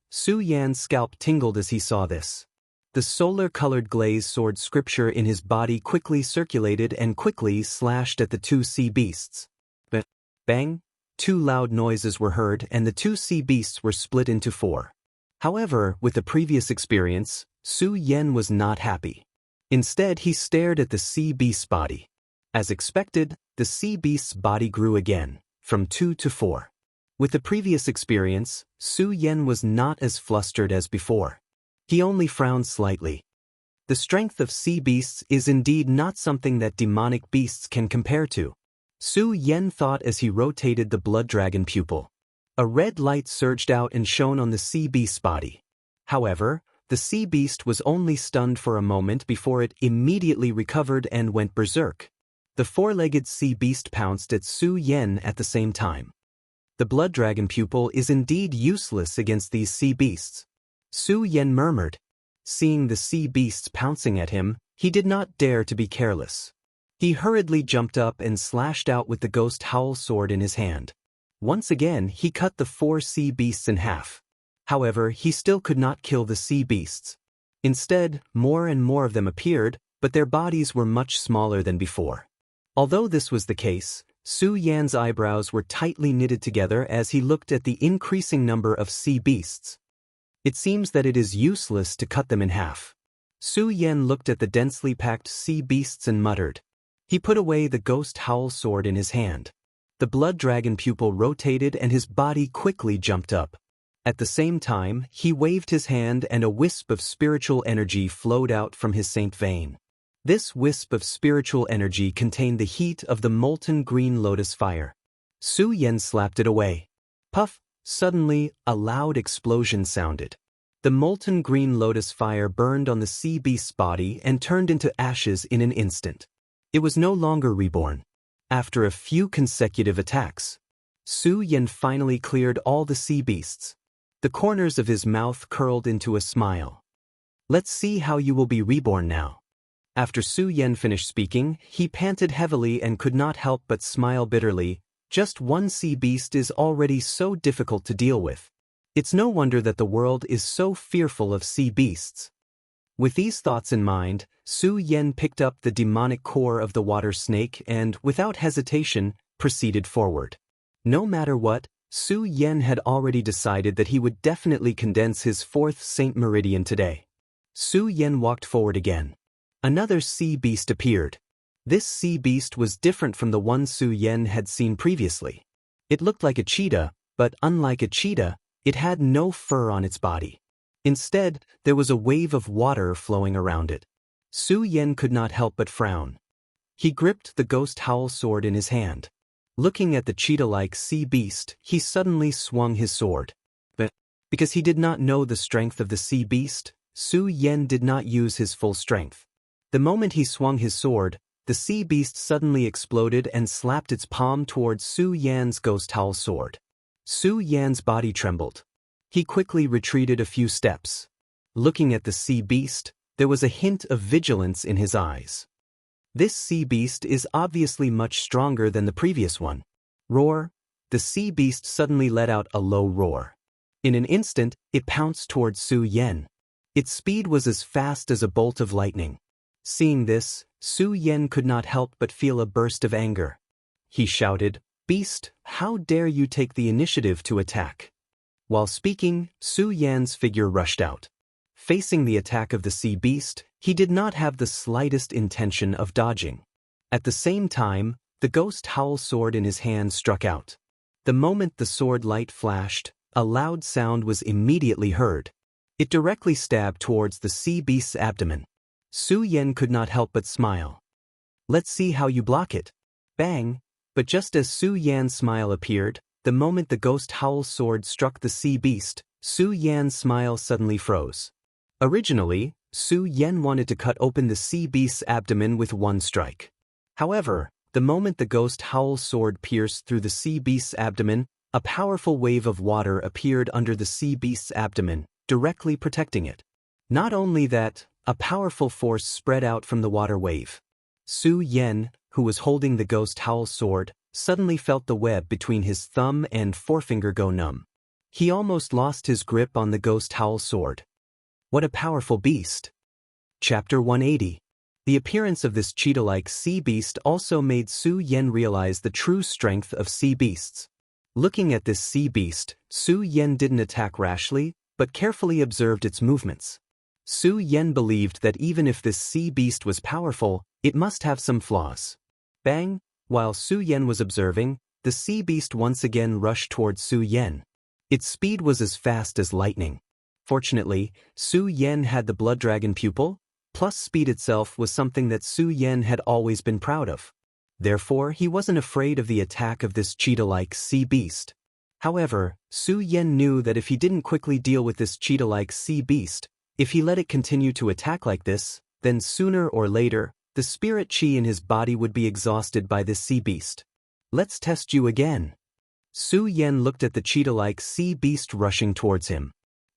Su Yan's scalp tingled as he saw this. The solar-colored glaze sword scripture in his body quickly circulated and quickly slashed at the 2 sea beasts. Bang! 2 loud noises were heard and the 2 sea beasts were split into 4. However, with the previous experience, Su Yan was not happy. Instead, he stared at the sea beast's body. As expected, the sea beast's body grew again, from 2 to 4. With the previous experience, Su Yan was not as flustered as before. He only frowned slightly. The strength of sea beasts is indeed not something that demonic beasts can compare to. Su Yan thought as he rotated the blood dragon pupil. A red light surged out and shone on the sea beast's body. However, the sea beast was only stunned for a moment before it immediately recovered and went berserk. The 4-legged sea beast pounced at Su Yan at the same time. The blood dragon pupil is indeed useless against these sea beasts. Su Yan murmured. Seeing the sea beasts pouncing at him, he did not dare to be careless. He hurriedly jumped up and slashed out with the ghost howl sword in his hand. Once again, he cut the 4 sea beasts in half. However, he still could not kill the sea beasts. Instead, more and more of them appeared, but their bodies were much smaller than before. Although this was the case, Su Yan's eyebrows were tightly knitted together as he looked at the increasing number of sea beasts. It seems that it is useless to cut them in half. Su Yan looked at the densely packed sea beasts and muttered. He put away the ghost howl sword in his hand. The blood dragon pupil rotated and his body quickly jumped up. At the same time, he waved his hand and a wisp of spiritual energy flowed out from his saint vein. This wisp of spiritual energy contained the heat of the molten green lotus fire. Su Yan slapped it away. Puff! Suddenly, a loud explosion sounded. The molten green lotus fire burned on the sea beast's body and turned into ashes in an instant. It was no longer reborn. After a few consecutive attacks, Su Yan finally cleared all the sea beasts. The corners of his mouth curled into a smile. Let's see how you will be reborn now. After Su Yan finished speaking, he panted heavily and could not help but smile bitterly. Just 1 sea beast is already so difficult to deal with. It's no wonder that the world is so fearful of sea beasts. With these thoughts in mind, Su Yan picked up the demonic core of the water snake and, without hesitation, proceeded forward. No matter what, Su Yan had already decided that he would definitely condense his 4th Saint Meridian today. Su Yan walked forward again. Another sea beast appeared. This sea beast was different from the one Su Yan had seen previously. It looked like a cheetah, But unlike a cheetah, it had no fur on its body. Instead, there was a wave of water flowing around it. Su Yan could not help but frown. He gripped the ghost howl sword in his hand. Looking at the cheetah-like sea beast, he suddenly swung his sword. But because he did not know the strength of the sea beast, Su Yan did not use his full strength. The moment he swung his sword, the sea beast suddenly exploded and slapped its palm towards Su Yan's ghost howl sword. Su Yan's body trembled. He quickly retreated a few steps. Looking at the sea beast, there was a hint of vigilance in his eyes. This sea beast is obviously much stronger than the previous one. Roar! The sea beast suddenly let out a low roar. In an instant, it pounced towards Su Yan. Its speed was as fast as a bolt of lightning. Seeing this, Su Yan could not help but feel a burst of anger. He shouted, "Beast, how dare you take the initiative to attack?" While speaking, Su Yan's figure rushed out. Facing the attack of the sea beast, he did not have the slightest intention of dodging. At the same time, the ghost howl sword in his hand struck out. The moment the sword light flashed, a loud sound was immediately heard. It directly stabbed towards the sea beast's abdomen. Su Yan could not help but smile. "Let's see how you block it." Bang! But just as Su Yan's smile appeared, the moment the ghost howl sword struck the sea beast, Su Yan's smile suddenly froze. Originally, Su Yan wanted to cut open the sea beast's abdomen with one strike. However, the moment the ghost howl sword pierced through the sea beast's abdomen, a powerful wave of water appeared under the sea beast's abdomen, directly protecting it. Not only that, a powerful force spread out from the water wave. Su Yan, who was holding the ghost howl sword, suddenly felt the web between his thumb and forefinger go numb. He almost lost his grip on the ghost howl sword. What a powerful beast! Chapter 180. The appearance of this cheetah-like sea beast also made Su Yan realize the true strength of sea beasts. Looking at this sea beast, Su Yan didn't attack rashly, but carefully observed its movements. Su Yan believed that even if this sea beast was powerful, it must have some flaws. Bang! While Su Yan was observing, the sea beast once again rushed towards Su Yan. Its speed was as fast as lightning. Fortunately, Su Yan had the blood dragon pupil, plus speed itself was something that Su Yan had always been proud of. Therefore, he wasn't afraid of the attack of this cheetah-like sea beast. However, Su Yan knew that if he didn't quickly deal with this cheetah-like sea beast, if he let it continue to attack like this, then sooner or later, the spirit chi in his body would be exhausted by this sea beast. "Let's test you again." Su Yan looked at the cheetah-like sea beast rushing towards him.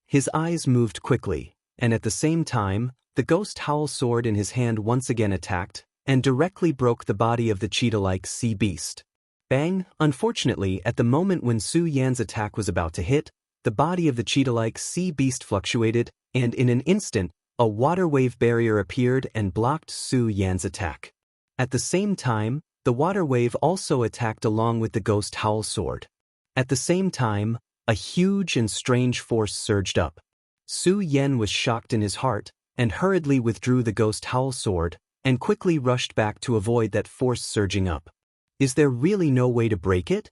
His eyes moved quickly, and at the same time, the ghost howl sword in his hand once again attacked, and directly broke the body of the cheetah-like sea beast. Bang! Unfortunately, at the moment when Su Yan's attack was about to hit, the body of the cheetah-like sea beast fluctuated, and in an instant, a water wave barrier appeared and blocked Su Yan's attack. At the same time, the water wave also attacked along with the ghost howl sword. At the same time, a huge and strange force surged up. Su Yan was shocked in his heart, and hurriedly withdrew the ghost howl sword, and quickly rushed back to avoid that force surging up. Is there really no way to break it?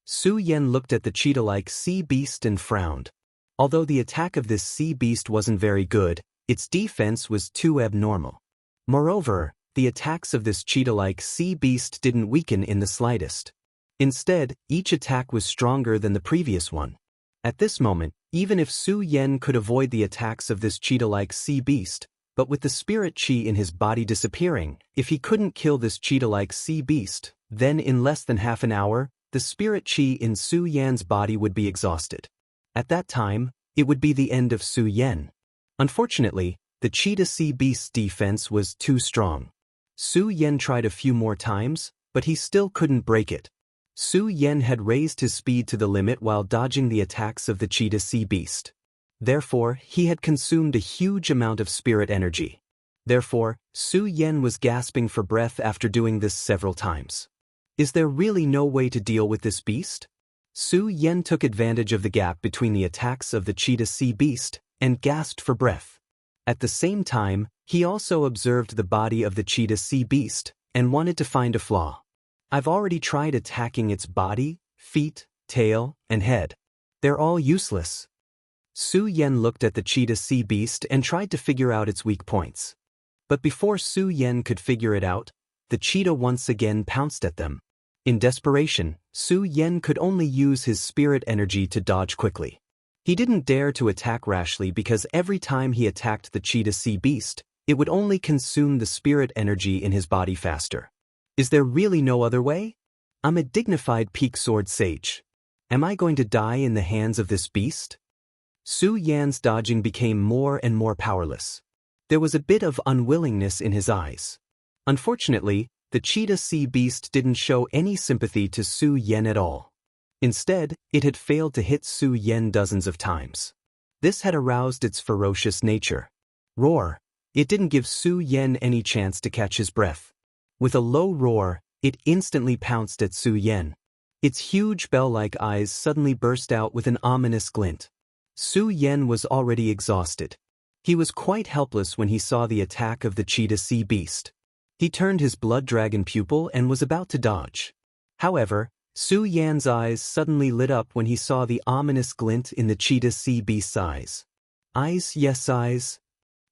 Su Yan looked at the cheetah-like sea beast and frowned. Although the attack of this sea beast wasn't very good, its defense was too abnormal. Moreover, the attacks of this cheetah-like sea beast didn't weaken in the slightest. Instead, each attack was stronger than the previous one. At this moment, even if Su Yan could avoid the attacks of this cheetah-like sea beast, but with the spirit chi in his body disappearing, if he couldn't kill this cheetah-like sea beast, then in less than half an hour, the spirit chi in Su Yan's body would be exhausted. At that time, it would be the end of Su Yan. Unfortunately, the cheetah sea beast's defense was too strong. Su Yan tried a few more times, but he still couldn't break it. Su Yan had raised his speed to the limit while dodging the attacks of the cheetah sea beast. Therefore, he had consumed a huge amount of spirit energy. Therefore, Su Yan was gasping for breath after doing this several times. Is there really no way to deal with this beast? Su Yan took advantage of the gap between the attacks of the cheetah sea beast and gasped for breath. At the same time, he also observed the body of the cheetah sea beast and wanted to find a flaw. I've already tried attacking its body, feet, tail, and head. They're all useless. Su Yan looked at the cheetah sea beast and tried to figure out its weak points. But before Su Yan could figure it out, the cheetah once again pounced at them. In desperation, Su Yan could only use his spirit energy to dodge quickly. He didn't dare to attack rashly because every time he attacked the cheetah sea beast, it would only consume the spirit energy in his body faster. Is there really no other way? I'm a dignified peak sword sage. Am I going to die in the hands of this beast? Su Yan's dodging became more and more powerless. There was a bit of unwillingness in his eyes. Unfortunately, the cheetah sea beast didn't show any sympathy to Su Yan at all. Instead, it had failed to hit Su Yan dozens of times. This had aroused its ferocious nature. Roar! It didn't give Su Yan any chance to catch his breath. With a low roar, it instantly pounced at Su Yan. Its huge bell-like eyes suddenly burst out with an ominous glint. Su Yan was already exhausted. He was quite helpless when he saw the attack of the cheetah sea beast. He turned his blood dragon pupil and was about to dodge. However, Su Yan's eyes suddenly lit up when he saw the ominous glint in the cheetah sea beast's eyes. Eyes, yes eyes.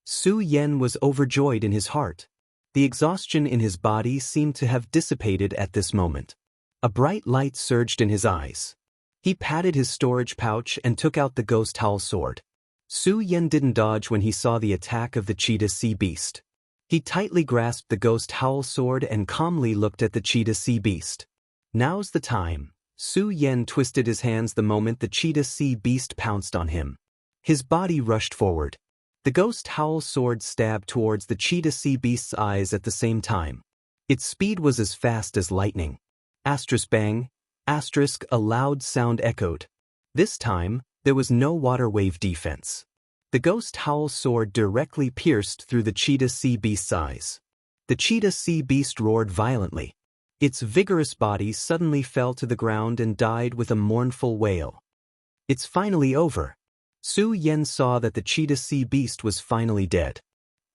Su Yan was overjoyed in his heart. The exhaustion in his body seemed to have dissipated at this moment. A bright light surged in his eyes. He patted his storage pouch and took out the ghost howl sword. Su Yan didn't dodge when he saw the attack of the cheetah sea beast. He tightly grasped the ghost howl sword and calmly looked at the cheetah sea beast. Now's the time. Su Yan twisted his hands the moment the cheetah sea beast pounced on him. His body rushed forward. The ghost howl sword stabbed towards the cheetah sea beast's eyes at the same time. Its speed was as fast as lightning. Asterisk bang, asterisk, a loud sound echoed. This time, there was no water wave defense. The ghost howl sword directly pierced through the cheetah sea beast's eyes. The cheetah sea beast roared violently. Its vigorous body suddenly fell to the ground and died with a mournful wail. It's finally over. Su Yan saw that the cheetah sea beast was finally dead.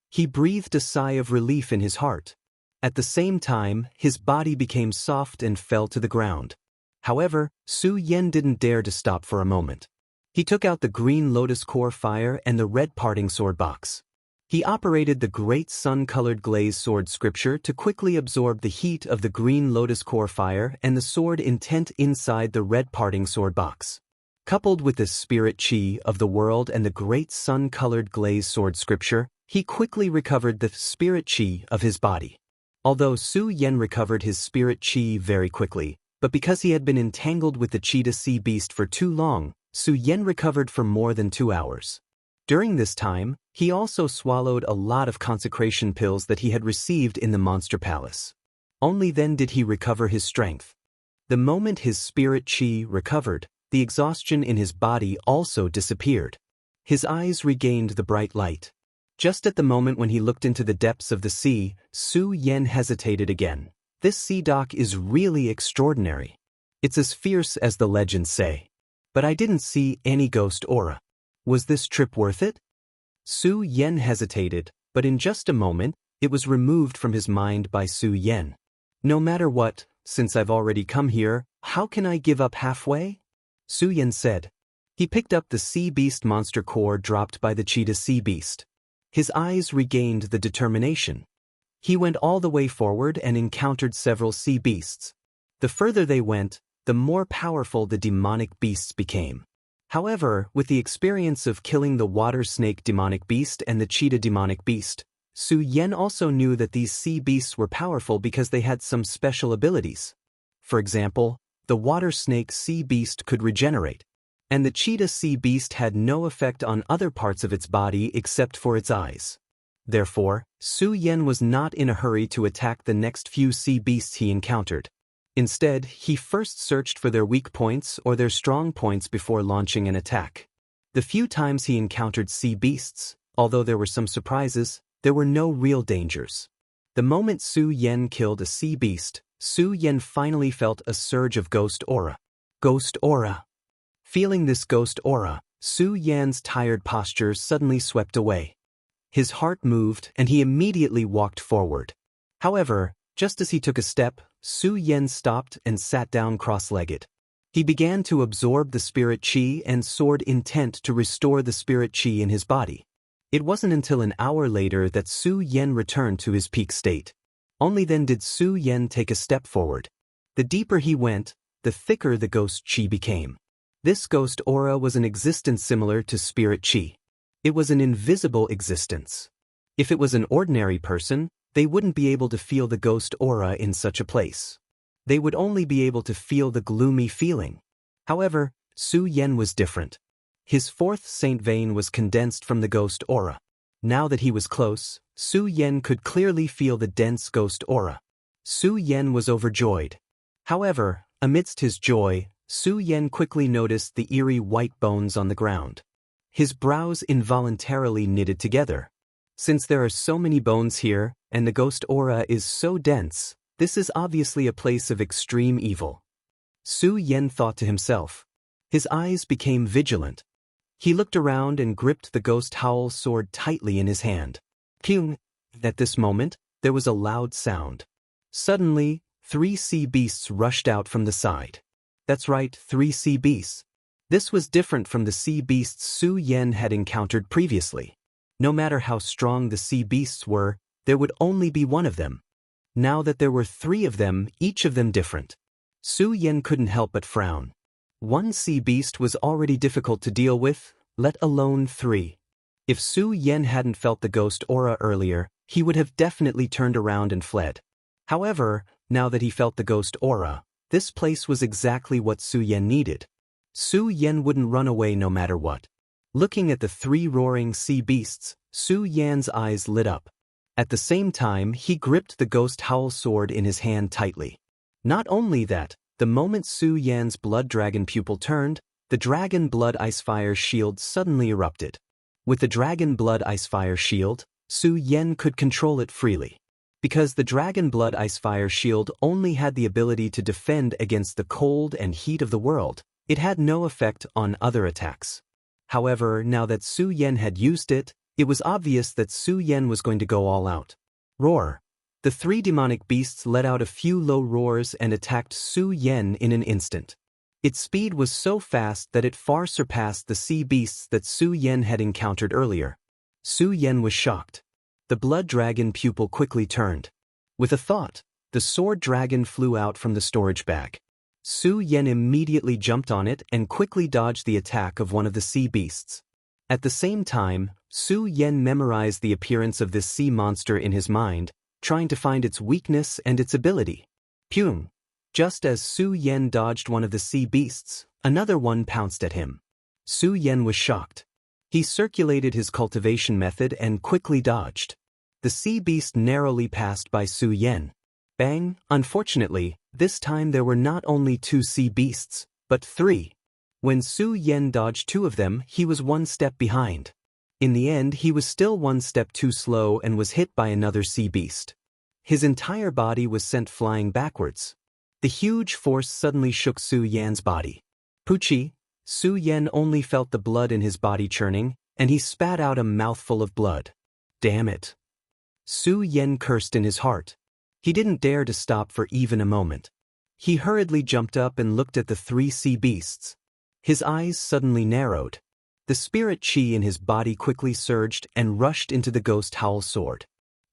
He breathed a sigh of relief in his heart. At the same time, his body became soft and fell to the ground. However, Su Yan didn't dare to stop for a moment. He took out the green lotus core fire and the red parting sword box. He operated the great sun-colored glaze sword scripture to quickly absorb the heat of the green lotus core fire and the sword intent inside the red parting sword box. Coupled with the spirit chi of the world and the great sun-colored glaze sword scripture, he quickly recovered the spirit chi of his body. Although Su Yan recovered his spirit chi very quickly, but because he had been entangled with the cheetah sea beast for too long, Su Yan recovered for more than 2 hours. During this time, he also swallowed a lot of consecration pills that he had received in the monster palace. Only then did he recover his strength. The moment his spirit chi recovered, the exhaustion in his body also disappeared. His eyes regained the bright light. Just at the moment when he looked into the depths of the sea, Su Yan hesitated again. This sea dock is really extraordinary. It's as fierce as the legends say. But I didn't see any ghost aura. Was this trip worth it? Su Yan hesitated, but in just a moment, it was removed from his mind by Su Yan. No matter what, since I've already come here, how can I give up halfway? Su Yan said. He picked up the sea beast monster core dropped by the cheetah sea beast. His eyes regained the determination. He went all the way forward and encountered several sea beasts. The further they went, the more powerful the demonic beasts became. However, with the experience of killing the water snake demonic beast and the cheetah demonic beast, Su Yan also knew that these sea beasts were powerful because they had some special abilities. For example, the water snake sea beast could regenerate, and the cheetah sea beast had no effect on other parts of its body except for its eyes. Therefore, Su Yan was not in a hurry to attack the next few sea beasts he encountered. Instead, he first searched for their weak points or their strong points before launching an attack. The few times he encountered sea beasts, although there were some surprises, there were no real dangers. The moment Su Yan killed a sea beast, Su Yan finally felt a surge of ghost aura. Ghost aura. Feeling this ghost aura, Su Yan's tired posture suddenly swept away. His heart moved and he immediately walked forward. However, just as he took a step, Su Yan stopped and sat down cross-legged. He began to absorb the spirit qi and soared intent to restore the spirit qi in his body. It wasn't until an hour later that Su Yan returned to his peak state. Only then did Su Yan take a step forward. The deeper he went, the thicker the ghost qi became. This ghost aura was an existence similar to spirit qi. It was an invisible existence. If it was an ordinary person, they wouldn't be able to feel the ghost aura in such a place. They would only be able to feel the gloomy feeling. However, Su Yan was different. His fourth saint vein was condensed from the ghost aura. Now that he was close, Su Yan could clearly feel the dense ghost aura. Su Yan was overjoyed. However, amidst his joy, Su Yan quickly noticed the eerie white bones on the ground. His brows involuntarily knitted together. Since there are so many bones here, and the ghost aura is so dense, this is obviously a place of extreme evil. Su Yan thought to himself. His eyes became vigilant. He looked around and gripped the ghost howl sword tightly in his hand. Kyung! At this moment, there was a loud sound. Suddenly, 3 sea beasts rushed out from the side. That's right, 3 sea beasts. This was different from the sea beasts Su Yan had encountered previously. No matter how strong the sea beasts were, there would only be one of them. Now that there were 3 of them, each of them different, Su Yan couldn't help but frown. One sea beast was already difficult to deal with, let alone 3. If Su Yan hadn't felt the ghost aura earlier, he would have definitely turned around and fled. However, now that he felt the ghost aura, this place was exactly what Su Yan needed. Su Yan wouldn't run away no matter what. Looking at the 3 roaring sea beasts, Su Yan's eyes lit up. At the same time, he gripped the ghost howl sword in his hand tightly. Not only that, the moment Su Yan's blood dragon pupil turned, the dragon blood icefire shield suddenly erupted. With the dragon blood icefire shield, Su Yan could control it freely. Because the dragon blood icefire shield only had the ability to defend against the cold and heat of the world, it had no effect on other attacks. However, now that Su Yan had used it, it was obvious that Su Yan was going to go all out. Roar! The 3 demonic beasts let out a few low roars and attacked Su Yan in an instant. Its speed was so fast that it far surpassed the sea beasts that Su Yan had encountered earlier. Su Yan was shocked. The blood dragon pupil quickly turned. With a thought, the sword dragon flew out from the storage bag. Su Yan immediately jumped on it and quickly dodged the attack of one of the sea beasts. At the same time, Su Yan memorized the appearance of this sea monster in his mind, trying to find its weakness and its ability. Pyung! Just as Su Yan dodged one of the sea beasts, another one pounced at him. Su Yan was shocked. He circulated his cultivation method and quickly dodged. The sea beast narrowly passed by Su Yan. Bang! Unfortunately, this time there were not only 2 sea beasts, but 3. When Su Yan dodged 2 of them, he was 1 step behind. In the end, he was still 1 step too slow and was hit by another sea beast. His entire body was sent flying backwards. The huge force suddenly shook Su Yan's body. Poochie! Su Yan only felt the blood in his body churning, and he spat out a mouthful of blood. Damn it! Su Yan cursed in his heart. He didn't dare to stop for even a moment. He hurriedly jumped up and looked at the 3 sea beasts. His eyes suddenly narrowed. The spirit qi in his body quickly surged and rushed into the ghost howl sword.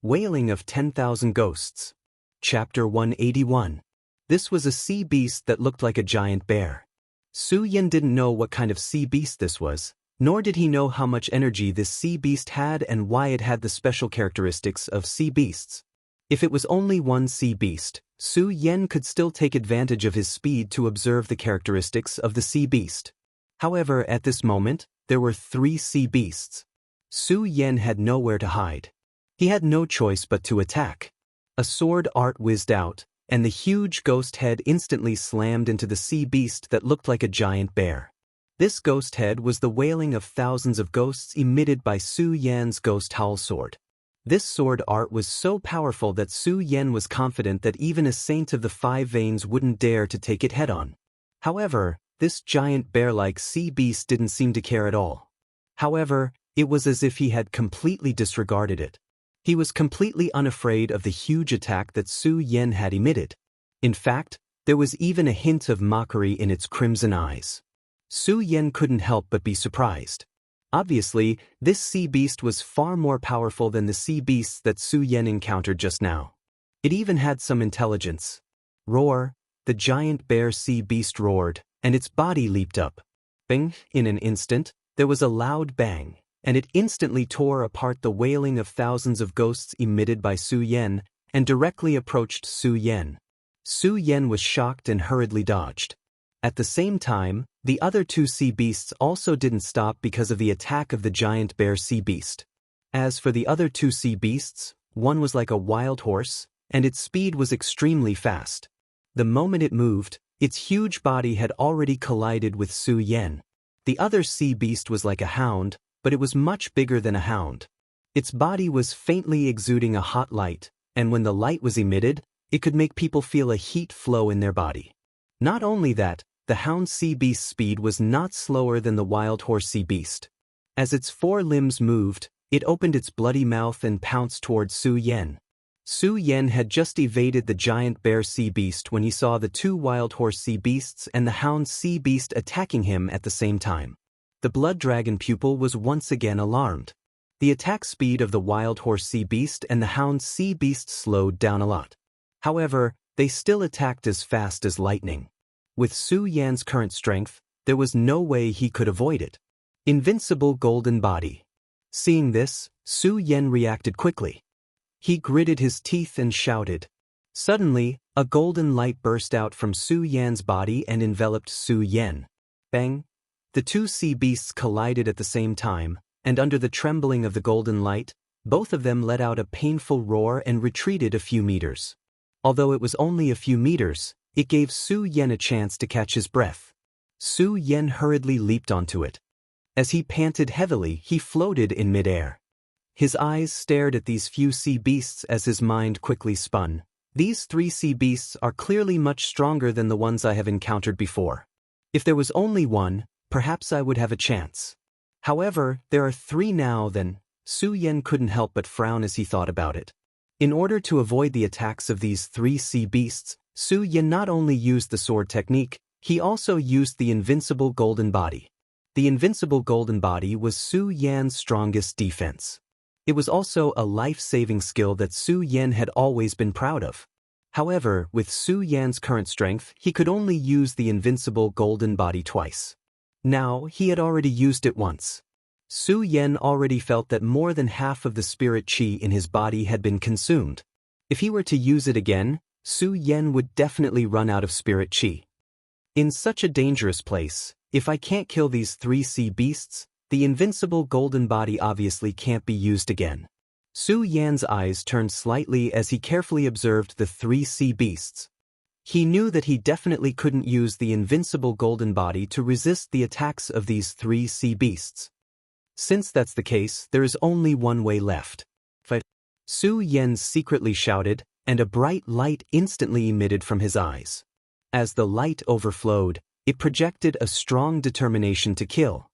Wailing of 10,000 Ghosts. Chapter 181. This was a sea beast that looked like a giant bear. Su Yan didn't know what kind of sea beast this was, nor did he know how much energy this sea beast had and why it had the special characteristics of sea beasts. If it was only 1 sea beast, Su Yan could still take advantage of his speed to observe the characteristics of the sea beast. However, at this moment, there were 3 sea beasts. Su Yan had nowhere to hide. He had no choice but to attack. A sword art whizzed out, and the huge ghost head instantly slammed into the sea beast that looked like a giant bear. This ghost head was the wailing of thousands of ghosts emitted by Su Yan's ghost howl sword. This sword art was so powerful that Su Yan was confident that even a saint of the 5 veins wouldn't dare to take it head-on. However, this giant bear-like sea beast didn't seem to care at all. However, it was as if he had completely disregarded it. He was completely unafraid of the huge attack that Su Yan had emitted. In fact, There was even a hint of mockery in its crimson eyes. Su Yan couldn't help but be surprised. Obviously, this sea beast was far more powerful than the sea beasts that Su Yan encountered just now. It even had some intelligence. Roar, the giant bear sea beast roared, and its body leaped up. Bang! In an instant, there was a loud bang, and it instantly tore apart the wailing of thousands of ghosts emitted by Su Yan, and directly approached Su Yan. Su Yan was shocked and hurriedly dodged. At the same time, the other two sea beasts also didn't stop because of the attack of the giant bear sea beast. As for the other two sea beasts, one was like a wild horse, and its speed was extremely fast. The moment it moved, its huge body had already collided with Su Yan. The other sea beast was like a hound, but it was much bigger than a hound. Its body was faintly exuding a hot light, and when the light was emitted, it could make people feel a heat flow in their body. Not only that, the hound sea beast's speed was not slower than the wild horse sea beast. As its four limbs moved, it opened its bloody mouth and pounced towards Su Yan. Su Yan had just evaded the giant bear sea beast when he saw the two wild horse sea beasts and the hound sea beast attacking him at the same time. The blood dragon pupil was once again alarmed. The attack speed of the wild horse sea beast and the hound sea beast slowed down a lot. However, they still attacked as fast as lightning. With Su Yan's current strength, there was no way he could avoid it. Invincible golden body. Seeing this, Su Yan reacted quickly. He gritted his teeth and shouted. Suddenly, a golden light burst out from Su Yan's body and enveloped Su Yan. Bang! The two sea beasts collided at the same time, and under the trembling of the golden light, both of them let out a painful roar and retreated a few meters. Although it was only a few meters, it gave Su Yan a chance to catch his breath. Su Yan hurriedly leaped onto it. As he panted heavily, he floated in midair. His eyes stared at these few sea beasts as his mind quickly spun. These three sea beasts are clearly much stronger than the ones I have encountered before. If there was only one, perhaps I would have a chance. However, there are three now then. Su Yan couldn't help but frown as he thought about it. In order to avoid the attacks of these three sea beasts, Su Yan not only used the sword technique, he also used the invincible golden body. The invincible golden body was Su Yan's strongest defense. It was also a life-saving skill that Su Yan had always been proud of. However, with Su Yan's current strength, he could only use the invincible golden body twice. Now, he had already used it once. Su Yan already felt that more than half of the spirit qi in his body had been consumed. If he were to use it again, Su Yan would definitely run out of spirit qi. In such a dangerous place, if I can't kill these three sea beasts, the invincible golden body obviously can't be used again. Su Yan's eyes turned slightly as he carefully observed the three sea beasts. He knew that he definitely couldn't use the invincible golden body to resist the attacks of these three sea beasts. Since that's the case, there is only one way left. Fight! Su Yan secretly shouted, and a bright light instantly emitted from his eyes. As the light overflowed, it projected a strong determination to kill.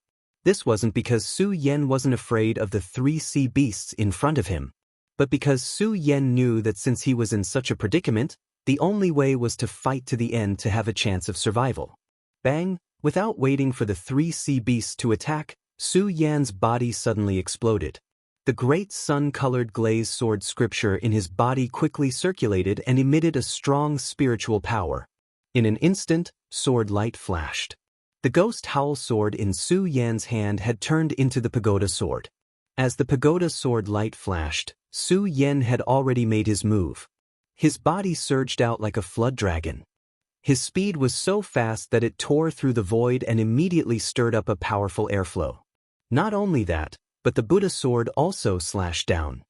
This wasn't because Su Yan wasn't afraid of the three sea beasts in front of him, but because Su Yan knew that since he was in such a predicament, the only way was to fight to the end to have a chance of survival. Bang! Without waiting for the three sea beasts to attack, Su Yan's body suddenly exploded. The great sun-colored glazed sword scripture in his body quickly circulated and emitted a strong spiritual power. In an instant, sword light flashed. The ghost howl sword in Su Yan's hand had turned into the pagoda sword. As the pagoda sword light flashed, Su Yan had already made his move. His body surged out like a flood dragon. His speed was so fast that it tore through the void and immediately stirred up a powerful airflow. Not only that, but the Buddha sword also slashed down.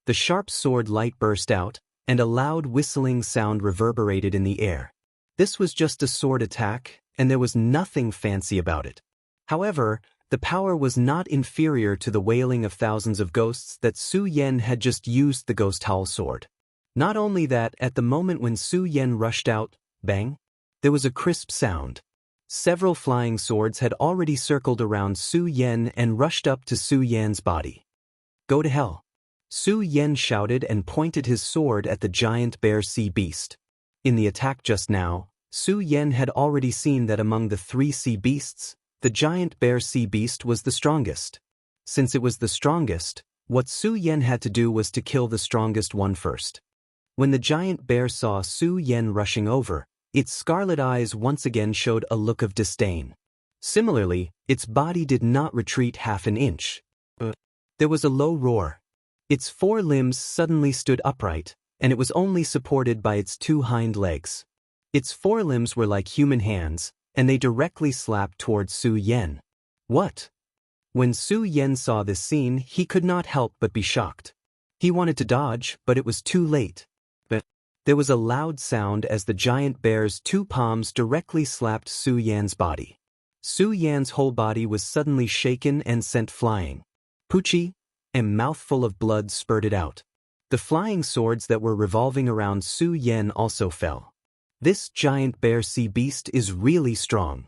The sharp sword light burst out, and a loud whistling sound reverberated in the air. This was just a sword attack, and there was nothing fancy about it. However, the power was not inferior to the wailing of thousands of ghosts that Su Yan had just used the ghost howl sword. Not only that, at the moment when Su Yan rushed out, bang, there was a crisp sound. Several flying swords had already circled around Su Yan and rushed up to Su Yan's body. Go to hell! Su Yan shouted and pointed his sword at the giant bear sea beast. In the attack just now, Su Yan had already seen that among the 3 sea beasts, the giant bear sea beast was the strongest. Since it was the strongest, what Su Yan had to do was to kill the strongest one first. When the giant bear saw Su Yan rushing over, its scarlet eyes once again showed a look of disdain. Similarly, its body did not retreat half an inch. There was a low roar. Its 4 limbs suddenly stood upright, and it was only supported by its 2 hind legs. Its 4 limbs were like human hands, and they directly slapped towards Su Yan. What? When Su Yan saw this scene, he could not help but be shocked. He wanted to dodge, but it was too late. There was a loud sound as the giant bear's 2 palms directly slapped Su Yan's body. Su Yan's whole body was suddenly shaken and sent flying. Poochie, a mouthful of blood spurted out. The flying swords that were revolving around Su Yan also fell. This giant bear sea beast is really strong.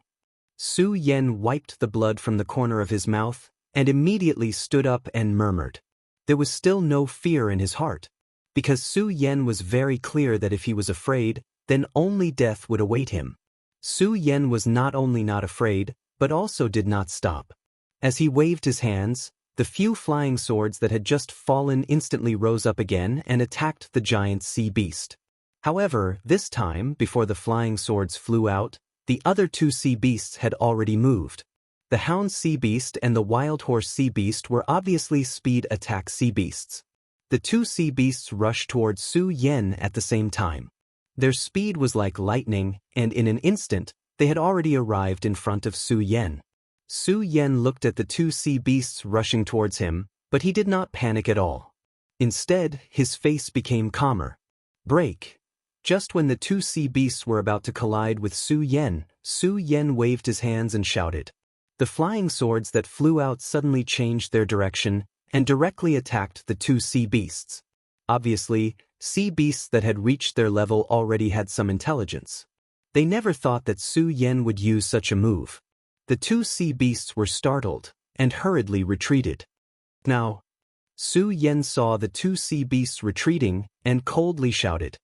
Su Yan wiped the blood from the corner of his mouth and immediately stood up and murmured. There was still no fear in his heart, because Su Yan was very clear that if he was afraid, then only death would await him. Su Yan was not only not afraid, but also did not stop. As he waved his hands, the few flying swords that had just fallen instantly rose up again and attacked the giant sea beast. However, this time, before the flying swords flew out, the other 2 sea beasts had already moved. The hound sea beast and the wild horse sea beast were obviously speed attack sea beasts. The 2 sea beasts rushed towards Su Yan at the same time. Their speed was like lightning, and in an instant, they had already arrived in front of Su Yan. Su Yan looked at the 2 sea beasts rushing towards him, but he did not panic at all. Instead, his face became calmer. Break. Just when the 2 sea beasts were about to collide with Su Yan waved his hands and shouted. The flying swords that flew out suddenly changed their direction and directly attacked the 2 sea beasts. Obviously, sea beasts that had reached their level already had some intelligence. They never thought that Su Yan would use such a move. The 2 sea beasts were startled and hurriedly retreated. Now, Su Yan saw the 2 sea beasts retreating and coldly shouted.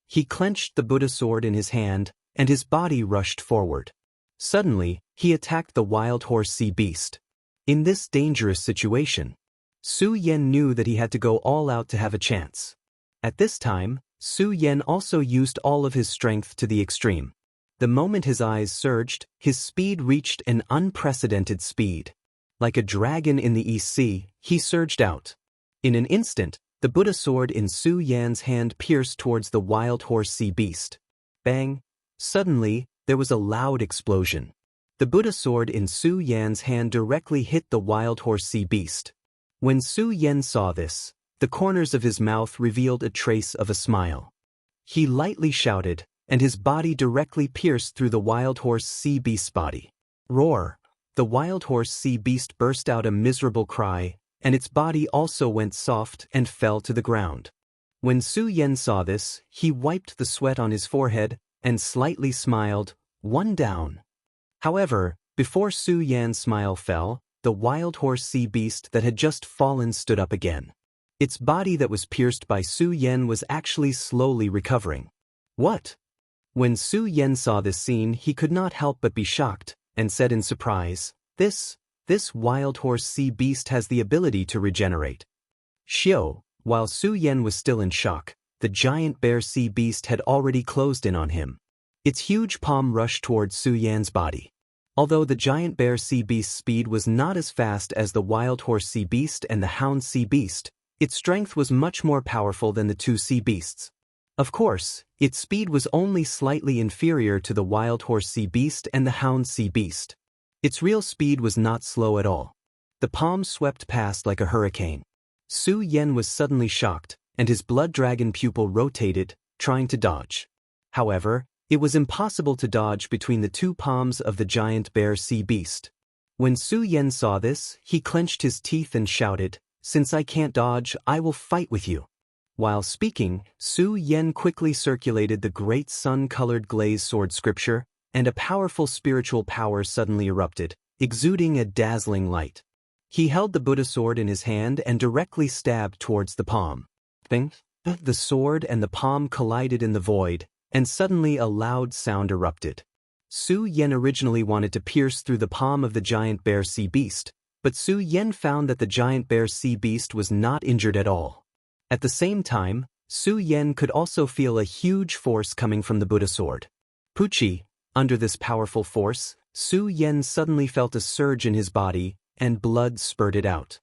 He clenched the Buddha sword in his hand, and his body rushed forward. Suddenly, he attacked the wild horse sea beast. In this dangerous situation, Su Yan knew that he had to go all out to have a chance. At this time, Su Yan also used all of his strength to the extreme. The moment his eyes surged, his speed reached an unprecedented speed. Like a dragon in the East Sea, he surged out. In an instant, the Buddha sword in Su Yan's hand pierced towards the wild horse sea beast. Bang! Suddenly, there was a loud explosion. The Buddha sword in Su Yan's hand directly hit the wild horse sea beast. When Su Yan saw this, the corners of his mouth revealed a trace of a smile. He lightly shouted, and his body directly pierced through the wild horse sea beast's body. Roar! The wild horse sea beast burst out a miserable cry, and its body also went soft and fell to the ground. When Su Yan saw this, he wiped the sweat on his forehead and slightly smiled, 1 down. However, before Su Yan's smile fell, the wild horse sea beast that had just fallen stood up again. Its body that was pierced by Su Yan was actually slowly recovering. What? When Su Yan saw this scene, he could not help but be shocked, and said in surprise, This wild horse sea beast has the ability to regenerate. Xiao, while Su Yan was still in shock, the giant bear sea beast had already closed in on him. Its huge palm rushed towards Su Yan's body. Although the giant bear sea beast's speed was not as fast as the wild horse sea beast and the hound sea beast, its strength was much more powerful than the 2 sea beasts. Of course, its speed was only slightly inferior to the wild horse sea beast and the hound sea beast. Its real speed was not slow at all. The palm swept past like a hurricane. Su Yan was suddenly shocked, and his blood dragon pupil rotated, trying to dodge. However, it was impossible to dodge between the 2 palms of the giant bear sea beast. When Su Yan saw this, he clenched his teeth and shouted, Since I can't dodge, I will fight with you. While speaking, Su Yan quickly circulated the great sun-colored glazed sword scripture, and a powerful spiritual power suddenly erupted, exuding a dazzling light. He held the Buddha sword in his hand and directly stabbed towards the palm. Bing! The sword and the palm collided in the void, and suddenly a loud sound erupted. Su Yan originally wanted to pierce through the palm of the giant bear sea beast, but Su Yan found that the giant bear sea beast was not injured at all. At the same time, Su Yan could also feel a huge force coming from the Buddha sword. Pucci, under this powerful force, Su Yan suddenly felt a surge in his body, and blood spurted out.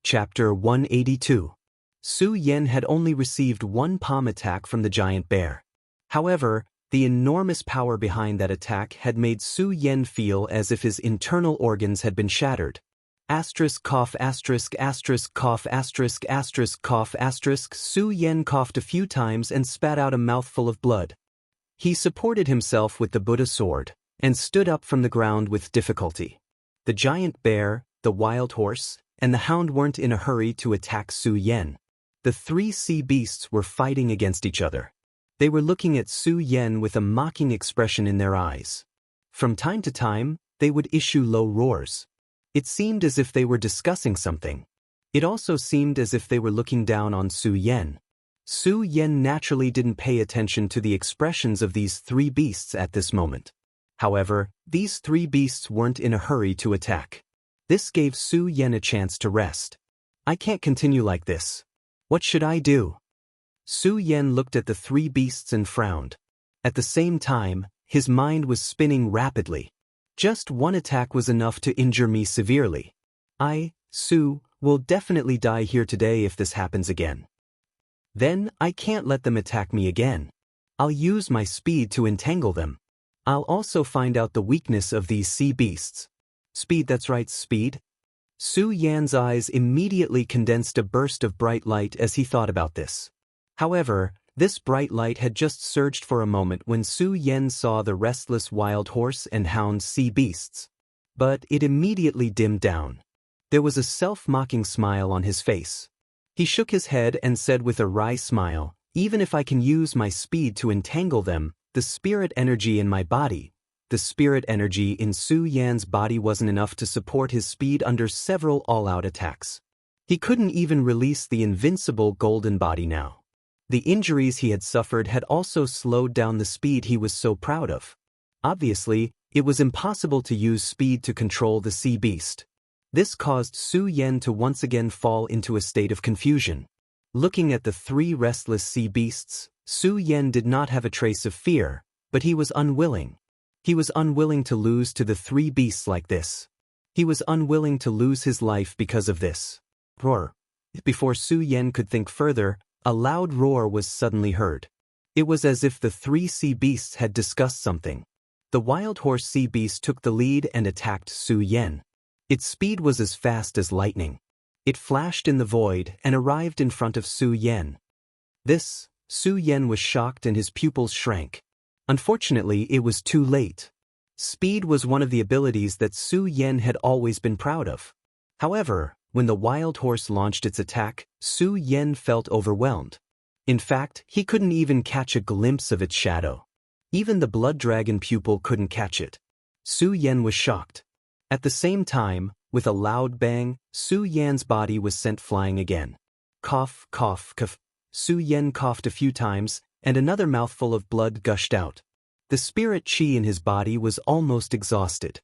Chapter 182. Su Yan had only received one palm attack from the giant bear. However, the enormous power behind that attack had made Su Yan feel as if his internal organs had been shattered. Asterisk cough asterisk asterisk cough asterisk asterisk cough asterisk. Su Yan coughed a few times and spat out a mouthful of blood. He supported himself with the Buddha sword, and stood up from the ground with difficulty. The giant bear, the wild horse, and the hound weren't in a hurry to attack Su Yan. The three sea beasts were fighting against each other. They were looking at Su Yan with a mocking expression in their eyes. From time to time, they would issue low roars. It seemed as if they were discussing something. It also seemed as if they were looking down on Su Yan. Su Yan naturally didn't pay attention to the expressions of these three beasts at this moment. However, these three beasts weren't in a hurry to attack. This gave Su Yan a chance to rest. I can't continue like this. What should I do? Su Yan looked at the three beasts and frowned. At the same time, his mind was spinning rapidly. Just one attack was enough to injure me severely. Su, will definitely die here today if this happens again. Then, I can't let them attack me again. I'll use my speed to entangle them. I'll also find out the weakness of these sea beasts. Speed, that's right, speed. Su Yan's eyes immediately condensed a burst of bright light as he thought about this. However, this bright light had just surged for a moment when Su Yan saw the restless wild horse and hound sea beasts. But it immediately dimmed down. There was a self-mocking smile on his face. He shook his head and said with a wry smile, "Even if I can use my speed to entangle them, the spirit energy in my body." The spirit energy in Su Yan's body wasn't enough to support his speed under several all-out attacks. He couldn't even release the invincible golden body now. The injuries he had suffered had also slowed down the speed he was so proud of. Obviously, it was impossible to use speed to control the sea beast. This caused Su Yan to once again fall into a state of confusion. Looking at the three restless sea beasts, Su Yan did not have a trace of fear, but he was unwilling. He was unwilling to lose to the three beasts like this. He was unwilling to lose his life because of this. Roar. Before Su Yan could think further, a loud roar was suddenly heard. It was as if the three sea beasts had discussed something. The wild horse sea beast took the lead and attacked Su Yan. Its speed was as fast as lightning. It flashed in the void and arrived in front of Su Yan. Su Yan was shocked and his pupils shrank. Unfortunately, it was too late. Speed was one of the abilities that Su Yan had always been proud of. However, when the wild horse launched its attack, Su Yan felt overwhelmed. In fact, he couldn't even catch a glimpse of its shadow. Even the blood dragon pupil couldn't catch it. Su Yan was shocked. At the same time, with a loud bang, Su Yan's body was sent flying again. Cough, cough, cough. Su Yan coughed a few times, and another mouthful of blood gushed out. The spirit qi in his body was almost exhausted.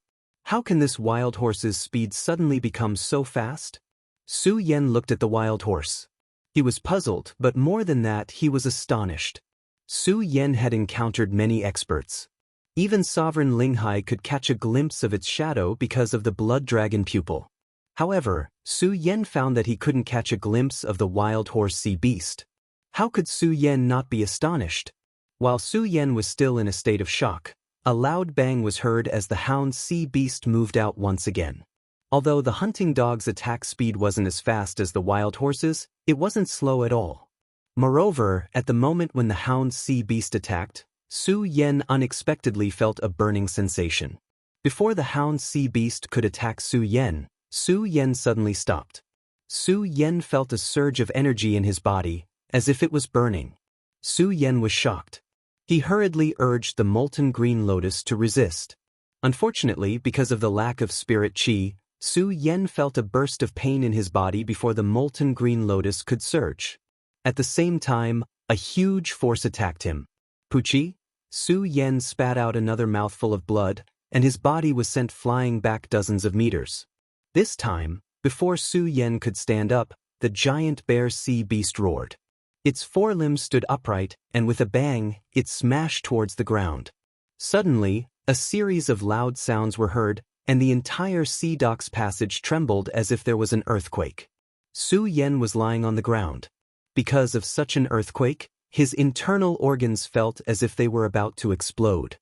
How can this wild horse's speed suddenly become so fast? Su Yan looked at the wild horse. He was puzzled, but more than that, he was astonished. Su Yan had encountered many experts. Even Sovereign Linghai could catch a glimpse of its shadow because of the blood dragon pupil. However, Su Yan found that he couldn't catch a glimpse of the wild horse sea beast. How could Su Yan not be astonished? While Su Yan was still in a state of shock, a loud bang was heard as the hound sea beast moved out once again. Although the hunting dog's attack speed wasn't as fast as the wild horse's, it wasn't slow at all. Moreover, at the moment when the hound sea beast attacked, Su Yan unexpectedly felt a burning sensation. Before the hound sea beast could attack Su Yan suddenly stopped. Su Yan felt a surge of energy in his body, as if it was burning. Su Yan was shocked. He hurriedly urged the molten green lotus to resist. Unfortunately, because of the lack of spirit qi, Su Yan felt a burst of pain in his body before the molten green lotus could surge. At the same time, a huge force attacked him. Pucci, Su Yan spat out another mouthful of blood, and his body was sent flying back dozens of meters. This time, before Su Yan could stand up, the giant bear sea beast roared. Its forelimbs stood upright, and with a bang, it smashed towards the ground. Suddenly, a series of loud sounds were heard, and the entire sea dock's passage trembled as if there was an earthquake. Su Yan was lying on the ground. Because of such an earthquake, his internal organs felt as if they were about to explode.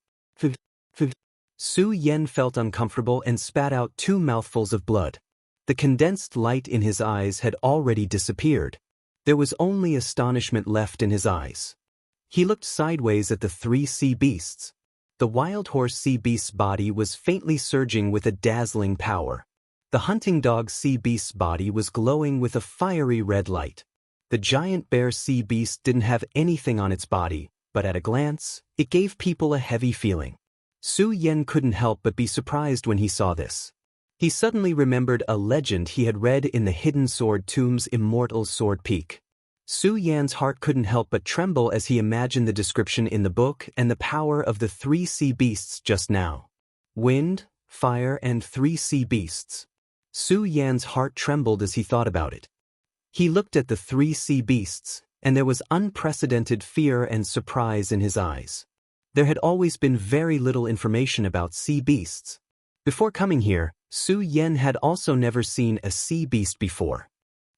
Su Yan felt uncomfortable and spat out 2 mouthfuls of blood. The condensed light in his eyes had already disappeared. There was only astonishment left in his eyes. He looked sideways at the 3 sea beasts. The wild horse sea beast's body was faintly surging with a dazzling power. The hunting dog sea beast's body was glowing with a fiery red light. The giant bear sea beast didn't have anything on its body, but at a glance, it gave people a heavy feeling. Su Yan couldn't help but be surprised when he saw this. He suddenly remembered a legend he had read in the Hidden Sword Tomb's Immortal Sword Peak. Su Yan's heart couldn't help but tremble as he imagined the description in the book and the power of the 3 sea beasts just now. Wind, fire, and 3 sea beasts. Su Yan's heart trembled as he thought about it. He looked at the 3 sea beasts, and there was unprecedented fear and surprise in his eyes. There had always been very little information about sea beasts. Before coming here, Su Yan had also never seen a sea beast before.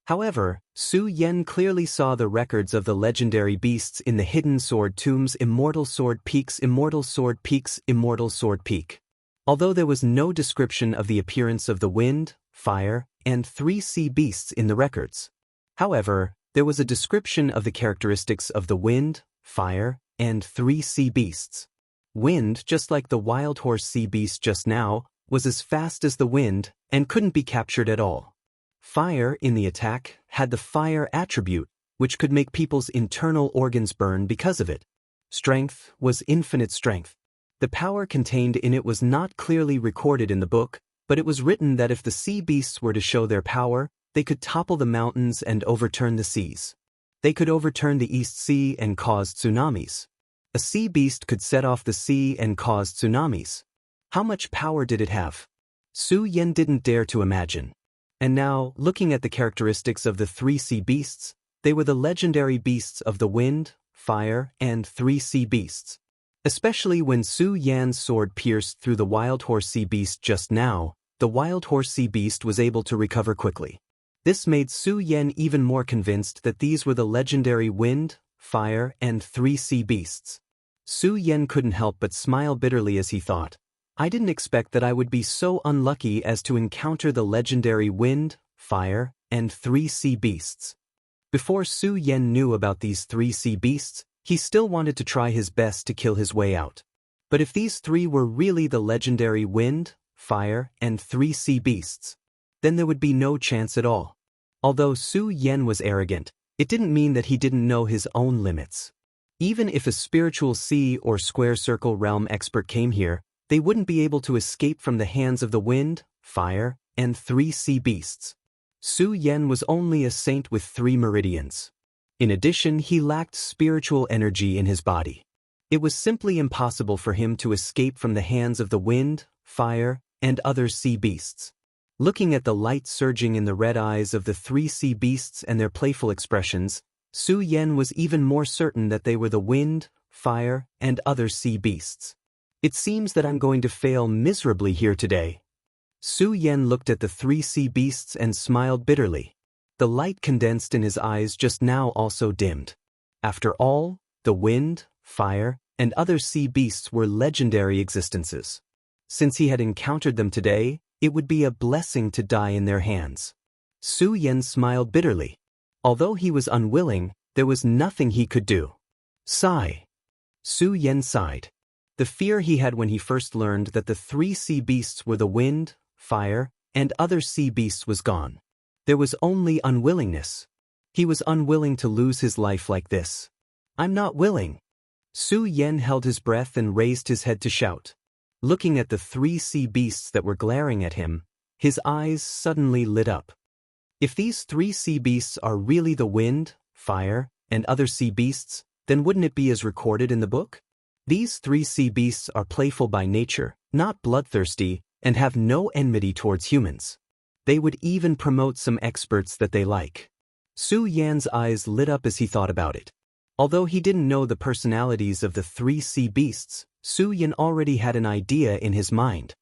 However, Su Yan clearly saw the records of the legendary beasts in the Hidden Sword Tomb's Immortal Sword Peak's Immortal Sword Peak's Immortal Sword Peak. Although there was no description of the appearance of the wind, fire, and 3 sea beasts in the records. However, there was a description of the characteristics of the wind, fire, and 3 sea beasts. Wind, just like the wild horse sea beast just now, was as fast as the wind and couldn't be captured at all. Fire in the attack had the fire attribute, which could make people's internal organs burn because of it. Strength was infinite strength. The power contained in it was not clearly recorded in the book, but it was written that if the sea beasts were to show their power, they could topple the mountains and overturn the seas. They could overturn the East Sea and cause tsunamis. A sea beast could set off the sea and cause tsunamis. How much power did it have? Su Yan didn't dare to imagine. And now, looking at the characteristics of the 3 sea beasts, they were the legendary beasts of the wind, fire, and 3 sea beasts. Especially when Su Yan's sword pierced through the wild horse sea beast just now, the wild horse sea beast was able to recover quickly. This made Su Yan even more convinced that these were the legendary wind, fire, and 3 sea beasts. Su Yan couldn't help but smile bitterly as he thought, I didn't expect that I would be so unlucky as to encounter the legendary wind, fire, and 3 sea beasts. Before Su Yan knew about these 3 sea beasts, he still wanted to try his best to kill his way out. But if these 3 were really the legendary wind, fire, and 3 sea beasts, then there would be no chance at all. Although Su Yan was arrogant, it didn't mean that he didn't know his own limits. Even if a spiritual sea or square circle realm expert came here, they wouldn't be able to escape from the hands of the wind, fire, and 3 sea beasts. Su Yan was only a saint with 3 meridians. In addition, he lacked spiritual energy in his body. It was simply impossible for him to escape from the hands of the wind, fire, and other sea beasts. Looking at the light surging in the red eyes of the 3 sea beasts and their playful expressions, Su Yan was even more certain that they were the wind, fire, and other sea beasts. It seems that I'm going to fail miserably here today. Su Yan looked at the 3 sea beasts and smiled bitterly. The light condensed in his eyes just now also dimmed. After all, the wind, fire, and other sea beasts were legendary existences. Since he had encountered them today, it would be a blessing to die in their hands. Su Yan smiled bitterly. Although he was unwilling, there was nothing he could do. Sigh. Su Yan sighed. The fear he had when he first learned that the 3 sea beasts were the wind, fire, and other sea beasts was gone. There was only unwillingness. He was unwilling to lose his life like this. I'm not willing. Su Yan held his breath and raised his head to shout. Looking at the 3 sea beasts that were glaring at him, his eyes suddenly lit up. If these 3 sea beasts are really the wind, fire, and other sea beasts, then wouldn't it be as recorded in the book? These three sea beasts are playful by nature, not bloodthirsty, and have no enmity towards humans. They would even promote some experts that they like. Su Yan's eyes lit up as he thought about it. Although he didn't know the personalities of the three sea beasts, Su Yan already had an idea in his mind.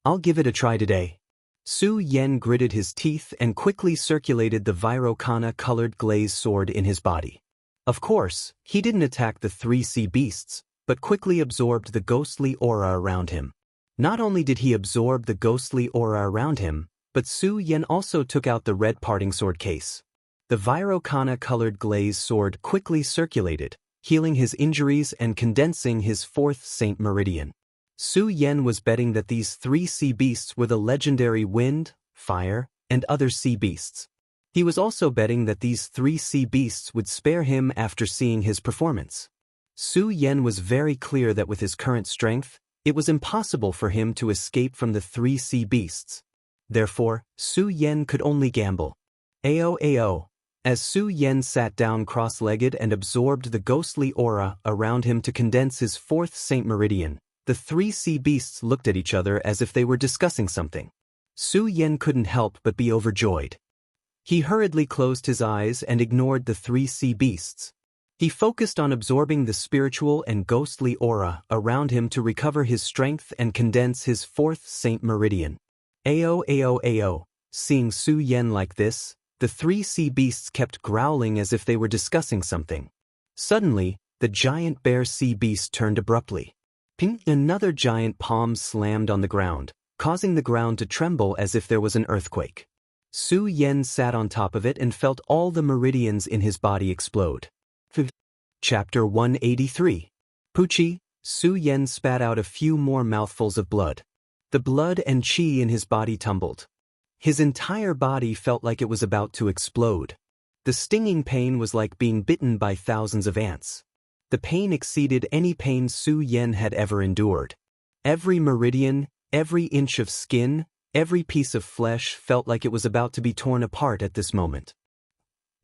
I'll give it a try today. Su Yan gritted his teeth and quickly circulated the Virokana-colored glaze sword in his body. Of course, he didn't attack the three sea beasts, but quickly absorbed the ghostly aura around him. Not only did he absorb the ghostly aura around him, but Su Yan also took out the red parting sword case. The Virokana-colored glaze sword quickly circulated, healing his injuries and condensing his fourth Saint Meridian. Su Yan was betting that these three sea beasts were the legendary wind, fire, and other sea beasts. He was also betting that these three sea beasts would spare him after seeing his performance. Su Yan was very clear that with his current strength, it was impossible for him to escape from the three sea beasts. Therefore, Su Yan could only gamble. Ao. As Su Yan sat down cross-legged and absorbed the ghostly aura around him to condense his fourth Saint Meridian, the three sea beasts looked at each other as if they were discussing something. Su Yan couldn't help but be overjoyed. He hurriedly closed his eyes and ignored the three sea beasts. He focused on absorbing the spiritual and ghostly aura around him to recover his strength and condense his fourth Saint Meridian. Ao. Seeing Su Yan like this, the three sea beasts kept growling as if they were discussing something. Suddenly, the giant bear sea beast turned abruptly. Another giant palm slammed on the ground, causing the ground to tremble as if there was an earthquake. Su Yan sat on top of it and felt all the meridians in his body explode. Chapter 183. Puchi, Su Yan spat out a few more mouthfuls of blood. The blood and qi in his body tumbled. His entire body felt like it was about to explode. The stinging pain was like being bitten by thousands of ants. The pain exceeded any pain Su Yan had ever endured. Every meridian, every inch of skin, every piece of flesh felt like it was about to be torn apart at this moment.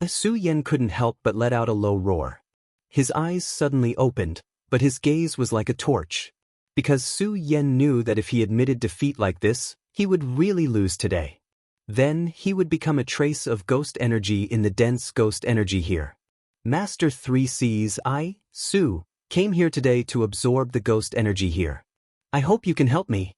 Su Yan couldn't help but let out a low roar. His eyes suddenly opened, but his gaze was like a torch. Because Su Yan knew that if he admitted defeat like this, he would really lose today. Then he would become a trace of ghost energy in the dense ghost energy here. Master 3 C's, Su, came here today to absorb the ghost energy here. I hope you can help me.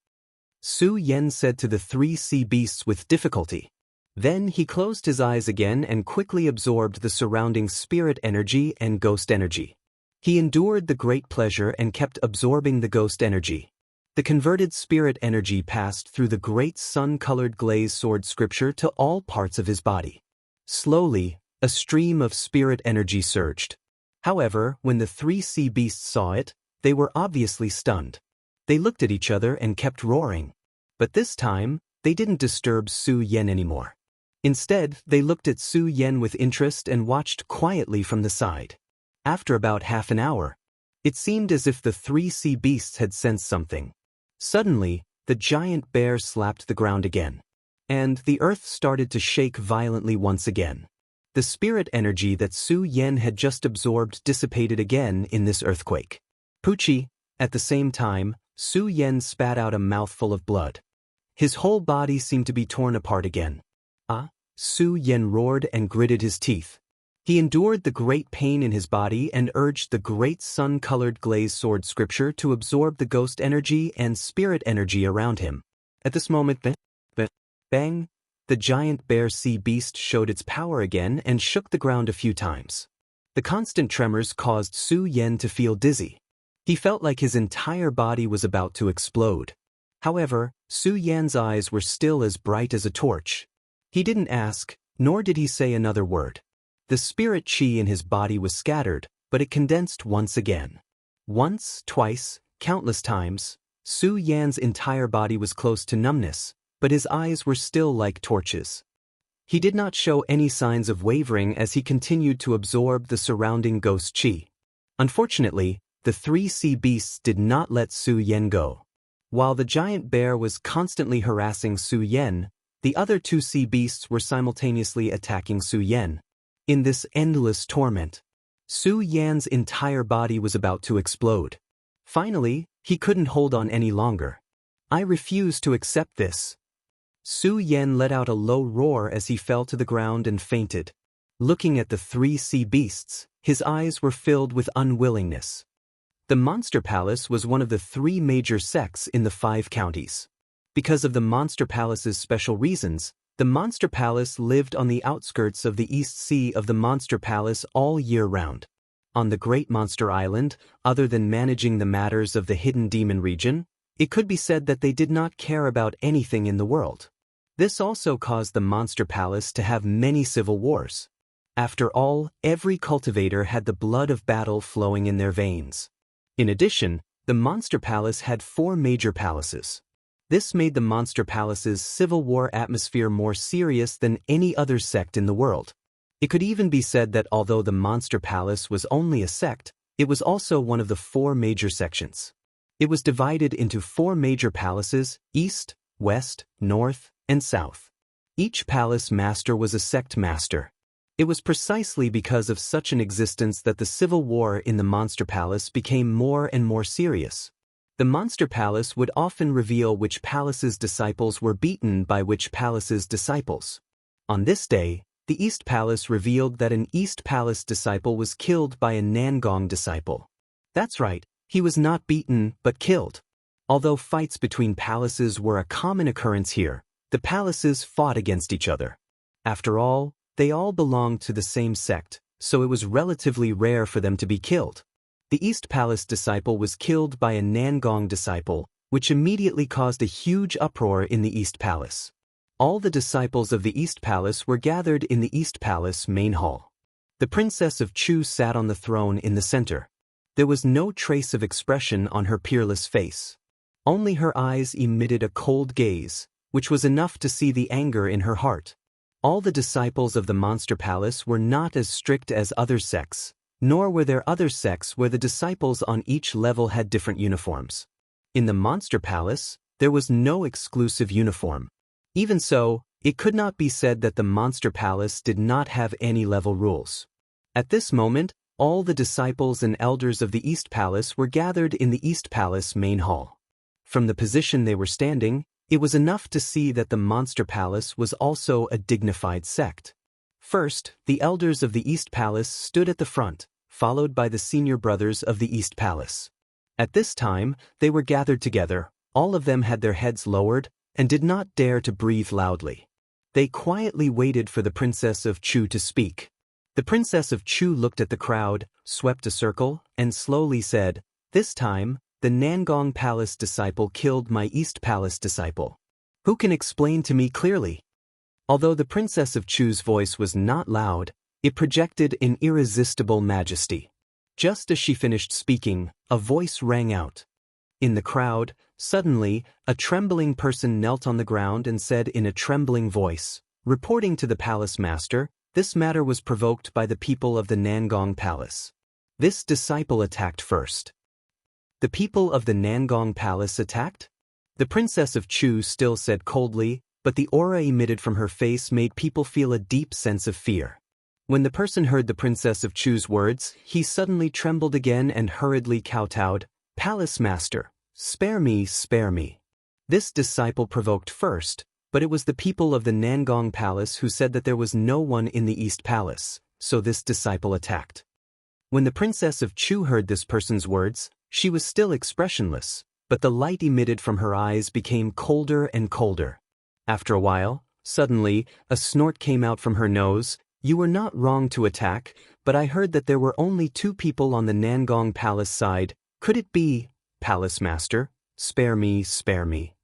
Su Yan said to the three sea beasts with difficulty. Then he closed his eyes again and quickly absorbed the surrounding spirit energy and ghost energy. He endured the great pleasure and kept absorbing the ghost energy. The converted spirit energy passed through the great sun-colored glaze sword scripture to all parts of his body. Slowly, a stream of spirit energy surged. However, when the three sea beasts saw it, they were obviously stunned. They looked at each other and kept roaring. But this time, they didn't disturb Su Yan anymore. Instead, they looked at Su Yan with interest and watched quietly from the side. After about half an hour, it seemed as if the three sea beasts had sensed something. Suddenly, the giant bear slapped the ground again. And the earth started to shake violently once again. The spirit energy that Su Yan had just absorbed dissipated again in this earthquake. Puchi, at the same time, Su Yan spat out a mouthful of blood. His whole body seemed to be torn apart again. Su Yan roared and gritted his teeth. He endured the great pain in his body and urged the great sun-colored glaze sword scripture to absorb the ghost energy and spirit energy around him. At this moment, bang, the giant bear sea beast showed its power again and shook the ground a few times. The constant tremors caused Su Yan to feel dizzy. He felt like his entire body was about to explode. However, Su Yan's eyes were still as bright as a torch. He didn't ask, nor did he say another word. The spirit qi in his body was scattered, but it condensed once again. Once, twice, countless times, Su Yan's entire body was close to numbness, but his eyes were still like torches. He did not show any signs of wavering as he continued to absorb the surrounding ghost qi. Unfortunately, the three sea beasts did not let Su Yan go. While the giant bear was constantly harassing Su Yan, the other two sea beasts were simultaneously attacking Su Yan. In this endless torment, Su Yan's entire body was about to explode. Finally, he couldn't hold on any longer. I refuse to accept this. Su Yan let out a low roar as he fell to the ground and fainted. Looking at the three sea beasts, his eyes were filled with unwillingness. The Monster Palace was one of the three major sects in the 5 counties. Because of the Monster Palace's special reasons, the Monster Palace lived on the outskirts of the East Sea of the Monster Palace all year round. On the Great Monster Island, other than managing the matters of the Hidden Demon region, it could be said that they did not care about anything in the world. This also caused the Monster Palace to have many civil wars. After all, every cultivator had the blood of battle flowing in their veins. In addition, the Monster Palace had 4 major palaces. This made the Monster Palace's civil war atmosphere more serious than any other sect in the world. It could even be said that although the Monster Palace was only a sect, it was also one of the 4 major sections. It was divided into 4 major palaces: East, West, North, and South. Each palace master was a sect master. It was precisely because of such an existence that the civil war in the Monster Palace became more and more serious. The Monster Palace would often reveal which palace's disciples were beaten by which palace's disciples. On this day, the East Palace revealed that an East Palace disciple was killed by a Nangong disciple. That's right, he was not beaten but killed. Although fights between palaces were a common occurrence here, the palaces fought against each other. After all, they all belonged to the same sect, so it was relatively rare for them to be killed. The East Palace disciple was killed by a Nangong disciple, which immediately caused a huge uproar in the East Palace. All the disciples of the East Palace were gathered in the East Palace main hall. The Princess of Chu sat on the throne in the center. There was no trace of expression on her peerless face. Only her eyes emitted a cold gaze, which was enough to see the anger in her heart. All the disciples of the Monster Palace were not as strict as other sects, nor were there other sects where the disciples on each level had different uniforms. In the Monster Palace, there was no exclusive uniform. Even so, it could not be said that the Monster Palace did not have any level rules. At this moment, all the disciples and elders of the East Palace were gathered in the East Palace main hall. From the position they were standing, it was enough to see that the Monster Palace was also a dignified sect. First, the elders of the East Palace stood at the front, followed by the senior brothers of the East Palace. At this time, they were gathered together, all of them had their heads lowered, and did not dare to breathe loudly. They quietly waited for the Princess of Chu to speak. The Princess of Chu looked at the crowd, swept a circle, and slowly said, "This time, the Nangong Palace disciple killed my East Palace disciple. Who can explain to me clearly?" Although the Princess of Chu's voice was not loud, it projected an irresistible majesty. Just as she finished speaking, a voice rang out. In the crowd, suddenly, a trembling person knelt on the ground and said in a trembling voice, reporting to the palace master, this matter was provoked by the people of the Nangong Palace. This disciple attacked first. The people of the Nangong Palace attacked? The Princess of Chu still said coldly, but the aura emitted from her face made people feel a deep sense of fear. When the person heard the Princess of Chu's words, he suddenly trembled again and hurriedly kowtowed, "Palace Master, spare me, spare me." This disciple provoked first, but it was the people of the Nangong Palace who said that there was no one in the East Palace, so this disciple attacked. When the Princess of Chu heard this person's words, she was still expressionless, but the light emitted from her eyes became colder and colder. After a while, suddenly, a snort came out from her nose. "You were not wrong to attack, but I heard that there were only 2 people on the Nangong Palace side. Could it be, Palace Master, spare me, spare me?"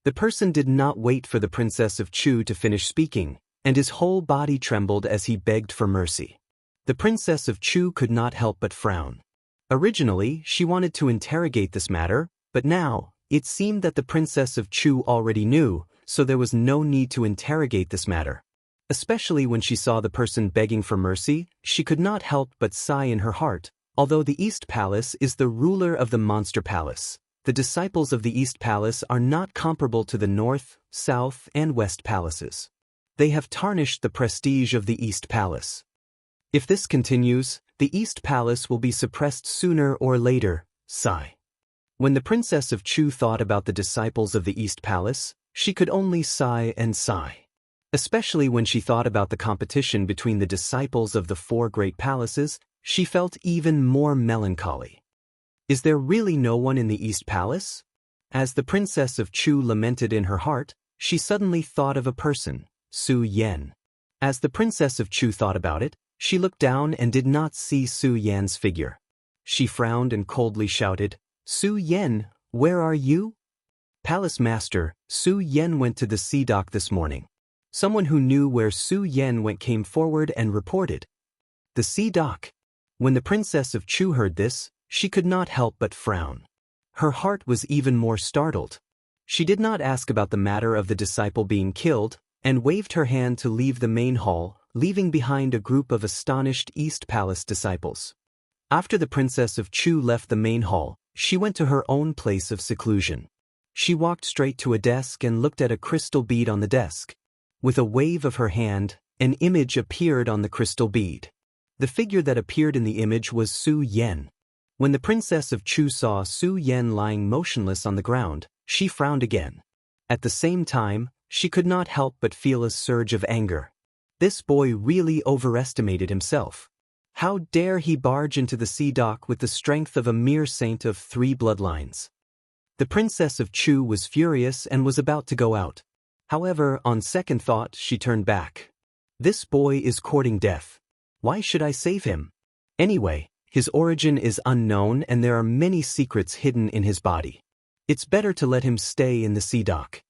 The person did not wait for the Princess of Chu to finish speaking, and his whole body trembled as he begged for mercy. The Princess of Chu could not help but frown. Originally, she wanted to interrogate this matter, but now, it seemed that the Princess of Chu already knew, so there was no need to interrogate this matter. Especially when she saw the person begging for mercy, she could not help but sigh in her heart. Although the East Palace is the ruler of the Monster Palace, the disciples of the East Palace are not comparable to the North, South, and West Palaces. They have tarnished the prestige of the East Palace. If this continues, the East Palace will be suppressed sooner or later, sigh. When the Princess of Chu thought about the disciples of the East Palace, she could only sigh and sigh. Especially when she thought about the competition between the disciples of the 4 great palaces, she felt even more melancholy. Is there really no one in the East Palace? As the Princess of Chu lamented in her heart, she suddenly thought of a person, Su Yan. As the Princess of Chu thought about it, she looked down and did not see Su Yan's figure. She frowned and coldly shouted, "Su Yan, where are you?" Palace Master, Su Yan went to the sea dock this morning. Someone who knew where Su Yan went came forward and reported. The sea dock. When the Princess of Chu heard this, she could not help but frown. Her heart was even more startled. She did not ask about the matter of the disciple being killed, and waved her hand to leave the main hall, leaving behind a group of astonished East Palace disciples. After the Princess of Chu left the main hall, she went to her own place of seclusion. She walked straight to a desk and looked at a crystal bead on the desk. With a wave of her hand, an image appeared on the crystal bead. The figure that appeared in the image was Su Yan. When the Princess of Chu saw Su Yan lying motionless on the ground, she frowned again. At the same time, she could not help but feel a surge of anger. This boy really overestimated himself. How dare he barge into the sea dock with the strength of a mere saint of 3 bloodlines? The Princess of Chu was furious and was about to go out. However, on second thought, she turned back. This boy is courting death. Why should I save him? Anyway, his origin is unknown and there are many secrets hidden in his body. It's better to let him stay in the sea dock.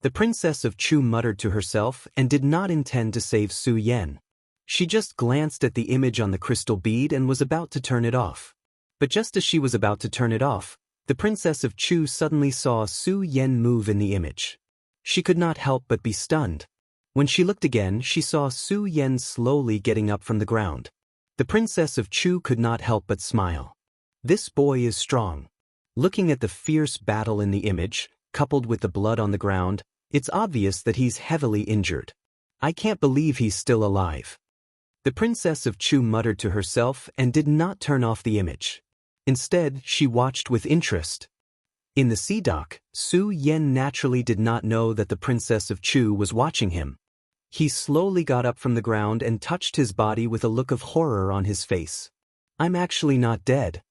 The Princess of Chu muttered to herself and did not intend to save Su Yan. She just glanced at the image on the crystal bead and was about to turn it off. But just as she was about to turn it off, the Princess of Chu suddenly saw Su Yan move in the image. She could not help but be stunned. When she looked again, she saw Su Yan slowly getting up from the ground. The Princess of Chu could not help but smile. This boy is strong. Looking at the fierce battle in the image, coupled with the blood on the ground, it's obvious that he's heavily injured. I can't believe he's still alive. The Princess of Chu muttered to herself and did not turn off the image. Instead, she watched with interest. In the sea dock, Su Yan naturally did not know that the Princess of Chu was watching him. He slowly got up from the ground and touched his body with a look of horror on his face. "I'm actually not dead."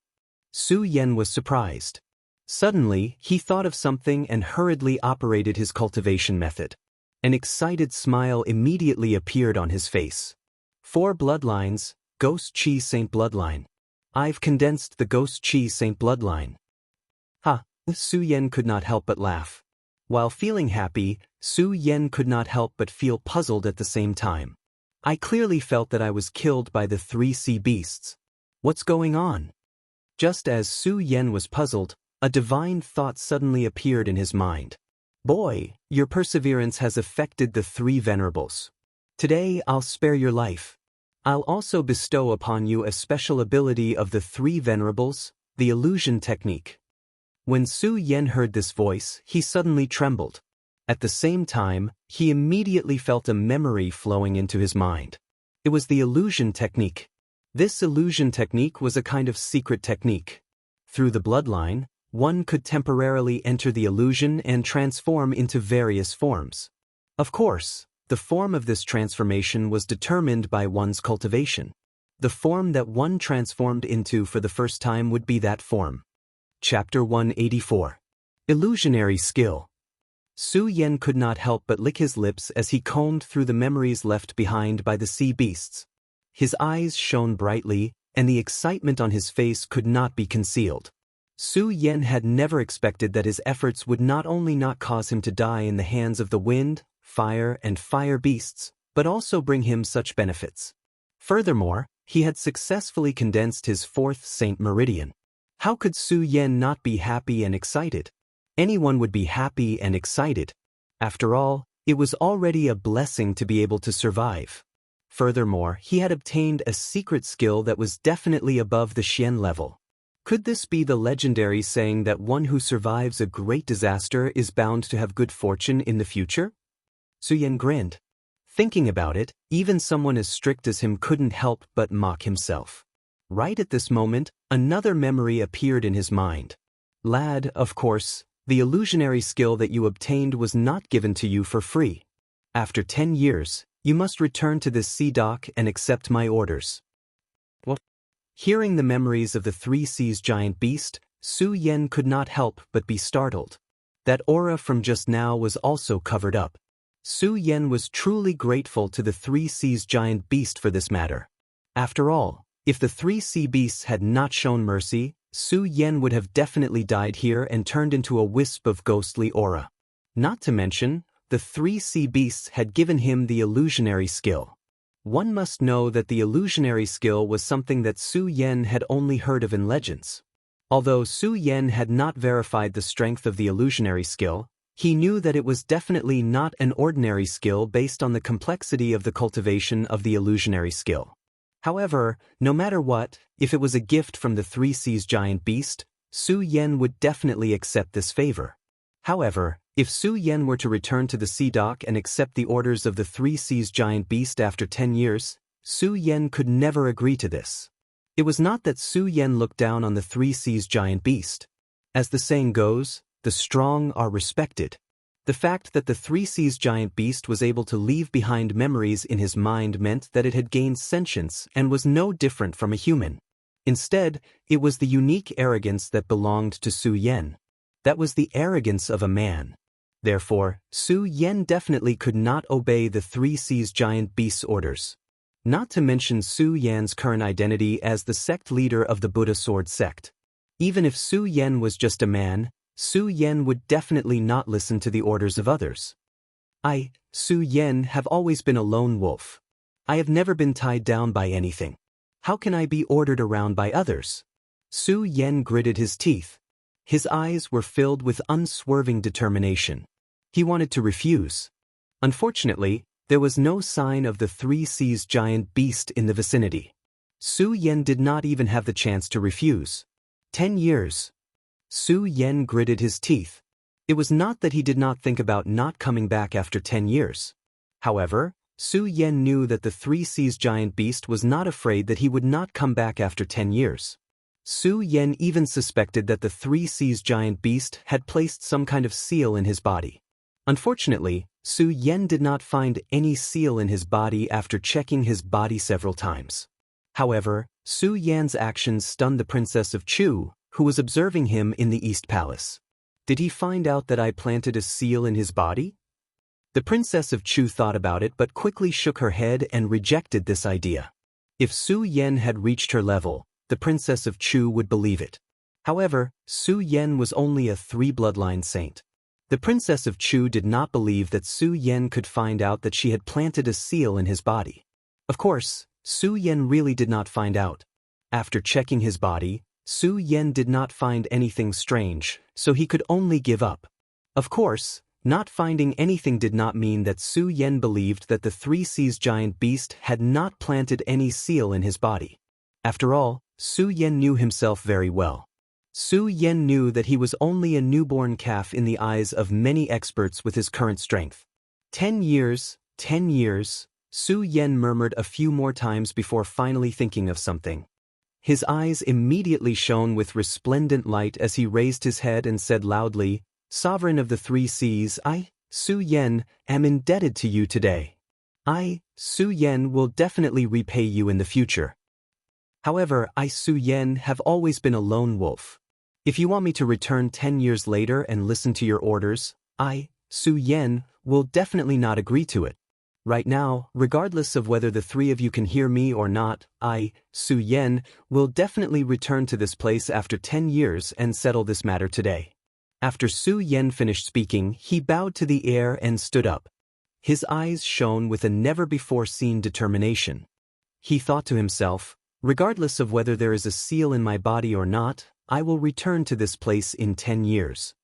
Su Yan was surprised. Suddenly, he thought of something and hurriedly operated his cultivation method. An excited smile immediately appeared on his face. 4 bloodlines, Ghost Chi Saint bloodline. I've condensed the Ghost Chi Saint bloodline. Ha! Su Yan could not help but laugh. While feeling happy, Su Yan could not help but feel puzzled at the same time. I clearly felt that I was killed by the 3 sea beasts. What's going on? Just as Su Yan was puzzled, a divine thought suddenly appeared in his mind. Boy, your perseverance has affected the 3 venerables. Today I'll spare your life. I'll also bestow upon you a special ability of the 3 venerables, the illusion technique. When Su Yan heard this voice, he suddenly trembled. At the same time, he immediately felt a memory flowing into his mind. It was the illusion technique. This illusion technique was a kind of secret technique. Through the bloodline, one could temporarily enter the illusion and transform into various forms. Of course, the form of this transformation was determined by one's cultivation. The form that one transformed into for the first time would be that form. Chapter 184. Illusionary Skill. Su Yan could not help but lick his lips as he combed through the memories left behind by the sea beasts. His eyes shone brightly, and the excitement on his face could not be concealed. Su Yan had never expected that his efforts would not only not cause him to die in the hands of the wind, fire, and fire beasts, but also bring him such benefits. Furthermore, he had successfully condensed his 4th Saint Meridian. How could Su Yan not be happy and excited? Anyone would be happy and excited. After all, it was already a blessing to be able to survive. Furthermore, he had obtained a secret skill that was definitely above the Xian level. Could this be the legendary saying that one who survives a great disaster is bound to have good fortune in the future? Su Yan grinned. Thinking about it, even someone as strict as him couldn't help but mock himself. Right at this moment, another memory appeared in his mind. Lad, of course, the illusionary skill that you obtained was not given to you for free. After 10 years, you must return to this sea dock and accept my orders. What? Hearing the memories of the 3 Seas giant beast, Su Yen could not help but be startled. That aura from just now was also covered up. Su Yen was truly grateful to the 3 Seas giant beast for this matter. After all, if the 3 sea beasts had not shown mercy, Su Yen would have definitely died here and turned into a wisp of ghostly aura. Not to mention, the 3 sea beasts had given him the illusionary skill. One must know that the illusionary skill was something that Su Yen had only heard of in legends. Although Su Yen had not verified the strength of the illusionary skill, he knew that it was definitely not an ordinary skill based on the complexity of the cultivation of the illusionary skill. However, no matter what, if it was a gift from the 3 Seas giant beast, Su Yen would definitely accept this favor. However, if Su Yen were to return to the sea dock and accept the orders of the 3 Seas giant beast after 10 years, Su Yen could never agree to this. It was not that Su Yen looked down on the 3 Seas giant beast. As the saying goes, the strong are respected. The fact that the 3 Seas giant beast was able to leave behind memories in his mind meant that it had gained sentience and was no different from a human. Instead, it was the unique arrogance that belonged to Su Yen. That was the arrogance of a man. Therefore, Su Yen definitely could not obey the 3 Seas giant beast's orders. Not to mention Su Yan's current identity as the sect leader of the Buddha Sword sect. Even if Su Yen was just a man, Su Yen would definitely not listen to the orders of others. I, Su Yen, have always been a lone wolf. I have never been tied down by anything. How can I be ordered around by others? Su Yen gritted his teeth. His eyes were filled with unswerving determination. He wanted to refuse. Unfortunately, there was no sign of the 3 Seas giant beast in the vicinity. Su Yen did not even have the chance to refuse. 10 years. Su Yen gritted his teeth. It was not that he did not think about not coming back after 10 years. However, Su Yen knew that the 3 Seas giant beast was not afraid that he would not come back after 10 years. Su Yen even suspected that the 3 Seas giant beast had placed some kind of seal in his body. Unfortunately, Su Yen did not find any seal in his body after checking his body several times. However, Su Yan's actions stunned the Princess of Chu, who was observing him in the East Palace. Did he find out that I planted a seal in his body? The Princess of Chu thought about it but quickly shook her head and rejected this idea. If Su Yen had reached her level, the Princess of Chu would believe it. However, Su Yen was only a 3-bloodline saint. The Princess of Chu did not believe that Su Yen could find out that she had planted a seal in his body. Of course, Su Yen really did not find out. After checking his body, Su Yen did not find anything strange, so he could only give up. Of course, not finding anything did not mean that Su Yen believed that the 3 Seas giant beast had not planted any seal in his body. After all, Su Yen knew himself very well. Su Yen knew that he was only a newborn calf in the eyes of many experts with his current strength. 10 years, 10 years, Su Yen murmured a few more times before finally thinking of something. His eyes immediately shone with resplendent light as he raised his head and said loudly, "Sovereign of the 3 Seas, I, Su Yen, am indebted to you today. I, Su Yen, will definitely repay you in the future. However, I, Su Yen, have always been a lone wolf. If you want me to return 10 years later and listen to your orders, I, Su Yen, will definitely not agree to it. Right now, regardless of whether the 3 of you can hear me or not, I, Su Yen, will definitely return to this place after 10 years and settle this matter today." After Su Yen finished speaking, he bowed to the air and stood up. His eyes shone with a never-before-seen determination. He thought to himself, "Regardless of whether there is a seal in my body or not, I will return to this place in 10 years.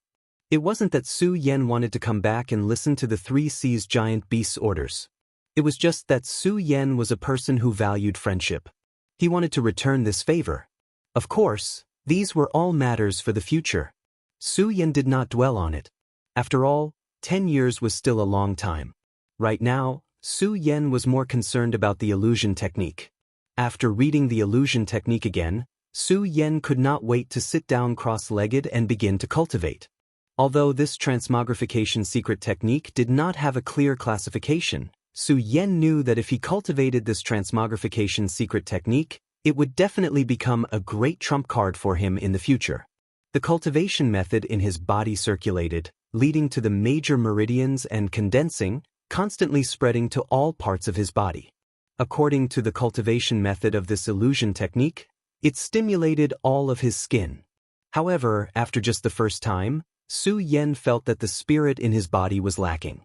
It wasn't that Su Yen wanted to come back and listen to the 3 Seas giant beast's orders. It was just that Su Yen was a person who valued friendship. He wanted to return this favor. Of course, these were all matters for the future. Su Yen did not dwell on it. After all, 10 years was still a long time. Right now, Su Yen was more concerned about the illusion technique. After reading the illusion technique again, Su Yan could not wait to sit down cross-legged and begin to cultivate. Although this transmogrification secret technique did not have a clear classification, Su Yan knew that if he cultivated this transmogrification secret technique, it would definitely become a great trump card for him in the future. The cultivation method in his body circulated, leading to the major meridians and condensing, constantly spreading to all parts of his body. According to the cultivation method of this illusion technique, it stimulated all of his skin. However, after just the first time, Su Yan felt that the spirit in his body was lacking.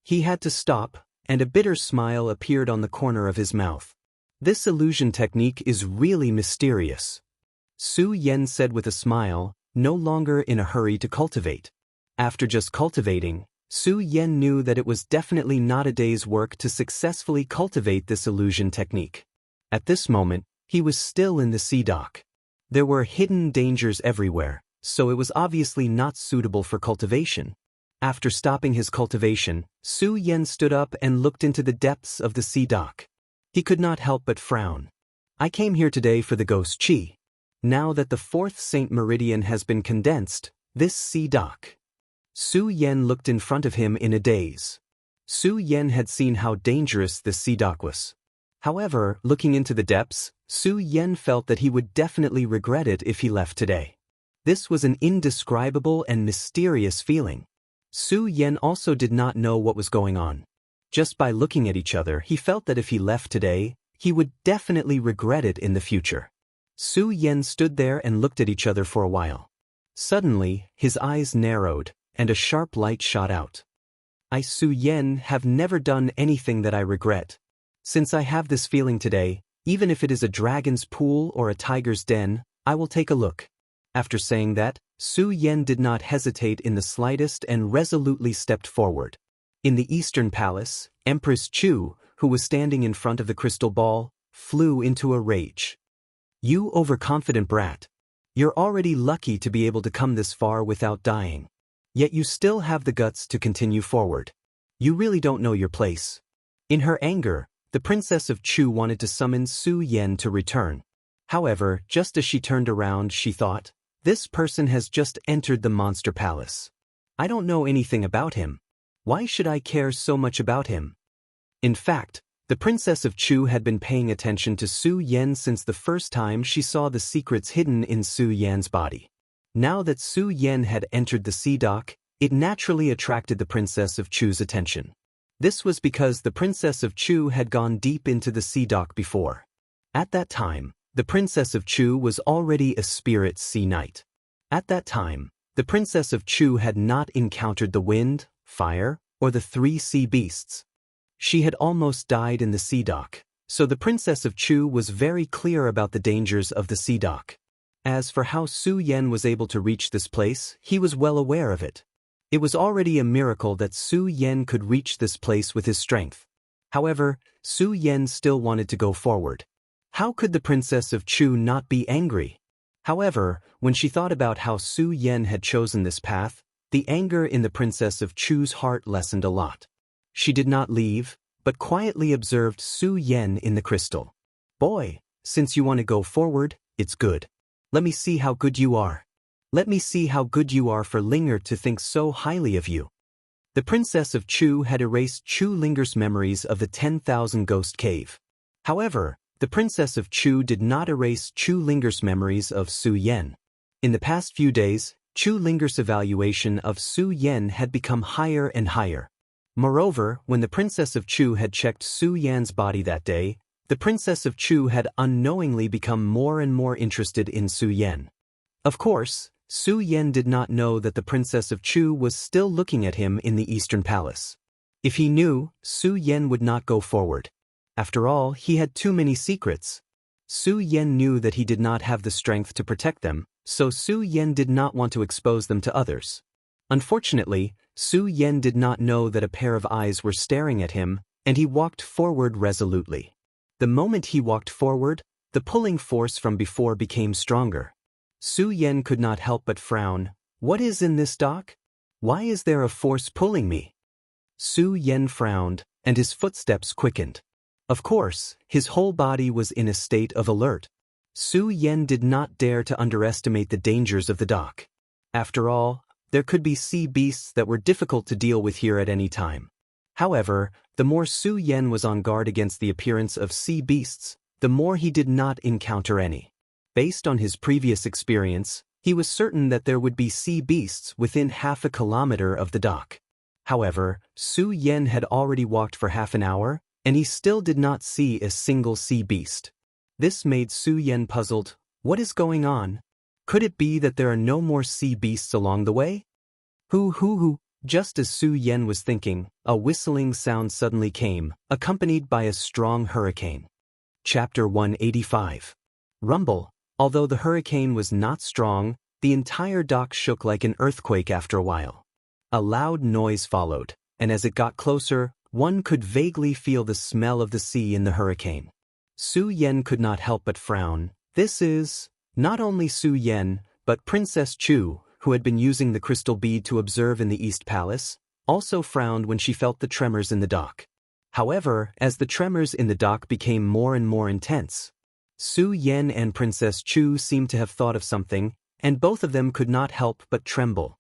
He had to stop, and a bitter smile appeared on the corner of his mouth. This illusion technique is really mysterious. Su Yan said with a smile, no longer in a hurry to cultivate. After just cultivating, Su Yan knew that it was definitely not a day's work to successfully cultivate this illusion technique. At this moment, he was still in the sea dock. There were hidden dangers everywhere, so it was obviously not suitable for cultivation. After stopping his cultivation, Su Yan stood up and looked into the depths of the sea dock. He could not help but frown. I came here today for the ghost chi. Now that the fourth Saint Meridian has been condensed, this sea dock. Su Yan looked in front of him in a daze. Su Yan had seen how dangerous this sea dock was. However, looking into the depths, Su Yan felt that he would definitely regret it if he left today. This was an indescribable and mysterious feeling. Su Yan also did not know what was going on. Just by looking at each other, he felt that if he left today, he would definitely regret it in the future. Su Yan stood there and looked at each other for a while. Suddenly, his eyes narrowed, and a sharp light shot out. I, Su Yan, have never done anything that I regret. Since I have this feeling today, even if it is a dragon's pool or a tiger's den, I will take a look. After saying that, Su Yan did not hesitate in the slightest and resolutely stepped forward. In the Eastern Palace, Empress Chu, who was standing in front of the crystal ball, flew into a rage. You overconfident brat. You're already lucky to be able to come this far without dying. Yet you still have the guts to continue forward. You really don't know your place. In her anger, the Princess of Chu wanted to summon Su Yan to return. However, just as she turned around, she thought, this person has just entered the monster palace. I don't know anything about him. Why should I care so much about him? In fact, the Princess of Chu had been paying attention to Su Yan since the first time she saw the secrets hidden in Su Yan's body. Now that Su Yan had entered the sea dock, it naturally attracted the Princess of Chu's attention. This was because the Princess of Chu had gone deep into the sea dock before. At that time, the Princess of Chu was already a spirit sea knight. At that time, the Princess of Chu had not encountered the wind, fire, or the three sea beasts. She had almost died in the sea dock, so the Princess of Chu was very clear about the dangers of the sea dock. As for how Su Yan was able to reach this place, he was well aware of it. It was already a miracle that Su Yan could reach this place with his strength. However, Su Yan still wanted to go forward. How could the Princess of Chu not be angry? However, when she thought about how Su Yan had chosen this path, the anger in the Princess of Chu's heart lessened a lot. She did not leave, but quietly observed Su Yan in the crystal. Boy, since you want to go forward, it's good. Let me see how good you are. Let me see how good you are for Linger to think so highly of you. The Princess of Chu had erased Chu Linger's memories of the 10,000 Ghost Cave. However, the Princess of Chu did not erase Chu Linger's memories of Su Yan. In the past few days, Chu Linger's evaluation of Su Yan had become higher and higher. Moreover, when the Princess of Chu had checked Su Yan's body that day, the Princess of Chu had unknowingly become more and more interested in Su Yan. Of course, Su Yan did not know that the Princess of Chu was still looking at him in the Eastern Palace. If he knew, Su Yan would not go forward. After all, he had too many secrets. Su Yan knew that he did not have the strength to protect them, so Su Yan did not want to expose them to others. Unfortunately, Su Yan did not know that a pair of eyes were staring at him, and he walked forward resolutely. The moment he walked forward, the pulling force from before became stronger. Su Yan could not help but frown. What is in this dock? Why is there a force pulling me? Su Yan frowned, and his footsteps quickened. Of course, his whole body was in a state of alert. Su Yen did not dare to underestimate the dangers of the dock. After all, there could be sea beasts that were difficult to deal with here at any time. However, the more Su Yen was on guard against the appearance of sea beasts, the more he did not encounter any. Based on his previous experience, he was certain that there would be sea beasts within half a kilometer of the dock. However, Su Yen had already walked for half an hour, and he still did not see a single sea beast. This made Su Yen puzzled. What is going on? Could it be that there are no more sea beasts along the way? Hoo. Just as Su Yen was thinking, a whistling sound suddenly came, accompanied by a strong hurricane. Chapter 185. Rumble. Although the hurricane was not strong, the entire dock shook like an earthquake after a while. A loud noise followed, and as it got closer, one could vaguely feel the smell of the sea in the hurricane. Su Yen could not help but frown. This is not only Su Yen, but Princess Chu, who had been using the crystal bead to observe in the East Palace, also frowned when she felt the tremors in the dock. However, as the tremors in the dock became more and more intense, Su Yen and Princess Chu seemed to have thought of something, and both of them could not help but tremble.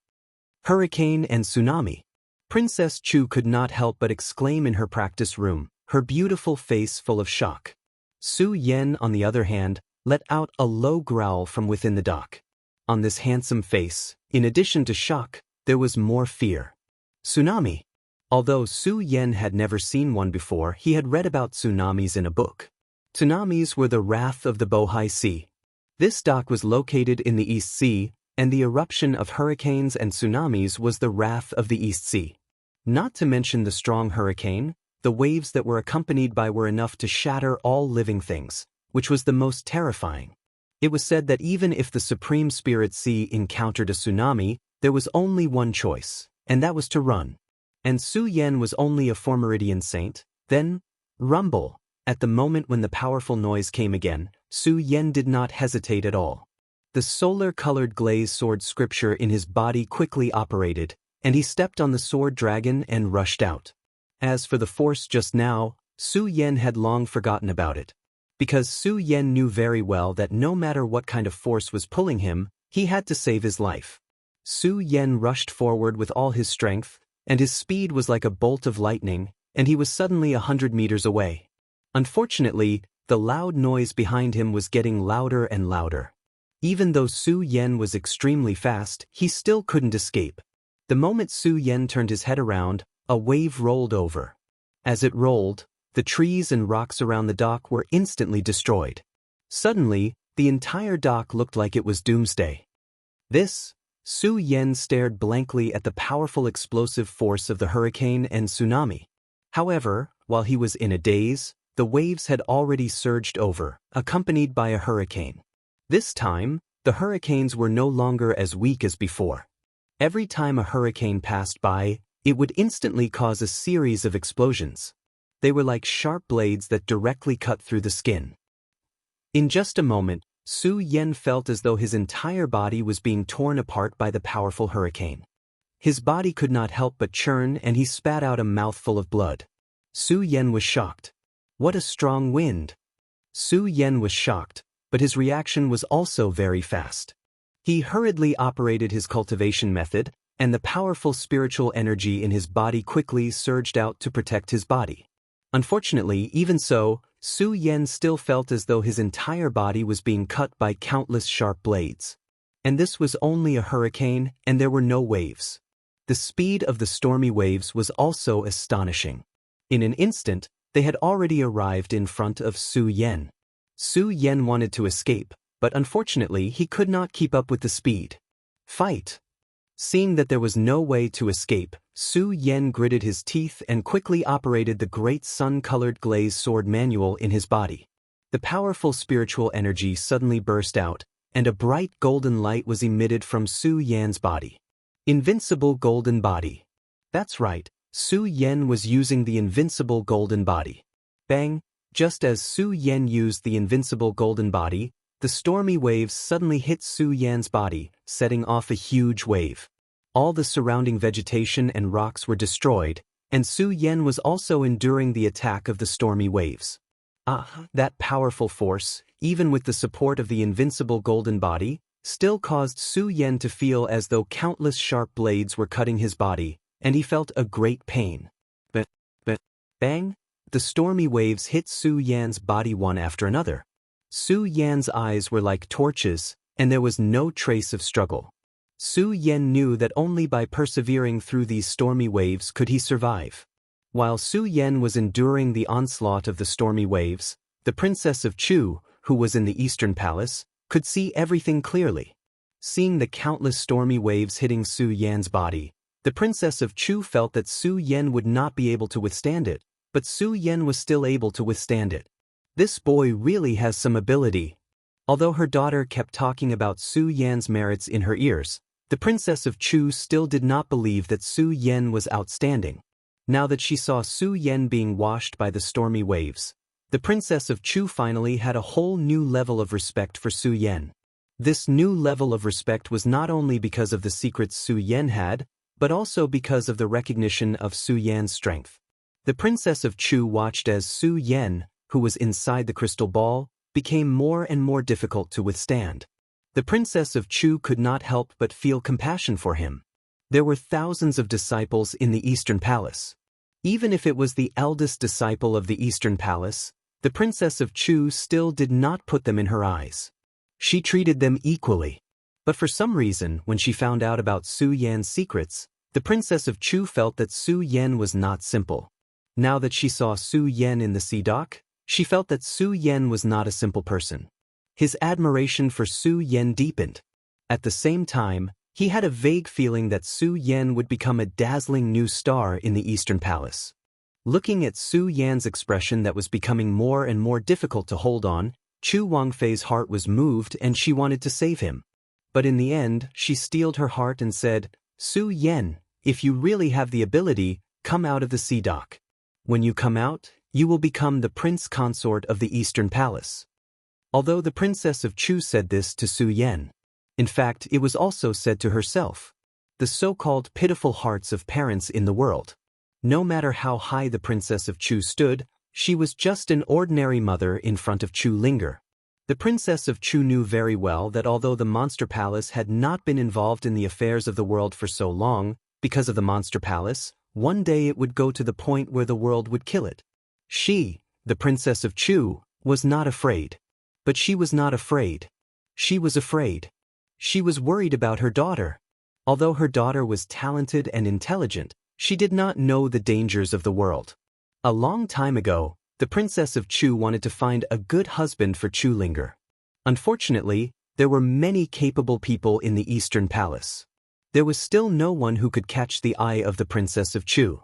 Hurricane and tsunami. Princess Chu could not help but exclaim in her practice room, her beautiful face full of shock. Su Yen, on the other hand, let out a low growl from within the dock. On this handsome face, in addition to shock, there was more fear. Tsunami. Although Su Yen had never seen one before, he had read about tsunamis in a book. Tsunamis were the wrath of the Bohai Sea. This dock was located in the East Sea, and the eruption of hurricanes and tsunamis was the wrath of the East Sea. Not to mention the strong hurricane, the waves that were accompanied by were enough to shatter all living things, which was the most terrifying. It was said that even if the Supreme Spirit Sea encountered a tsunami, there was only one choice, and that was to run. And Su Yen was only a Formeridian saint. Then, rumble. At the moment when the powerful noise came again, Su Yen did not hesitate at all. The solar-colored glaze sword scripture in his body quickly operated, and he stepped on the sword dragon and rushed out. As for the force just now, Su Yen had long forgotten about it. Because Su Yen knew very well that no matter what kind of force was pulling him, he had to save his life. Su Yen rushed forward with all his strength, and his speed was like a bolt of lightning, and he was suddenly 100 meters away. Unfortunately, the loud noise behind him was getting louder and louder. Even though Su Yen was extremely fast, he still couldn't escape. The moment Su Yen turned his head around, a wave rolled over. As it rolled, the trees and rocks around the dock were instantly destroyed. Suddenly, the entire dock looked like it was doomsday. Su Yen stared blankly at the powerful explosive force of the hurricane and tsunami. However, while he was in a daze, the waves had already surged over, accompanied by a hurricane. This time, the hurricanes were no longer as weak as before. Every time a hurricane passed by, it would instantly cause a series of explosions. They were like sharp blades that directly cut through the skin. In just a moment, Su Yen felt as though his entire body was being torn apart by the powerful hurricane. His body could not help but churn, and he spat out a mouthful of blood. Su Yen was shocked. What a strong wind! Su Yen was shocked, but his reaction was also very fast. He hurriedly operated his cultivation method, and the powerful spiritual energy in his body quickly surged out to protect his body. Unfortunately, even so, Su Yen still felt as though his entire body was being cut by countless sharp blades. And this was only a hurricane, and there were no waves. The speed of the stormy waves was also astonishing. In an instant, they had already arrived in front of Su Yen. Su Yen wanted to escape, but unfortunately he could not keep up with the speed. Fight! Seeing that there was no way to escape, Su Yen gritted his teeth and quickly operated the great sun-colored glaze sword manual in his body. The powerful spiritual energy suddenly burst out, and a bright golden light was emitted from Su Yen's body. Invincible golden body. That's right, Su Yen was using the invincible golden body. Bang! Just as Su Yen used the invincible golden body, the stormy waves suddenly hit Su Yen's body, setting off a huge wave. All the surrounding vegetation and rocks were destroyed, and Su Yen was also enduring the attack of the stormy waves. That powerful force, even with the support of the invincible golden body, still caused Su Yan to feel as though countless sharp blades were cutting his body, and he felt a great pain. But, bang! The stormy waves hit Su Yan's body one after another. Su Yan's eyes were like torches, and there was no trace of struggle. Su Yan knew that only by persevering through these stormy waves could he survive. While Su Yan was enduring the onslaught of the stormy waves, the Princess of Chu, who was in the Eastern Palace, could see everything clearly. Seeing the countless stormy waves hitting Su Yan's body, the Princess of Chu felt that Su Yan would not be able to withstand it, but Su Yan was still able to withstand it. This boy really has some ability. Although her daughter kept talking about Su Yan's merits in her ears, the Princess of Chu still did not believe that Su Yan was outstanding. Now that she saw Su Yan being washed by the stormy waves, the Princess of Chu finally had a whole new level of respect for Su Yan. This new level of respect was not only because of the secrets Su Yan had, but also because of the recognition of Su Yan's strength. The Princess of Chu watched as Su Yan, who was inside the crystal ball, became more and more difficult to withstand. The Princess of Chu could not help but feel compassion for him. There were thousands of disciples in the Eastern Palace. Even if it was the eldest disciple of the Eastern Palace, the Princess of Chu still did not put them in her eyes. She treated them equally. But for some reason, when she found out about Su Yan's secrets, the Princess of Chu felt that Su Yan was not simple. Now that she saw Su Yan in the sea dock, she felt that Su Yan was not a simple person. His admiration for Su Yan deepened. At the same time, he had a vague feeling that Su Yan would become a dazzling new star in the Eastern Palace. Looking at Su Yan's expression that was becoming more and more difficult to hold on, Chu Wangfei's heart was moved and she wanted to save him. But in the end, she steeled her heart and said, "Su Yan, if you really have the ability, come out of the sea dock. When you come out, you will become the prince consort of the Eastern Palace." Although the Princess of Chu said this to Su Yan, in fact, it was also said to herself. The so-called pitiful hearts of parents in the world. No matter how high the Princess of Chu stood, she was just an ordinary mother in front of Chu Linger. The Princess of Chu knew very well that although the Monster Palace had not been involved in the affairs of the world for so long, because of the Monster Palace, one day it would go to the point where the world would kill it. She, the Princess of Chu, was not afraid. But she was not afraid. She was afraid. She was worried about her daughter. Although her daughter was talented and intelligent, she did not know the dangers of the world. A long time ago, the Princess of Chu wanted to find a good husband for Chu Linger. Unfortunately, there were many capable people in the Eastern Palace. There was still no one who could catch the eye of the Princess of Chu.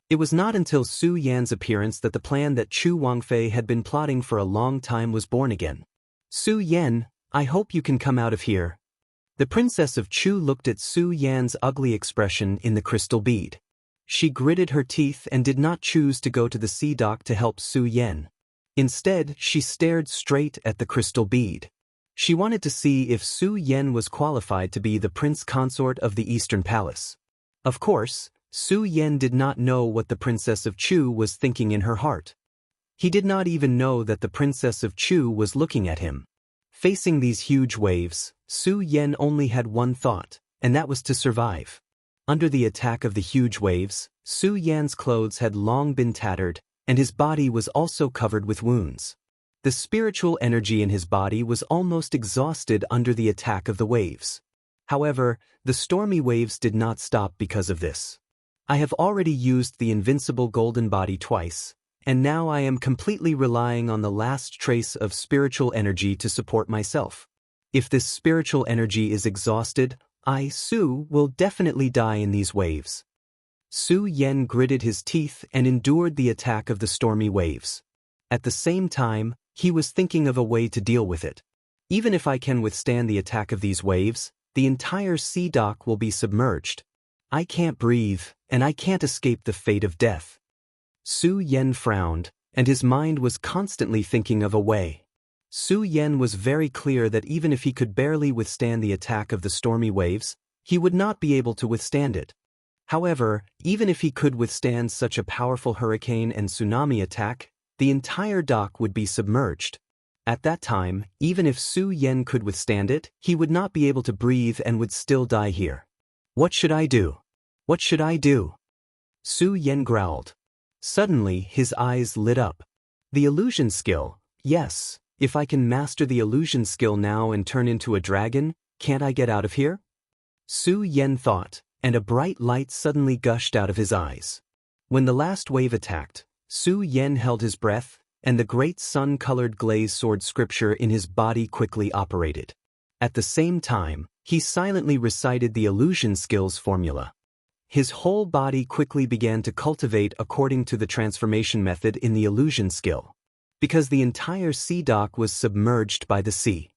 It was not until Su Yan's appearance that the plan that Chu Wangfei had been plotting for a long time was born again. "Su Yan, I hope you can come out of here." The Princess of Chu looked at Su Yan's ugly expression in the crystal bead. She gritted her teeth and did not choose to go to the sea dock to help Su Yan. Instead, she stared straight at the crystal bead. She wanted to see if Su Yan was qualified to be the prince consort of the Eastern Palace. Of course, Su Yan did not know what the Princess of Chu was thinking in her heart. He did not even know that the Princess of Chu was looking at him. Facing these huge waves, Su Yan only had one thought, and that was to survive. Under the attack of the huge waves, Su Yan's clothes had long been tattered, and his body was also covered with wounds. The spiritual energy in his body was almost exhausted under the attack of the waves. However, the stormy waves did not stop because of this. I have already used the invincible golden body twice, and now I am completely relying on the last trace of spiritual energy to support myself. If this spiritual energy is exhausted, I, Su, will definitely die in these waves. Su Yan gritted his teeth and endured the attack of the stormy waves. At the same time, he was thinking of a way to deal with it. Even if I can withstand the attack of these waves, the entire sea dock will be submerged. I can't breathe, and I can't escape the fate of death. Su Yan frowned, and his mind was constantly thinking of a way. Su Yan was very clear that even if he could barely withstand the attack of the stormy waves, he would not be able to withstand it. However, even if he could withstand such a powerful hurricane and tsunami attack, the entire dock would be submerged. At that time, even if Su Yan could withstand it, he would not be able to breathe and would still die here. What should I do? What should I do? Su Yan growled. Suddenly, his eyes lit up. The illusion skill, yes, if I can master the illusion skill now and turn into a dragon, can't I get out of here? Su Yan thought, and a bright light suddenly gushed out of his eyes. When the last wave attacked, Su Yan held his breath, and the great sun-colored glaze sword scripture in his body quickly operated. At the same time, he silently recited the illusion skills formula. His whole body quickly began to cultivate according to the transformation method in the illusion skill. Because the entire sea dock was submerged by the sea.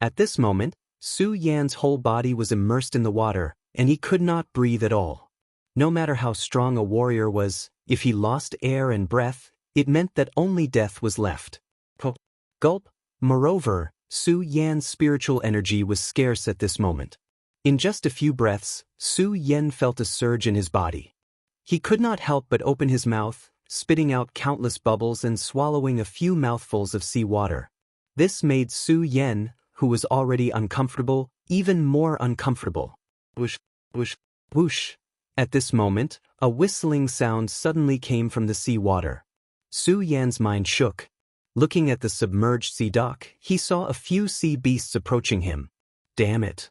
At this moment, Su Yan's whole body was immersed in the water, and he could not breathe at all. No matter how strong a warrior was, if he lost air and breath, it meant that only death was left. Gulp. Moreover, Su Yan's spiritual energy was scarce at this moment. In just a few breaths, Su Yan felt a surge in his body. He could not help but open his mouth, spitting out countless bubbles and swallowing a few mouthfuls of sea water. This made Su Yan, who was already uncomfortable, even more uncomfortable. Whoosh, whoosh, whoosh. At this moment, a whistling sound suddenly came from the sea water. Su Yan's mind shook. Looking at the submerged sea dock, he saw a few sea beasts approaching him. Damn it.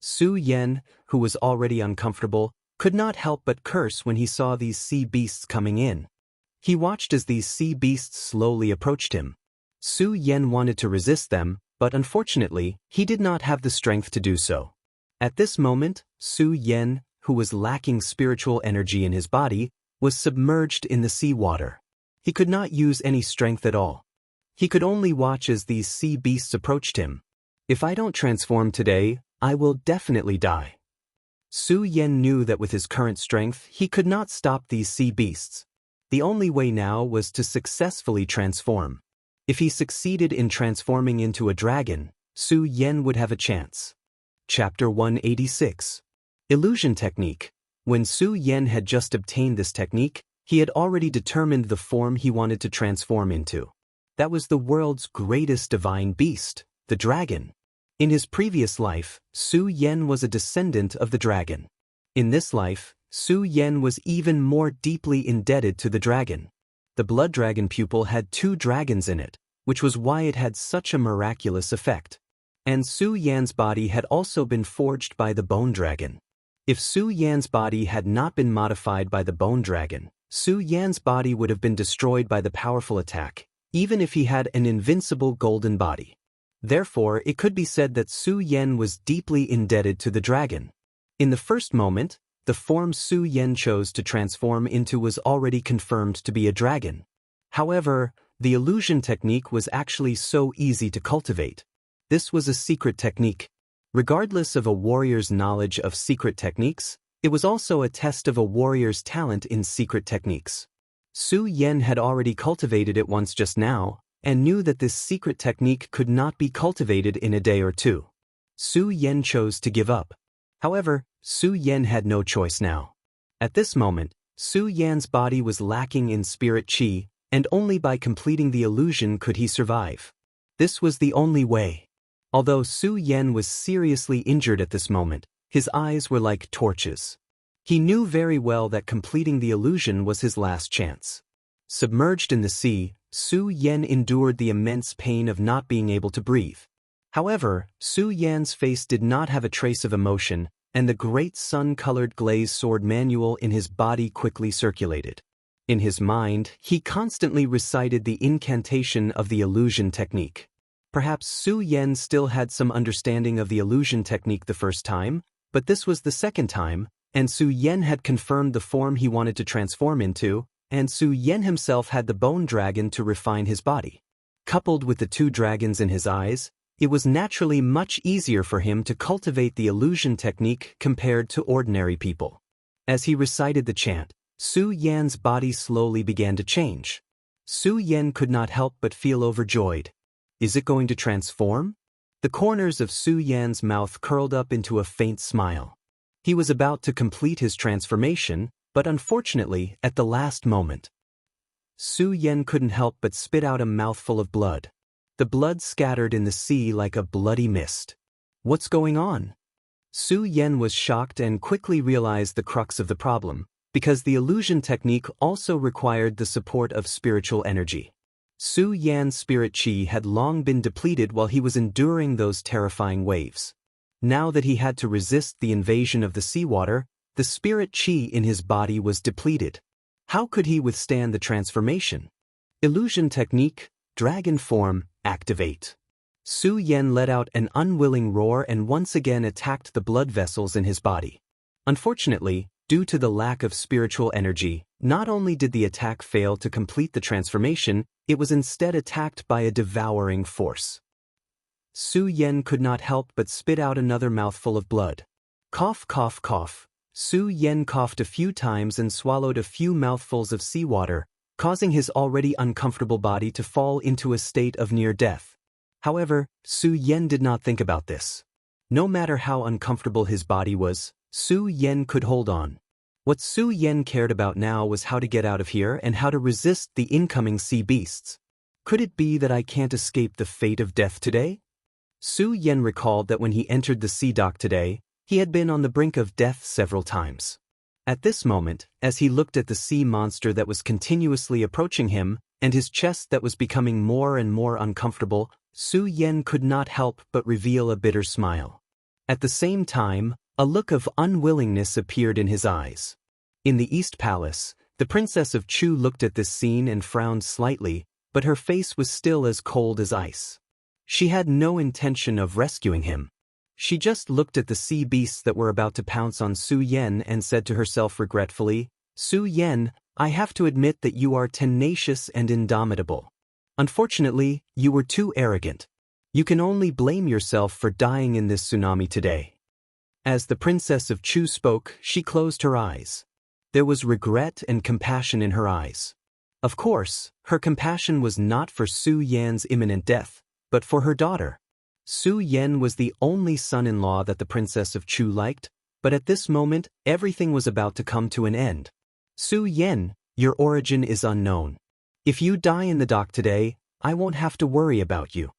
Su Yan, who was already uncomfortable, could not help but curse when he saw these sea beasts coming in. He watched as these sea beasts slowly approached him. Su Yan wanted to resist them, but unfortunately, he did not have the strength to do so. At this moment, Su Yan, who was lacking spiritual energy in his body, was submerged in the sea water. He could not use any strength at all. He could only watch as these sea beasts approached him. If I don't transform today, I will definitely die. Su Yan knew that with his current strength, he could not stop these sea beasts. The only way now was to successfully transform. If he succeeded in transforming into a dragon, Su Yan would have a chance. Chapter 186. Illusion Technique. When Su Yan had just obtained this technique, he had already determined the form he wanted to transform into. That was the world's greatest divine beast, the dragon. In his previous life, Su Yan was a descendant of the dragon. In this life, Su Yan was even more deeply indebted to the dragon. The blood dragon pupil had 2 dragons in it, which was why it had such a miraculous effect. And Su Yan's body had also been forged by the bone dragon. If Su Yan's body had not been modified by the bone dragon, Su Yan's body would have been destroyed by the powerful attack, even if he had an invincible golden body. Therefore, it could be said that Su Yan was deeply indebted to the dragon. In the first moment, the form Su Yan chose to transform into was already confirmed to be a dragon. However, the illusion technique was actually so easy to cultivate. This was a secret technique. Regardless of a warrior's knowledge of secret techniques, it was also a test of a warrior's talent in secret techniques. Su Yan had already cultivated it once just now, and knew that this secret technique could not be cultivated in a day or two. Su Yan chose to give up. However, Su Yan had no choice now. At this moment, Su Yan's body was lacking in spirit qi, and only by completing the illusion could he survive. This was the only way. Although Su Yan was seriously injured at this moment, his eyes were like torches. He knew very well that completing the illusion was his last chance. Submerged in the sea, Su Yan endured the immense pain of not being able to breathe. However, Su Yan's face did not have a trace of emotion, and the great sun-colored glaze sword manual in his body quickly circulated. In his mind, he constantly recited the incantation of the illusion technique. Perhaps Su Yan still had some understanding of the illusion technique the first time, but this was the second time, and Su Yan had confirmed the form he wanted to transform into, and Su Yan himself had the bone dragon to refine his body. Coupled with the 2 dragons in his eyes, it was naturally much easier for him to cultivate the illusion technique compared to ordinary people. As he recited the chant, Su Yan's body slowly began to change. Su Yan could not help but feel overjoyed. Is it going to transform? The corners of Su Yan's mouth curled up into a faint smile. He was about to complete his transformation, but unfortunately, at the last moment. Su Yan couldn't help but spit out a mouthful of blood. The blood scattered in the sea like a bloody mist. What's going on? Su Yan was shocked and quickly realized the crux of the problem, because the illusion technique also required the support of spiritual energy. Su Yan's spirit qi had long been depleted while he was enduring those terrifying waves. Now that he had to resist the invasion of the seawater, the spirit qi in his body was depleted. How could he withstand the transformation? Illusion technique, dragon form, activate. Su Yan let out an unwilling roar and once again attacked the blood vessels in his body. Unfortunately, due to the lack of spiritual energy, not only did the attack fail to complete the transformation, it was instead attacked by a devouring force. Su Yan could not help but spit out another mouthful of blood. Cough, cough, cough. Su Yan coughed a few times and swallowed a few mouthfuls of seawater, causing his already uncomfortable body to fall into a state of near death. However, Su Yan did not think about this. No matter how uncomfortable his body was, Su Yan could hold on. What Su Yan cared about now was how to get out of here and how to resist the incoming sea beasts. Could it be that I can't escape the fate of death today? Su Yan recalled that when he entered the sea dock today, he had been on the brink of death several times. At this moment, as he looked at the sea monster that was continuously approaching him, and his chest that was becoming more and more uncomfortable, Su Yan could not help but reveal a bitter smile. At the same time, a look of unwillingness appeared in his eyes. In the East Palace, the Princess of Chu looked at this scene and frowned slightly, but her face was still as cold as ice. She had no intention of rescuing him. She just looked at the sea beasts that were about to pounce on Su Yan and said to herself regretfully, "Su Yan, I have to admit that you are tenacious and indomitable. Unfortunately, you were too arrogant. You can only blame yourself for dying in this tsunami today." As the Princess of Chu spoke, she closed her eyes. There was regret and compassion in her eyes. Of course, her compassion was not for Su Yan's imminent death, but for her daughter. Su Yan was the only son-in-law that the Princess of Chu liked, but at this moment, everything was about to come to an end. "Su Yan, your origin is unknown. If you die in the dock today, I won't have to worry about you."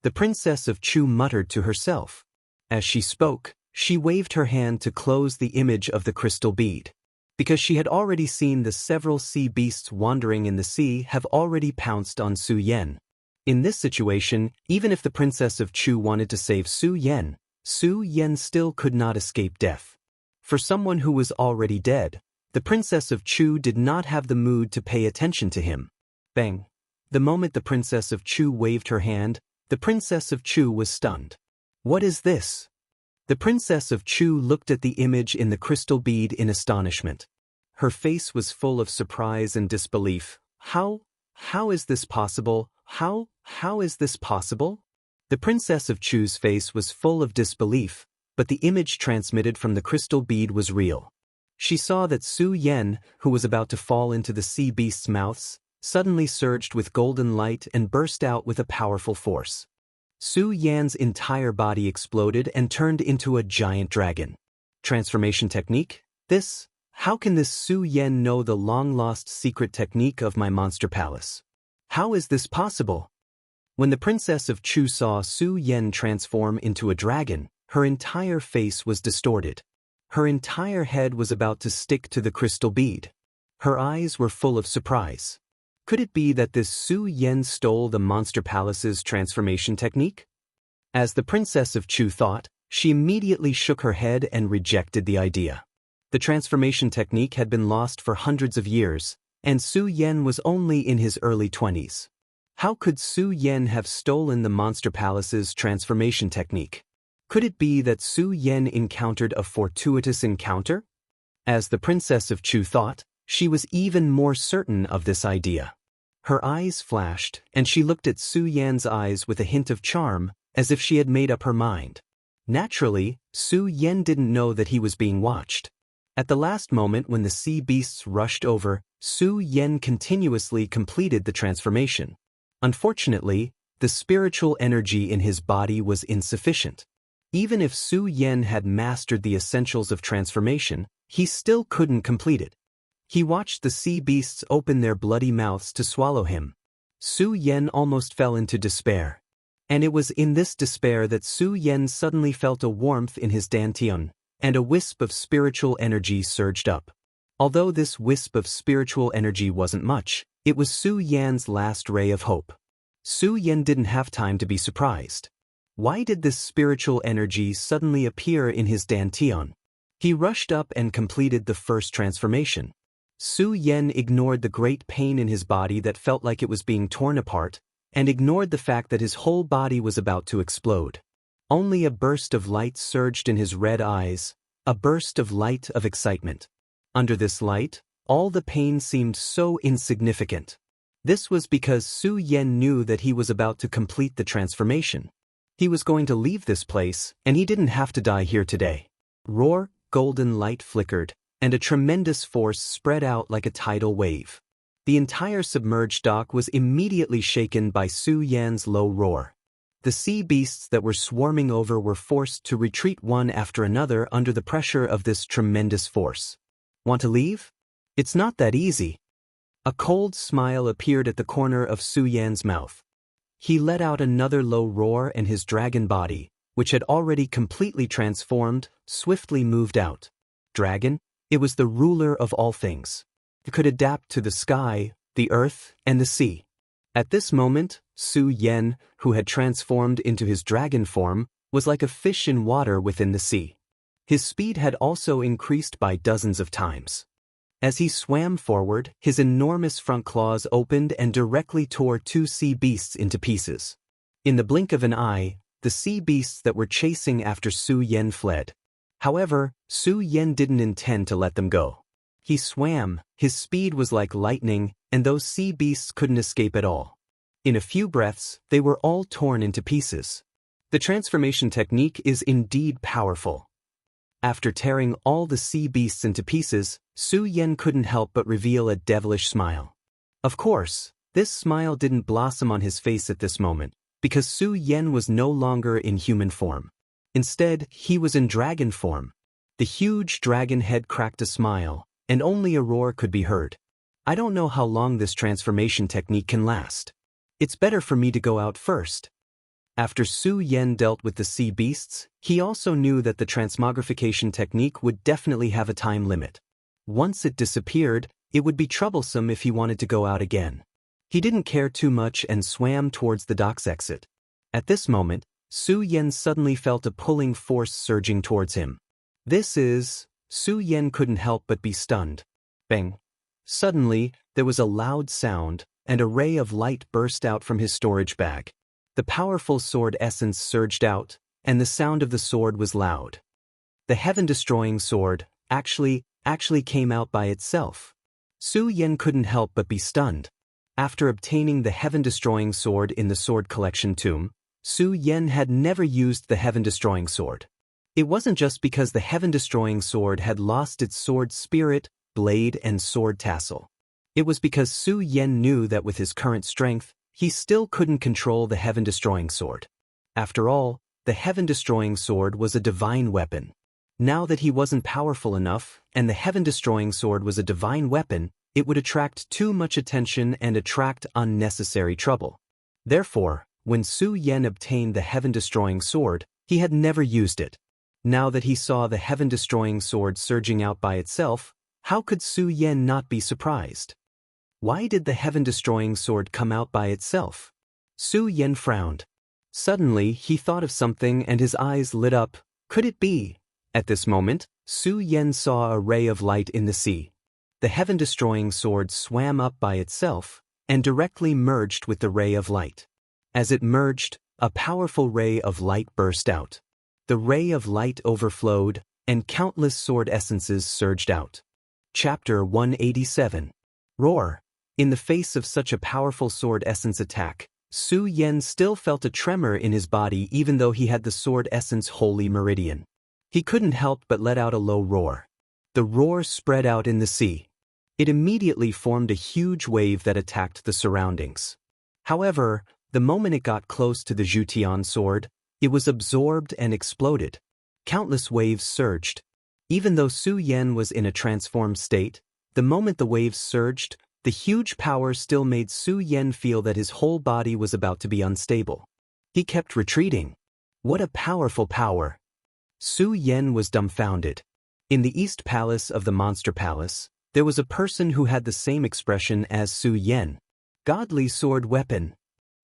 The Princess of Chu muttered to herself. As she spoke, she waved her hand to close the image of the crystal bead. Because she had already seen the several sea beasts wandering in the sea have already pounced on Su Yan. In this situation, even if the Princess of Chu wanted to save Su Yan still could not escape death. For someone who was already dead, the Princess of Chu did not have the mood to pay attention to him. Bang! The moment the Princess of Chu waved her hand, the Princess of Chu was stunned. What is this? The Princess of Chu looked at the image in the crystal bead in astonishment. Her face was full of surprise and disbelief. How is this possible? How is this possible? The Princess of Chu's face was full of disbelief, but the image transmitted from the crystal bead was real. She saw that Su Yan, who was about to fall into the sea beasts' mouths, suddenly surged with golden light and burst out with a powerful force. Su Yan's entire body exploded and turned into a giant dragon. Transformation technique? How can this Su Yan know the long-lost secret technique of my monster palace? How is this possible? When the Princess of Chu saw Su Yan transform into a dragon, her entire face was distorted. Her entire head was about to stick to the crystal bead. Her eyes were full of surprise. Could it be that this Su Yan stole the monster palace's transformation technique? As the Princess of Chu thought, she immediately shook her head and rejected the idea. The transformation technique had been lost for hundreds of years, and Su Yan was only in his early 20s. How could Su Yan have stolen the monster palace's transformation technique? Could it be that Su Yan encountered a fortuitous encounter? As the Princess of Chu thought, she was even more certain of this idea. Her eyes flashed, and she looked at Su Yan's eyes with a hint of charm, as if she had made up her mind. Naturally, Su Yan didn't know that he was being watched. At the last moment when the sea beasts rushed over, Su Yan continuously completed the transformation. Unfortunately, the spiritual energy in his body was insufficient. Even if Su Yan had mastered the essentials of transformation, he still couldn't complete it. He watched the sea beasts open their bloody mouths to swallow him. Su Yan almost fell into despair. And it was in this despair that Su Yan suddenly felt a warmth in his dantian, and a wisp of spiritual energy surged up. Although this wisp of spiritual energy wasn't much, it was Su Yan's last ray of hope. Su Yan didn't have time to be surprised. Why did this spiritual energy suddenly appear in his dantian? He rushed up and completed the first transformation. Su Yan ignored the great pain in his body that felt like it was being torn apart, and ignored the fact that his whole body was about to explode. Only a burst of light surged in his red eyes, a burst of light of excitement. Under this light, all the pain seemed so insignificant. This was because Su Yan knew that he was about to complete the transformation. He was going to leave this place, and he didn't have to die here today. Roar, golden light flickered, and a tremendous force spread out like a tidal wave. The entire submerged dock was immediately shaken by Su Yan's low roar. The sea beasts that were swarming over were forced to retreat one after another under the pressure of this tremendous force. Want to leave? It's not that easy. A cold smile appeared at the corner of Su Yan's mouth. He let out another low roar, and his dragon body, which had already completely transformed, swiftly moved out. Dragon? It was the ruler of all things. It could adapt to the sky, the earth, and the sea. At this moment, Su Yan, who had transformed into his dragon form, was like a fish in water within the sea. His speed had also increased by dozens of times. As he swam forward, his enormous front claws opened and directly tore two sea beasts into pieces. In the blink of an eye, the sea beasts that were chasing after Su Yan fled. However, Su Yan didn't intend to let them go. He swam, his speed was like lightning, and those sea beasts couldn't escape at all. In a few breaths, they were all torn into pieces. The transformation technique is indeed powerful. After tearing all the sea beasts into pieces, Su Yan couldn't help but reveal a devilish smile. Of course, this smile didn't blossom on his face at this moment, because Su Yan was no longer in human form. Instead, he was in dragon form. The huge dragon head cracked a smile, and only a roar could be heard. I don't know how long this transformation technique can last. It's better for me to go out first. After Su Yan dealt with the sea beasts, he also knew that the transmogrification technique would definitely have a time limit. Once it disappeared, it would be troublesome if he wanted to go out again. He didn't care too much and swam towards the dock's exit. At this moment, Su Yan suddenly felt a pulling force surging towards him. Su Yan couldn't help but be stunned. Bang! Suddenly, there was a loud sound, and a ray of light burst out from his storage bag. The powerful sword essence surged out, and the sound of the sword was loud. The heaven-destroying sword actually came out by itself. Su Yan couldn't help but be stunned. After obtaining the heaven-destroying sword in the sword collection tomb, Su Yan had never used the heaven-destroying sword. It wasn't just because the heaven-destroying sword had lost its sword spirit, blade, and sword tassel. It was because Su Yan knew that with his current strength, he still couldn't control the heaven-destroying sword. After all, the heaven-destroying sword was a divine weapon. Now that he wasn't powerful enough, and the heaven-destroying sword was a divine weapon, it would attract too much attention and attract unnecessary trouble. Therefore, when Su Yan obtained the heaven-destroying sword, he had never used it. Now that he saw the heaven-destroying sword surging out by itself, how could Su Yan not be surprised? Why did the heaven-destroying sword come out by itself? Su Yan frowned. Suddenly, he thought of something and his eyes lit up. Could it be? At this moment, Su Yan saw a ray of light in the sea. The heaven-destroying sword swam up by itself and directly merged with the ray of light. As it merged, a powerful ray of light burst out. The ray of light overflowed, and countless sword essences surged out. Chapter 187. Roar. In the face of such a powerful sword essence attack, Su Yan still felt a tremor in his body even though he had the sword essence Holy Meridian. He couldn't help but let out a low roar. The roar spread out in the sea. It immediately formed a huge wave that attacked the surroundings. However, the moment it got close to the Zhutian sword, it was absorbed and exploded. Countless waves surged. Even though Su Yan was in a transformed state, The moment the waves surged, the huge power still made Su Yan feel that his whole body was about to be unstable. He kept retreating. What a powerful power! Su Yan was dumbfounded. In the East Palace of the Monster Palace, there was a person who had the same expression as Su Yan. Godly sword weapon.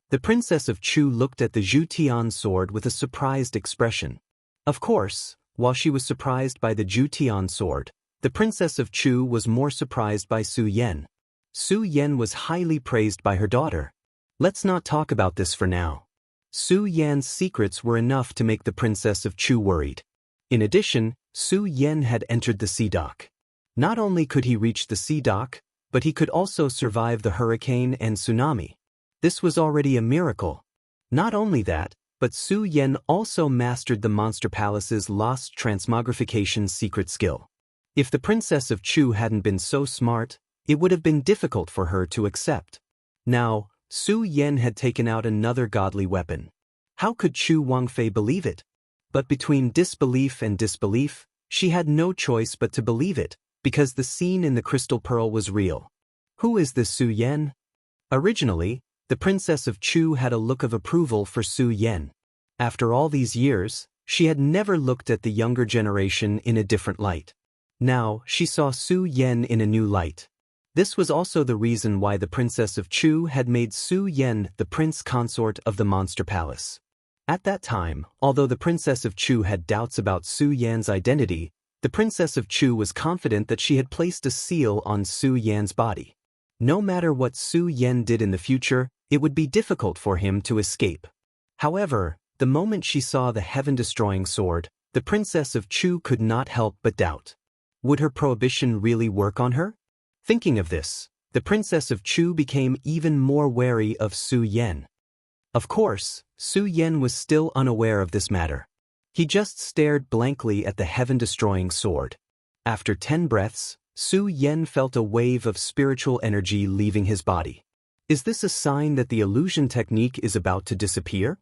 The Princess of Chu looked at the Zhu Tian sword with a surprised expression. Of course, while she was surprised by the Zhu Tian sword, the Princess of Chu was more surprised by Su Yan. Su Yan was highly praised by her daughter. Let's not talk about this for now. Su Yan's secrets were enough to make the Princess of Chu worried. In addition, Su Yan had entered the sea dock. Not only could he reach the sea dock, but he could also survive the hurricane and tsunami. This was already a miracle. Not only that, but Su Yan also mastered the Monster Palace's lost transmogrification secret skill. If the Princess of Chu hadn't been so smart, it would have been difficult for her to accept. Now, Su Yan had taken out another godly weapon. How could Chu Wangfei believe it? But between disbelief and disbelief, she had no choice but to believe it, because the scene in the crystal pearl was real. Who is this Su Yan? Originally, the Princess of Chu had a look of approval for Su Yan. After all these years, she had never looked at the younger generation in a different light. Now, she saw Su Yan in a new light. This was also the reason why the Princess of Chu had made Su Yan the prince consort of the Monster Palace. At that time, although the Princess of Chu had doubts about Su Yan's identity, the Princess of Chu was confident that she had placed a seal on Su Yan's body. No matter what Su Yan did in the future, it would be difficult for him to escape. However, the moment she saw the heaven-destroying sword, the Princess of Chu could not help but doubt. Would her prohibition really work on her? Thinking of this, the Princess of Chu became even more wary of Su Yan. Of course, Su Yan was still unaware of this matter. He just stared blankly at the heaven-destroying sword. After 10 breaths, Su Yan felt a wave of spiritual energy leaving his body. Is this a sign that the illusion technique is about to disappear?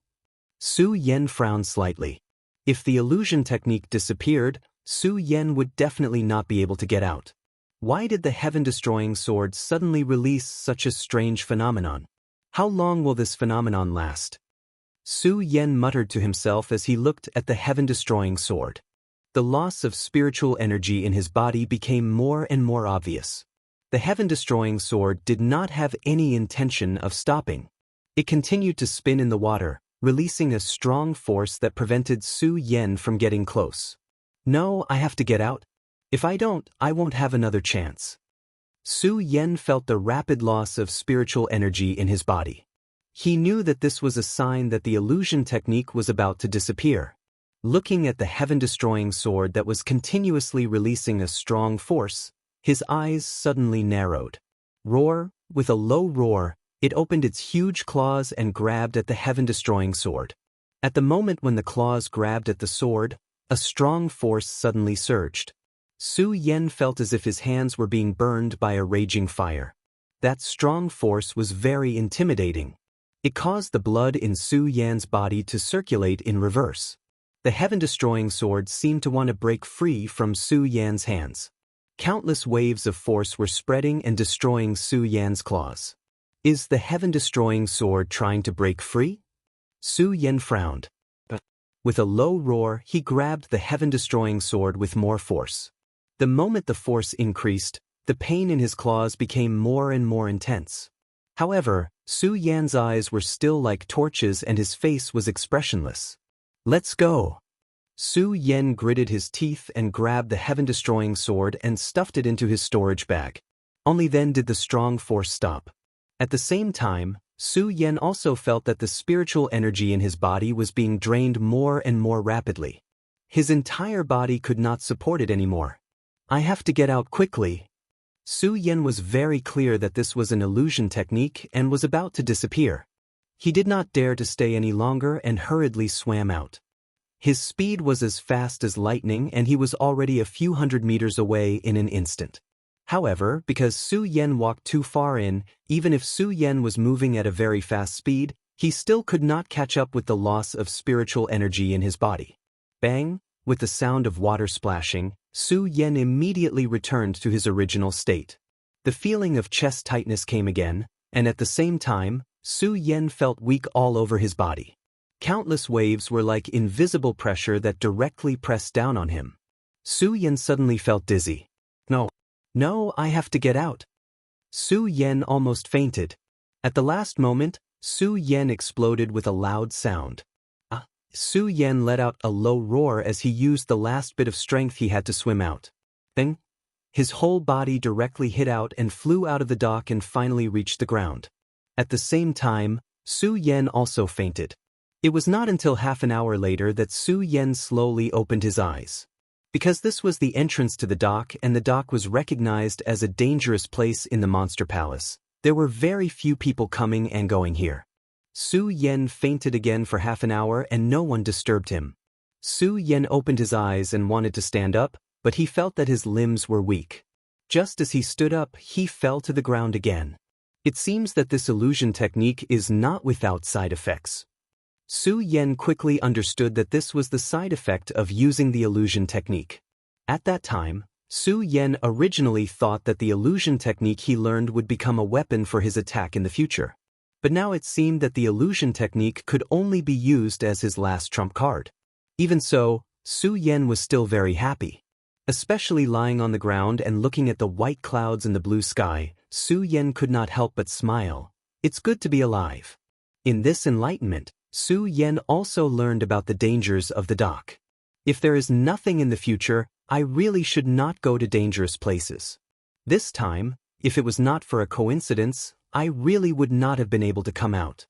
Su Yan frowned slightly. If the illusion technique disappeared, Su Yan would definitely not be able to get out. Why did the heaven-destroying sword suddenly release such a strange phenomenon? How long will this phenomenon last? Su Yan muttered to himself as he looked at the heaven-destroying sword. The loss of spiritual energy in his body became more and more obvious. The heaven-destroying sword did not have any intention of stopping. It continued to spin in the water, releasing a strong force that prevented Su Yan from getting close. No, I have to get out. If I don't, I won't have another chance. Su Yan felt the rapid loss of spiritual energy in his body. He knew that this was a sign that the illusion technique was about to disappear. Looking at the heaven-destroying sword that was continuously releasing a strong force, his eyes suddenly narrowed. Roar, with a low roar, it opened its huge claws and grabbed at the heaven-destroying sword. At the moment when the claws grabbed at the sword, a strong force suddenly surged. Su Yan felt as if his hands were being burned by a raging fire. That strong force was very intimidating. It caused the blood in Su Yan's body to circulate in reverse. The heaven-destroying sword seemed to want to break free from Su Yan's hands. Countless waves of force were spreading and destroying Su Yan's claws. Is the heaven-destroying sword trying to break free? Su Yan frowned. With a low roar, he grabbed the heaven-destroying sword with more force. The moment the force increased, the pain in his claws became more and more intense. However, Su Yan's eyes were still like torches and his face was expressionless. Let's go. Su Yan gritted his teeth and grabbed the heaven-destroying sword and stuffed it into his storage bag. Only then did the strong force stop. At the same time, Su Yan also felt that the spiritual energy in his body was being drained more and more rapidly. His entire body could not support it anymore. I have to get out quickly. Su Yan was very clear that this was an illusion technique and was about to disappear. He did not dare to stay any longer and hurriedly swam out. His speed was as fast as lightning and he was already a few hundred meters away in an instant. However, because Su Yan walked too far in, even if Su Yan was moving at a very fast speed, he still could not catch up with the loss of spiritual energy in his body. Bang! with the sound of water splashing, Su Yan immediately returned to his original state. The feeling of chest tightness came again, and at the same time, Su Yan felt weak all over his body. Countless waves were like invisible pressure that directly pressed down on him. Su Yan suddenly felt dizzy. No, I have to get out. Su Yan almost fainted. At the last moment, Su Yan exploded with a loud sound. Su Yan let out a low roar as he used the last bit of strength he had to swim out. Then, his whole body directly hit out and flew out of the dock and finally reached the ground. At the same time, Su Yan also fainted. It was not until half an hour later that Su Yan slowly opened his eyes. Because this was the entrance to the dock and the dock was recognized as a dangerous place in the Monster Palace, there were very few people coming and going here. Su Yan fainted again for half an hour and no one disturbed him. Su Yan opened his eyes and wanted to stand up, but he felt that his limbs were weak. Just as he stood up, he fell to the ground again. It seems that this illusion technique is not without side effects. Su Yan quickly understood that this was the side effect of using the illusion technique. At that time, Su Yan originally thought that the illusion technique he learned would become a weapon for his attack in the future. But now it seemed that the illusion technique could only be used as his last trump card. Even so, Su Yan was still very happy. Especially lying on the ground and looking at the white clouds in the blue sky, Su Yan could not help but smile. It's good to be alive. In this enlightenment, Su Yan also learned about the dangers of the dock. If there is nothing in the future, I really should not go to dangerous places. This time, if it was not for a coincidence, I really would not have been able to come out.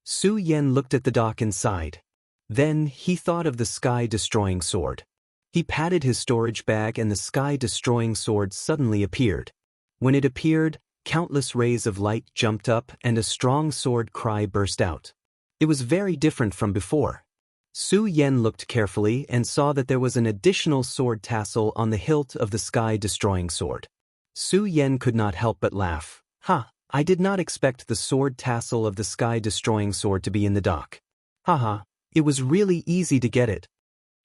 Su Yan looked at the dock and sighed. Then he thought of the sky-destroying sword. He patted his storage bag and the sky-destroying sword suddenly appeared. When it appeared, countless rays of light jumped up and a strong sword cry burst out. It was very different from before. Su Yan looked carefully and saw that there was an additional sword tassel on the hilt of the sky-destroying sword. Su Yan could not help but laugh. I did not expect the sword tassel of the sky-destroying sword to be in the dock. It was really easy to get it.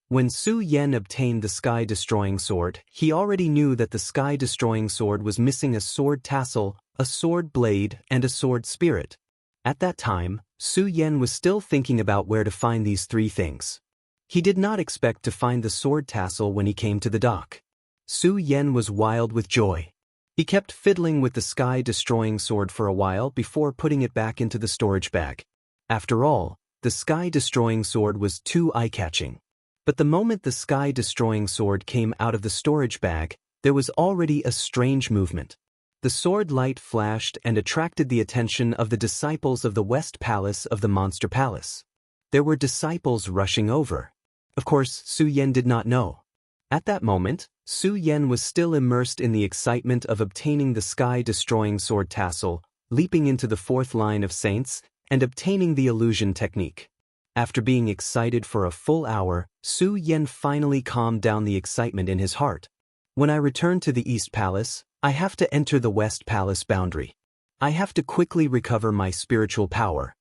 When Su Yan obtained the sky-destroying sword, he already knew that the sky-destroying sword was missing a sword tassel, a sword blade, and a sword spirit. At that time, Su Yan was still thinking about where to find these three things. He did not expect to find the sword tassel when he came to the dock. Su Yan was wild with joy. He kept fiddling with the sky-destroying sword for a while before putting it back into the storage bag. After all, the sky-destroying sword was too eye-catching. But the moment the sky-destroying sword came out of the storage bag, there was already a strange movement. The sword light flashed and attracted the attention of the disciples of the West Palace of the Monster Palace. There were disciples rushing over. Of course, Su Yan did not know. At that moment, Su Yan was still immersed in the excitement of obtaining the sky-destroying sword tassel, leaping into the fourth line of saints, and obtaining the illusion technique. After being excited for a full hour, Su Yan finally calmed down the excitement in his heart. When I return to the East Palace, I have to enter the West Palace boundary. I have to quickly recover my spiritual power.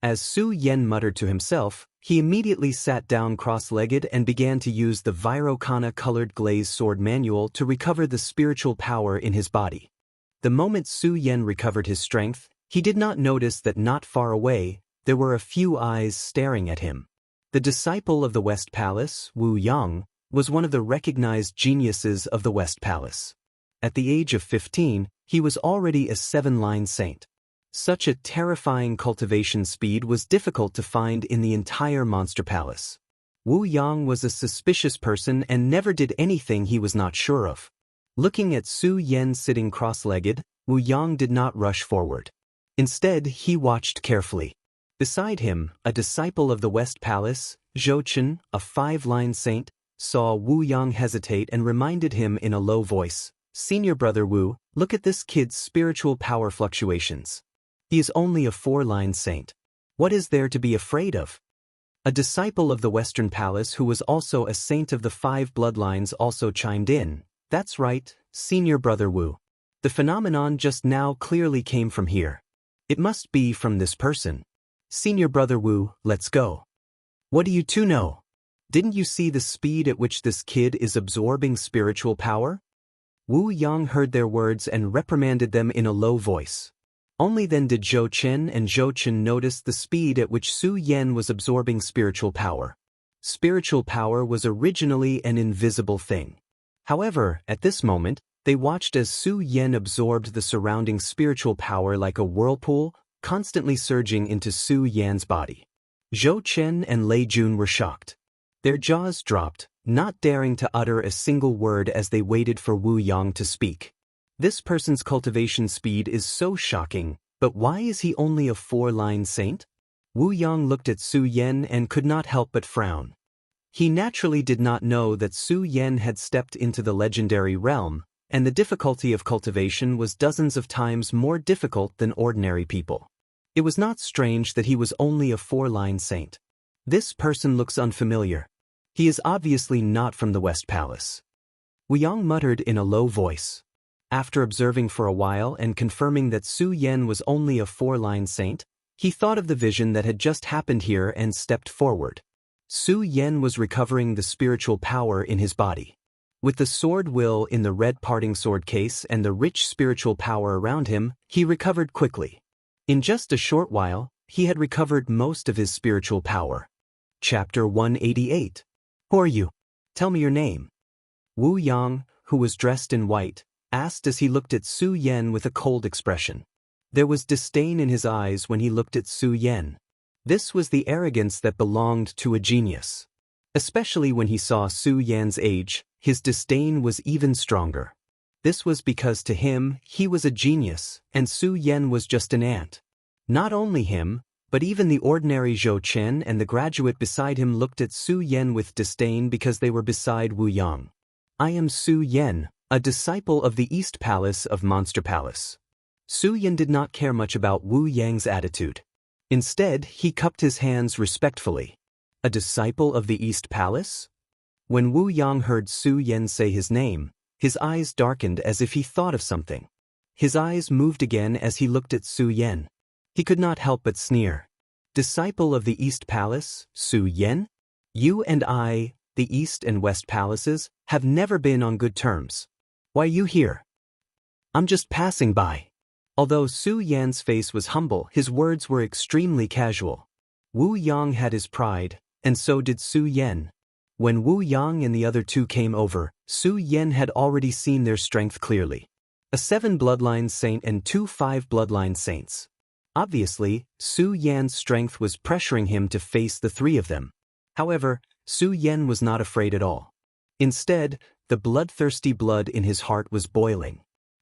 As Su Yan muttered to himself, he immediately sat down cross-legged and began to use the Virokana-colored glaze sword manual to recover the spiritual power in his body. The moment Su Yan recovered his strength, he did not notice that not far away, there were a few eyes staring at him. The disciple of the West Palace, Wu Yang, was one of the recognized geniuses of the West Palace. At the age of 15, he was already a 7-line saint. Such a terrifying cultivation speed was difficult to find in the entire Monster Palace. Wu Yang was a suspicious person and never did anything he was not sure of. Looking at Su Yan sitting cross-legged, Wu Yang did not rush forward. Instead, he watched carefully. Beside him, a disciple of the West Palace, Zhou Chen, a 5-line saint, saw Wu Yang hesitate and reminded him in a low voice, "Senior brother Wu, look at this kid's spiritual power fluctuations. He is only a 4-line saint. What is there to be afraid of?" A disciple of the Western Palace who was also a saint of the 5 bloodlines also chimed in, "That's right, Senior brother Wu. The phenomenon just now clearly came from here. It must be from this person. Senior brother Wu, let's go." "What do you two know?" Didn't you see the speed at which this kid is absorbing spiritual power? Wu Yang heard their words and reprimanded them in a low voice. Only then did Zhou Chen and Zhou Chen notice the speed at which Su Yan was absorbing spiritual power. Spiritual power was originally an invisible thing. However, at this moment, they watched as Su Yan absorbed the surrounding spiritual power like a whirlpool, constantly surging into Su Yan's body. Zhou Chen and Lei Jun were shocked. Their jaws dropped, not daring to utter a single word as they waited for Wu Yang to speak. This person's cultivation speed is so shocking, but why is he only a 4-line saint? Wu Yang looked at Su Yan and could not help but frown. He naturally did not know that Su Yan had stepped into the legendary realm, and the difficulty of cultivation was dozens of times more difficult than ordinary people. It was not strange that he was only a 4-line saint. This person looks unfamiliar. He is obviously not from the West Palace. Wu Yang muttered in a low voice. After observing for a while and confirming that Su Yan was only a 4-line saint, he thought of the vision that had just happened here and stepped forward. Su Yan was recovering the spiritual power in his body. With the sword will in the red parting sword case and the rich spiritual power around him, he recovered quickly. In just a short while, he had recovered most of his spiritual power. Chapter 188. Who are you? Tell me your name. Wu Yang, who was dressed in white, asked as he looked at Su Yan with a cold expression. There was disdain in his eyes when he looked at Su Yan. This was the arrogance that belonged to a genius. Especially when he saw Su Yan's age, his disdain was even stronger. This was because to him, he was a genius, and Su Yan was just an ant. Not only him, but even the ordinary Zhou Chen and the graduate beside him looked at Su Yan with disdain because they were beside Wu Yang. I am Su Yan, a disciple of the East Palace of Monster Palace. Su Yan did not care much about Wu Yang's attitude. Instead, he cupped his hands respectfully. A disciple of the East Palace? When Wu Yang heard Su Yan say his name, his eyes darkened as if he thought of something. His eyes moved again as he looked at Su Yan. He could not help but sneer. Disciple of the East Palace, Su Yan? You and I, the East and West Palaces, have never been on good terms. Why are you here? I'm just passing by. Although Su Yan's face was humble, his words were extremely casual. Wu Yang had his pride, and so did Su Yan. When Wu Yang and the other two came over, Su Yan had already seen their strength clearly. A 7 bloodline saint and 2 5 bloodline saints. Obviously, Su Yan's strength was pressuring him to face the 3 of them. However, Su Yan was not afraid at all. Instead, the bloodthirsty blood in his heart was boiling.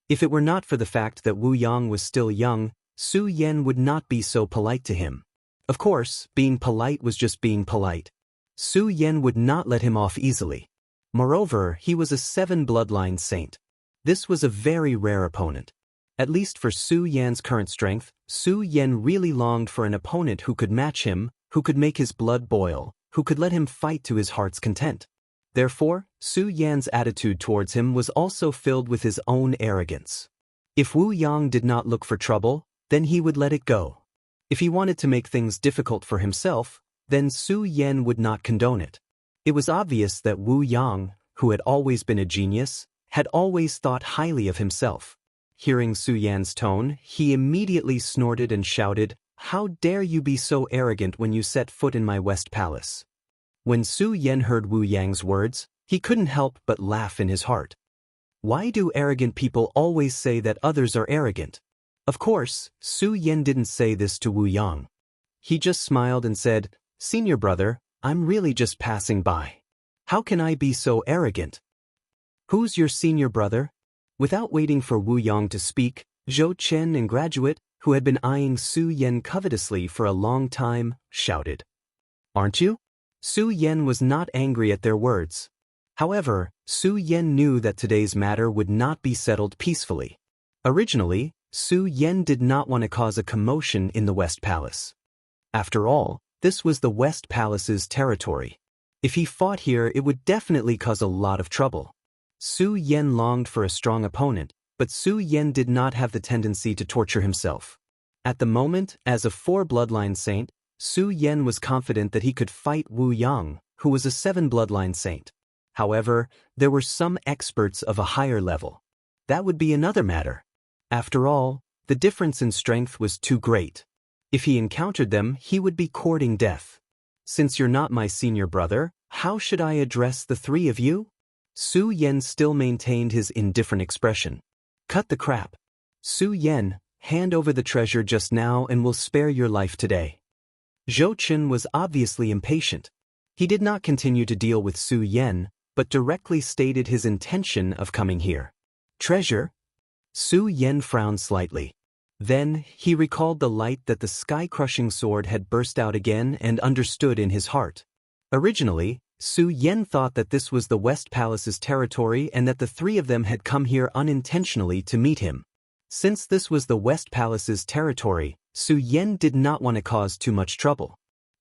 If it were not for the fact that Wu Yang was still young, Su Yan would not be so polite to him. Of course, being polite was just being polite. Su Yan would not let him off easily. Moreover, he was a 7 bloodline saint. This was a very rare opponent. At least for Su Yan's current strength, Su Yan really longed for an opponent who could match him, who could make his blood boil, who could let him fight to his heart's content. Therefore, Su Yan's attitude towards him was also filled with his own arrogance. If Wu Yang did not look for trouble, then he would let it go. If he wanted to make things difficult for himself, then Su Yan would not condone it. It was obvious that Wu Yang, who had always been a genius, had always thought highly of himself. Hearing Su Yan's tone, he immediately snorted and shouted, "How dare you be so arrogant when you set foot in my West Palace?" When Su Yan heard Wu Yang's words, he couldn't help but laugh in his heart. Why do arrogant people always say that others are arrogant? Of course, Su Yan didn't say this to Wu Yang. He just smiled and said, "Senior brother, I'm really just passing by. How can I be so arrogant?" "Who's your senior brother?" Without waiting for Wu Yang to speak, Zhou Chen and graduate, who had been eyeing Su Yan covetously for a long time, shouted. "Aren't you?" Su Yan was not angry at their words. However, Su Yan knew that today's matter would not be settled peacefully. Originally, Su Yan did not want to cause a commotion in the West Palace. After all, this was the West Palace's territory. If he fought here, it would definitely cause a lot of trouble. Su Yan longed for a strong opponent, but Su Yan did not have the tendency to torture himself. At the moment, as a 4 bloodline saint, Su Yan was confident that he could fight Wu Yang, who was a 7 bloodline saint. However, there were some experts of a higher level. That would be another matter. After all, the difference in strength was too great. If he encountered them, he would be courting death. Since you're not my senior brother, how should I address the three of you? Su Yan still maintained his indifferent expression. Cut the crap. Su Yan, hand over the treasure just now and we'll spare your life today. Zhou Chen was obviously impatient. He did not continue to deal with Su Yan, but directly stated his intention of coming here. Treasure? Su Yan frowned slightly. Then, he recalled the light that the sky-crushing sword had burst out again and understood in his heart. Originally, Su Yan thought that this was the West Palace's territory and that the three of them had come here unintentionally to meet him. Since this was the West Palace's territory, Su Yan did not want to cause too much trouble.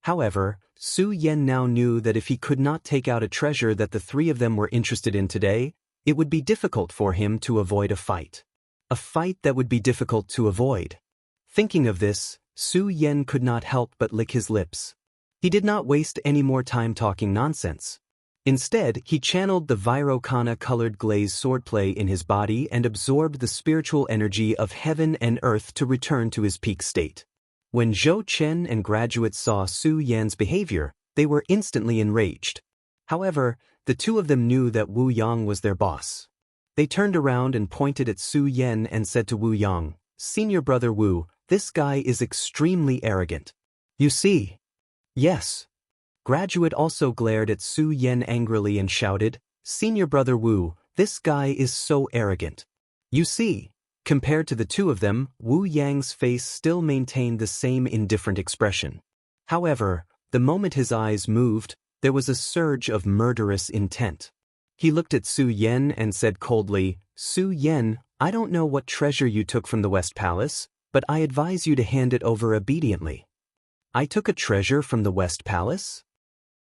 However, Su Yan now knew that if he could not take out a treasure that the three of them were interested in today, it would be difficult for him to avoid a fight. A fight that would be difficult to avoid. Thinking of this, Su Yan could not help but lick his lips. He did not waste any more time talking nonsense. Instead, he channeled the Virokana-colored glaze swordplay in his body and absorbed the spiritual energy of heaven and earth to return to his peak state. When Zhou Chen and graduates saw Su Yan's behavior, they were instantly enraged. However, the two of them knew that Wu Yang was their boss. They turned around and pointed at Su Yan and said to Wu Yang, "Senior brother Wu, this guy is extremely arrogant." You see? Yes. Graduate also glared at Su Yan angrily and shouted, "Senior brother Wu, this guy is so arrogant." You see? Compared to the two of them, Wu Yang's face still maintained the same indifferent expression. However, the moment his eyes moved, there was a surge of murderous intent. He looked at Su Yan and said coldly, "Su Yan, I don't know what treasure you took from the West Palace, but I advise you to hand it over obediently." I took a treasure from the West Palace?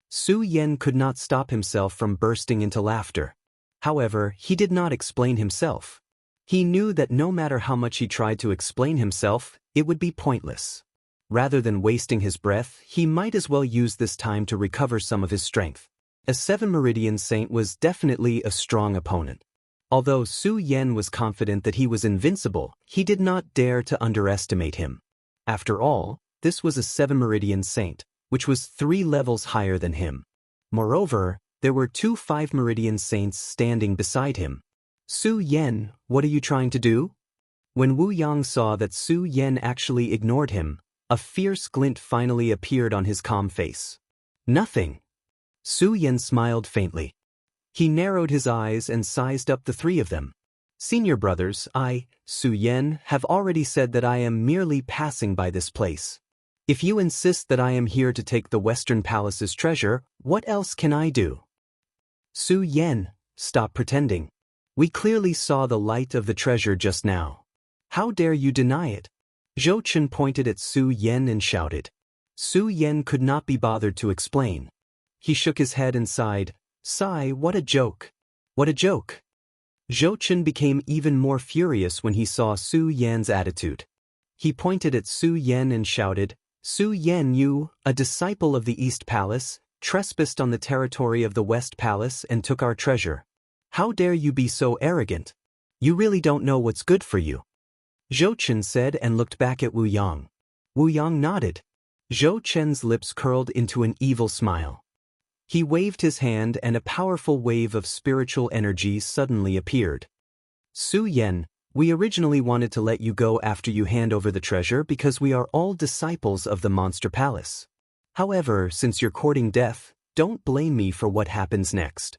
Su Yan could not stop himself from bursting into laughter. However, he did not explain himself. He knew that no matter how much he tried to explain himself, it would be pointless. Rather than wasting his breath, he might as well use this time to recover some of his strength. A 7 Meridian Saint was definitely a strong opponent. Although Su Yan was confident that he was invincible, he did not dare to underestimate him. After all, this was a 7 Meridian Saint, which was 3 levels higher than him. Moreover, there were 2 5 Meridian Saints standing beside him. "Su Yan, what are you trying to do?" When Wu Yang saw that Su Yan actually ignored him, a fierce glint finally appeared on his calm face. "Nothing." Su Yan smiled faintly. He narrowed his eyes and sized up the three of them. "Senior brothers, I, Su Yan, have already said that I am merely passing by this place. If you insist that I am here to take the Western Palace's treasure, what else can I do?" "Su Yan, stop pretending. We clearly saw the light of the treasure just now. How dare you deny it?" Zhou Chen pointed at Su Yan and shouted. Su Yan could not be bothered to explain. He shook his head and sighed, "Sigh, what a joke. What a joke." Zhou Chen became even more furious when he saw Su Yan's attitude. He pointed at Su Yan and shouted, "Su Yan, you, a disciple of the East Palace, trespassed on the territory of the West Palace and took our treasure. How dare you be so arrogant? You really don't know what's good for you." Zhou Chen said and looked back at Wu Yang. Wu Yang nodded. Zhou Chen's lips curled into an evil smile. He waved his hand and a powerful wave of spiritual energy suddenly appeared. "Su Yan, we originally wanted to let you go after you hand over the treasure because we are all disciples of the Monster Palace. However, since you're courting death, don't blame me for what happens next."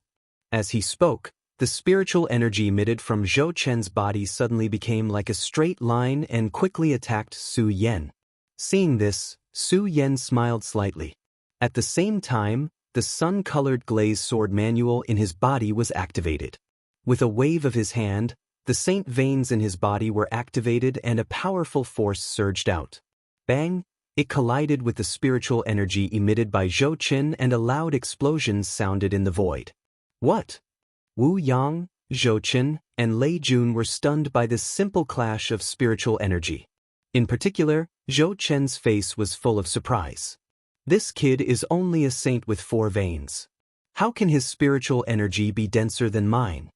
As he spoke, the spiritual energy emitted from Zhou Chen's body suddenly became like a straight line and quickly attacked Su Yan. Seeing this, Su Yan smiled slightly. At the same time, the sun-colored glaze sword manual in his body was activated. With a wave of his hand, the saint veins in his body were activated and a powerful force surged out. Bang! It collided with the spiritual energy emitted by Zhou Chen and a loud explosion sounded in the void. What? Wu Yang, Zhou Chen, and Lei Jun were stunned by this simple clash of spiritual energy. In particular, Zhou Chen's face was full of surprise. This kid is only a saint with 4 veins. How can his spiritual energy be denser than mine?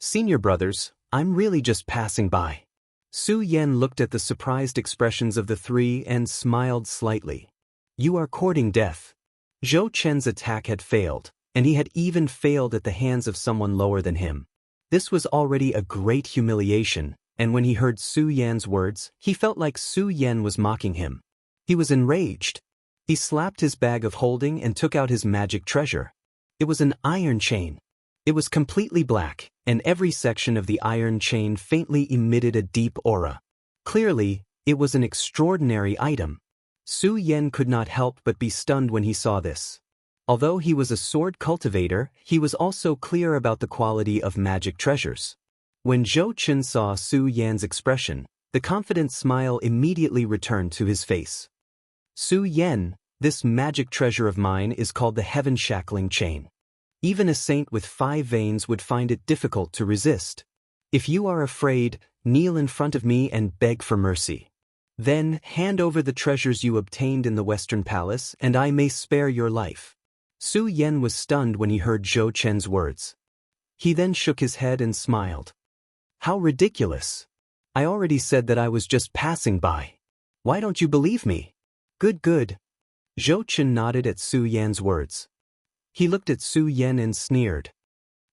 Senior brothers, I'm really just passing by. Su Yan looked at the surprised expressions of the 3 and smiled slightly. You are courting death. Zhou Chen's attack had failed, and he had even failed at the hands of someone lower than him. This was already a great humiliation, and when he heard Su Yan's words, he felt like Su Yan was mocking him. He was enraged. He slapped his bag of holding and took out his magic treasure. It was an iron chain. It was completely black, and every section of the iron chain faintly emitted a deep aura. Clearly, it was an extraordinary item. Su Yan could not help but be stunned when he saw this. Although he was a sword cultivator, he was also clear about the quality of magic treasures. When Zhou Chen saw Su Yan's expression, the confident smile immediately returned to his face. Su Yan, this magic treasure of mine is called the Heaven Shackling Chain. Even a saint with 5 veins would find it difficult to resist. If you are afraid, kneel in front of me and beg for mercy. Then, hand over the treasures you obtained in the Western Palace, and I may spare your life. Su Yan was stunned when he heard Zhou Chen's words. He then shook his head and smiled. How ridiculous! I already said that I was just passing by. Why don't you believe me? Good. Zhou Chen nodded at Su Yan's words. He looked at Su Yan and sneered.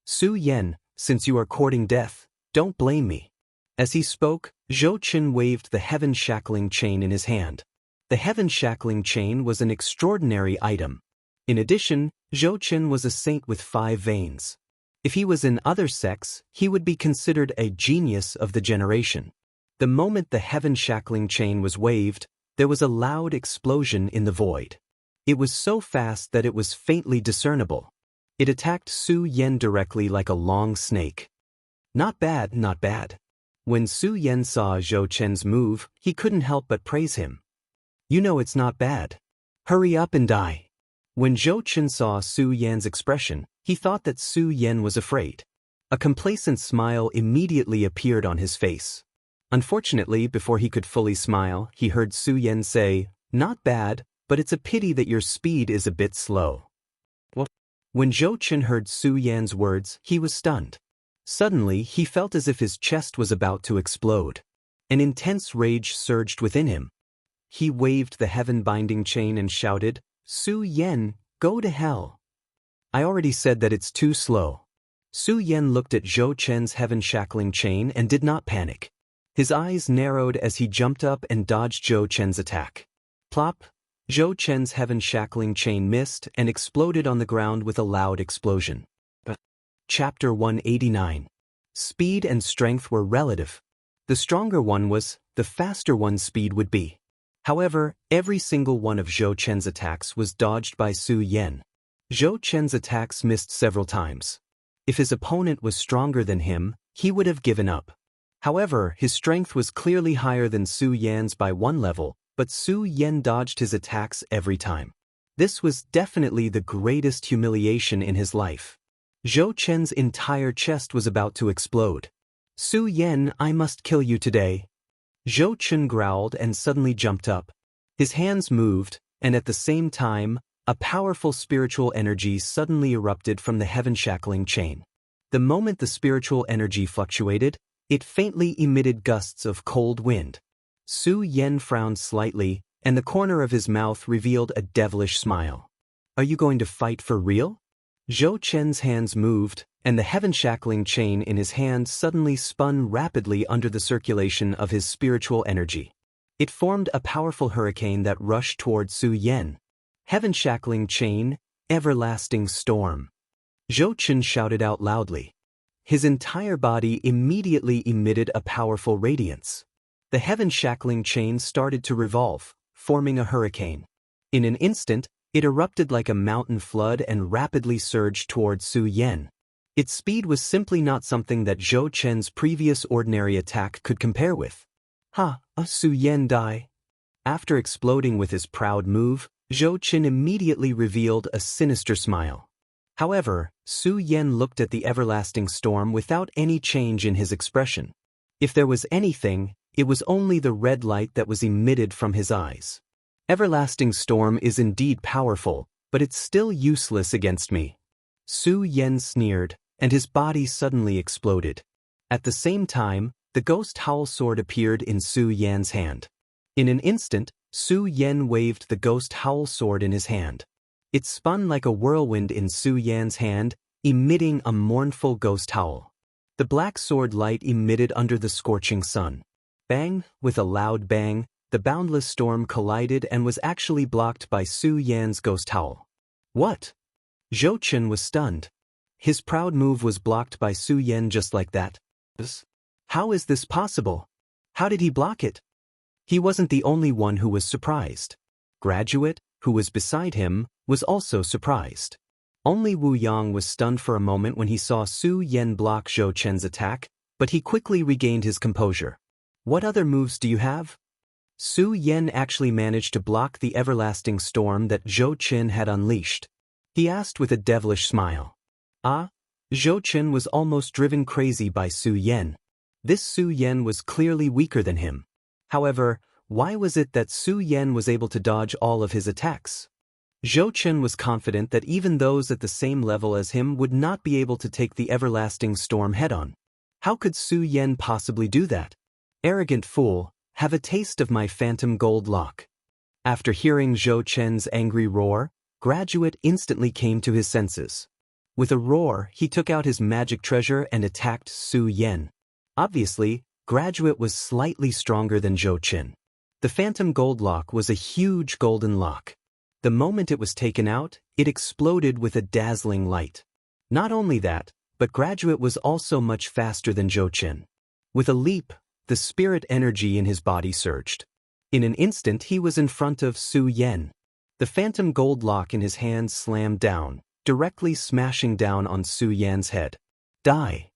Su Yan, since you are courting death, don't blame me. As he spoke, Zhou Chen waved the Heaven Shackling Chain in his hand. The Heaven Shackling Chain was an extraordinary item. In addition, Zhou Chen was a saint with 5 veins. If he was in other sects, he would be considered a genius of the generation. The moment the Heaven Shackling Chain was waved, there was a loud explosion in the void. It was so fast that it was faintly discernible. It attacked Su Yan directly like a long snake. Not bad. When Su Yan saw Zhou Chen's move, he couldn't help but praise him. You know it's not bad. Hurry up and die. When Zhou Chen saw Su Yan's expression, he thought that Su Yan was afraid. A complacent smile immediately appeared on his face. Unfortunately, before he could fully smile, he heard Su Yan say, Not bad, but it's a pity that your speed is a bit slow. What? When Zhou Chen heard Su Yan's words, he was stunned. Suddenly, he felt as if his chest was about to explode. An intense rage surged within him. He waved the heaven-binding chain and shouted, Su Yan, go to hell. I already said that it's too slow. Su Yan looked at Zhou Chen's heaven-shackling chain and did not panic. His eyes narrowed as he jumped up and dodged Zhou Chen's attack. Plop! Zhou Chen's heaven-shackling chain missed and exploded on the ground with a loud explosion. Chapter 189. Speed and strength were relative. The stronger one was, the faster one's speed would be. However, every single one of Zhou Chen's attacks was dodged by Su Yan. Zhou Chen's attacks missed several times. If his opponent was stronger than him, he would have given up. However, his strength was clearly higher than Su Yan's by 1 level, but Su Yan dodged his attacks every time. This was definitely the greatest humiliation in his life. Zhou Chen's entire chest was about to explode. Su Yan, I must kill you today. Zhou Chen growled and suddenly jumped up. His hands moved, and at the same time, a powerful spiritual energy suddenly erupted from the heaven-shackling chain. The moment the spiritual energy fluctuated, it faintly emitted gusts of cold wind. Su Yan frowned slightly, and the corner of his mouth revealed a devilish smile. Are you going to fight for real? Zhou Chen's hands moved, and the heaven-shackling chain in his hand suddenly spun rapidly under the circulation of his spiritual energy. It formed a powerful hurricane that rushed toward Su Yan. Heaven-shackling chain, everlasting storm. Zhou Chen shouted out loudly. His entire body immediately emitted a powerful radiance. The heaven-shackling chain started to revolve, forming a hurricane. In an instant, it erupted like a mountain flood and rapidly surged toward Su Yan. Its speed was simply not something that Zhou Chen's previous ordinary attack could compare with. Su Yan die. After exploding with his proud move, Zhou Chen immediately revealed a sinister smile. However, Su Yan looked at the everlasting storm without any change in his expression. If there was anything, it was only the red light that was emitted from his eyes. Everlasting storm is indeed powerful, but it's still useless against me. Su Yan sneered, and his body suddenly exploded. At the same time, the ghost howl sword appeared in Su Yan's hand. In an instant, Su Yan waved the ghost howl sword in his hand. It spun like a whirlwind in Su Yan's hand, emitting a mournful ghost howl. The black sword light emitted under the scorching sun. Bang! With a loud bang, the boundless storm collided and was actually blocked by Su Yan's ghost howl. What? Zhou Chen was stunned. His proud move was blocked by Su Yan just like that. How is this possible? How did he block it? He wasn't the only one who was surprised. Graduate, who was beside him, was also surprised. Only Wu Yang was stunned for a moment when he saw Su Yan block Zhou Chen's attack, but he quickly regained his composure. What other moves do you have? Su Yan actually managed to block the everlasting storm that Zhou Chen had unleashed. He asked with a devilish smile. Ah, Zhou Chen was almost driven crazy by Su Yan. This Su Yan was clearly weaker than him. However, why was it that Su Yan was able to dodge all of his attacks? Zhou Chen was confident that even those at the same level as him would not be able to take the everlasting storm head-on. How could Su Yan possibly do that? Arrogant fool, have a taste of my phantom gold lock. After hearing Zhou Chen's angry roar, Graduate instantly came to his senses. With a roar, he took out his magic treasure and attacked Su Yan. Obviously, Graduate was slightly stronger than Zhou Chen. The phantom gold lock was a huge golden lock. The moment it was taken out, it exploded with a dazzling light. Not only that, but Graduate was also much faster than Zhou Chen. With a leap, the spirit energy in his body surged. In an instant he was in front of Su Yan. The phantom gold lock in his hand slammed down, directly smashing down on Su Yan's head. Die!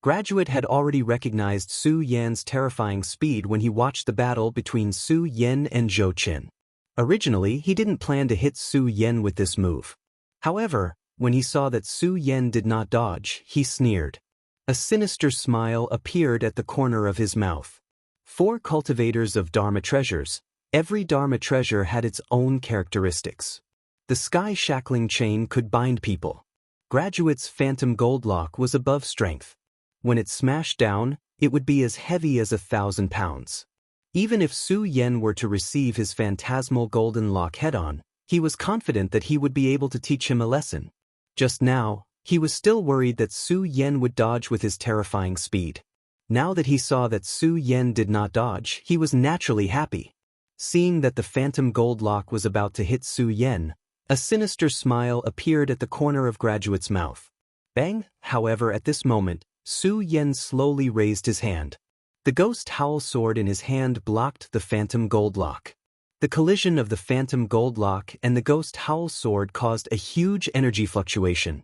Graduate had already recognized Su Yan's terrifying speed when he watched the battle between Su Yan and Zhou Chen. Originally, he didn't plan to hit Su Yan with this move. However, when he saw that Su Yan did not dodge, he sneered. A sinister smile appeared at the corner of his mouth. 4 cultivators of Dharma treasures. Every Dharma treasure had its own characteristics. The sky shackling chain could bind people. Graduate's phantom gold lock was above strength. When it smashed down, it would be as heavy as 1,000 pounds. Even if Su Yan were to receive his phantasmal golden lock head-on, he was confident that he would be able to teach him a lesson. Just now, he was still worried that Su Yan would dodge with his terrifying speed. Now that he saw that Su Yan did not dodge, he was naturally happy. Seeing that the phantom gold lock was about to hit Su Yan, a sinister smile appeared at the corner of Graduate's mouth. Bang! However, at this moment, Su Yan slowly raised his hand. The ghost howl sword in his hand blocked the phantom gold lock. The collision of the phantom gold lock and the ghost howl sword caused a huge energy fluctuation.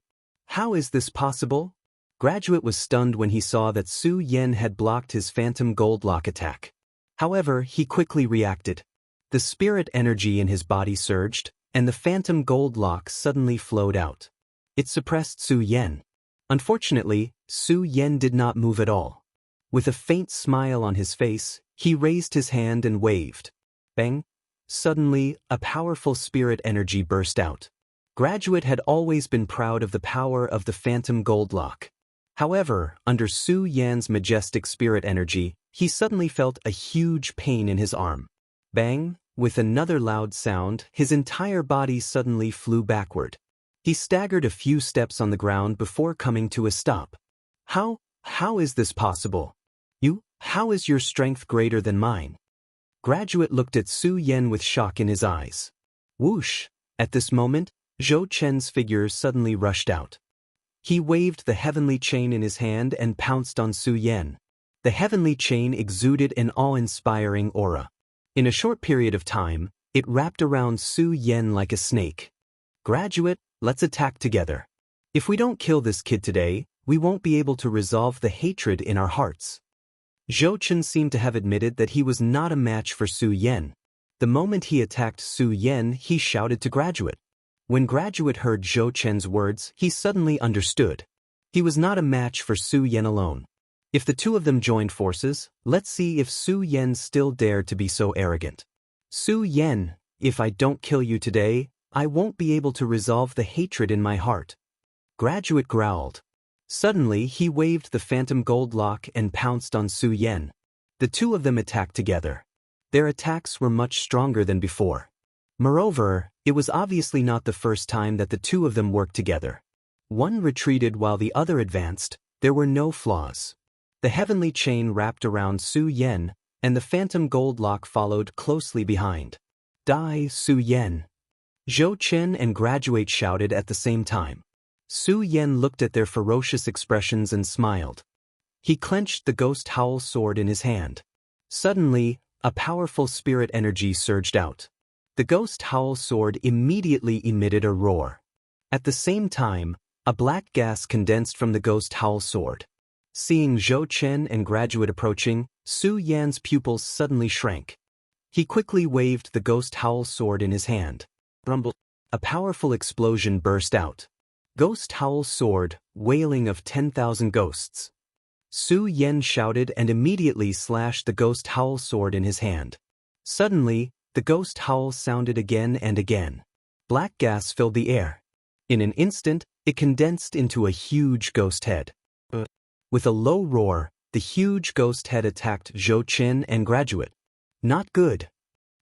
How is this possible? Graduate was stunned when he saw that Su Yan had blocked his phantom gold lock attack. However, he quickly reacted. The spirit energy in his body surged, and the phantom gold lock suddenly flowed out. It suppressed Su Yan. Unfortunately, Su Yan did not move at all. With a faint smile on his face, he raised his hand and waved. Bang! Suddenly, a powerful spirit energy burst out. Graduate had always been proud of the power of the phantom gold lock. However, under Su Yan's majestic spirit energy, he suddenly felt a huge pain in his arm. Bang! With another loud sound, his entire body suddenly flew backward. He staggered a few steps on the ground before coming to a stop. How is this possible? How is your strength greater than mine? Graduate looked at Su Yan with shock in his eyes. Whoosh! At this moment, Zhou Chen's figure suddenly rushed out. He waved the heavenly chain in his hand and pounced on Su Yan. The heavenly chain exuded an awe-inspiring aura. In a short period of time, it wrapped around Su Yan like a snake. Graduate, let's attack together. If we don't kill this kid today, we won't be able to resolve the hatred in our hearts. Zhou Chen seemed to have admitted that he was not a match for Su Yan. The moment he attacked Su Yan, he shouted to Graduate. When Graduate heard Zhou Chen's words, he suddenly understood. He was not a match for Su Yan alone. If the two of them joined forces, let's see if Su Yan still dared to be so arrogant. Su Yan, If I don't kill you today, I won't be able to resolve the hatred in my heart. Graduate growled. Suddenly he waved the phantom gold lock and pounced on Su Yan. The two of them attacked together. Their attacks were much stronger than before. Moreover, it was obviously not the first time that the two of them worked together. One retreated while the other advanced. There were no flaws. The heavenly chain wrapped around Su Yan, and the phantom gold lock followed closely behind. Die, Su Yan! Zhou Chen and Graduate shouted at the same time. Su Yan looked at their ferocious expressions and smiled. He clenched the ghost howl sword in his hand. Suddenly, a powerful spirit energy surged out. The ghost howl sword immediately emitted a roar. At the same time, a black gas condensed from the ghost howl sword. Seeing Zhou Chen and Graduate approaching, Su Yan's pupils suddenly shrank. He quickly waved the ghost howl sword in his hand. Rumble. A powerful explosion burst out. Ghost howl sword, wailing of 10,000 ghosts. Su Yan shouted and immediately slashed the ghost howl sword in his hand. Suddenly, the ghost howl sounded again and again. Black gas filled the air. In an instant, it condensed into a huge ghost head. With a low roar, the huge ghost head attacked Zhou Chen and Graduate. Not good.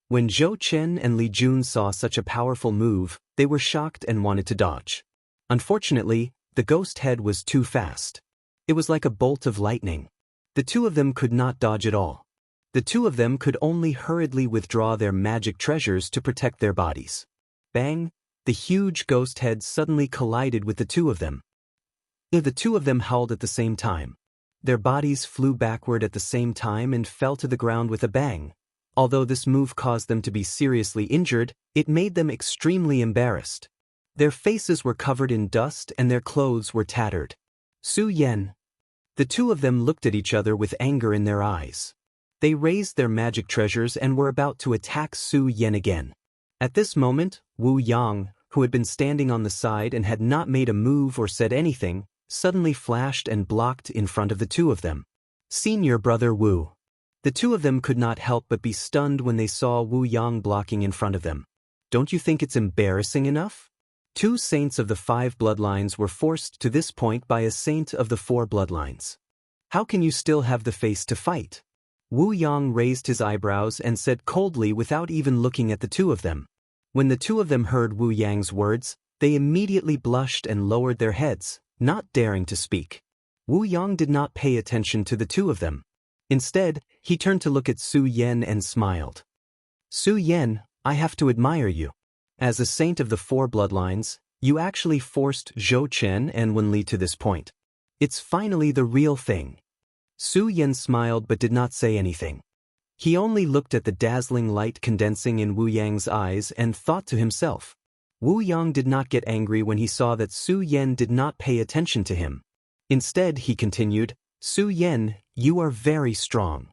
When Zhou Chen and Li Jun saw such a powerful move, they were shocked and wanted to dodge. Unfortunately, the ghost head was too fast. It was like a bolt of lightning. The two of them could not dodge at all. The two of them could only hurriedly withdraw their magic treasures to protect their bodies. Bang! The huge ghost head suddenly collided with the two of them. The two of them howled at the same time. Their bodies flew backward at the same time and fell to the ground with a bang. Although this move caused them to be seriously injured, it made them extremely embarrassed. Their faces were covered in dust and their clothes were tattered. Su Yan. The two of them looked at each other with anger in their eyes. They raised their magic treasures and were about to attack Su Yan again. At this moment, Wu Yang, who had been standing on the side and had not made a move or said anything, suddenly flashed and blocked in front of the two of them. Senior brother Wu. The two of them could not help but be stunned when they saw Wu Yang blocking in front of them. Don't you think it's embarrassing enough? Two saints of the 5 bloodlines were forced to this point by a saint of the 4 bloodlines. How can you still have the face to fight? Wu Yang raised his eyebrows and said coldly without even looking at the two of them. When the two of them heard Wu Yang's words, they immediately blushed and lowered their heads, not daring to speak. Wu Yang did not pay attention to the two of them. Instead, he turned to look at Su Yan and smiled. Su Yan, I have to admire you. As a saint of the 4 bloodlines, you actually forced Zhou Chen and Wen Li to this point. It's finally the real thing. Su Yan smiled but did not say anything. He only looked at the dazzling light condensing in Wu Yang's eyes and thought to himself. Wu Yang did not get angry when he saw that Su Yan did not pay attention to him. Instead, he continued, Su Yan, you are very strong.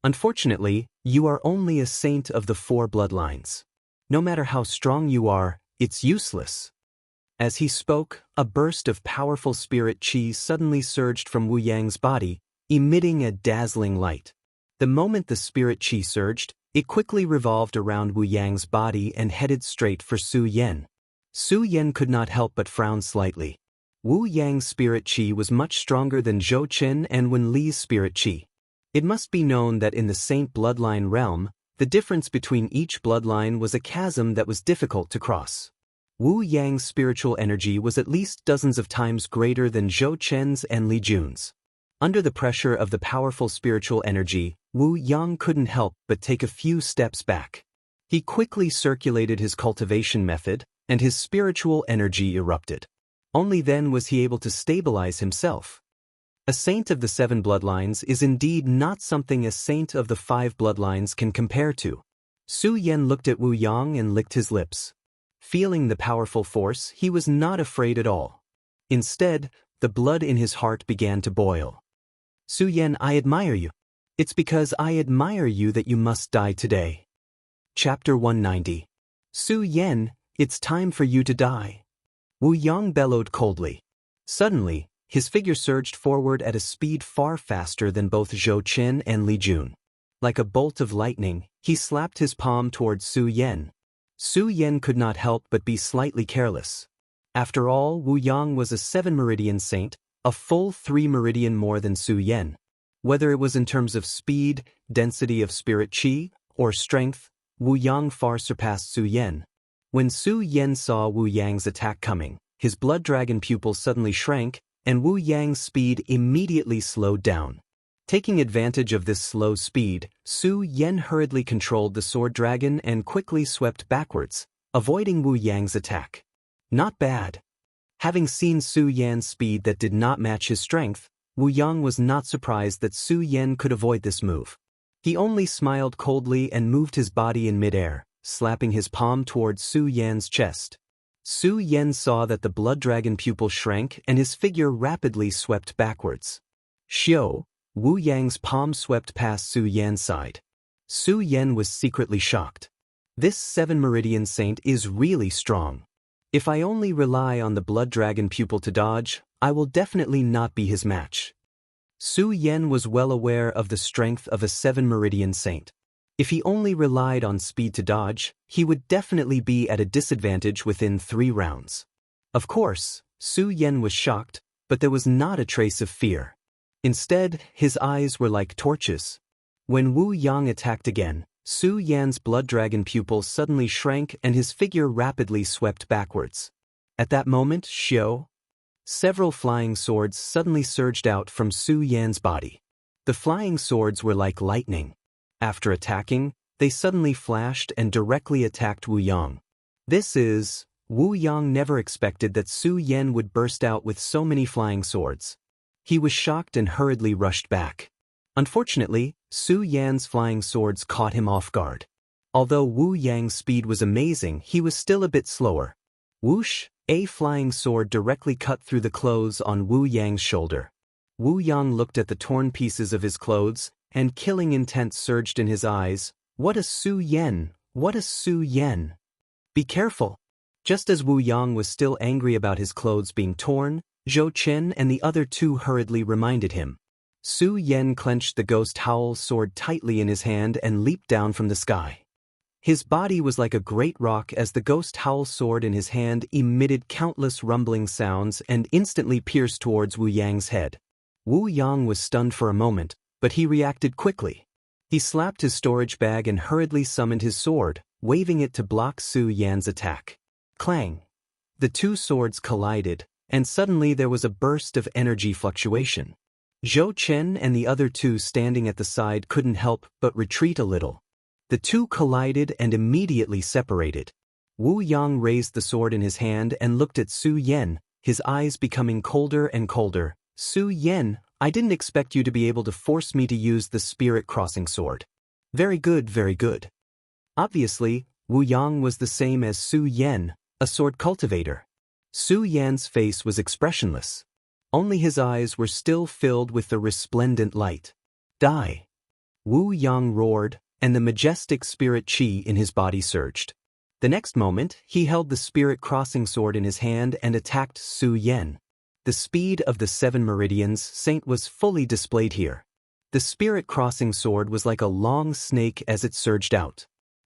Unfortunately, you are only a saint of the 4 bloodlines. No matter how strong you are, it's useless. As he spoke, a burst of powerful spirit chi suddenly surged from Wu Yang's body, emitting a dazzling light. The moment the spirit chi surged, it quickly revolved around Wu Yang's body and headed straight for Su Yan. Su Yan could not help but frown slightly. Wu Yang's spirit chi was much stronger than Zhou Chen and Wen Li's spirit chi. It must be known that in the Saint bloodline realm, the difference between each bloodline was a chasm that was difficult to cross. Wu Yang's spiritual energy was at least dozens of times greater than Zhou Chen's and Li Jun's. Under the pressure of the powerful spiritual energy, Wu Yang couldn't help but take a few steps back. He quickly circulated his cultivation method, and his spiritual energy erupted. Only then was he able to stabilize himself. A saint of the 7 bloodlines is indeed not something a saint of the 5 bloodlines can compare to. Su Yan looked at Wu Yang and licked his lips. Feeling the powerful force, he was not afraid at all. Instead, the blood in his heart began to boil. Su Yan, I admire you. It's because I admire you that you must die today. Chapter 190. Su Yan, it's time for you to die. Wu Yang bellowed coldly. Suddenly, his figure surged forward at a speed far faster than both Zhou Chen and Li Jun. Like a bolt of lightning, he slapped his palm towards Su Yan. Su Yan could not help but be slightly careless. After all, Wu Yang was a 7-meridian saint, a full 3 meridian more than Su Yan. Whether it was in terms of speed, density of spirit qi, or strength, Wu Yang far surpassed Su Yan. When Su Yan saw Wu Yang's attack coming, his blood dragon pupil suddenly shrank, and Wu Yang's speed immediately slowed down. Taking advantage of this slow speed, Su Yan hurriedly controlled the sword dragon and quickly swept backwards, avoiding Wu Yang's attack. Not bad. Having seen Su Yan's speed that did not match his strength, Wu Yang was not surprised that Su Yan could avoid this move. He only smiled coldly and moved his body in midair, slapping his palm towards Su Yan's chest. Su Yan saw that the blood dragon pupil shrank and his figure rapidly swept backwards. Xiao, Wu Yang's palm swept past Su Yan's side. Su Yan was secretly shocked. This 7-meridian saint is really strong. If I only rely on the blood dragon pupil to dodge, I will definitely not be his match. Su Yan was well aware of the strength of a 7-meridian saint. If he only relied on speed to dodge, he would definitely be at a disadvantage within 3 rounds. Of course, Su Yan was shocked, but there was not a trace of fear. Instead, his eyes were like torches. When Wu Yang attacked again, Su Yan's blood dragon pupil suddenly shrank and his figure rapidly swept backwards. At that moment, several flying swords suddenly surged out from Su Yan's body. The flying swords were like lightning. After attacking, they suddenly flashed and directly attacked Wu Yang. Wu Yang never expected that Su Yan would burst out with so many flying swords. He was shocked and hurriedly rushed back. Unfortunately, Su Yan's flying swords caught him off guard. Although Wu Yang's speed was amazing, he was still a bit slower. Whoosh! A flying sword directly cut through the clothes on Wu Yang's shoulder. Wu Yang looked at the torn pieces of his clothes, and killing intent surged in his eyes. What a Su Yan! What a Su Yan! Be careful! Just as Wu Yang was still angry about his clothes being torn, Zhou Chen and the other 2 hurriedly reminded him. Su Yan clenched the ghost howl sword tightly in his hand and leaped down from the sky. His body was like a great rock as the ghost howl sword in his hand emitted countless rumbling sounds and instantly pierced towards Wu Yang's head. Wu Yang was stunned for a moment, but he reacted quickly. He slapped his storage bag and hurriedly summoned his sword, waving it to block Su Yan's attack. Clang! The 2 swords collided, and suddenly there was a burst of energy fluctuation. Zhou Chen and the other 2 standing at the side couldn't help but retreat a little. The 2 collided and immediately separated. Wu Yang raised the sword in his hand and looked at Su Yan, his eyes becoming colder and colder. Su Yan, I didn't expect you to be able to force me to use the spirit crossing sword. Very good, very good. Obviously, Wu Yang was the same as Su Yan, a sword cultivator. Su Yan's face was expressionless. Only his eyes were still filled with the resplendent light. Die! Wu Yang roared, and the majestic spirit qi in his body surged. The next moment, he held the spirit crossing sword in his hand and attacked Su Yan. The speed of the 7 meridians saint was fully displayed here. The spirit crossing sword was like a long snake as it surged out.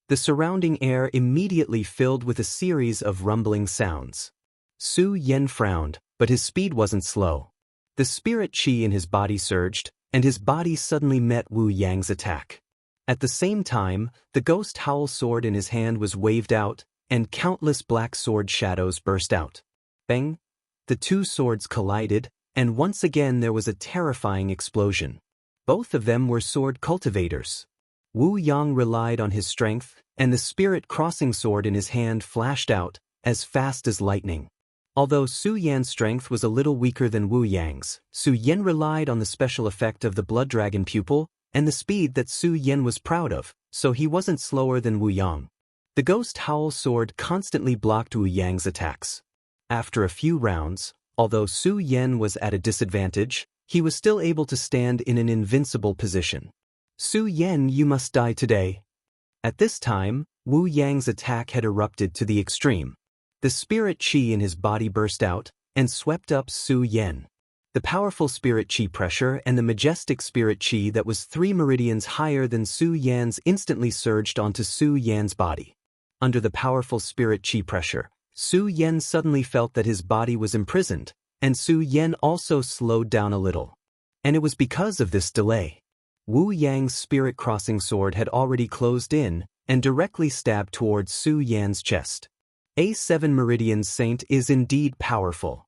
The surrounding air immediately filled with a series of rumbling sounds. Su Yan frowned, but his speed wasn't slow. The spirit qi in his body surged, and his body suddenly met Wu Yang's attack. At the same time, the ghost howl sword in his hand was waved out, and countless black sword shadows burst out. Bang! The 2 swords collided, and once again there was a terrifying explosion. Both of them were sword cultivators. Wu Yang relied on his strength, and the spirit crossing sword in his hand flashed out, as fast as lightning. Although Su Yan's strength was a little weaker than Wu Yang's, Su Yan relied on the special effect of the blood dragon pupil, and the speed that Su Yan was proud of, so he wasn't slower than Wu Yang. The ghost howl sword constantly blocked Wu Yang's attacks. After a few rounds, although Su Yan was at a disadvantage, he was still able to stand in an invincible position. Su Yan, you must die today. At this time, Wu Yang's attack had erupted to the extreme. The spirit qi in his body burst out and swept up Su Yan. The powerful spirit qi pressure and the majestic spirit qi that was 3 meridians higher than Su Yan's instantly surged onto Su Yan's body. Under the powerful spirit qi pressure, Su Yan suddenly felt that his body was imprisoned, and Su Yan also slowed down a little. And it was because of this delay. Wu Yang's spirit crossing sword had already closed in and directly stabbed towards Su Yan's chest. A 7 Meridian Saint is indeed powerful.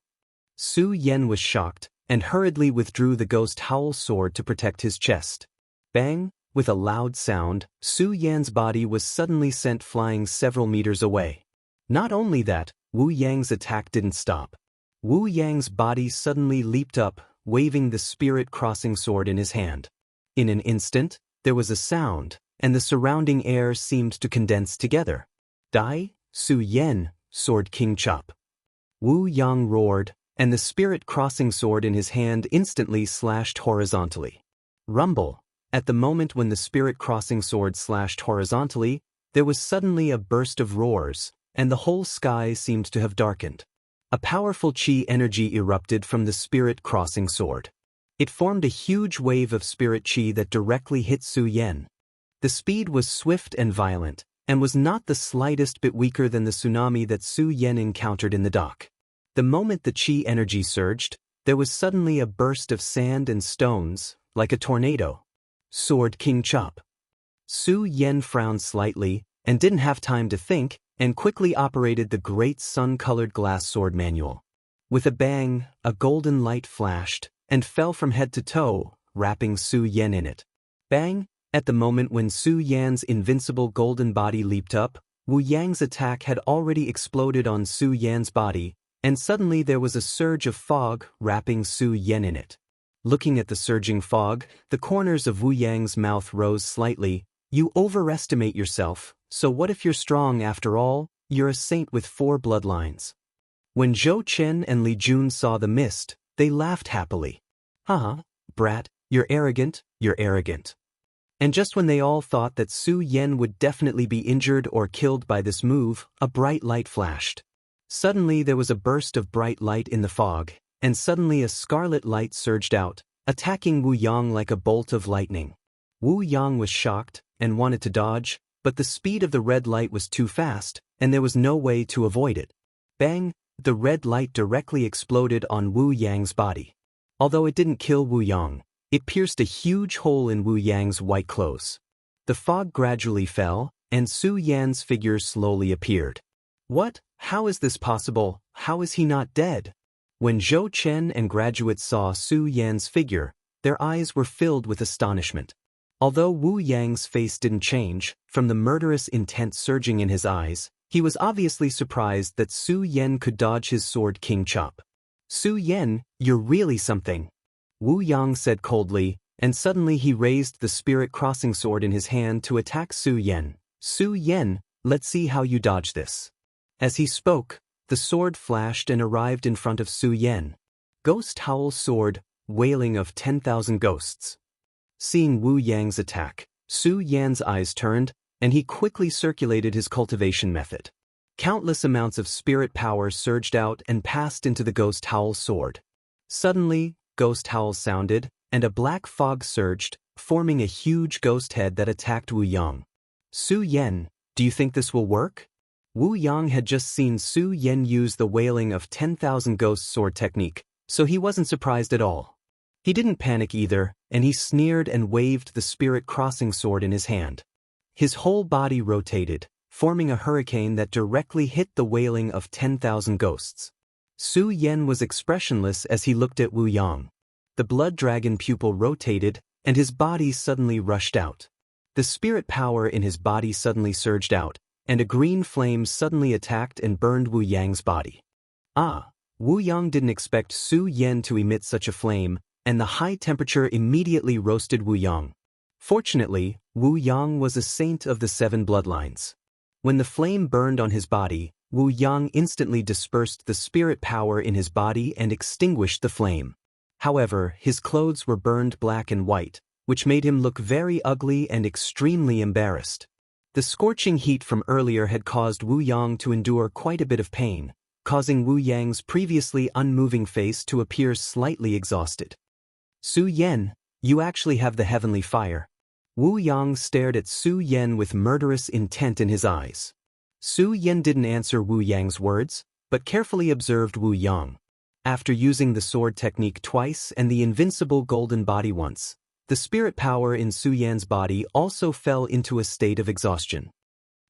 Su Yan was shocked and hurriedly withdrew the ghost howl sword to protect his chest. Bang! With a loud sound, Su Yan's body was suddenly sent flying several meters away. Not only that, Wu Yang's attack didn't stop. Wu Yang's body suddenly leaped up, waving the spirit crossing sword in his hand. In an instant, there was a sound, and the surrounding air seemed to condense together. Dai, Su Yan, Sword King Chop. Wu Yang roared, and the spirit crossing sword in his hand instantly slashed horizontally. Rumble. At the moment when the spirit crossing sword slashed horizontally, there was suddenly a burst of roars, and the whole sky seemed to have darkened. A powerful qi energy erupted from the spirit crossing sword. It formed a huge wave of spirit qi that directly hit Su Yan. The speed was swift and violent, and was not the slightest bit weaker than the tsunami that Su Yan encountered in the dock. The moment the qi energy surged, there was suddenly a burst of sand and stones, like a tornado. Sword King Chop. Su Yan frowned slightly, and didn't have time to think, and quickly operated the great sun-colored glass sword manual. With a bang, a golden light flashed, and fell from head to toe, wrapping Su Yan in it. Bang! At the moment when Su Yan's invincible golden body leaped up, Wu Yang's attack had already exploded on Su Yan's body, and suddenly there was a surge of fog wrapping Su Yan in it. Looking at the surging fog, the corners of Wu Yang's mouth rose slightly. You overestimate yourself, so what if you're strong after all? You're a saint with 4 bloodlines. When Zhou Chen and Li Jun saw the mist, they laughed happily. Haha, brat, you're arrogant, you're arrogant. And just when they all thought that Su Yan would definitely be injured or killed by this move, a bright light flashed. Suddenly there was a burst of bright light in the fog, and suddenly a scarlet light surged out, attacking Wu Yang like a bolt of lightning. Wu Yang was shocked and wanted to dodge, but the speed of the red light was too fast, and there was no way to avoid it. Bang! The red light directly exploded on Wu Yang's body. Although it didn't kill Wu Yang, it pierced a huge hole in Wu Yang's white clothes. The fog gradually fell, and Su Yan's figure slowly appeared. What? How is this possible? How is he not dead? When Zhou Chen and graduates saw Su Yan's figure, their eyes were filled with astonishment. Although Wu Yang's face didn't change, from the murderous intent surging in his eyes, he was obviously surprised that Su Yan could dodge his sword King Chop. Su Yan, you're really something, Wu Yang said coldly, and suddenly he raised the spirit crossing sword in his hand to attack Su Yan. Su Yan, let's see how you dodge this. As he spoke, the sword flashed and arrived in front of Su Yan. Ghost Howl Sword, Wailing of 10,000 Ghosts. Seeing Wu Yang's attack, Su Yan's eyes turned, and he quickly circulated his cultivation method. Countless amounts of spirit power surged out and passed into the Ghost Howl Sword. Suddenly, ghost howls sounded, and a black fog surged, forming a huge ghost head that attacked Wu Yang. Su Yan, do you think this will work? Wu Yang had just seen Su Yan use the Wailing of 10,000 Ghosts sword technique, so he wasn't surprised at all. He didn't panic either, and he sneered and waved the spirit crossing sword in his hand. His whole body rotated, forming a hurricane that directly hit the Wailing of 10,000 Ghosts. Su Yan was expressionless as he looked at Wu Yang. The blood dragon pupil rotated, and his body suddenly rushed out. The spirit power in his body suddenly surged out, and a green flame suddenly attacked and burned Wu Yang's body. Wu Yang didn't expect Su Yan to emit such a flame, and the high temperature immediately roasted Wu Yang. Fortunately, Wu Yang was a saint of the 7 bloodlines. When the flame burned on his body, Wu Yang instantly dispersed the spirit power in his body and extinguished the flame. However, his clothes were burned black and white, which made him look very ugly and extremely embarrassed. The scorching heat from earlier had caused Wu Yang to endure quite a bit of pain, causing Wu Yang's previously unmoving face to appear slightly exhausted. Su Yan, you actually have the heavenly fire. Wu Yang stared at Su Yan with murderous intent in his eyes. Su Yan didn't answer Wu Yang's words, but carefully observed Wu Yang. After using the sword technique twice and the invincible golden body once, the spirit power in Su Yan's body also fell into a state of exhaustion.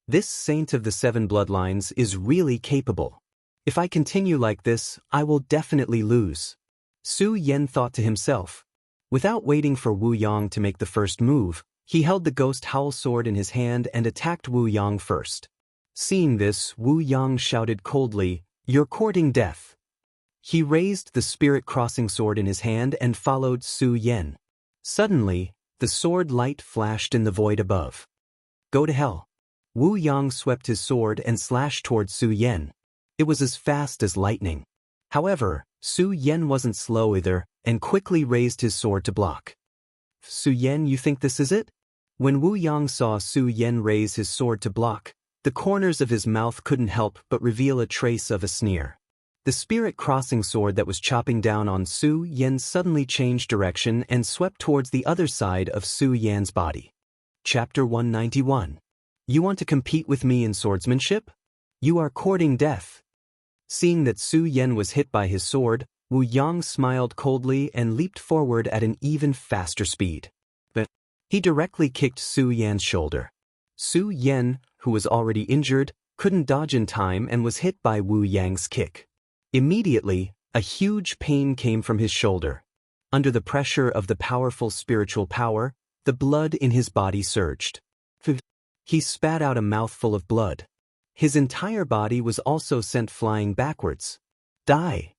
This saint of the 7 bloodlines is really capable. If I continue like this, I will definitely lose. Su Yan thought to himself. Without waiting for Wu Yang to make the first move, he held the ghost howl sword in his hand and attacked Wu Yang first. Seeing this, Wu Yang shouted coldly, "You're courting death." He raised the spirit crossing sword in his hand and followed Su Yan. Suddenly, the sword light flashed in the void above. "Go to hell." Wu Yang swept his sword and slashed toward Su Yan. It was as fast as lightning. However, Su Yan wasn't slow either, and quickly raised his sword to block. "Su Yan, you think this is it?" When Wu Yang saw Su Yan raise his sword to block, the corners of his mouth couldn't help but reveal a trace of a sneer. The spirit crossing sword that was chopping down on Su Yan suddenly changed direction and swept towards the other side of Su Yan's body. Chapter 191. You want to compete with me in swordsmanship? You are courting death. Seeing that Su Yan was hit by his sword, Wu Yang smiled coldly and leaped forward at an even faster speed. But he directly kicked Su Yan's shoulder. Su Yan, who was already injured, couldn't dodge in time and was hit by Wu Yang's kick. Immediately, a huge pain came from his shoulder. Under the pressure of the powerful spiritual power, the blood in his body surged. He spat out a mouthful of blood. His entire body was also sent flying backwards. Die!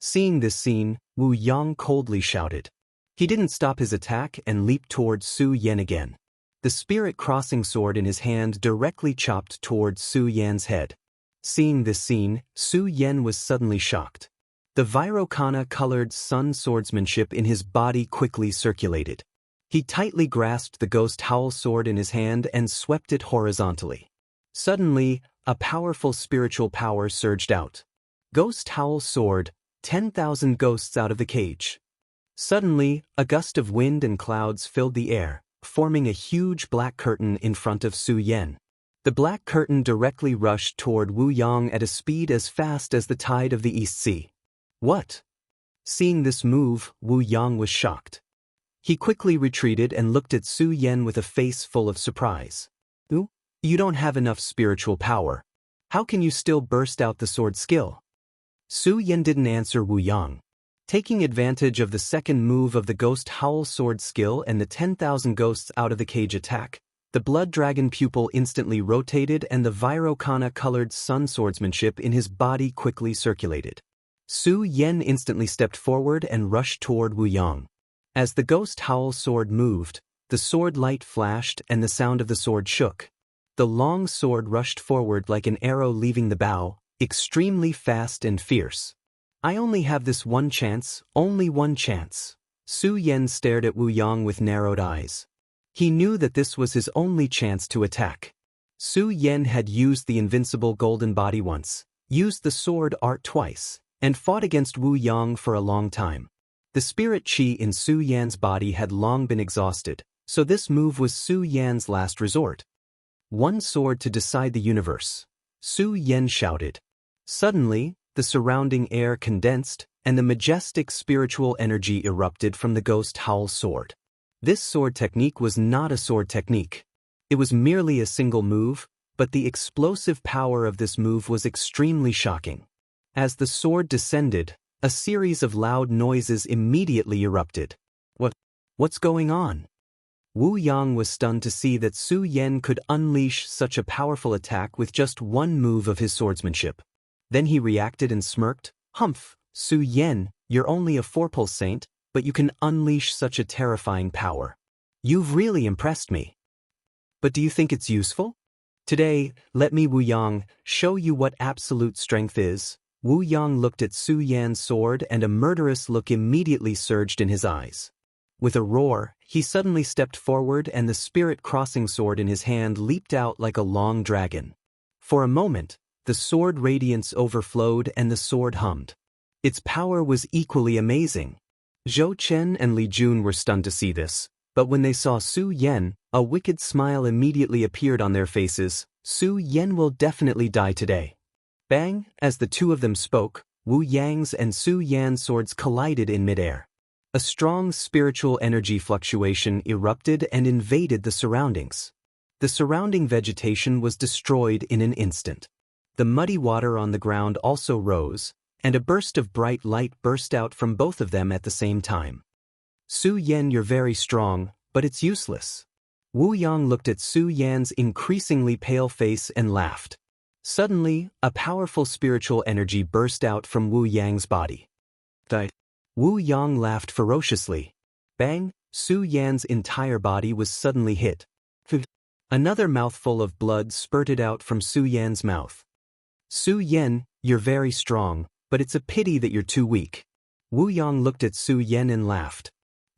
Seeing this scene, Wu Yang coldly shouted. He didn't stop his attack and leaped towards Su Yan again. The spirit crossing sword in his hand directly chopped towards Su Yan's head. Seeing this scene, Su Yan was suddenly shocked. The Virokana-colored sun swordsmanship in his body quickly circulated. He tightly grasped the ghost howl sword in his hand and swept it horizontally. Suddenly, a powerful spiritual power surged out. Ghost howl sword, 10,000 ghosts out of the cage. Suddenly, a gust of wind and clouds filled the air, forming a huge black curtain in front of Su Yan. The black curtain directly rushed toward Wu Yang at a speed as fast as the tide of the East Sea. What? Seeing this move, Wu Yang was shocked. He quickly retreated and looked at Su Yan with a face full of surprise. You don't have enough spiritual power. How can you still burst out the sword skill? Su Yan didn't answer Wu Yang. Taking advantage of the second move of the ghost howl sword skill and the 10,000 ghosts out of the cage attack, the blood dragon pupil instantly rotated and the Virokana-colored sun swordsmanship in his body quickly circulated. Su Yan instantly stepped forward and rushed toward Wu Yang. As the ghost howl sword moved, the sword light flashed and the sound of the sword shook. The long sword rushed forward like an arrow leaving the bow, extremely fast and fierce. I only have this one chance, only one chance. Su Yan stared at Wu Yang with narrowed eyes. He knew that this was his only chance to attack. Su Yan had used the invincible golden body once, used the sword art twice, and fought against Wu Yang for a long time. The spirit chi in Su Yan's body had long been exhausted, so this move was Su Yan's last resort. One sword to decide the universe. Su Yan shouted. Suddenly, the surrounding air condensed, and the majestic spiritual energy erupted from the ghost howl sword. This sword technique was not a sword technique. It was merely a single move, but the explosive power of this move was extremely shocking. As the sword descended, a series of loud noises immediately erupted. What's going on? Wu Yang was stunned to see that Su Yan could unleash such a powerful attack with just one move of his swordsmanship. Then he reacted and smirked. Humph, Su Yan, you're only a 4-pulse saint, but you can unleash such a terrifying power. You've really impressed me. But do you think it's useful? Today, let me, Wu Yang, show you what absolute strength is. Wu Yang looked at Su Yan's sword and a murderous look immediately surged in his eyes. With a roar, he suddenly stepped forward and the spirit crossing sword in his hand leaped out like a long dragon. For a moment, the sword radiance overflowed and the sword hummed. Its power was equally amazing. Zhou Chen and Li Jun were stunned to see this, But when they saw Su Yan, a wicked smile immediately appeared on their faces. Su Yan will definitely die today. Bang! As the two of them spoke, Wu Yang's and Su Yan's swords collided in midair. A strong spiritual energy fluctuation erupted and invaded the surroundings. The surrounding vegetation was destroyed in an instant. The muddy water on the ground also rose, and a burst of bright light burst out from both of them at the same time. Su Yan, you're very strong, but it's useless. Wu Yang looked at Su Yan's increasingly pale face and laughed. Suddenly, a powerful spiritual energy burst out from Wu Yang's body. Wu Yang laughed ferociously. Bang! Su Yan's entire body was suddenly hit. Another mouthful of blood spurted out from Su Yan's mouth. Su Yan, you're very strong, but it's a pity that you're too weak. Wu Yang looked at Su Yan and laughed.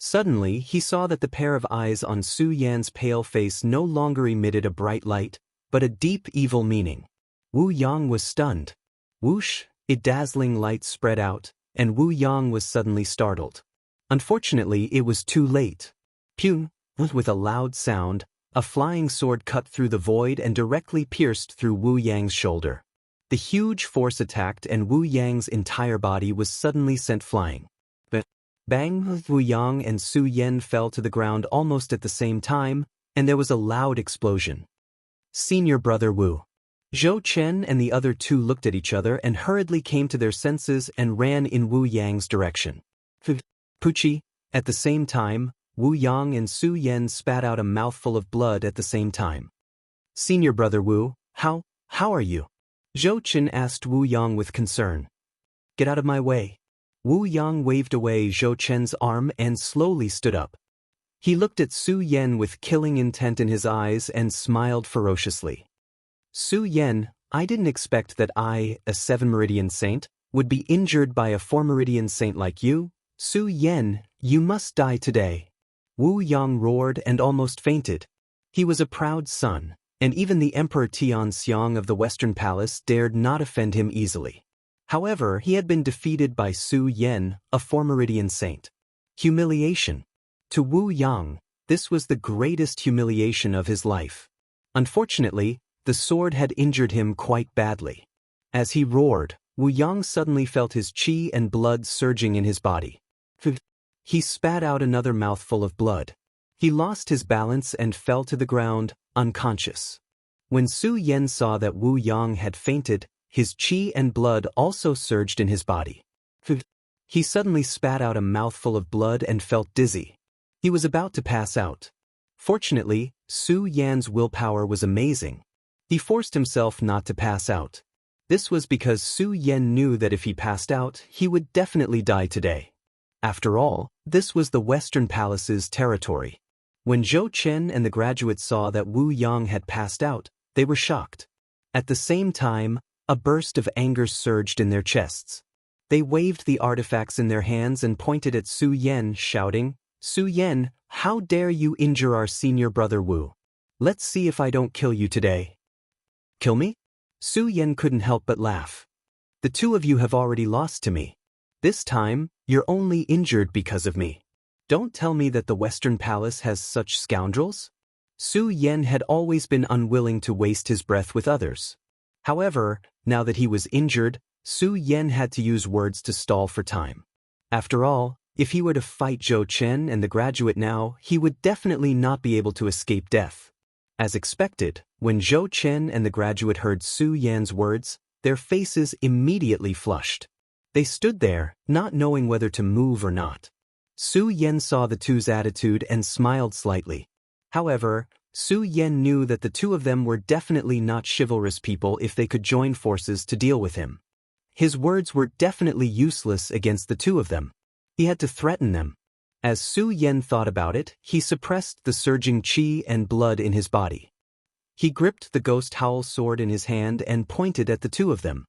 Suddenly, he saw that the pair of eyes on Su Yan's pale face no longer emitted a bright light, but a deep evil meaning. Wu Yang was stunned. Whoosh! A dazzling light spread out, and Wu Yang was suddenly startled. Unfortunately, it was too late. Pew! With a loud sound, a flying sword cut through the void and directly pierced through Wu Yang's shoulder. The huge force attacked and Wu Yang's entire body was suddenly sent flying. Bang! Wu Yang and Su Yan fell to the ground almost at the same time, and there was a loud explosion. Senior brother Wu. Zhou Chen and the other two looked at each other and hurriedly came to their senses and ran in Wu Yang's direction. Pucci. At the same time, Wu Yang and Su Yan spat out a mouthful of blood at the same time. Senior brother Wu, how are you? Zhou Chen asked Wu Yang with concern. Get out of my way. Wu Yang waved away Zhou Chen's arm and slowly stood up. He looked at Su Yan with killing intent in his eyes and smiled ferociously. Su Yan, I didn't expect that I, a 7-meridian saint, would be injured by a 4-meridian saint like you. Su Yan, you must die today. Wu Yang roared and almost fainted. He was a proud son, and even the Emperor Tianxiang of the Western Palace dared not offend him easily. However, he had been defeated by Su Yan, a 4-meridian saint. Humiliation. To Wu Yang, this was the greatest humiliation of his life. Unfortunately, the sword had injured him quite badly. As he roared, Wu Yang suddenly felt his qi and blood surging in his body. He spat out another mouthful of blood. He lost his balance and fell to the ground, unconscious. When Su Yan saw that Wu Yang had fainted, his qi and blood also surged in his body. He suddenly spat out a mouthful of blood and felt dizzy. He was about to pass out. Fortunately, Su Yan's willpower was amazing. He forced himself not to pass out. This was because Su Yan knew that if he passed out, he would definitely die today. After all, this was the Western Palace's territory. When Zhou Chen and the graduates saw that Wu Yang had passed out, they were shocked. At the same time, a burst of anger surged in their chests. They waved the artifacts in their hands and pointed at Su Yan, shouting, Su Yan, how dare you injure our senior brother Wu? Let's see if I don't kill you today. Kill me? Su Yan couldn't help but laugh. The two of you have already lost to me. This time, you're only injured because of me. Don't tell me that the Western Palace has such scoundrels. Su Yan had always been unwilling to waste his breath with others. However, now that he was injured, Su Yan had to use words to stall for time. After all, if he were to fight Zhou Chen and the graduate now, he would definitely not be able to escape death. As expected, when Zhou Chen and the graduate heard Su Yan's words, their faces immediately flushed. They stood there, not knowing whether to move or not. Su Yan saw the two's attitude and smiled slightly. However, Su Yan knew that the two of them were definitely not chivalrous people if they could join forces to deal with him. His words were definitely useless against the two of them. He had to threaten them. As Su Yan thought about it, he suppressed the surging qi and blood in his body. He gripped the ghost howl sword in his hand and pointed at the two of them.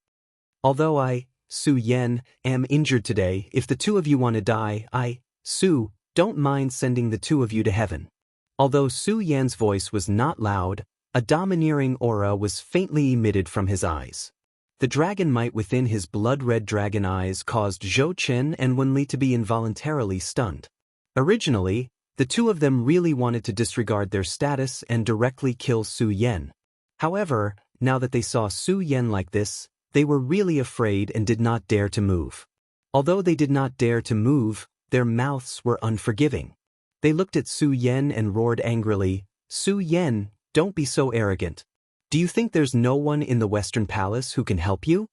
Although I, Su Yan, am injured today, if the two of you want to die, I, Su, don't mind sending the two of you to heaven. Although Su Yan's voice was not loud, a domineering aura was faintly emitted from his eyes. The dragon might within his blood-red dragon eyes caused Zhou Chen and Wen Li to be involuntarily stunned. Originally, The two of them really wanted to disregard their status and directly kill Su Yan. However, now that they saw Su Yan like this, they were really afraid and did not dare to move. Although they did not dare to move, their mouths were unforgiving. They looked at Su Yan and roared angrily, "Su Yan, don't be so arrogant. Do you think there's no one in the Western Palace who can help you?"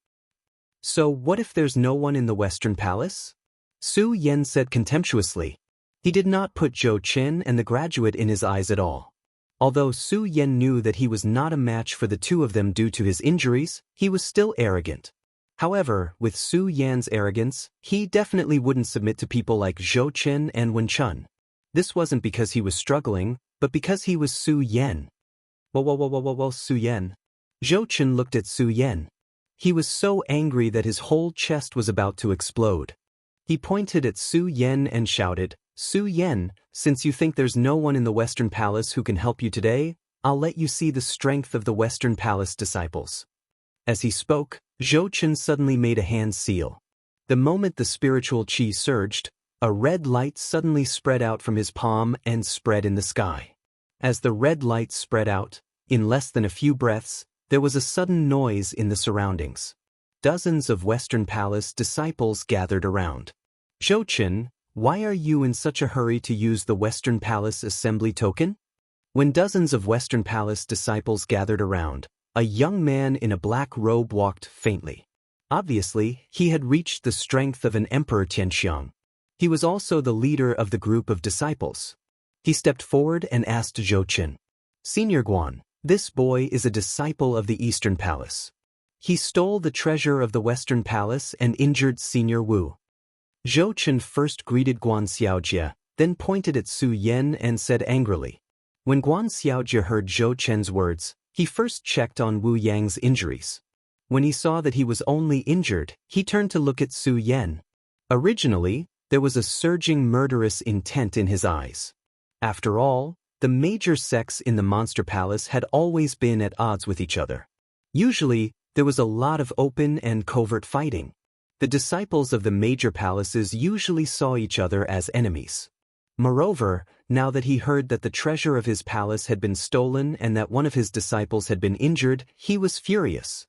"So what if there's no one in the Western Palace?" Su Yan said contemptuously. He did not put Zhou Chen and the graduate in his eyes at all. Although Su Yan knew that he was not a match for the two of them due to his injuries, he was still arrogant. However, with Su Yan's arrogance, he definitely wouldn't submit to people like Zhou Chen and Wen Chun. This wasn't because he was struggling, but because he was Su Yan. Whoa, Su Yan. Zhou Chen looked at Su Yan. He was so angry that his whole chest was about to explode. He pointed at Su Yan and shouted, "Su Yan, since you think there's no one in the Western Palace who can help you today, I'll let you see the strength of the Western Palace disciples." As he spoke, Zhou Chen suddenly made a hand seal. The moment the spiritual qi surged, a red light suddenly spread out from his palm and spread in the sky. As the red light spread out, in less than a few breaths, there was a sudden noise in the surroundings. Dozens of Western Palace disciples gathered around. "Zhou Chen, why are you in such a hurry to use the Western Palace assembly token?" When dozens of Western Palace disciples gathered around, a young man in a black robe walked faintly. Obviously, he had reached the strength of an Emperor Tianxiang. He was also the leader of the group of disciples. He stepped forward and asked Zhou Chen, "Senior Guan, this boy is a disciple of the Eastern Palace. He stole the treasure of the Western Palace and injured Senior Wu." Zhou Chen first greeted Guan Xiaojie, then pointed at Su Yan and said angrily. When Guan Xiaojie heard Zhou Chen's words, he first checked on Wu Yang's injuries. When he saw that he was only injured, he turned to look at Su Yan. Originally, there was a surging murderous intent in his eyes. After all, the major sects in the Monster Palace had always been at odds with each other. Usually, there was a lot of open and covert fighting. The disciples of the major palaces usually saw each other as enemies. Moreover, now that he heard that the treasure of his palace had been stolen and that one of his disciples had been injured, he was furious.